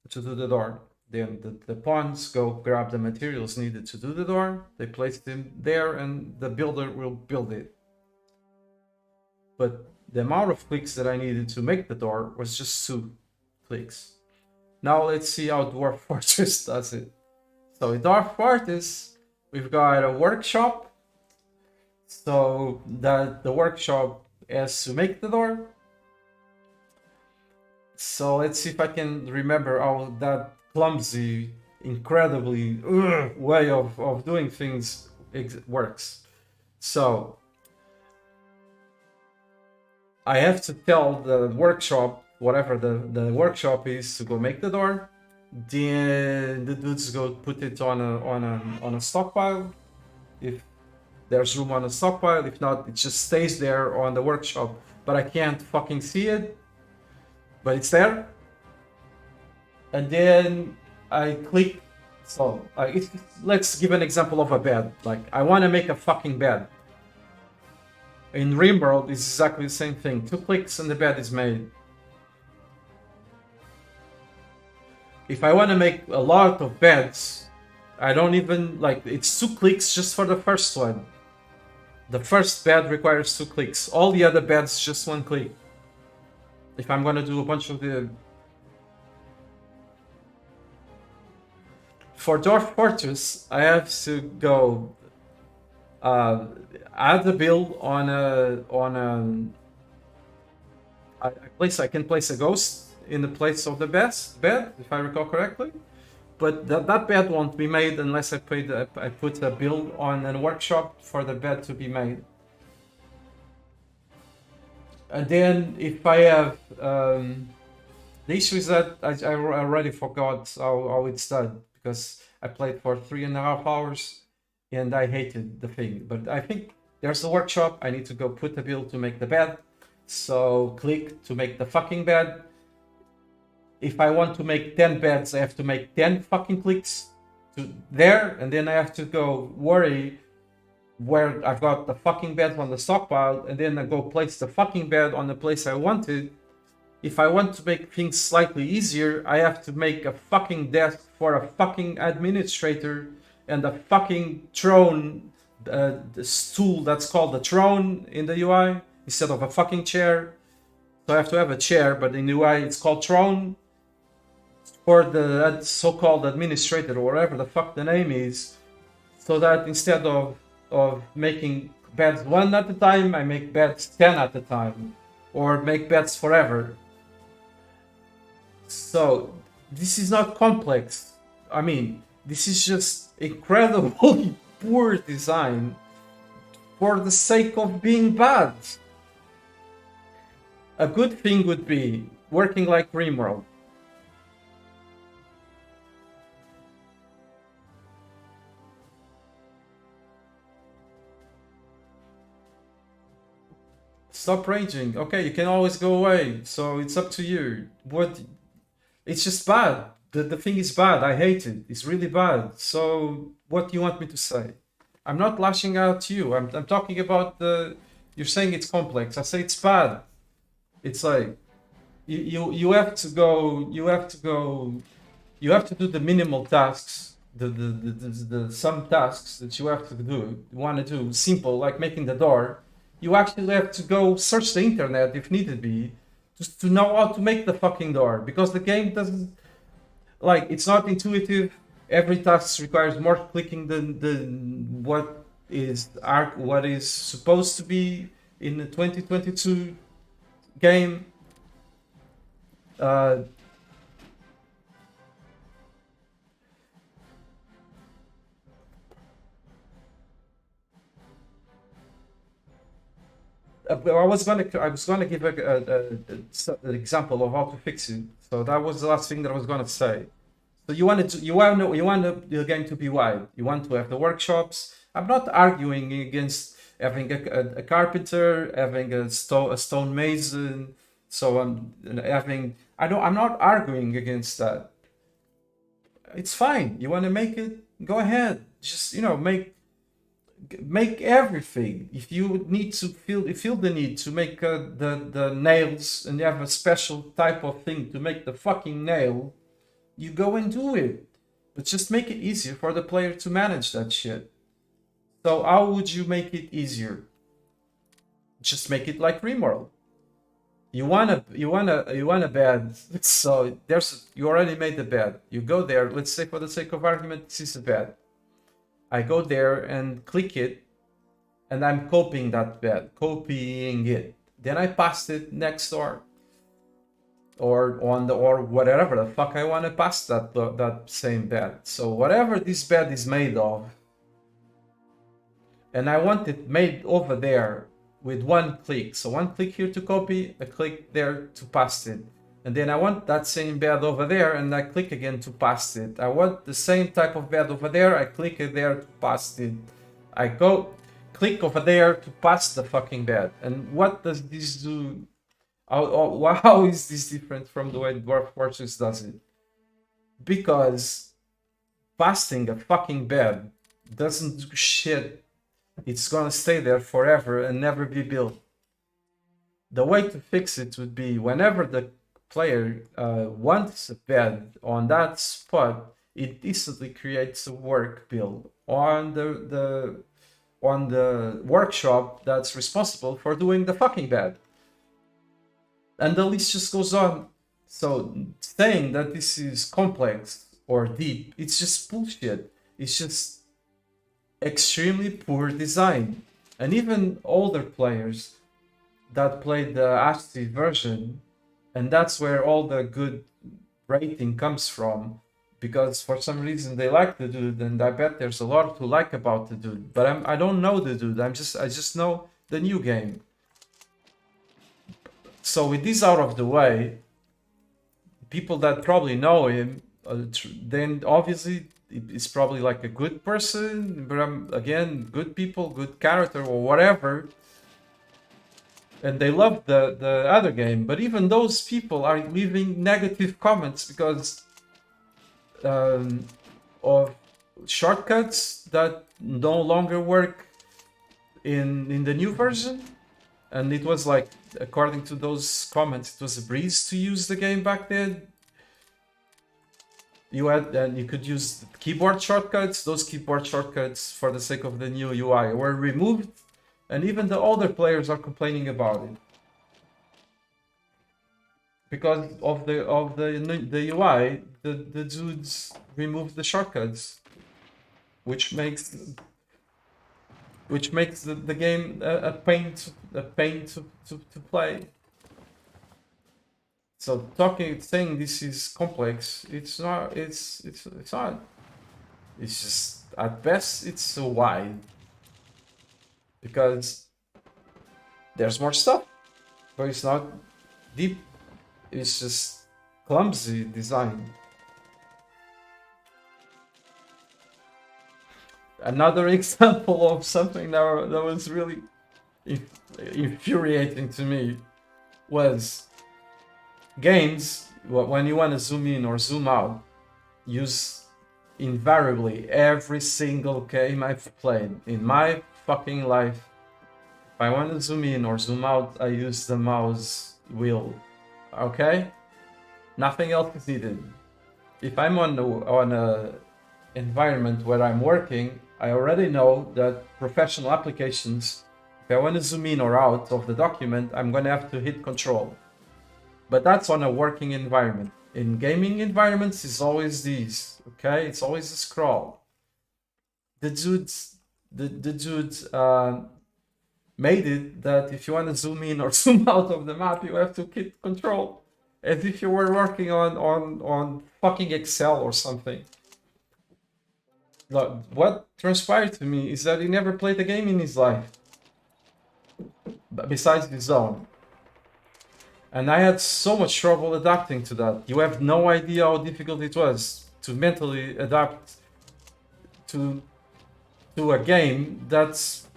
to do the door. Then the pawns go grab the materials needed to do the door. They place them there, and the builder will build it. But the amount of clicks that I needed to make the door was just 2 clicks. Now let's see how Dwarf Fortress does it. So in Dwarf Fortress, we've got a workshop. So that the workshop has to make the door. So let's see if I can remember how that clumsy, incredibly way of doing things works. So I have to tell the workshop, whatever the workshop is, to go make the door. Then the dudes go put it on a stockpile. If there's room on a stockpile, if not, it just stays there on the workshop. But I can't fucking see it. But it's there. And then I click. So let's give an example of a bed. Like, I want to make a fucking bed. In RimWorld, it's exactly the same thing. 2 clicks and the bed is made. If I want to make a lot of beds, I don't even, like, it's 2 clicks just for the first one. The first bed requires 2 clicks. All the other beds, just 1 click. If I'm going to do a bunch of the... For Dwarf Fortress, I have to go add the build on I can place a ghost in the place of the bed, if I recall correctly. But that bed won't be made unless I put a build on a workshop for the bed to be made. And then if I have the issue is that I already forgot how it's done, because I played for 3.5 hours and I hated the thing. But I think there's a workshop. I need to go put the build to make the bed. So click to make the fucking bed. If I want to make 10 beds, I have to make 10 fucking clicks to there, and then I have to go worry where I've got the fucking bed on the stockpile, and then I go place the fucking bed on the place I wanted. If I want to make things slightly easier, I have to make a fucking desk for a fucking administrator and a fucking throne, the stool that's called the throne in the UI instead of a fucking chair. So I have to have a chair, but in UI it's called throne. For the so-called administrator, or whatever the fuck the name is, so that instead of making beds 1 at a time, I make beds 10 at a time, or make beds forever. So this is not complex. I mean, this is just incredibly poor design for the sake of being bad. A good thing would be working like RimWorld. Stop raging. Okay, you can always go away. So it's up to you. It's just bad. The thing is bad. I hate it. It's really bad. So what do you want me to say? I'm not lashing out to you. I'm talking about you're saying it's complex. I say it's bad. It's like you have to do the minimal tasks, the some tasks that you have to do. You want to do simple, like making the door. You actually have to go search the internet if needed be, just to know how to make the fucking door, because the game doesn't, like, it's not intuitive. every task requires more clicking than what is supposed to be in the 2022 game. Uh, I was gonna give an example of how to fix it. So that was the last thing that I was gonna say. So you want the game to be wide. You want to have the workshops. I'm not arguing against having a carpenter, having a stone mason. So I'm having. I don't. I'm not arguing against that. It's fine. You want to make it? Go ahead. Just make everything. If you need to feel the need to make the nails and you have a special type of thing to make the fucking nail, you go and do it. But just make it easier for the player to manage that shit. So how would you make it easier? Just make it like Rimworld. You want a bed. So you already made the bed. You go there. Let's say for the sake of argument, this is a bed. I go there and click it, and I'm copying that bed, copying it. Then I paste it next door, or whatever the fuck I want to pass that same bed. So whatever this bed is made of, and I want it made over there with one click. So one click here to copy, a click there to paste it. And then I want that same bed over there, and I click again to paste it. I want the same type of bed over there, I click it there to paste it. I go click over there to paste the fucking bed. And what does this do? How is this different from the way Dwarf Fortress does it? Because pasting a fucking bed doesn't do shit. It's gonna stay there forever and never be built. The way to fix it would be whenever the player wants a bed on that spot, it instantly creates a work build on the workshop that's responsible for doing the fucking bed. And the list just goes on. So saying that this is complex or deep, it's just bullshit. It's just extremely poor design. And even older players that played the HD version, and that's where all the good rating comes from, because for some reason they like the dude, and I bet there's a lot to like about the dude. But I don't know the dude. I just know the new game. So with this out of the way, people that probably know him, then obviously it's probably like a good person. But again, good people, good character, or whatever. And they love the other game, but even those people are leaving negative comments because of shortcuts that no longer work in the new version. And it was like, according to those comments, it was a breeze to use the game back then. You could use keyboard shortcuts. Those keyboard shortcuts, for the sake of the new UI, were removed. And even the older players are complaining about it because of the UI. The dudes removed the shortcuts, which makes the game a pain to play. So saying this is complex, it's not. It's not. It's just, at best, it's so wide. Because there's more stuff, but it's not deep. It's just clumsy design. Another example of something that was really infuriating to me was games, when you want to zoom in or zoom out, use invariably every single game I've played in my fucking life. If I want to zoom in or zoom out, I use the mouse wheel. Okay? Nothing else is needed. If I'm on a environment where I'm working, I already know that professional applications, if I want to zoom in or out of the document, I'm going to have to hit control. But that's on a working environment. in gaming environments is always these. Okay, it's always a scroll. The dudes made it that if you want to zoom in or zoom out of the map, you have to keep control, as if you were working on fucking Excel or something. Look, what transpired to me is that he never played a game in his life, besides his own. And I had so much trouble adapting to that. You have no idea how difficult it was to mentally adapt to a game that's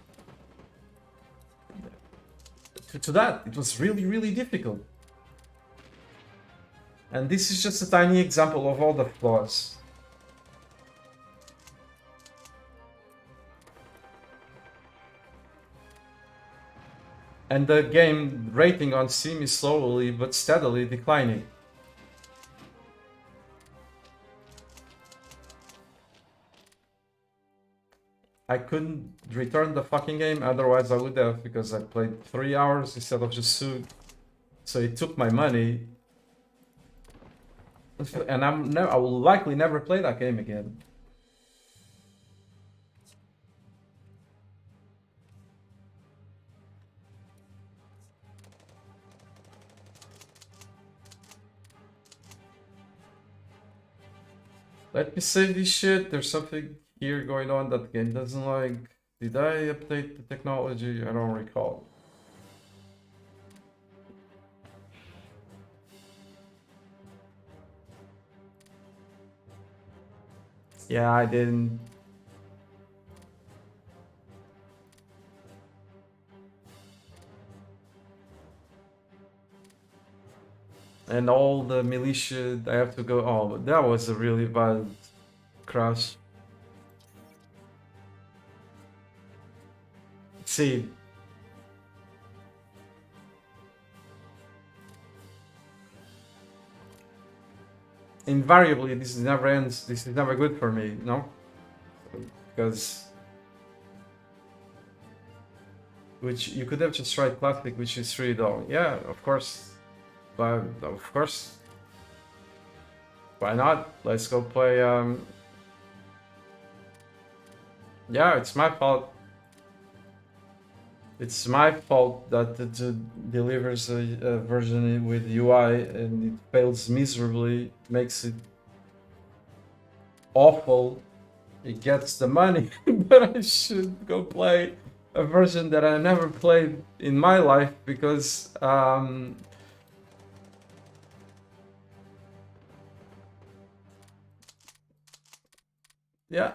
to that. It was really difficult. And this is just a tiny example of all the flaws. And the game rating on Steam is slowly but steadily declining. I couldn't return the fucking game, otherwise I would have, because I played 3 hours instead of just 2. So it took my money. And I will likely never play that game again. Let me save this shit. There's something here going on that the game doesn't like. Did I update the technology? I don't recall. Yeah, I didn't. And all the militia, I have to go. Oh, that was a really bad crash. See. Invariably, this never ends. This is never good for me, no? Because... Which you could have just tried classic, which is free though. Yeah, of course. But of course. Why not? Let's go play. Yeah, it's my fault. It's my fault that it delivers a version with UI and it fails miserably, makes it awful. It gets the money, but I should go play a version that I never played in my life because yeah,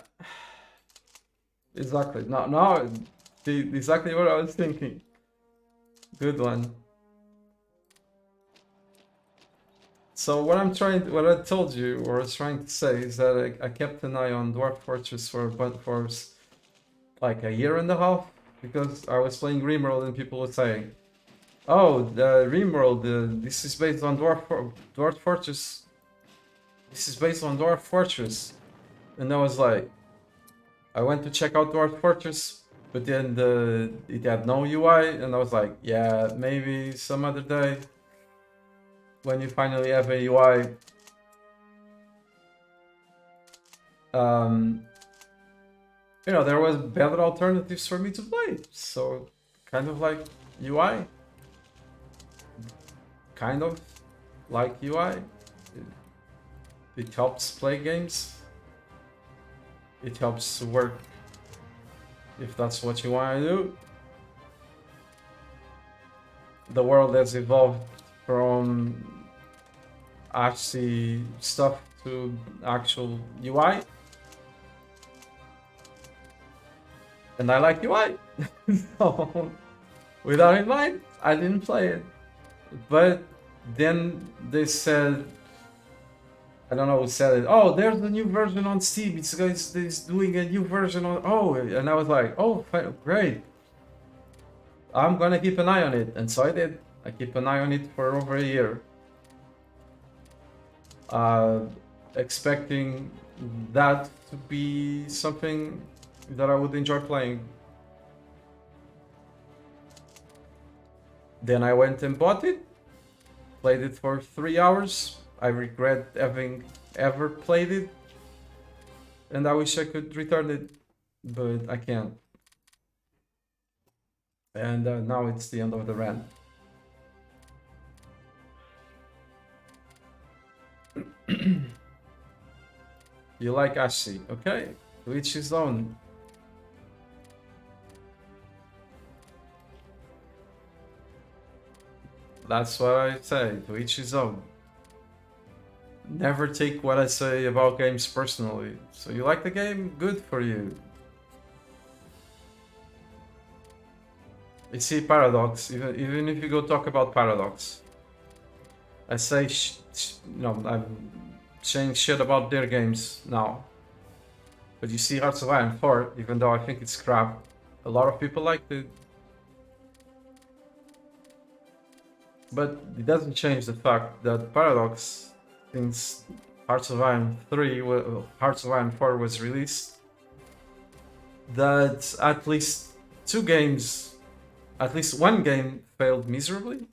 exactly. No, exactly what I was thinking. Good one. So what I told you, or I was trying to say, is that I kept an eye on Dwarf Fortress for like a year and a half, because I was playing Rimworld and people were saying, "Oh, the Rimworld, this is based on Dwarf Fortress. This is based on Dwarf Fortress," and I was like, I went to check out Dwarf Fortress, but then it had no UI, and I was like, yeah, maybe some other day, when you finally have a UI, you know, there was better alternatives for me to play. So, kind of like UI. Kind of like UI. It helps play games. It helps to work if that's what you want to do. The world has evolved from ASCII stuff to actual UI. And I like UI. So, with that in mind, I didn't play it. But then they said, I don't know who said it. Oh, there's a new version on Steam. It's doing a new version on. Oh, and I was like, oh, great. I'm gonna keep an eye on it, and so I did. I keep an eye on it for over a year, expecting that to be something that I would enjoy playing. Then I went and bought it, played it for 3 hours. I regret having ever played it, and I wish I could return it, but I can't. And now it's the end of the rant. You like Ashi, okay? To each his own. That's what I say, to each his own. Never take what I say about games personally. So you like the game? Good for you. You see Paradox, even if you go talk about Paradox. I say, no, I'm saying shit about their games now. But you see Hearts of Iron 4, even though I think it's crap, a lot of people liked it. But it doesn't change the fact that Paradox, since Hearts of Iron 3, Hearts of Iron 4 was released, that at least at least one game failed miserably.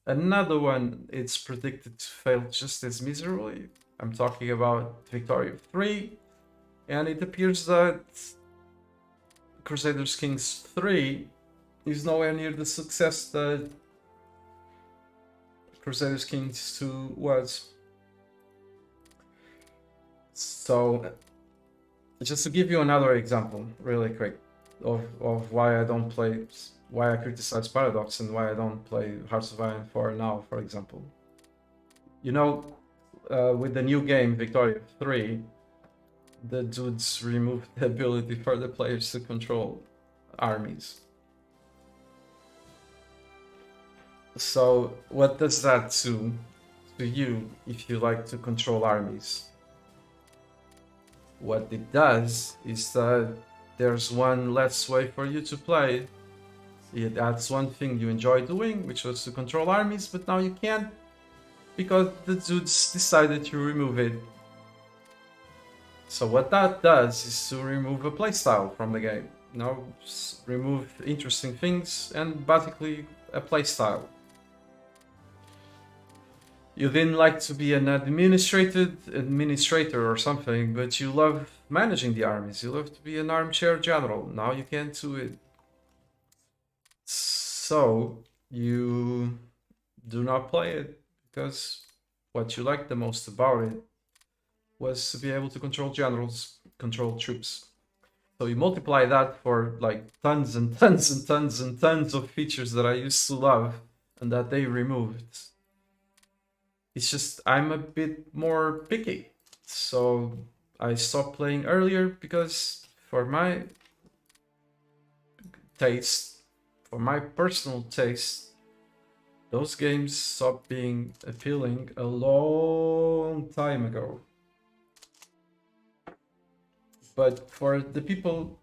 Another one it's predicted to fail just as miserably. I'm talking about Victoria 3, and it appears that Crusaders Kings 3 is nowhere near the success that Crusaders Kings 2 was. So, just to give you another example, really quick, of why I don't play, why I criticize Paradox and why I don't play Hearts of Iron 4 now, for example. You know, with the new game, Victoria 3, the dudes removed the ability for the players to control armies. So, what does that do to you if you like to control armies? What it does is that there's one less way for you to play. It adds one thing you enjoy doing, which was to control armies, but now you can't because the dudes decided to remove it. So what that does is to remove a playstyle from the game. Remove interesting things and basically a playstyle. You didn't like to be an administrator or something, but you love managing the armies. You love to be an armchair general. Now you can't do it. So you do not play it because what you liked the most about it was to be able to control generals, control troops. So you multiply that for like tons and tons and tons and tons of features that I used to love and that they removed. It's just I'm a bit more picky. So I stopped playing earlier because for my taste, for my personal taste, those games stopped being appealing a long time ago. But for the people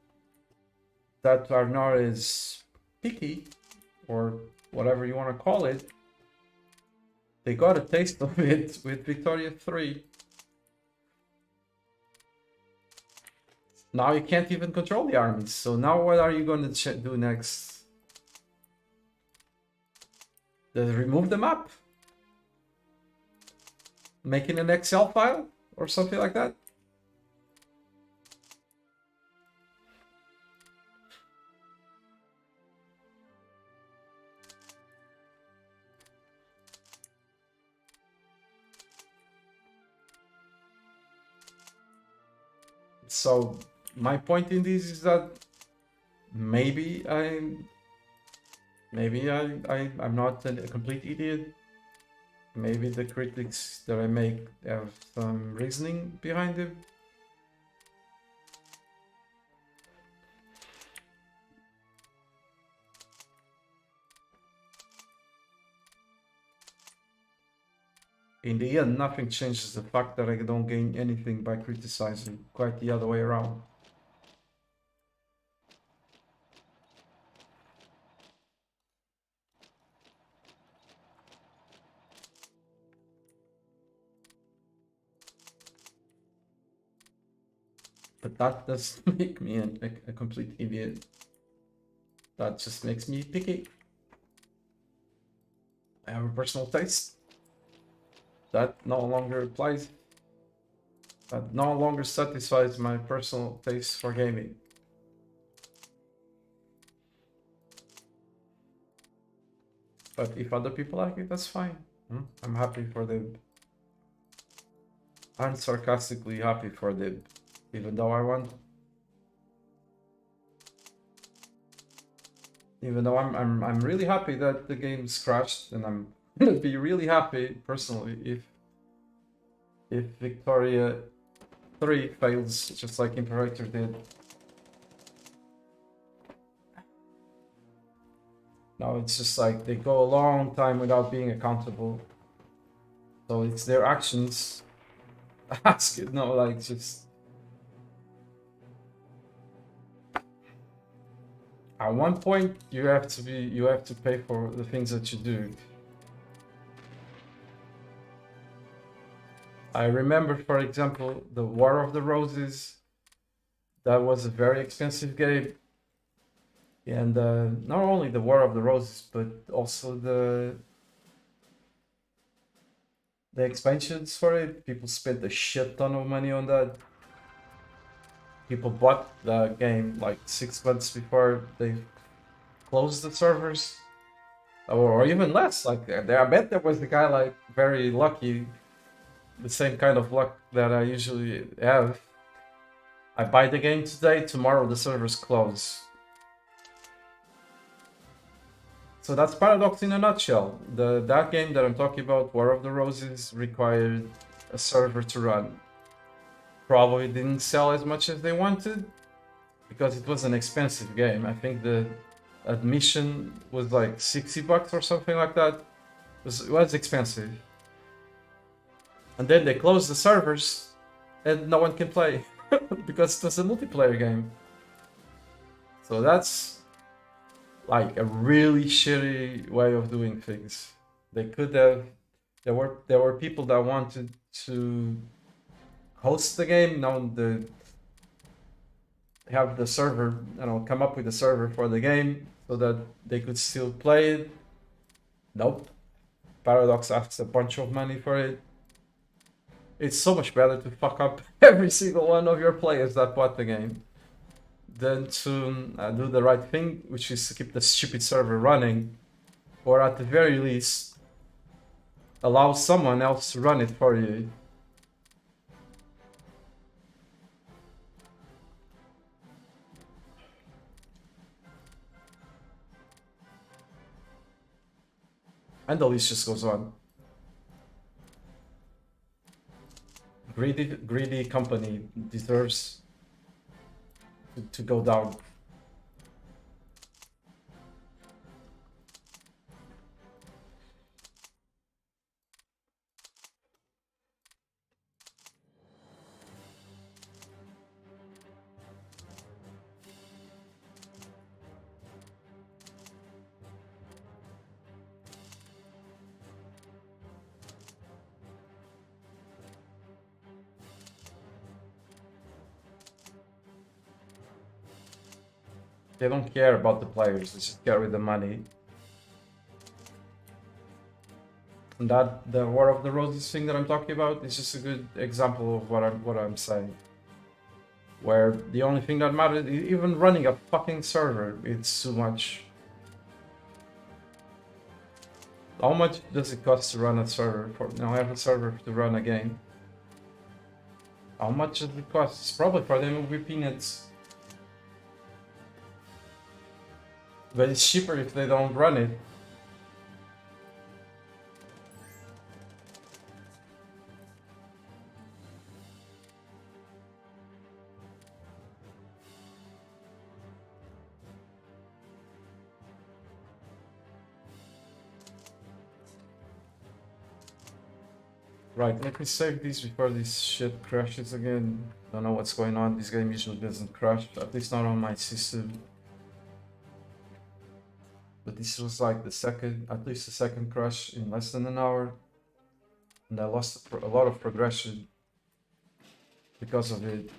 that are not as picky, or whatever you want to call it, they got a taste of it with Victoria 3. Now you can't even control the armies. So now what are you going to do next? Remove the map? Making an Excel file or something like that? So my point in this is that maybe I'm not a complete idiot. Maybe the critics that I make have some reasoning behind it. In the end, nothing changes the fact that I don't gain anything by criticizing. Quite the other way around. But that doesn't make me a complete idiot. That just makes me picky. I have a personal taste. That no longer applies. That no longer satisfies my personal taste for gaming. But if other people like it, that's fine. I'm happy for them. I'm sarcastically happy for them, even though I'm really happy that the game's crashed, and I'm gonna be really happy personally if Victoria 3 fails just like Imperator did. Now it's just like they go a long time without being accountable. So it's their actions. Ask it, no, like just at one point you have to pay for the things that you do. I remember, for example, the War of the Roses. That was a very expensive game, and not only the War of the Roses, but also the expansions for it. People spent a shit ton of money on that. People bought the game like 6 months before they closed the servers, or even less. Like I bet there was the guy like very lucky, the same kind of luck that I usually have. I buy the game today, tomorrow the servers close. So that's Paradox in a nutshell. That game that I'm talking about, War of the Roses, required a server to run. Probably didn't sell as much as they wanted because it was an expensive game. I think the admission was like $60 or something like that. It was expensive. And then they closed the servers and no one can play because it was a multiplayer game. So that's like a really shitty way of doing things. They could have. There were people that wanted to host the game. Now have the server, come up with a server for the game so that they could still play it. Nope. Paradox asks a bunch of money for it. It's so much better to fuck up every single one of your players that bought the game than to do the right thing, which is to keep the stupid server running, or at the very least allow someone else to run it for you. And the list just goes on. Greedy company deserves to go down. They don't care about the players, they just care with the money. And that the War of the Roses thing that I'm talking about is just a good example of what I'm saying. Where the only thing that matters, even running a fucking server, it's too much. How much does it cost to run a server? Have a server to run a game. How much does it cost? It's probably for them it will be peanuts. But it's cheaper if they don't run it. Right, let me save these before this shit crashes again. Don't know what's going on. This game usually doesn't crash, at least not on my system. But this was like at least the second crash in less than an hour. And I lost a lot of progression because of it.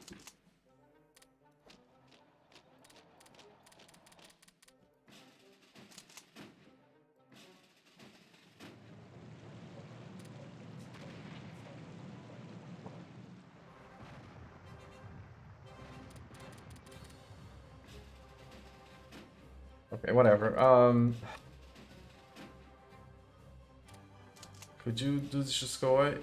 Okay, whatever. Could you do this just go away?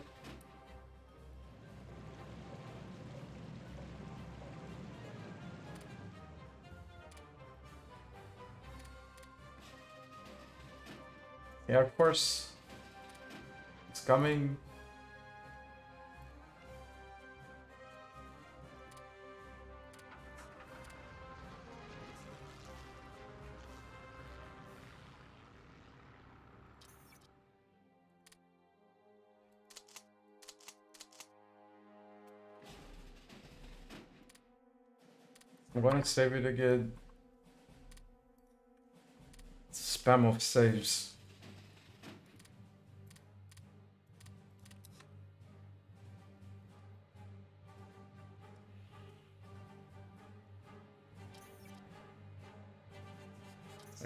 Yeah, of course. It's coming. I'm gonna save it again. Spam of saves.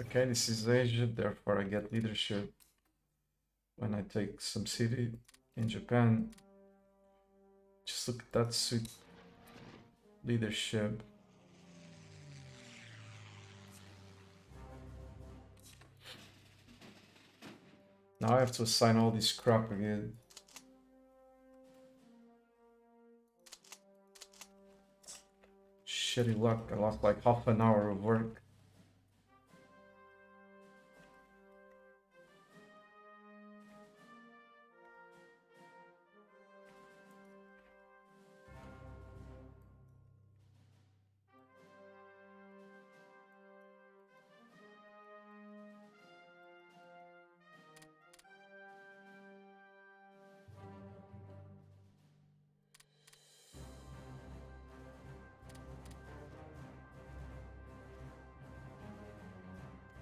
Okay, this is Asia, therefore I get leadership when I take some city in Japan. Just look at that sweet leadership. Now I have to assign all this crap again. Shitty luck, I lost like half an hour of work.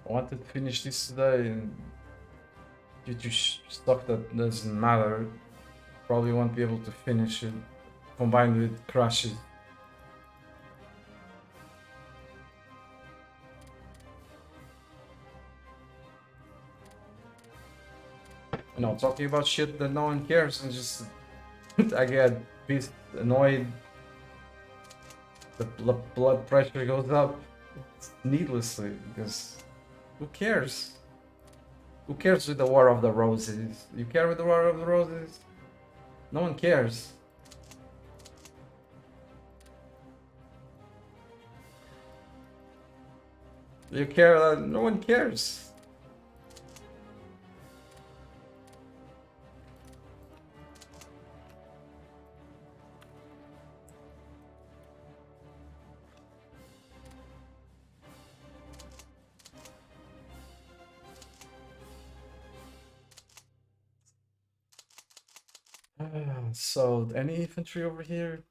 I wanted to finish this today and due to stuff that doesn't matter, probably won't be able to finish it, combined with crashes. You know, talking about shit that no one cares and just I get pissed, annoyed, the blood pressure goes up needlessly because who cares? Who cares with the War of the Roses? You care with the War of the Roses? No one cares. You care that no one cares. So, any infantry over here?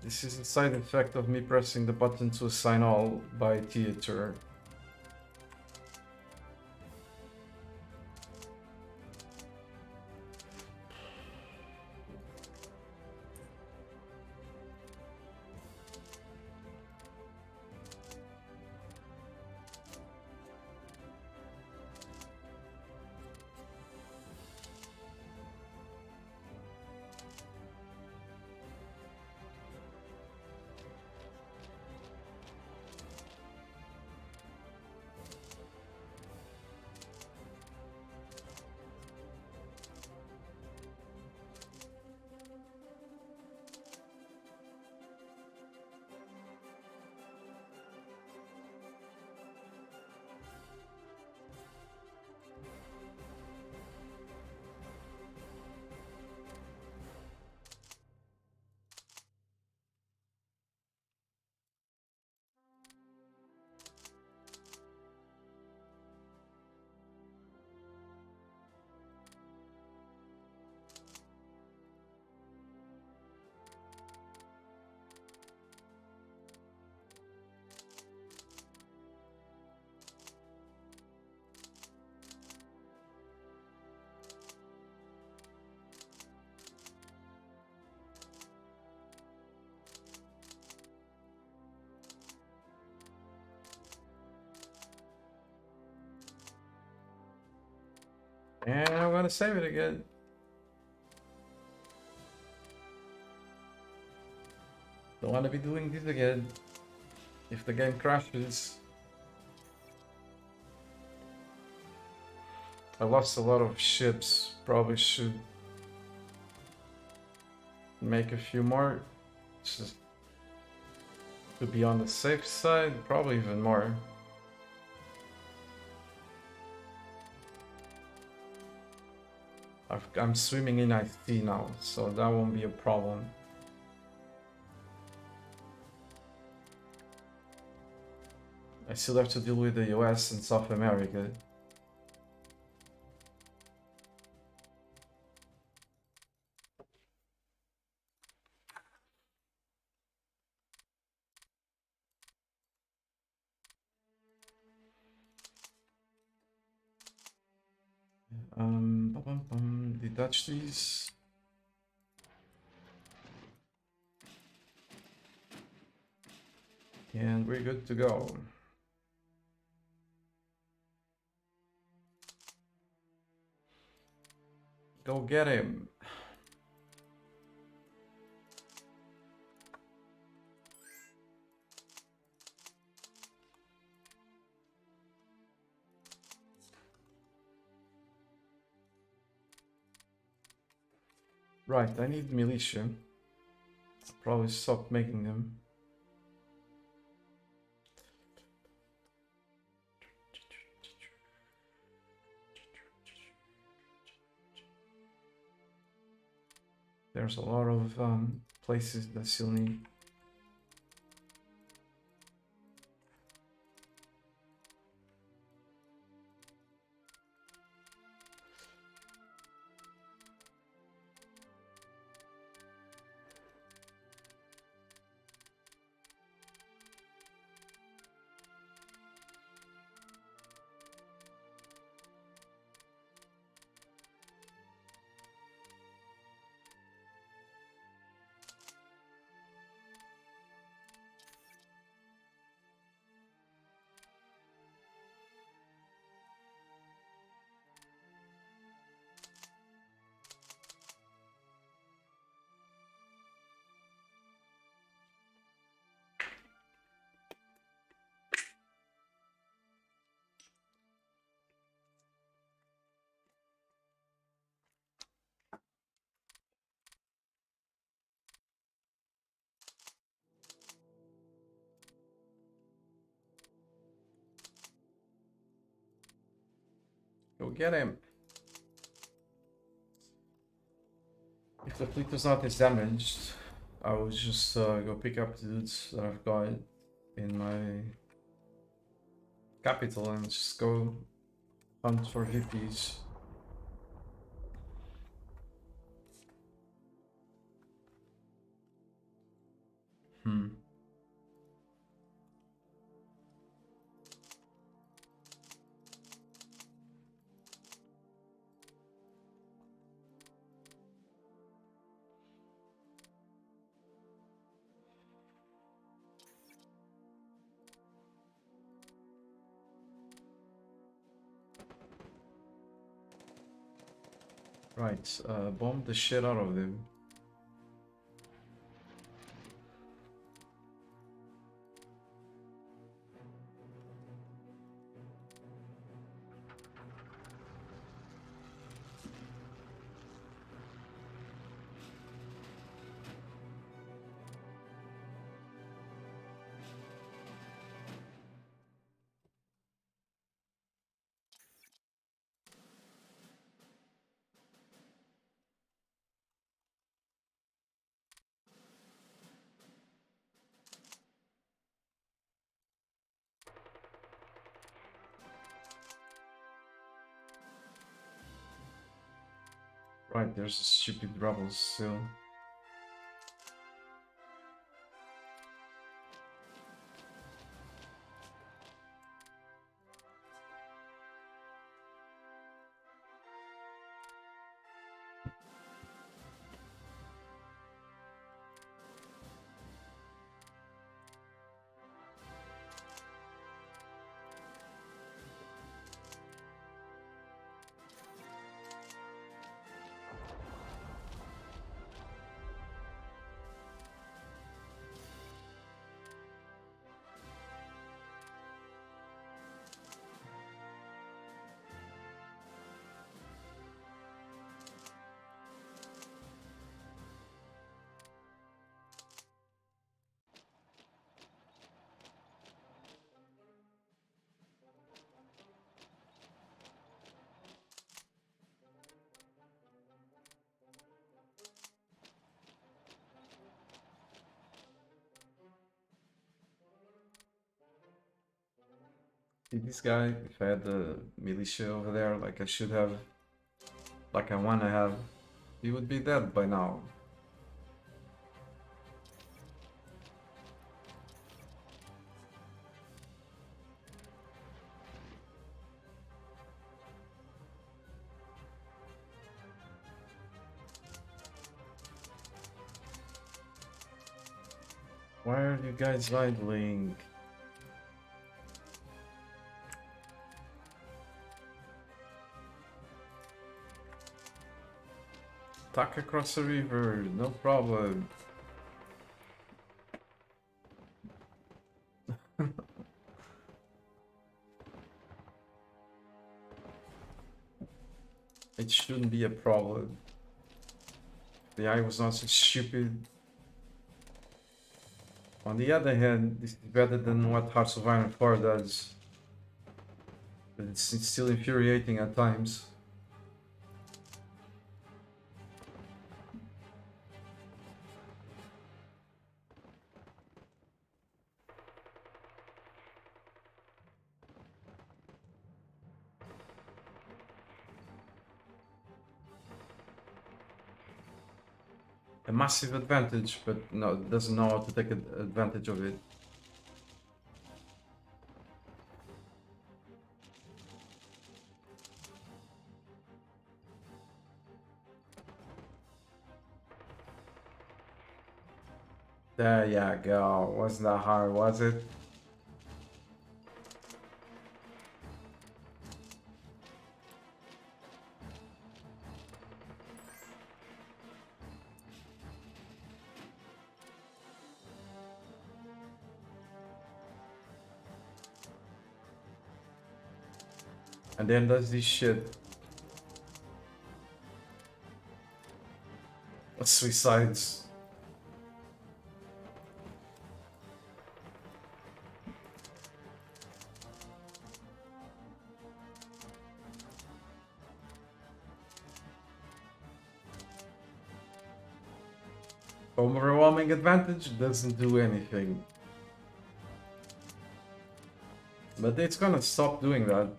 This is a side effect of me pressing the button to assign all by theater. And I'm gonna save it again. Don't wanna be doing this again. If the game crashes, I lost a lot of ships. Probably should make a few more just to be on the safe side. Probably even more. I'm swimming in IT now, so that won't be a problem. I still have to deal with the US and South America. Detach these. And we're good to go. Go get him. Right, I need militia. Probably stop making them. There's a lot of places that still need. Go get him. If the fleet was not as damaged, I would just go pick up the dudes that I've got in my capital and just go hunt for VPs. Right, bomb the shit out of them. Right, there's a stupid rebels still. See this guy, if I had the militia over there, like I should have, like I wanna have, he would be dead by now. Why are you guys idling? Attack across the river, no problem. It shouldn't be a problem. The eye was not so stupid. On the other hand, this is better than what Hearts of Iron 4 does. But it's still infuriating at times. A massive advantage, but no, doesn't know how to take advantage of it. There you go. Wasn't that hard, was it? And then does this shit. Suicides. Overwhelming advantage doesn't do anything. But it's gonna stop doing that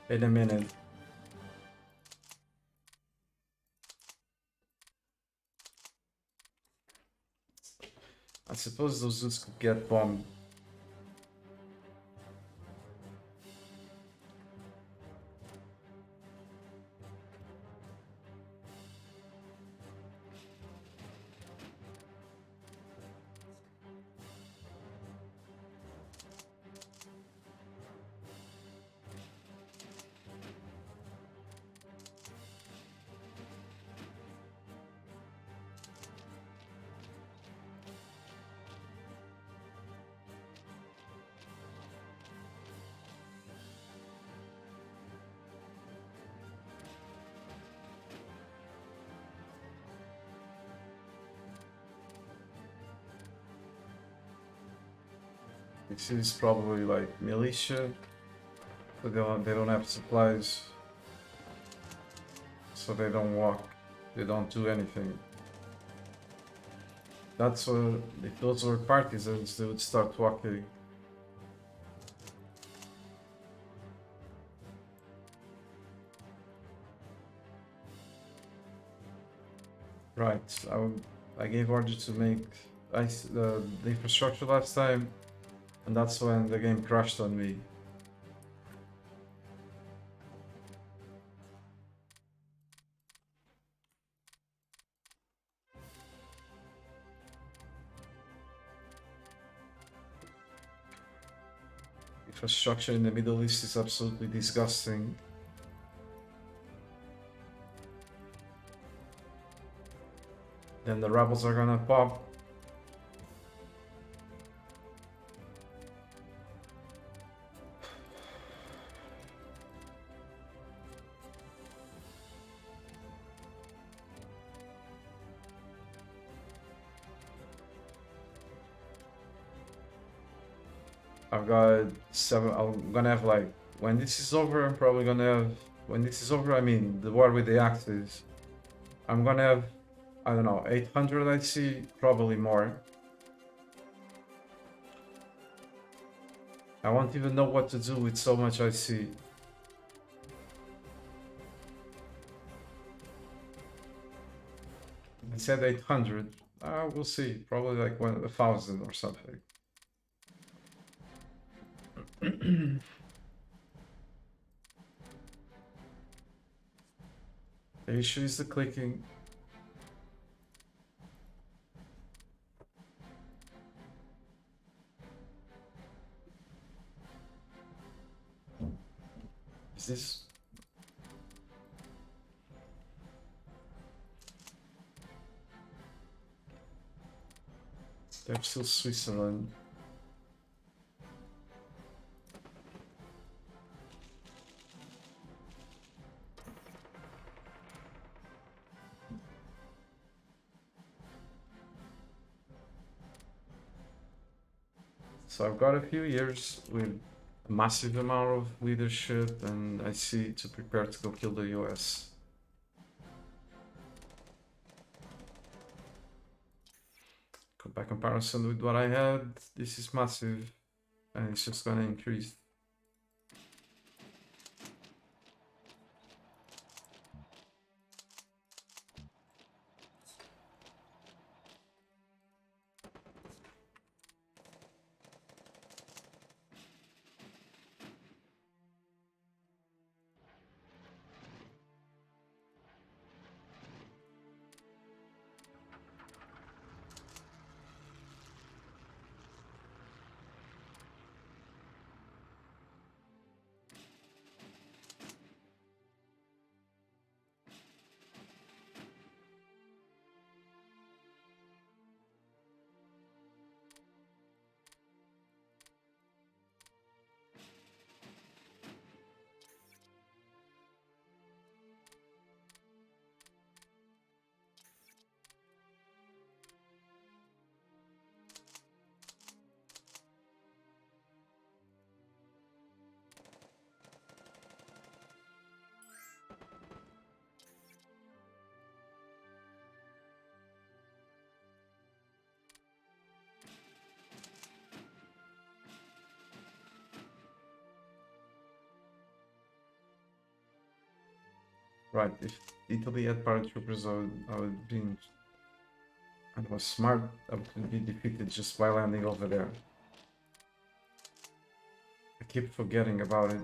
in a minute. I suppose those dudes could get bombed. This is probably like militia, but they don't have supplies, so they don't walk, they don't do anything. That's what, if those were partisans, they would start walking. Right, I gave orders to make the infrastructure last time, and that's when the game crashed on me. Infrastructure in the Middle East is absolutely disgusting. Then the rebels are gonna pop. I've got 7. I'm gonna have like, when this is over, I'm probably gonna have, when this is over, I mean the war with the Axis, I'm gonna have, I don't know, 800 I see, probably more. I won't even know what to do with so much I see. I said 800. We'll see. Probably like 1,000 or something. The issue is the clicking. Is this? They're still Switzerland. So I've got a few years with a massive amount of leadership, and I see to prepare to go kill the US. By comparison with what I had, this is massive, and it's just gonna increase. Right, if Italy had paratroopers, I would be. I was smart. I would be defeated just by landing over there. I keep forgetting about it.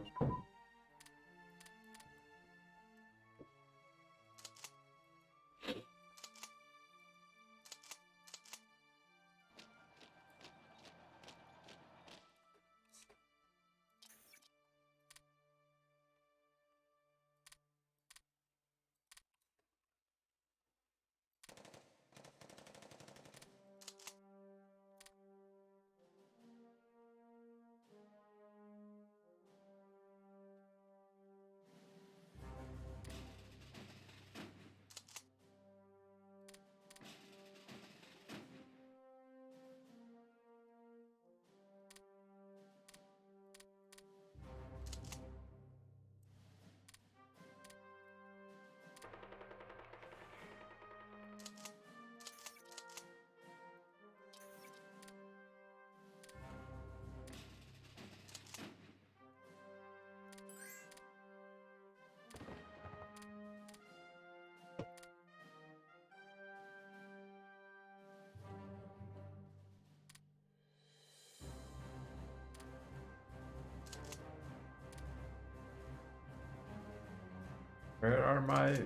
Where are my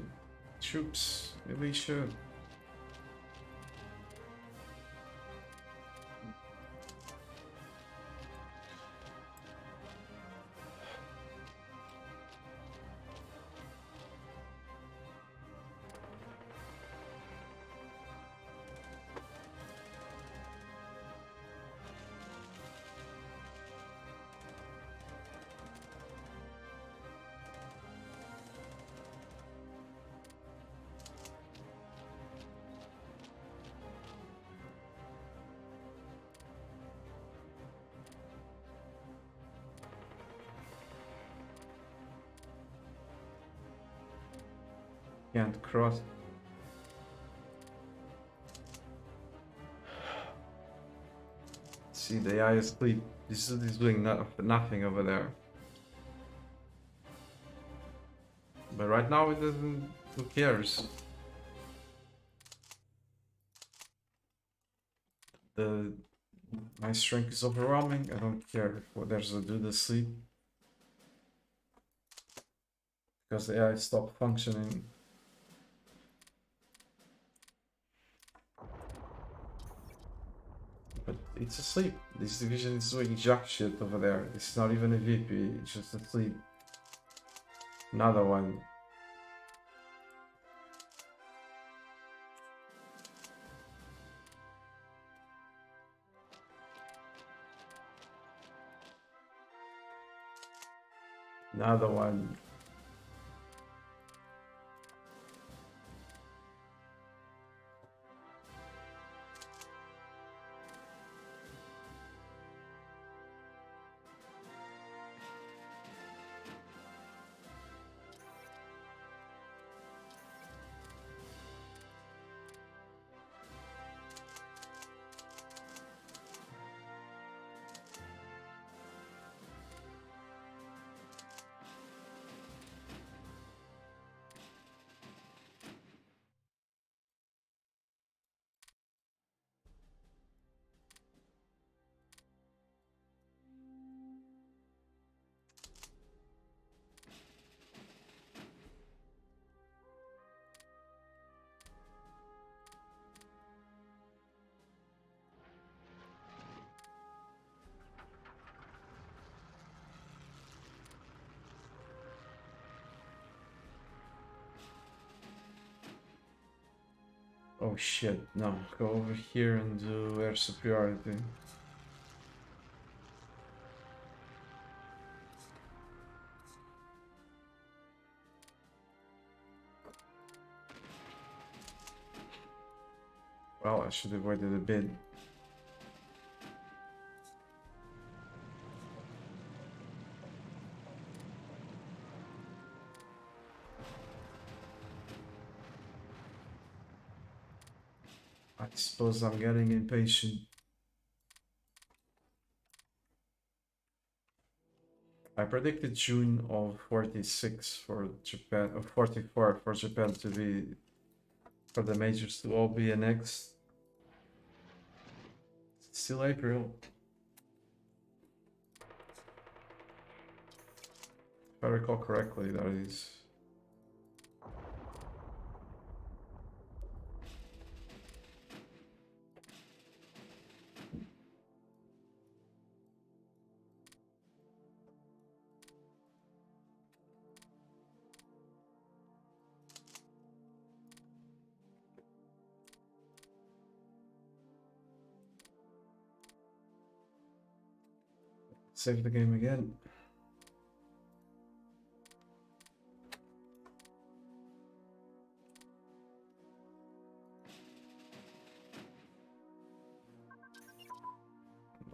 troops, militia? Can't cross. See, the AI is asleep. This is doing nothing over there. But right now it doesn't. Who cares? The my strength is overwhelming. I don't care if there's a dude asleep because the AI stopped functioning. But it's asleep. This division is doing jack shit over there. It's not even a VP. It's just asleep. Another one. Another one. Oh shit, no. Go over here and do air superiority. Well, I should have waited a bit. I suppose I'm getting impatient. I predicted June of 46 for Japan, or 44 for Japan to be, for the majors to all be annexed. It's still April. If I recall correctly, that is. Save the game again.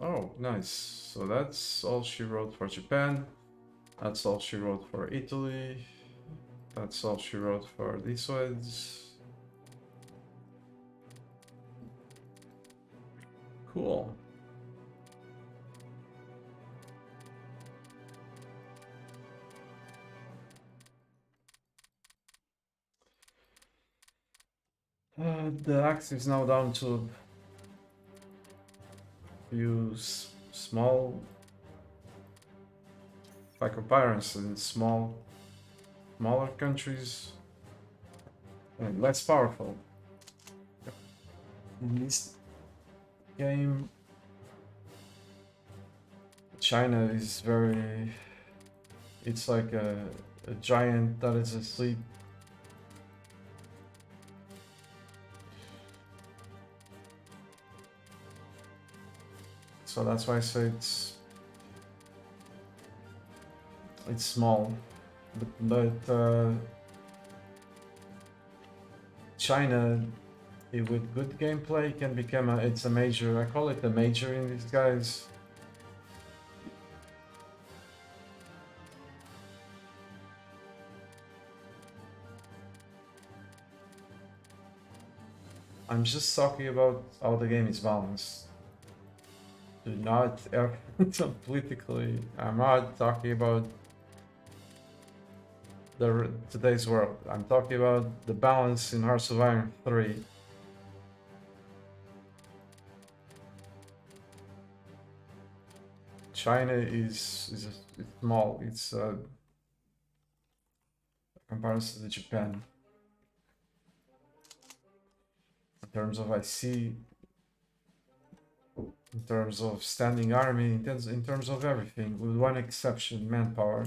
Oh, nice. So that's all she wrote for Japan. That's all she wrote for Italy. That's all she wrote for these ones. Cool. The axe is now down to a few small, by comparison, smaller countries and less powerful. In this game, China is very. It's like a giant that is asleep. So that's why I say it's small, but China, with good gameplay, can become it's a major. I call it a major in these guys. I'm just talking about how the game is balanced. Do not politically. I'm not talking about today's world. I'm talking about the balance in Hearts of Iron 3. China is small. It's comparison to Japan in terms of IC, in terms of standing army, in terms of everything, with one exception: manpower.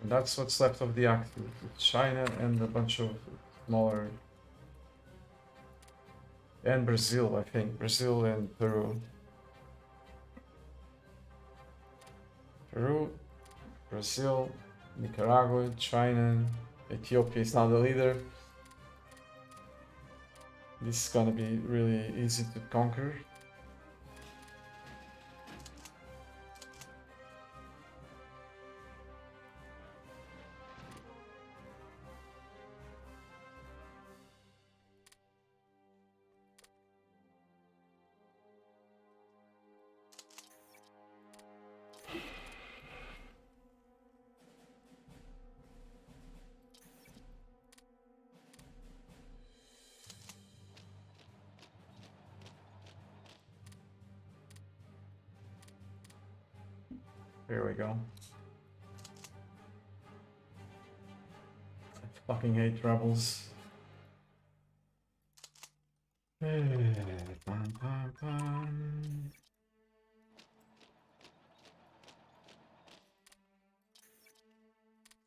And that's what's left of the active. China and a bunch of smaller. And Brazil, I think. Brazil and Peru. Peru, Brazil, Nicaragua, China, Ethiopia is now the leader. This is gonna be really easy to conquer. Here we go. I fucking hate rebels.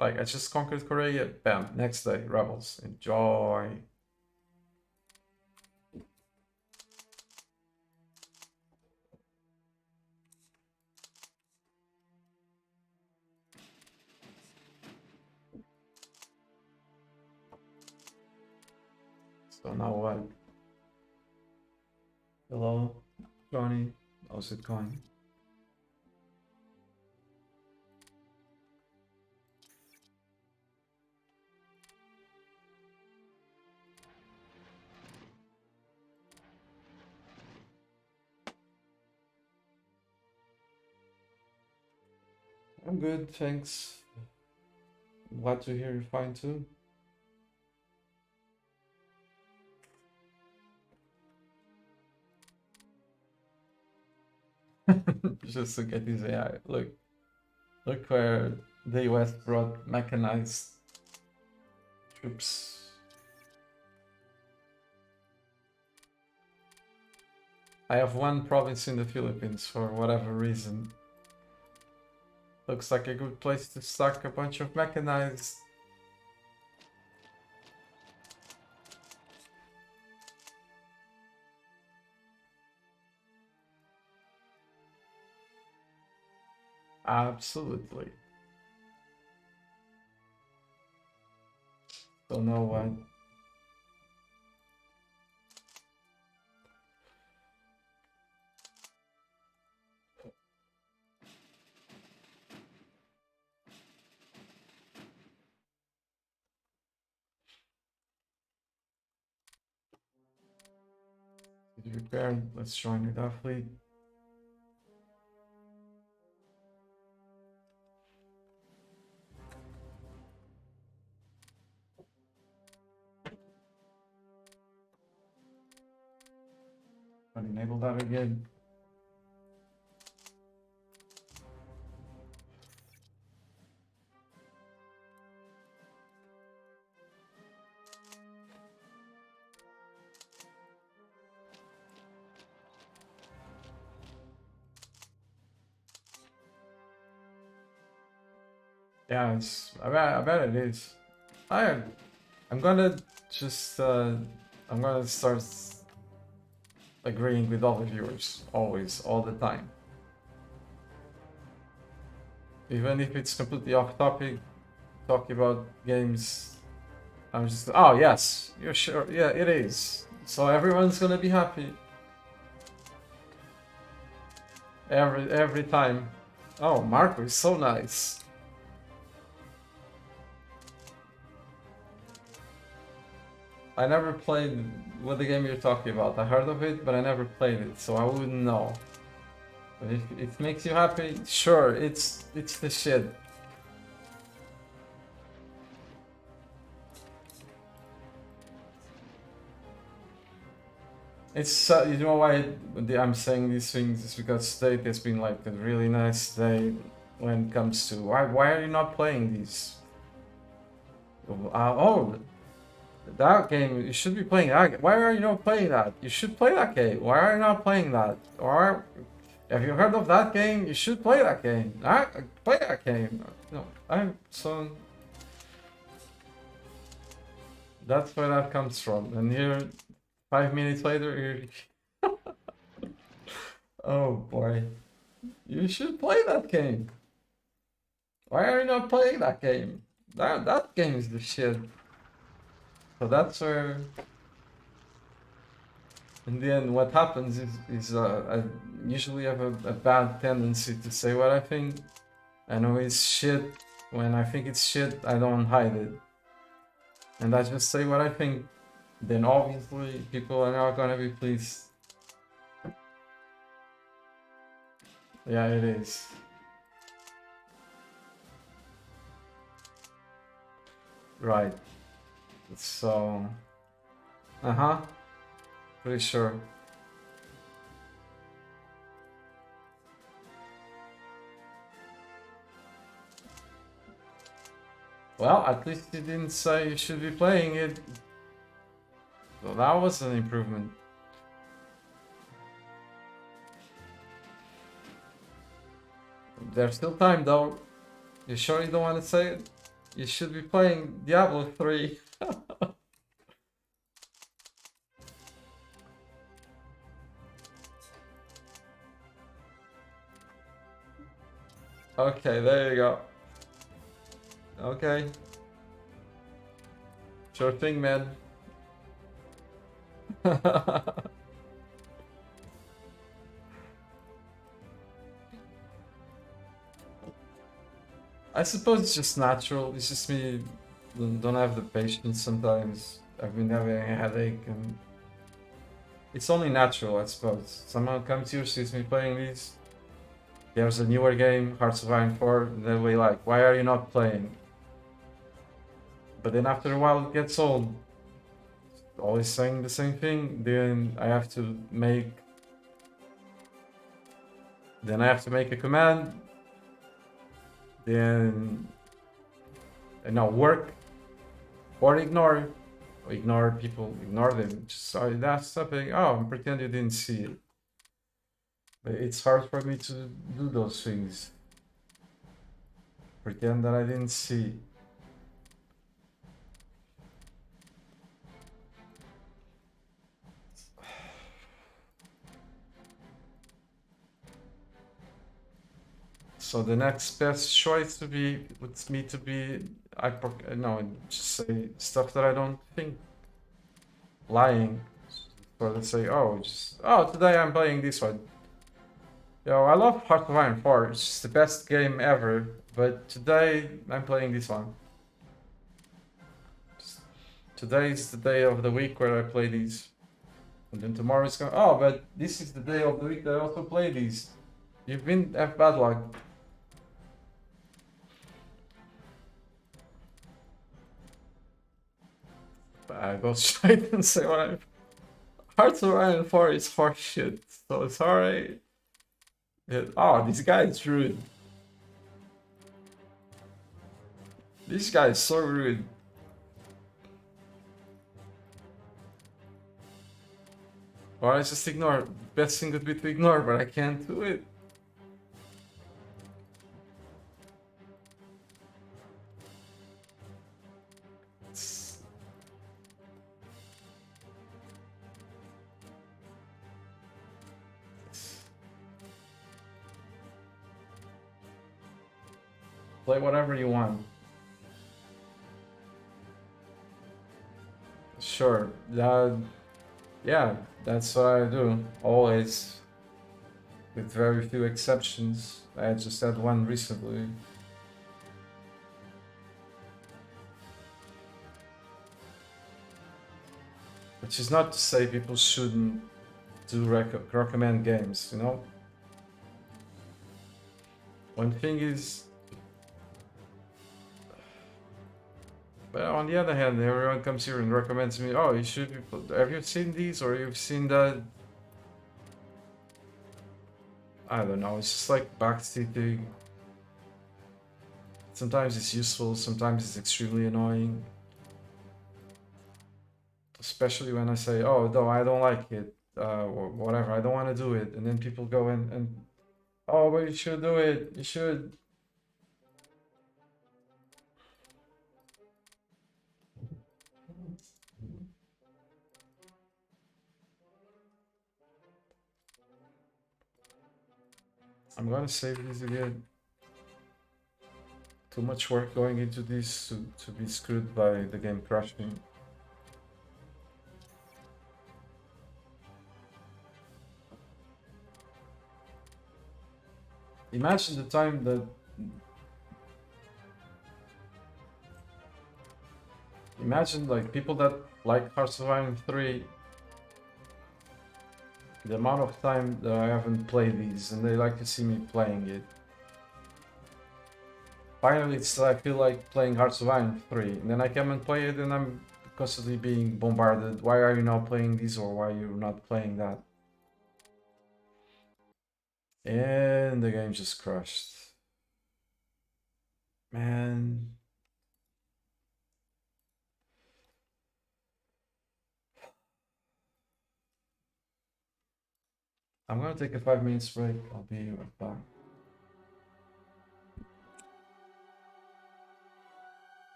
Like, I just conquered Korea, bam, next day, rebels. Enjoy. So now what? Hello, Johnny. How's it going? I'm good, thanks. Glad to hear you're fine too. Just to get his AI. Look where the US brought mechanized troops. I have one province in the Philippines for whatever reason. Looks like a good place to stock a bunch of mechanized. Absolutely. Don't know what. Did you repair? Let's join with our fleet. Enable that again. Yeah, it's. I bet it is. I'm gonna just. I'm gonna start agreeing with all the viewers, always, all the time. Even if it's completely off topic, talking about games, I'm just, oh yes, you're sure, yeah, it is. So everyone's gonna be happy. Every time. Oh, Marco is so nice. I never played what the game you're talking about. I heard of it, but I never played it, so I wouldn't know. But if it makes you happy, sure, it's the shit. It's you know why I'm saying these things is because today has been like a really nice day when it comes to why are you not playing these? Oh, that game you should be playing that. Why are you not playing that? You should play that game. Why are you not playing that? Or have you heard of that game? You should play that game. Play that game. No, I'm so. That's where that comes from. And here, 5 minutes later, you're. Oh boy. You should play that game. Why are you not playing that game? That game is the shit. So that's where, in the end, what happens is I usually have a bad tendency to say what I think. I know it's shit. When I think it's shit, I don't hide it. And I just say what I think. Then obviously people are not gonna be pleased. Yeah, it is. Right. So, uh-huh. Pretty sure. Well, at least you didn't say you should be playing it. Well, that was an improvement. There's still time though. You sure you don't want to say it? You should be playing Diablo 3. Okay, there you go. Okay. Sure thing, man. I suppose it's just natural. It's just me don't have the patience sometimes. I've been having a headache and it's only natural, I suppose. Someone comes here, sees me playing these. There's a newer game, Hearts of Iron 4, and they'll be like, why are you not playing? But then after a while it gets old. Always saying the same thing, then I have to make a command, then now work or ignore people, ignore them. Just sorry, that's something. Oh, pretend you didn't see it. But it's hard for me to do those things. Pretend that I didn't see. So the next best choice would me to be no, just say stuff that I don't think. Lying. So let's say, today I'm playing this one. Yo, I love Heart of Iron 4. It's just the best game ever. But today I'm playing this one. Today is the day of the week where I play these. And then tomorrow is going. Oh, but this is the day of the week that I also play these. You've been have bad luck. I go straight and say what I. Hearts of Iron 4 is horseshit, so sorry. Oh, this guy is rude. This guy is so rude. Or I just ignore. Best thing would be to ignore, but I can't do it. Play whatever you want. Sure. Yeah, that's what I do. Always. With very few exceptions. I just had one recently. Which is not to say people shouldn't do recommend games, you know? One thing is, but on the other hand, everyone comes here and recommends me, oh, you should be, have you seen these or you've seen that? I don't know, it's just like backseating. Sometimes it's useful, sometimes it's extremely annoying. Especially when I say, oh, no, I don't like it, or whatever, I don't want to do it. And then people go in and, oh, but you should do it, you should. I'm gonna save these again. Too much work going into this to be screwed by the game crashing. Imagine the time that... Imagine like people that like Hearts of Iron 3, the amount of time that I haven't played these and they like to see me playing it. Finally, I feel like playing Hearts of Iron 3, and then I come and play it and I'm constantly being bombarded. Why are you not playing these, or why are you not playing that? And the game just crashed. Man. I'm gonna take a 5 minutes break. I'll be right back.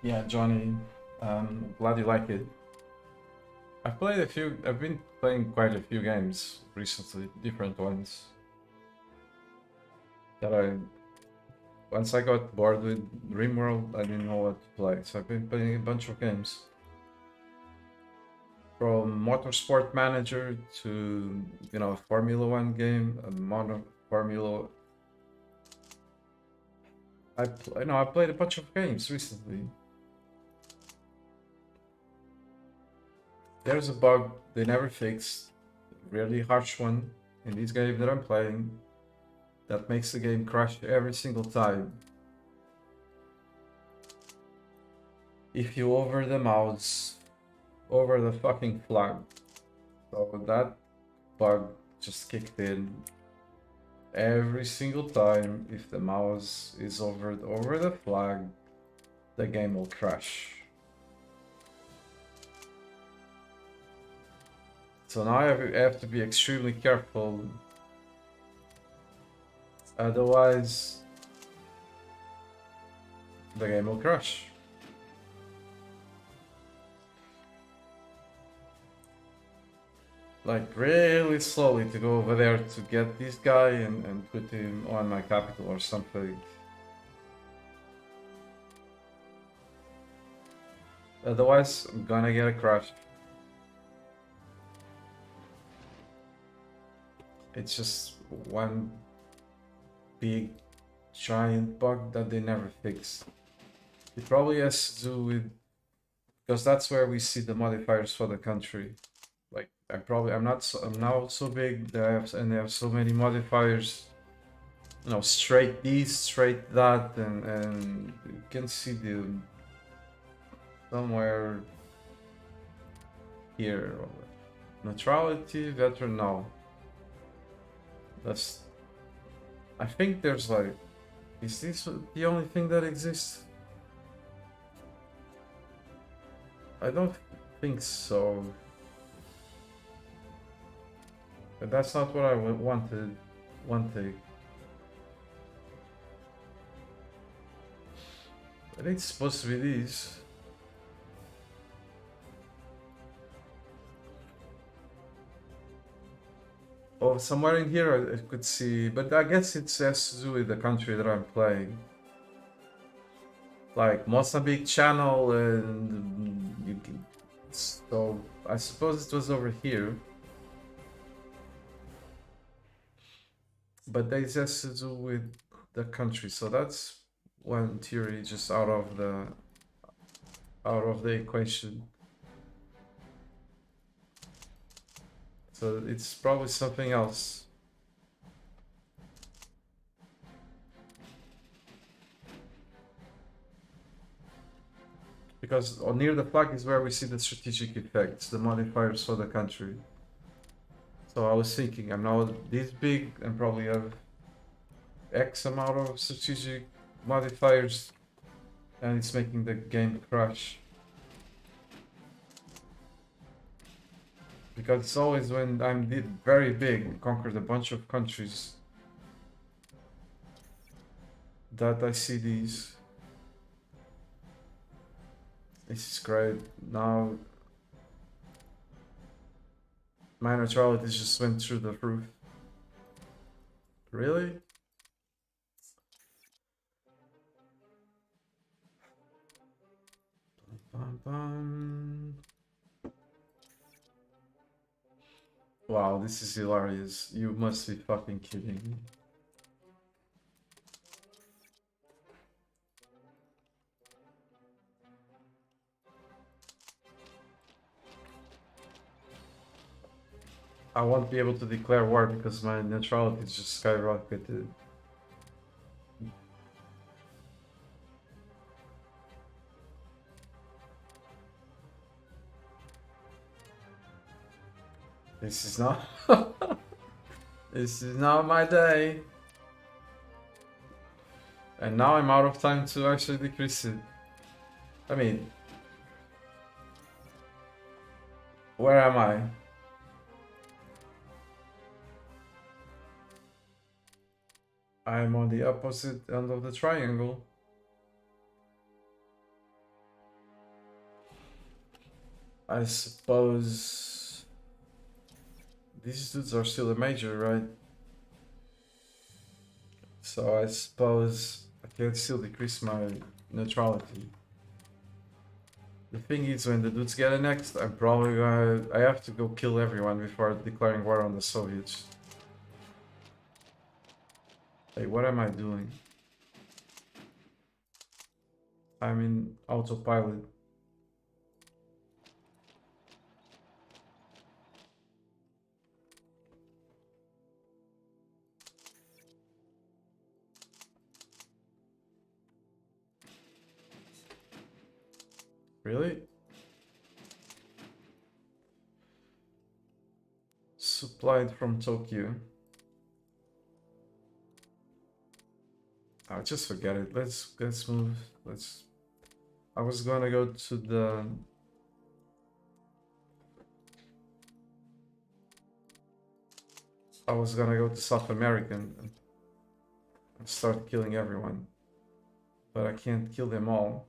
Yeah, Johnny, glad you like it. I've been playing quite a few games recently, different ones that I once I got bored with RimWorld, I didn't know what to play, so I've been playing a bunch of games. From Motorsport Manager to, you know, a Formula One game, a Formula. I played a bunch of games recently. There's a bug they never fixed, really harsh one, in this game that I'm playing, that makes the game crash every single time. If you hover the mouse over the fucking flag. So that bug just kicked in every single time. If the mouse is over the flag, the game will crash. So now I have to be extremely careful, otherwise the game will crash. Like really slowly to go over there to get this guy and put him on my capital or something. Otherwise I'm gonna get a crash. It's just one big giant bug that they never fix. It probably has to do with, because that's where we see the modifiers for the country. Like I'm now so big that they have so many modifiers. You know, straight this, straight that, and you can see the somewhere here. Neutrality, veteran, no. That's. I think there's like, is this the only thing that exists? I don't think so. But that's not what I wanted. One thing. But it's supposed to be these. Oh, somewhere in here I could see, but I guess it has to do with the country that I'm playing. Like Mozambique channel, and you can, so I suppose it was over here. But this has to do with the country, so that's one theory just out of the equation. So it's probably something else. Because near the flag is where we see the strategic effects, the modifiers for the country. So I was thinking, I'm now this big and probably have X amount of strategic modifiers, and it's making the game crash. Because it's always when I'm very big, conquered a bunch of countries, that I see these. This is great. Now my neutrality just went through the roof. Really? Bum, bum. Wow, this is hilarious. You must be fucking kidding me. I won't be able to declare war because my neutrality just skyrocketed. This is not this is not my day. And now I'm out of time to actually decrease it. I mean, where am I? I'm on the opposite end of the triangle. I suppose these dudes are still a major, right? So I suppose can still decrease my neutrality. The thing is, when the dudes get annexed, I'm probably gonna... I have to go kill everyone before declaring war on the Soviets. Hey, what am I doing? I'm in autopilot. Really? Supplied from Tokyo. Oh, just forget it. Let's move. Let's... I was gonna go to the... I was gonna go to South America and start killing everyone. But I can't kill them all.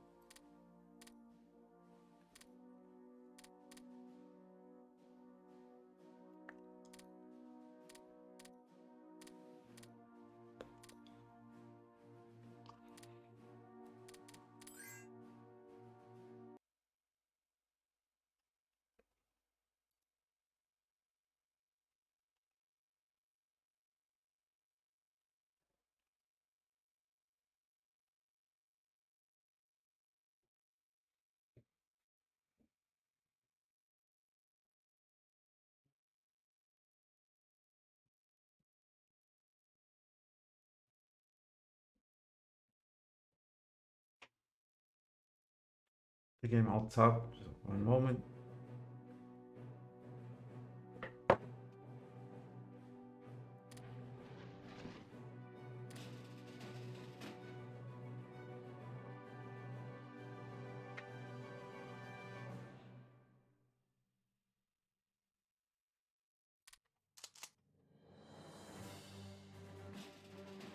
The game alt tab. One moment.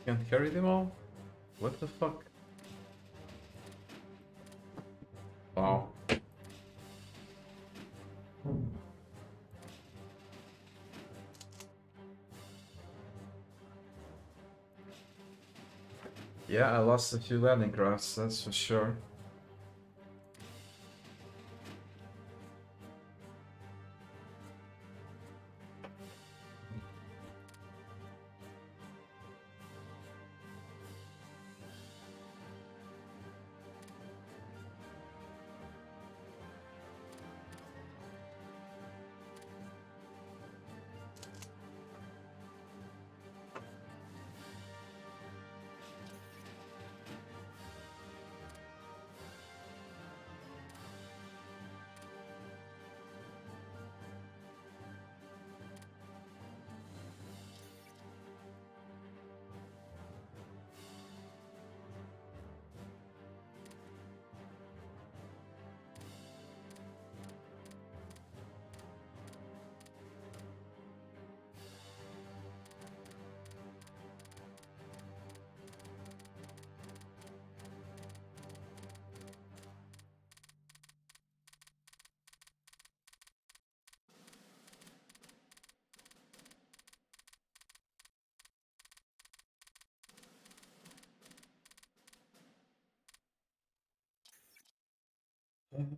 Can't carry them all? What the fuck? Wow. Yeah, I lost a few landing crafts, that's for sure.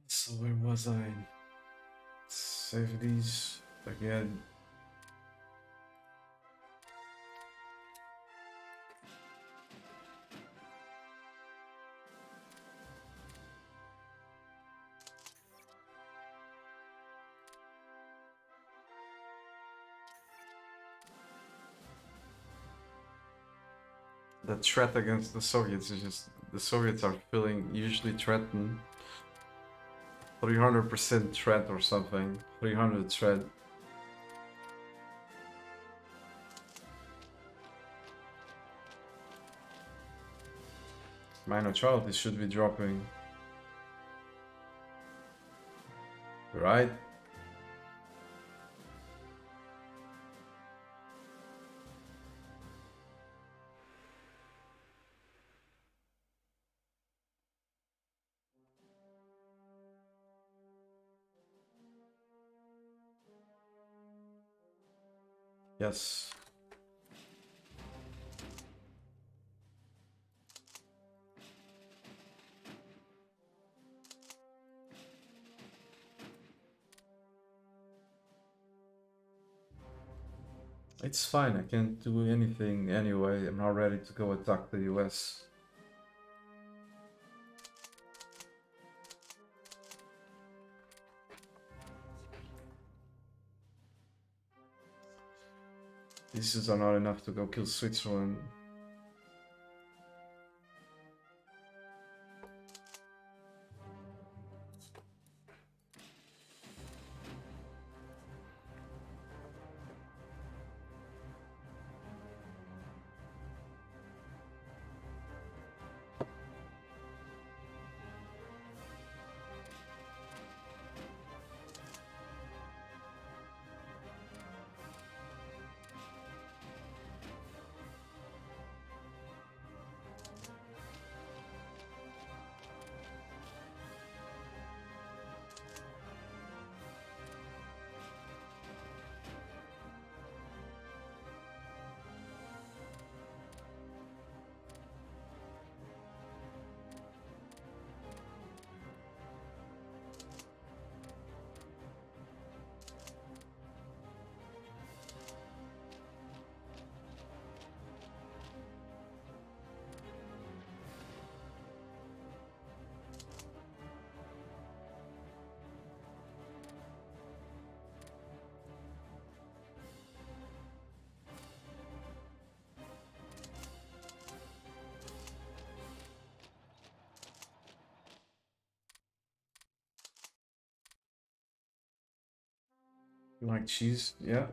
So where was I? Save these again. The threat against the Soviets is just... The Soviets are feeling usually threatened. 300% threat or something. 300 threat. My neutrality should be dropping. Right? Yes. It's fine, I can't do anything anyway. I'm not ready to go attack the US. These are not enough to go kill Switzerland. You like cheese? Yeah.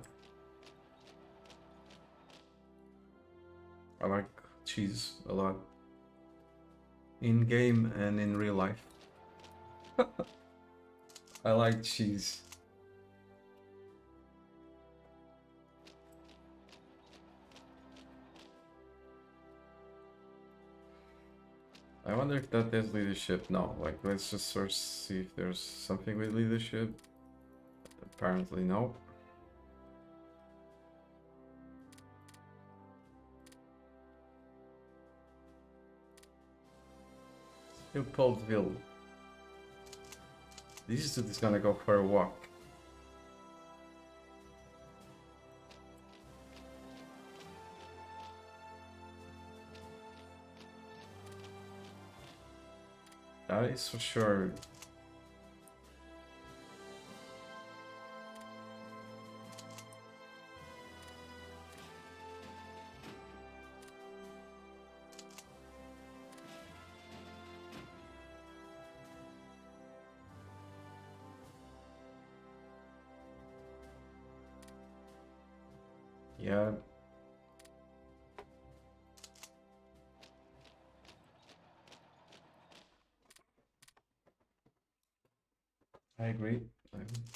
I like cheese a lot. In game and in real life. I like cheese. I wonder if that is leadership. No, like let's just first see if there's something with leadership. Apparently no. Leopoldville. This dude is gonna go for a walk. That is for sure. Yeah. I agree.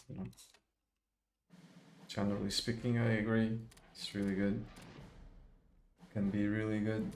You know, generally speaking, I agree. It's really good. Can be really good.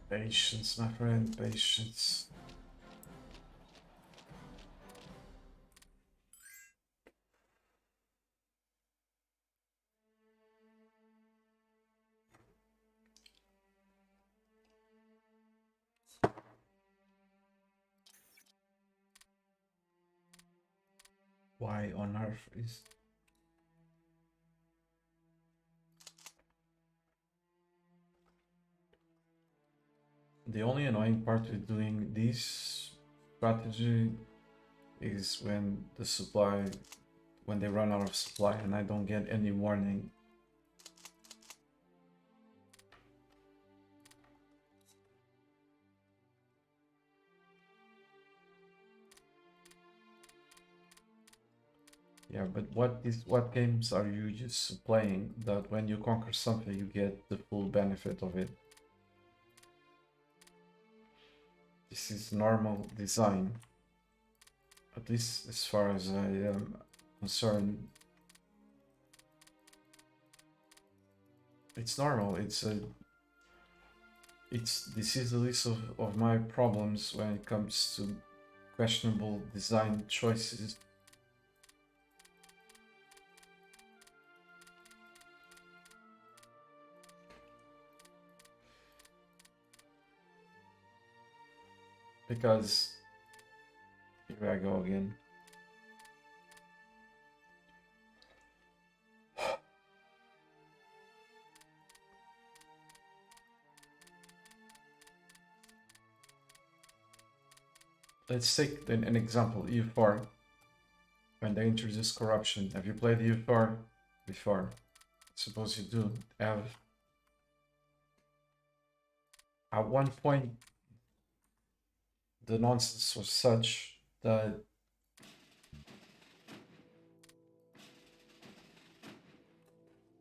Patience, my friend, patience. Why on earth is... The only annoying part with doing this strategy is when the supply, when they run out of supply and I don't get any warning. Yeah, but what games are you used to playing that when you conquer something you get the full benefit of it? This is normal design, at least as far as I am concerned. It's normal. This is the list of my problems when it comes to questionable design choices. Because here I go again. Let's take an example, EU4. When they introduced corruption. Have you played EU4 before? Suppose you do. Have. At one point, the nonsense was such that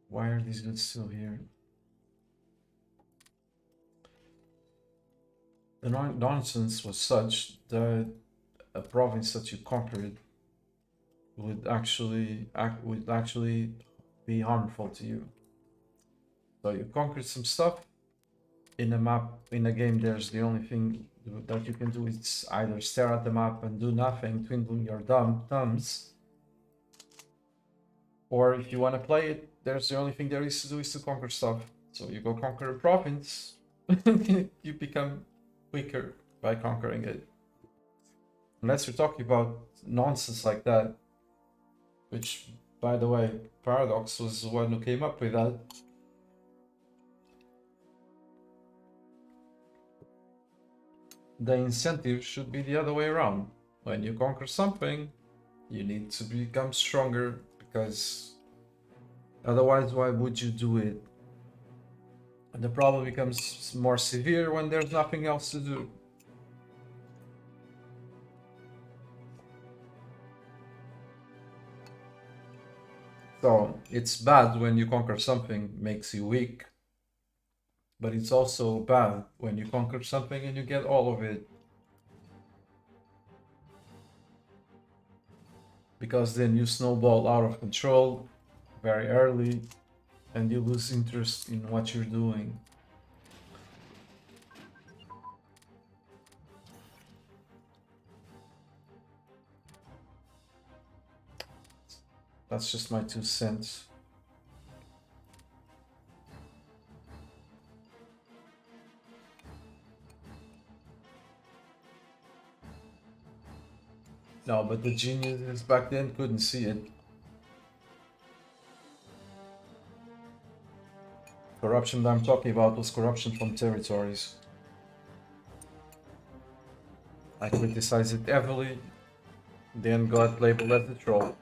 why are these goods still here? The nonsense was such that a province that you conquered would actually be harmful to you. So you conquered some stuff in a map, in a game. There's the only thing that you can do is either stare at the map and do nothing, twiddling your thumbs, or if you want to play it, there's the only thing there is to do is to conquer stuff. So you go conquer a province, you become weaker by conquering it. Unless we're talking about nonsense like that, which, by the way, Paradox was the one who came up with that. The incentive should be the other way around. When you conquer something, you need to become stronger, because otherwise, why would you do it? And the problem becomes more severe when there's nothing else to do. So it's bad when you conquer something, makes you weak. But it's also bad when you conquer something and you get all of it. Because then you snowball out of control very early and you lose interest in what you're doing. That's just my 2 cents. No, but the geniuses back then couldn't see it. Corruption that I'm talking about was corruption from territories. I criticized it heavily, then got labeled as a troll.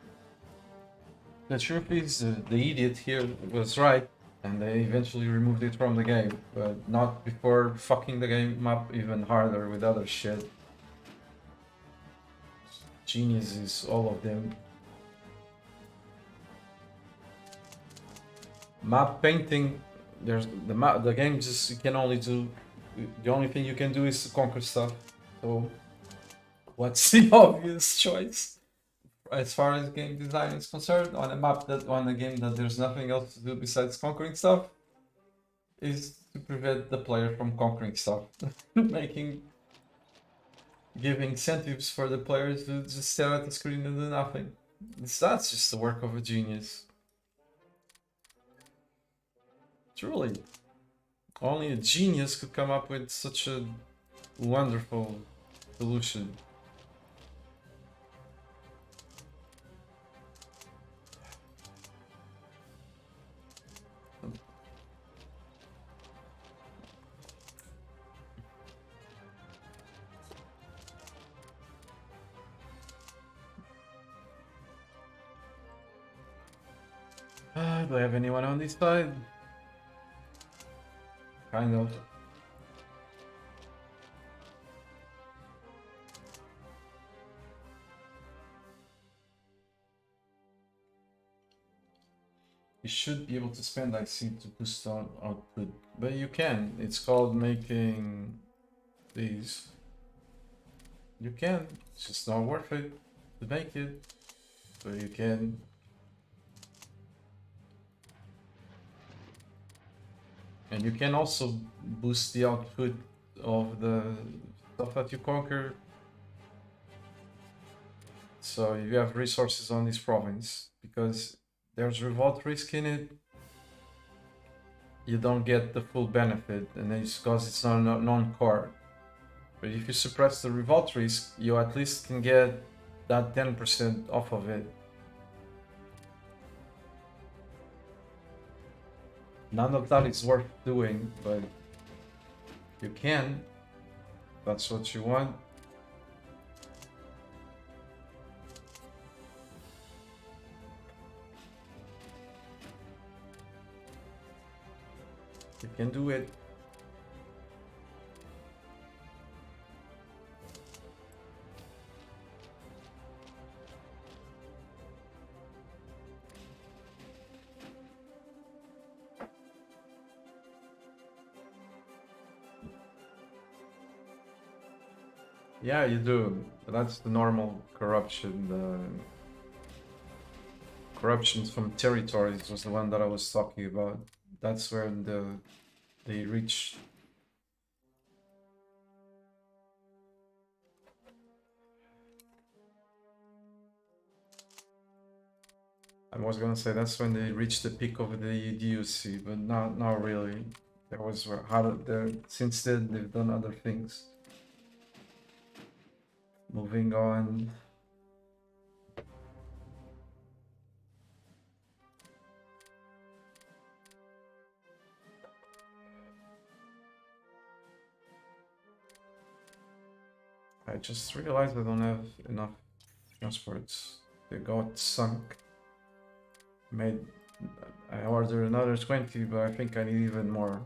The truth is, the idiot here was right, and they eventually removed it from the game, but not before fucking the game up even harder with other shit. Geniuses, all of them. Map painting, there's the game just, you can only do, the only thing you can do is to conquer stuff. So what's the obvious choice as far as game design is concerned on a game that there's nothing else to do besides conquering stuff, is to prevent the player from conquering stuff. Giving incentives for the players to just stare at the screen and do nothing. That's just the work of a genius. Truly. Only a genius could come up with such a wonderful solution. Do I have anyone on this side? Kind of. you should be able to spend IC to boost on output, but you can. It's called making these. You can. It's just not worth it to make it, but you can. And you can also boost the output of the stuff that you conquer. So you have resources on this province because there's revolt risk in it. You don't get the full benefit, and it's because it's not non-core. But if you suppress the revolt risk, you at least can get that 10% off of it. None of that is worth doing, but you can. That's what you want. You can do it. Yeah, you do. That's the normal corruption. The corruptions from territories was the one that I was talking about. That's where they reach. I was gonna say that's when they reach the peak of the DUC, but not really. There was there. Since then they've done other things. Moving on. I just realized I don't have enough transports. They got sunk. Made. I ordered another 20, but I think I need even more.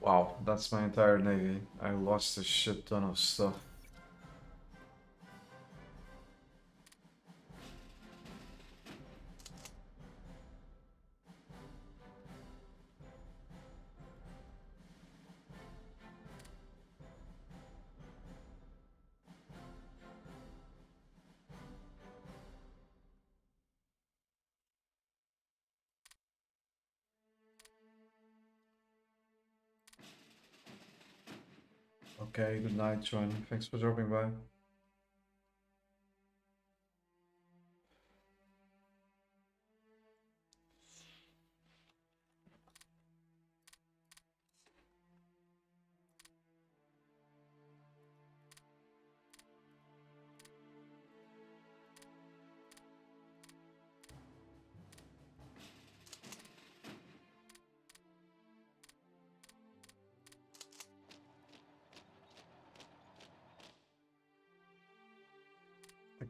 Wow, that's my entire navy. I lost a shit ton of stuff. Okay, good night, John. Thanks for dropping by.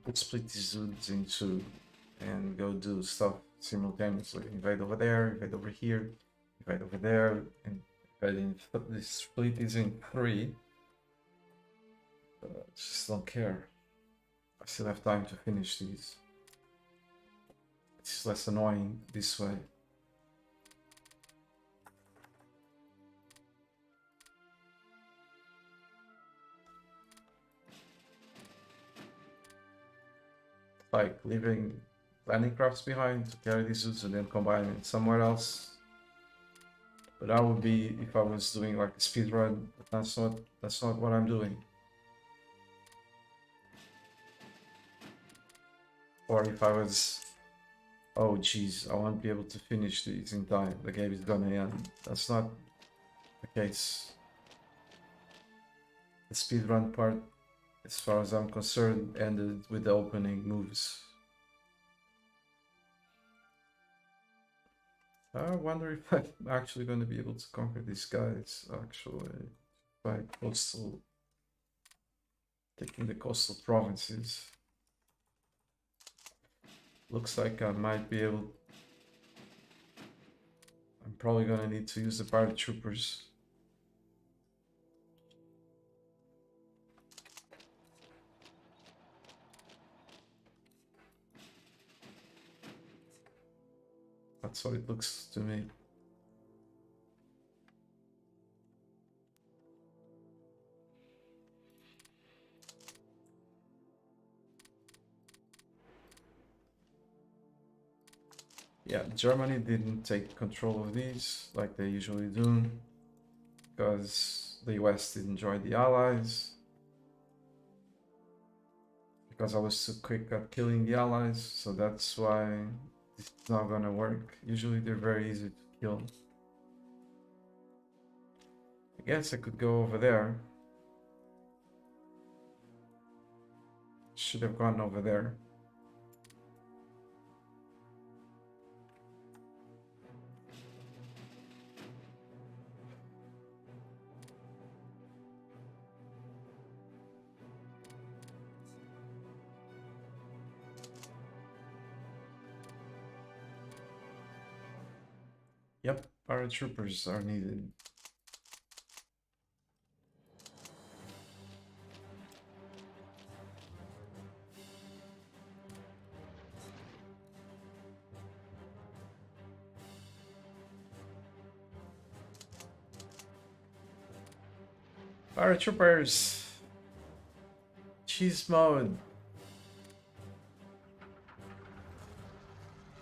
could split these dudes in two and go do stuff simultaneously. Invade over there, invade over here, invade over there, and split these in three. I just don't care. I still have time to finish these. It's less annoying this way. Like leaving landing crafts behind to carry these dudes and then combine it somewhere else. But that would be if I was doing like a speed run, but that's not what I'm doing. Or if I was, oh geez, I won't be able to finish these in time, the game is gonna end. That's not the case. The speedrun part, as far as I'm concerned, ended with the opening moves. I wonder if I'm actually going to be able to conquer these guys, actually, by taking the coastal provinces. Looks like I might be able. I'm probably gonna need to use the pirate troopers. That's what it looks to me. Yeah, Germany didn't take control of these like they usually do, because the US didn't join the Allies, because I was too quick at killing the Allies, so that's why this is not gonna work. Usually they're very easy to kill. I guess I could go over there. Should have gone over there. Yep, paratroopers are needed. Paratroopers! Cheese mode!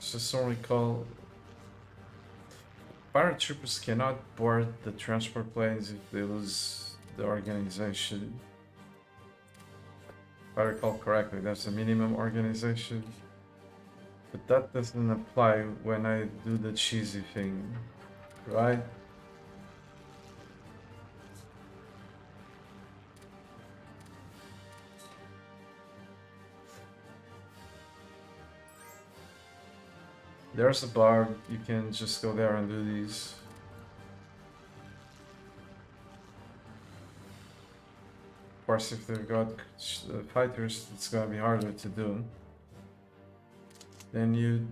Just don't recall. Paratroopers cannot board the transport planes if they lose the organization. If I recall correctly, that's a minimum organization. But that doesn't apply when I do the cheesy thing, right? There's a bar, you can just go there and do these. Of course, if they've got fighters, it's gonna be harder to do. Then you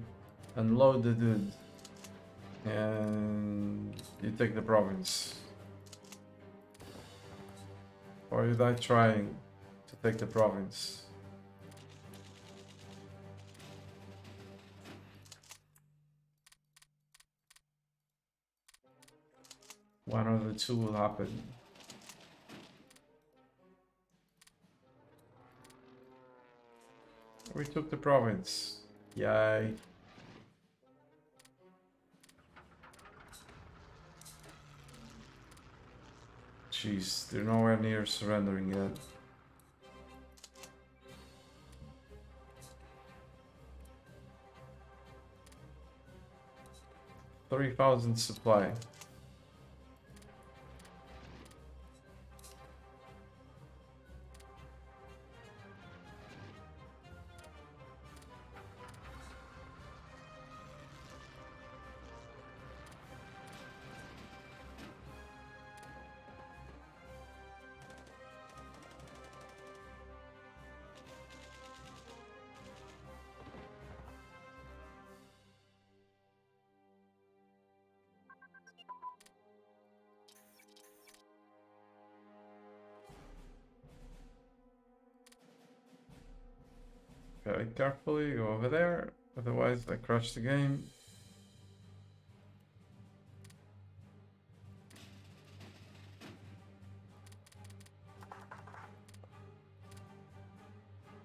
unload the dude and you take the province. Or you die trying to take the province. One of the two will happen. We took the province. Yay. Jeez, they're nowhere near surrendering yet. $30,000 supply. Very carefully, go over there, otherwise I crash the game.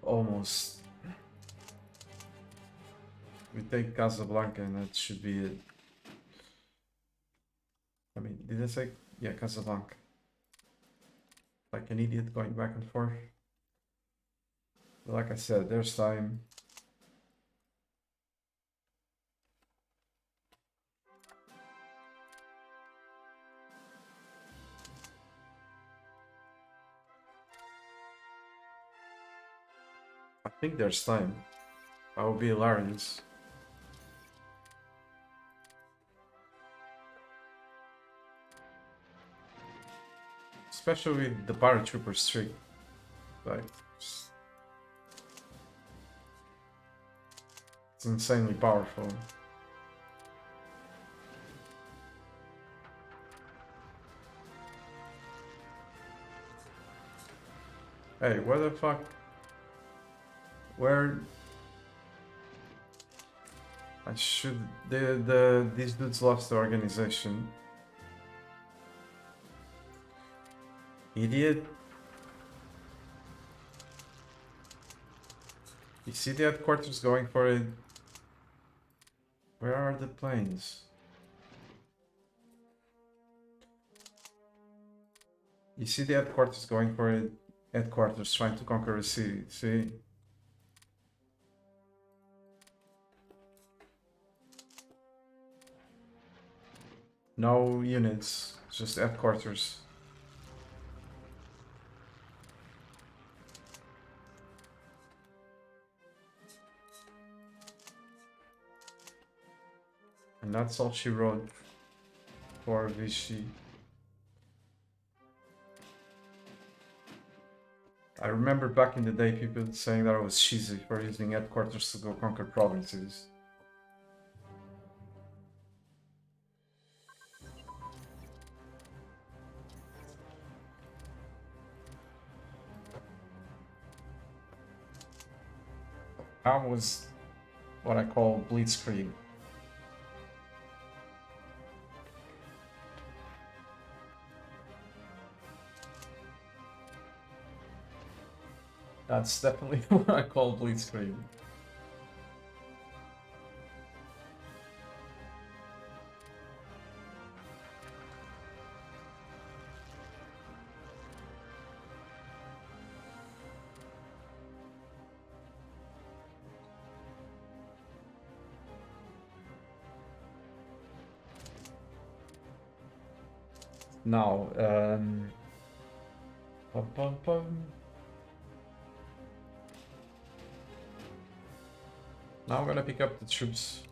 Almost. We take Casablanca and that should be it. I mean, did I say? Yeah, Casablanca. Like an idiot going back and forth. But like I said, there's time. I think there's time. That would be hilarious. Especially with the paratrooper streak. Like, it's insanely powerful. Hey, where the fuck? Where? I should. These dudes lost the organization. Idiot. You see the headquarters going for it? Where are the planes? You see the headquarters going for it? Headquarters trying to conquer a city, see? No units, just headquarters. And that's all she wrote for Vichy. I remember back in the day people saying that I was cheesy for using headquarters to go conquer provinces. That was what I call blitzkrieg. That's definitely what I call blitzkrieg. Now, pum, pum, pum. Now I'm gonna pick up the troops.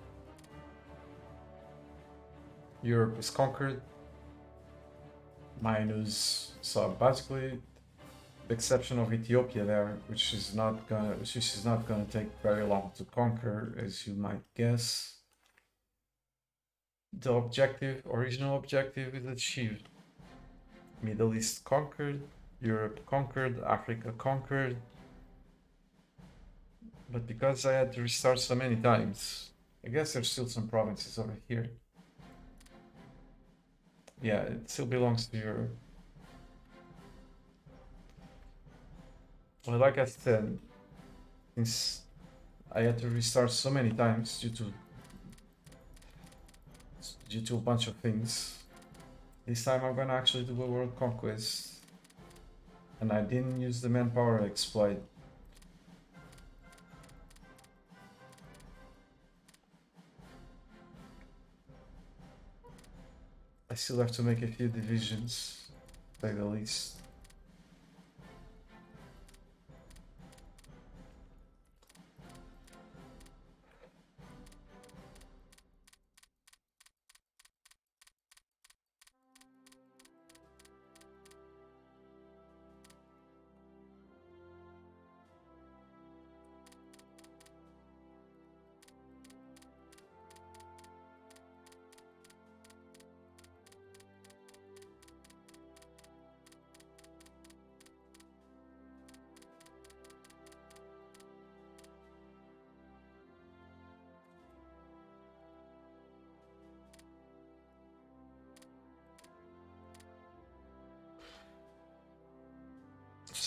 Europe is conquered. Minus, so basically, the exception of Ethiopia there, which is not gonna take very long to conquer, as you might guess. The original objective is achieved. Middle East conquered, Europe conquered, Africa conquered. But because I had to restart so many times, I guess there's still some provinces over here. Yeah, it still belongs to Europe. Well, like I said, since I had to restart so many times due to a bunch of things, this time I'm gonna actually do a world conquest. And I didn't use the manpower exploit. I still have to make a few divisions, to say the least.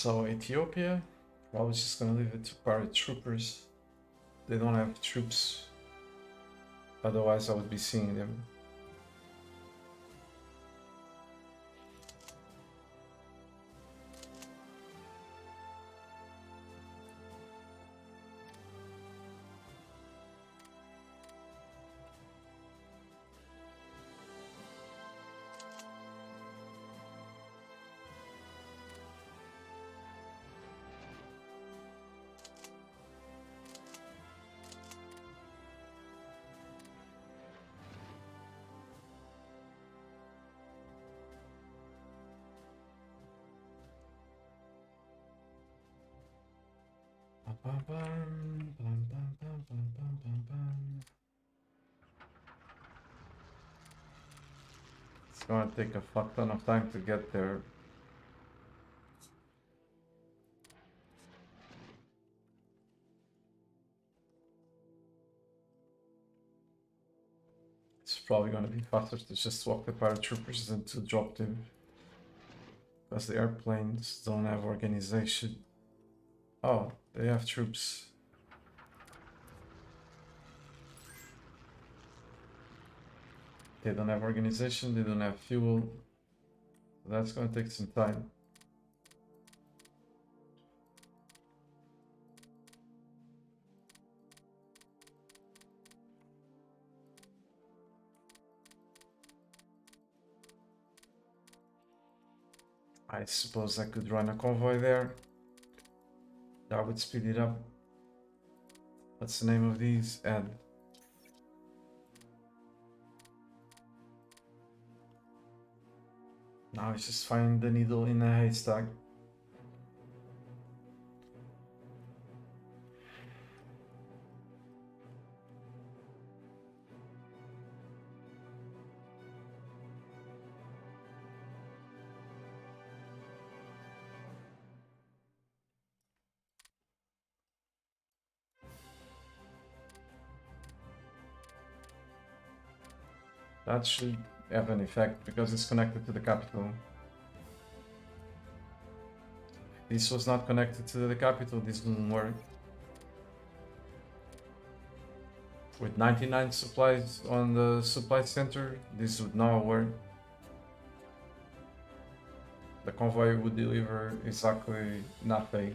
So Ethiopia, probably just gonna leave it to paratroopers. They don't have troops. Otherwise, I would be seeing them. It's gonna take a fuck ton of time to get there. It's probably gonna be faster to just walk the paratroopers than to drop them. Because the airplanes don't have organization. Oh, they have troops. They don't have organization, they don't have fuel. That's gonna take some time. I suppose I could run a convoy there. That would speed it up. What's the name of these? Add. Now it's just find the needle in a haystack. That should have an effect because it's connected to the capital. This was not connected to the capital, this wouldn't work. With 99 supplies on the supply center, this would not work. The convoy would deliver exactly nothing.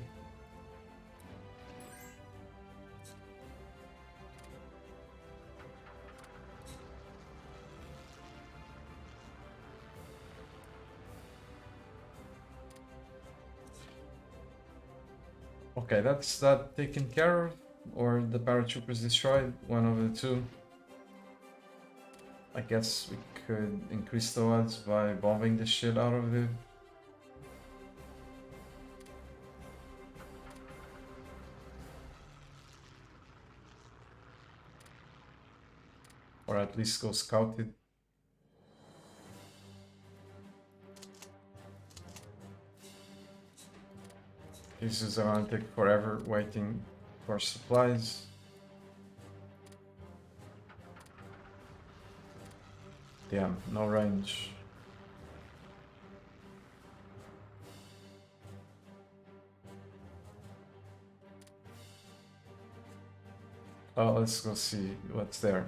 Okay, that's that taken care of, or the paratroopers destroyed, one of the two. I guess we could increase the odds by bombing the shit out of it. Or at least go scout it. This is gonna take forever waiting for supplies. Damn, no range. Oh, let's go see what's there.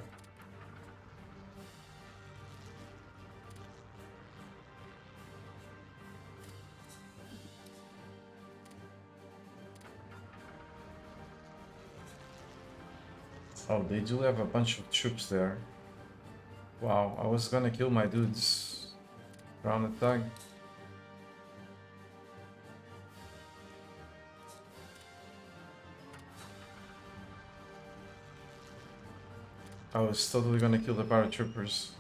Oh, they do have a bunch of troops there. Wow, I was gonna kill my dudes. Ground attack. I was totally gonna kill the paratroopers.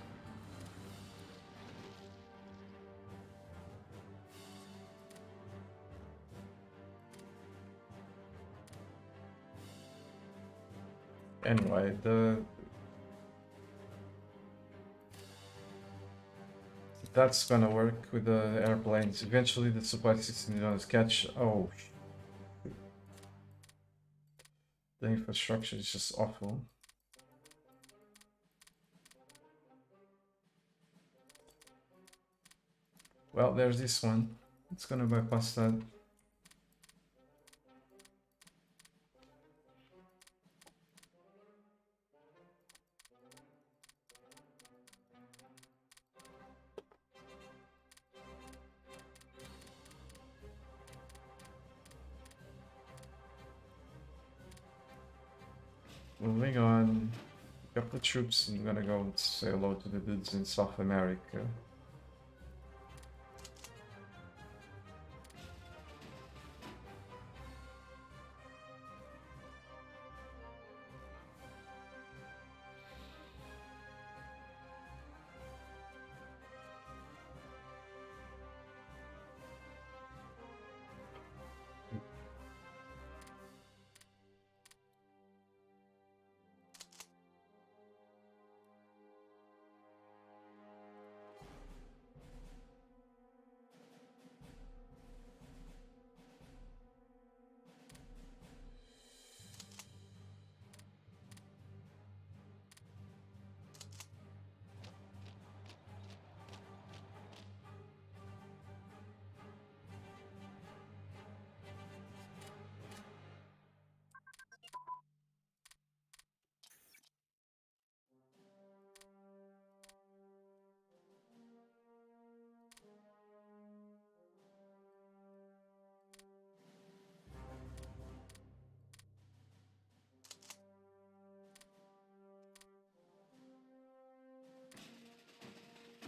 Anyway, that's gonna work with the airplanes. Eventually the supply system is gonna catch. Oh, the infrastructure is just awful. Well, there's this one. It's gonna bypass that. Moving on. Pick up the troops and I'm gonna go say hello to the dudes in South America.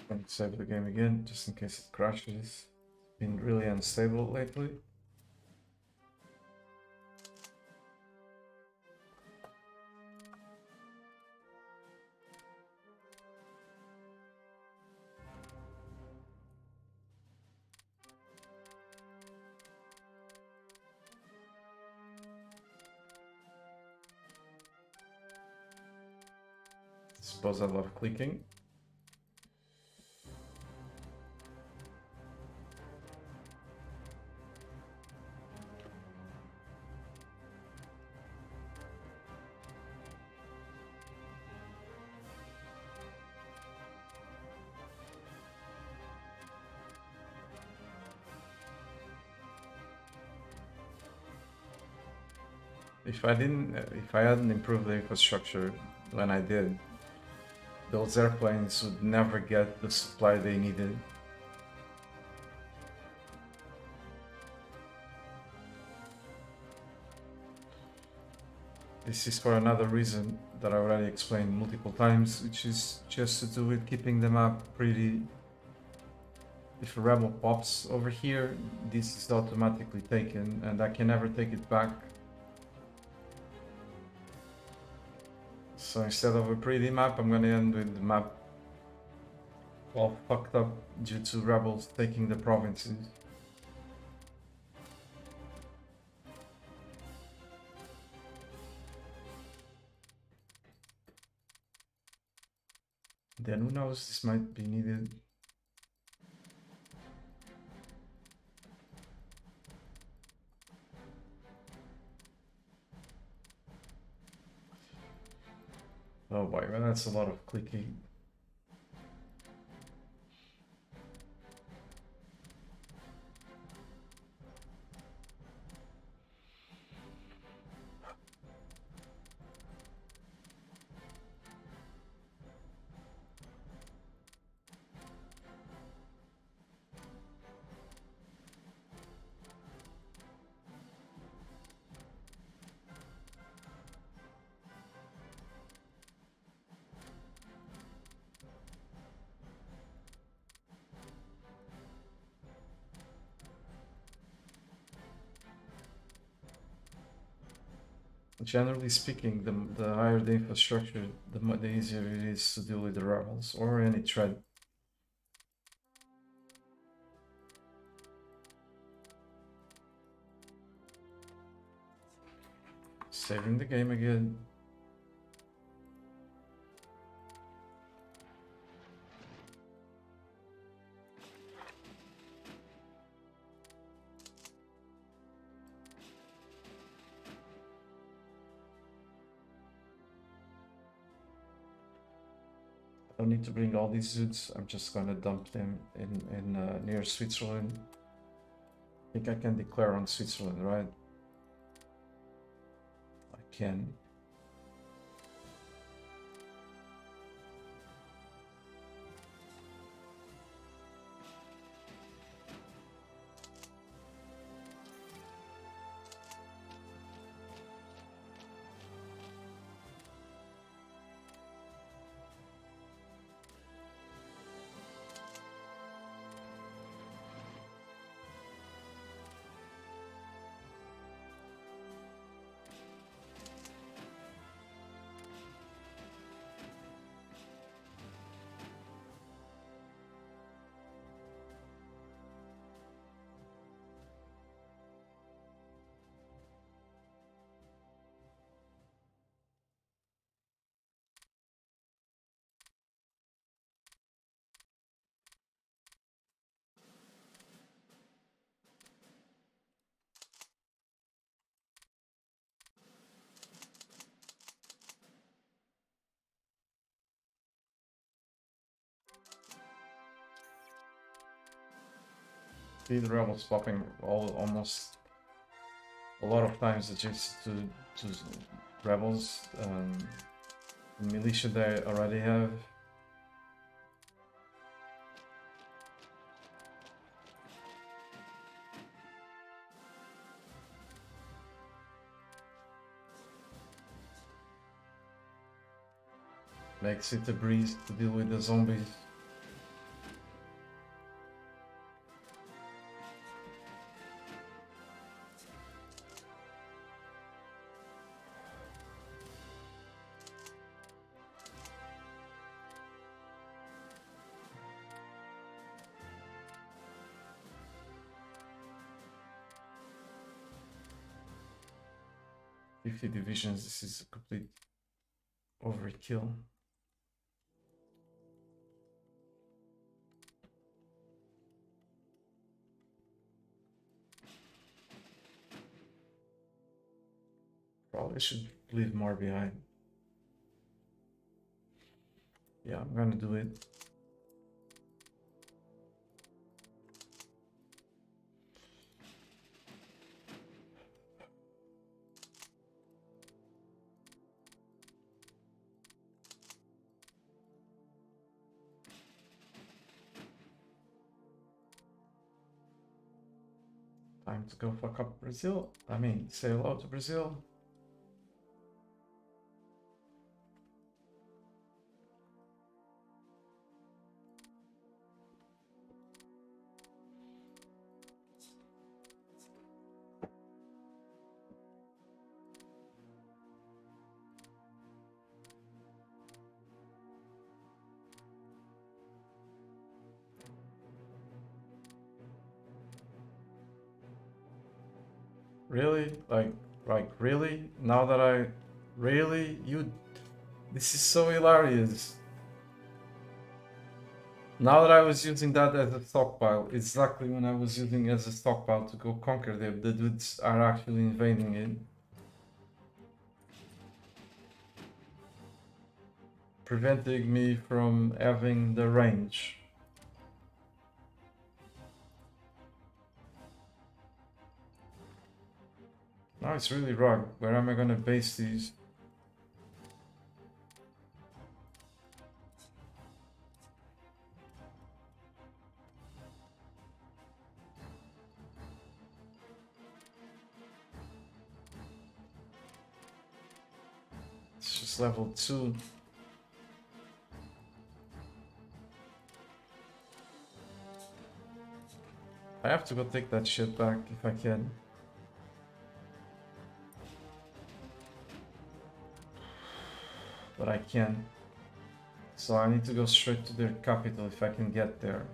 And save the game again, just in case it crashes. It's been really unstable lately. Suppose I love clicking. If I hadn't improved the infrastructure when I did, those airplanes would never get the supply they needed. This is for another reason that I already explained multiple times, which is just to do with keeping the map pretty. If a rebel pops over here, this is automatically taken and I can never take it back. So instead of a pretty map, I'm gonna end with the map all fucked up due to rebels taking the provinces. Then who knows, this might be needed. Oh boy, well, that's a lot of clicking. Generally speaking, the higher the infrastructure, the easier it is to deal with the rebels or any threat. Saving the game again. I don't need to bring all these dudes. I'm just gonna dump them in near Switzerland. I think I can declare on Switzerland, right? I can. see the rebels popping almost a lot of times adjacent to rebels. The militia they already have. Makes it a breeze to deal with the zombies. "50 divisions, this is a complete overkill." Probably should leave more behind. Yeah, I'm gonna do it. Time to go fuck up Brazil. I mean, say hello to Brazil. Really? Like really? Now that I... Really? You... This is so hilarious. Now that I was using that as a stockpile, exactly when I was using it as a stockpile to go conquer them, the dudes are actually invading it. Preventing me from having the range. Now it's really wrong. Where am I gonna base these? It's just level 2. I have to go take that shit back if I can. But I can. So I need to go straight to their capital if I can get there.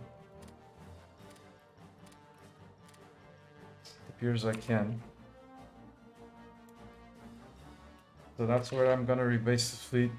It appears I can. So that's where I'm gonna rebase the fleet.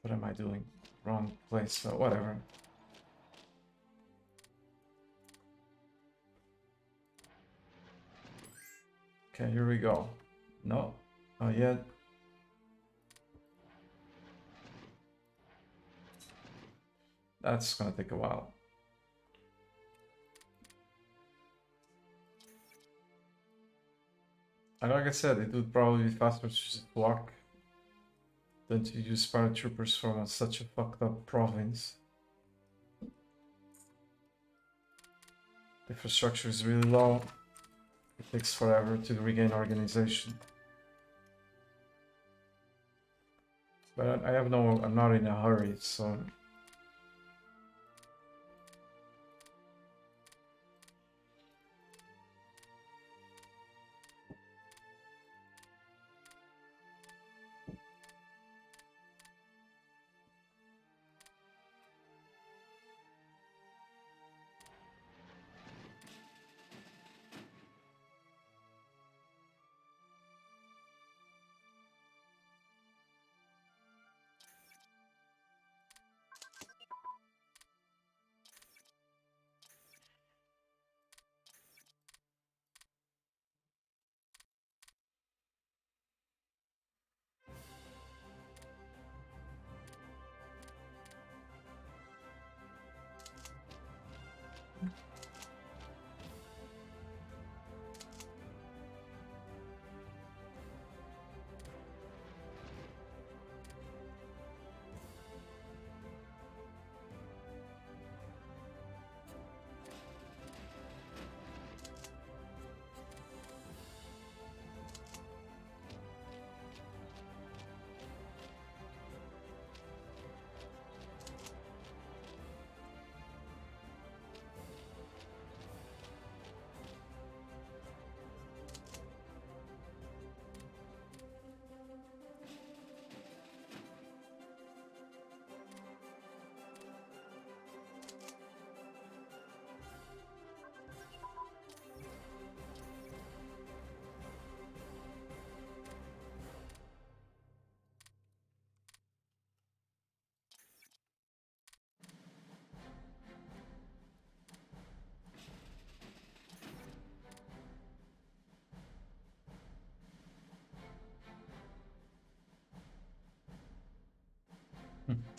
What am I doing? Wrong place, so whatever. Okay, here we go. No, not yet. That's gonna take a while. And like I said, it would probably be faster to just block than to use paratroopers from such a fucked up province. Infrastructure is really low. It takes forever to regain organization. But I have no... I'm not in a hurry, so...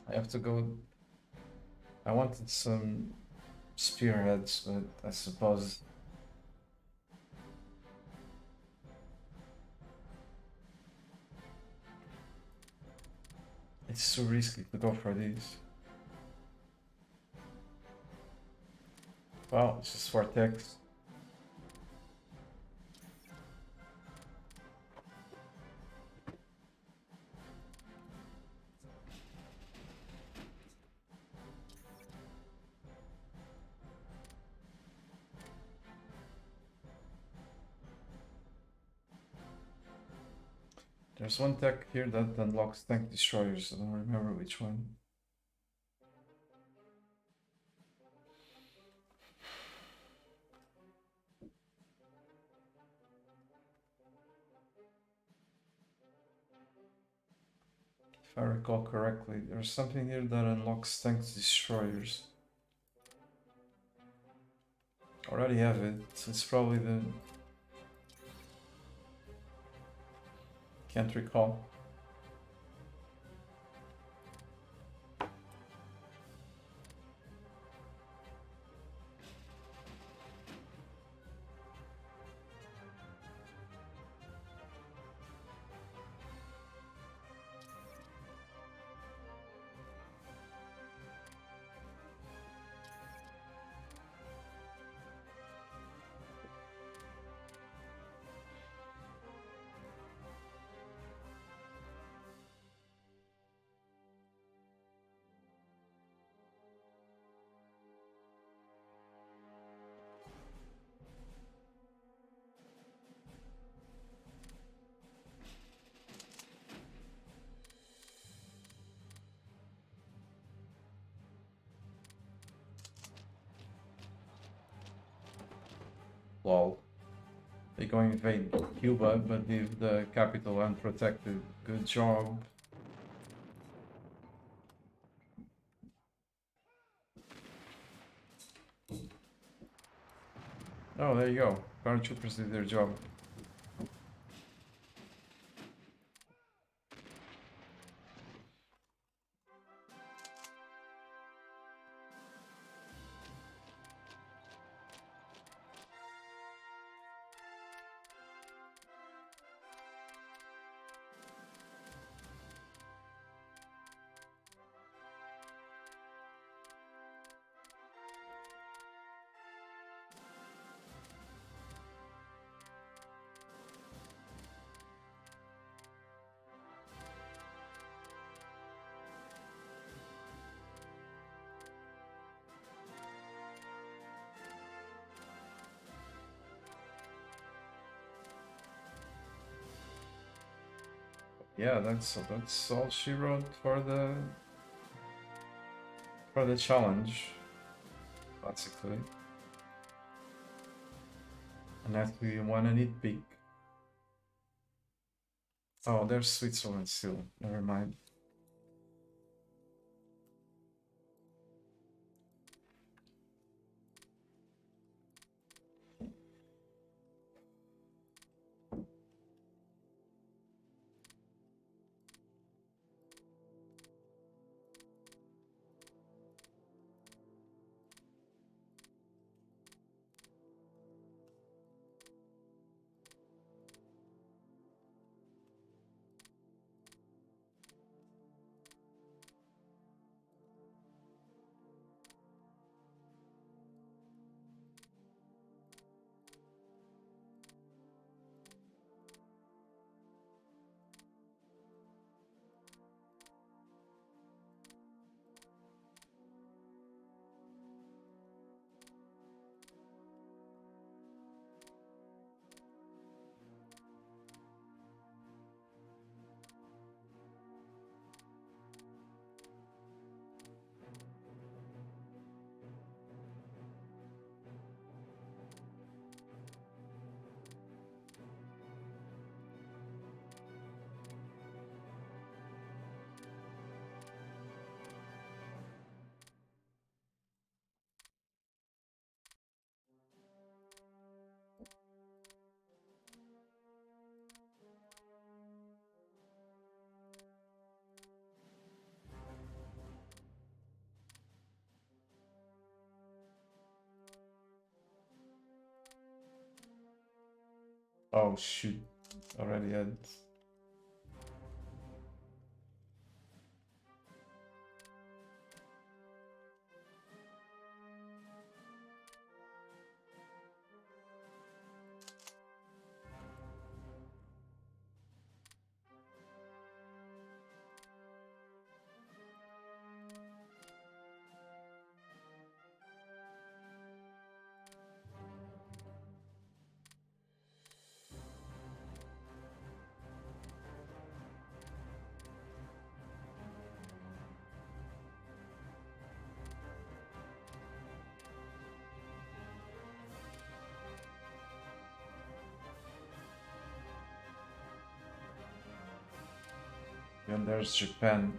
I have to go. I wanted some spearheads, but I suppose it's too risky to go for these. Well, it's just for text. There's one tech here that unlocks tank destroyers. I don't remember which one. If I recall correctly, there's something here that unlocks tank destroyers. Already have it, so it's probably the... Can't recall. Lol. They're going to invade Cuba, but leave the capital unprotected. Good job. Oh, there you go. Paratroopers did their job. Yeah, that's all she wrote for the challenge, basically. Unless we want to nitpick. Oh, there's Switzerland still. Never mind. Oh shoot, already had. And there's Japan.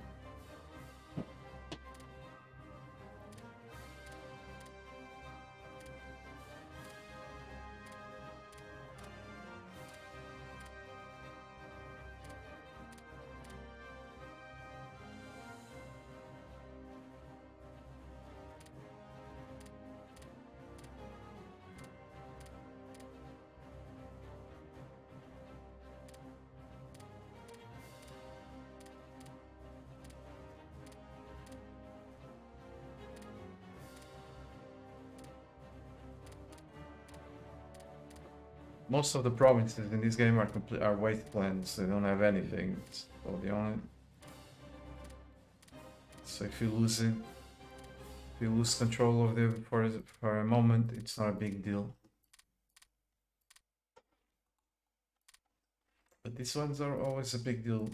Most of the provinces in this game are wastelands. They don't have anything. So the only. So if you lose it, if you lose control of them for a moment, it's not a big deal. But these ones are always a big deal.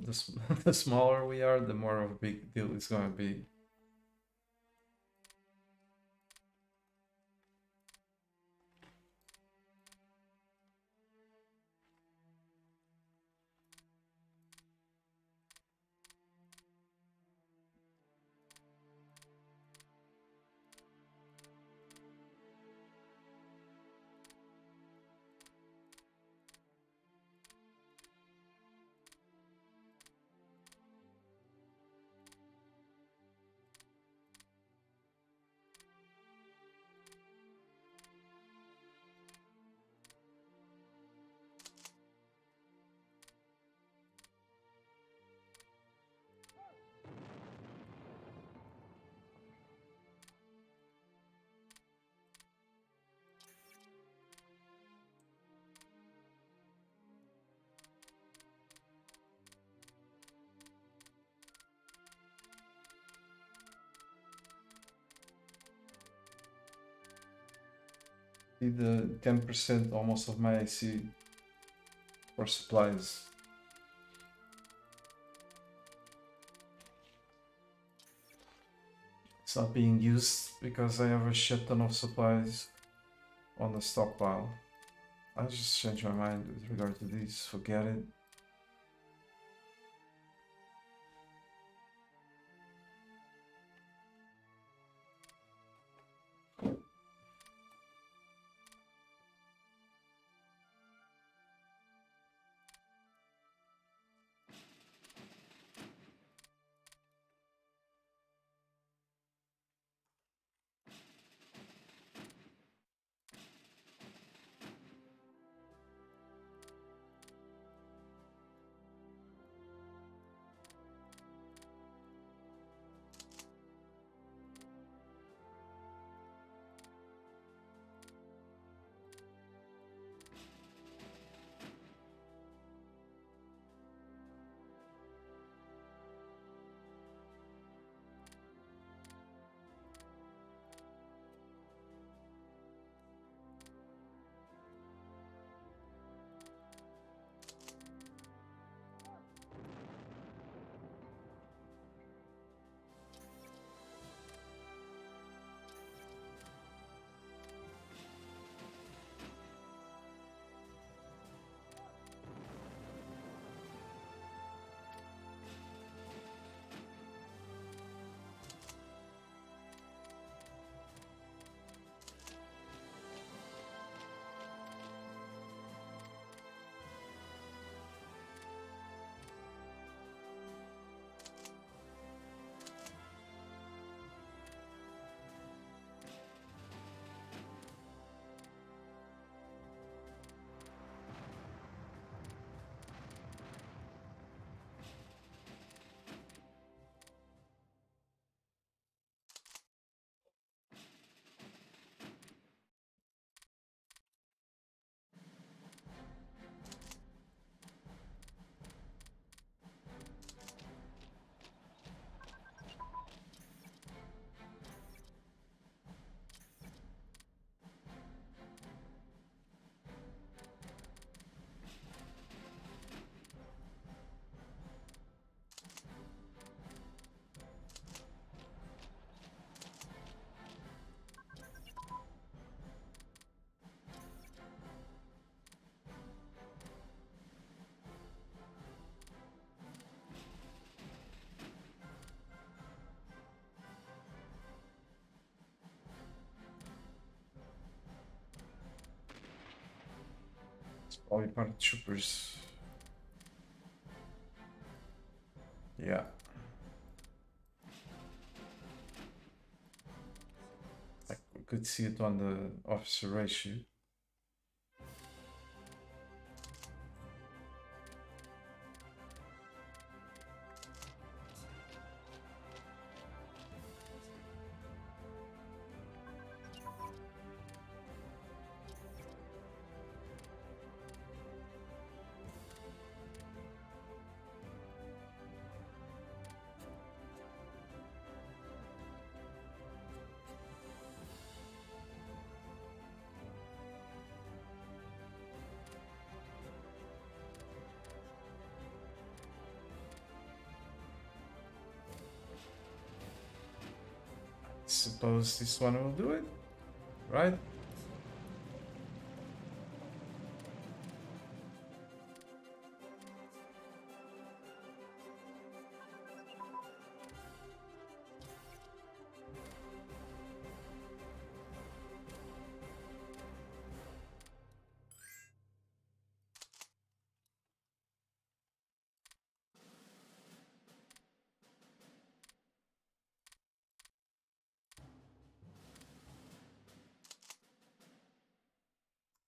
The smaller we are, the more of a big deal it's gonna be. See the 10% almost of my AC for supplies. It's not being used because I have a shit ton of supplies on the stockpile. I just changed my mind with regard to these. Forget it. all your paratroopers. Yeah. Like we could see it on the officer ratio. Suppose this one will do it, right?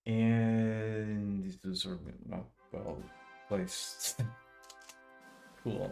And these dudes are not well placed. Cool.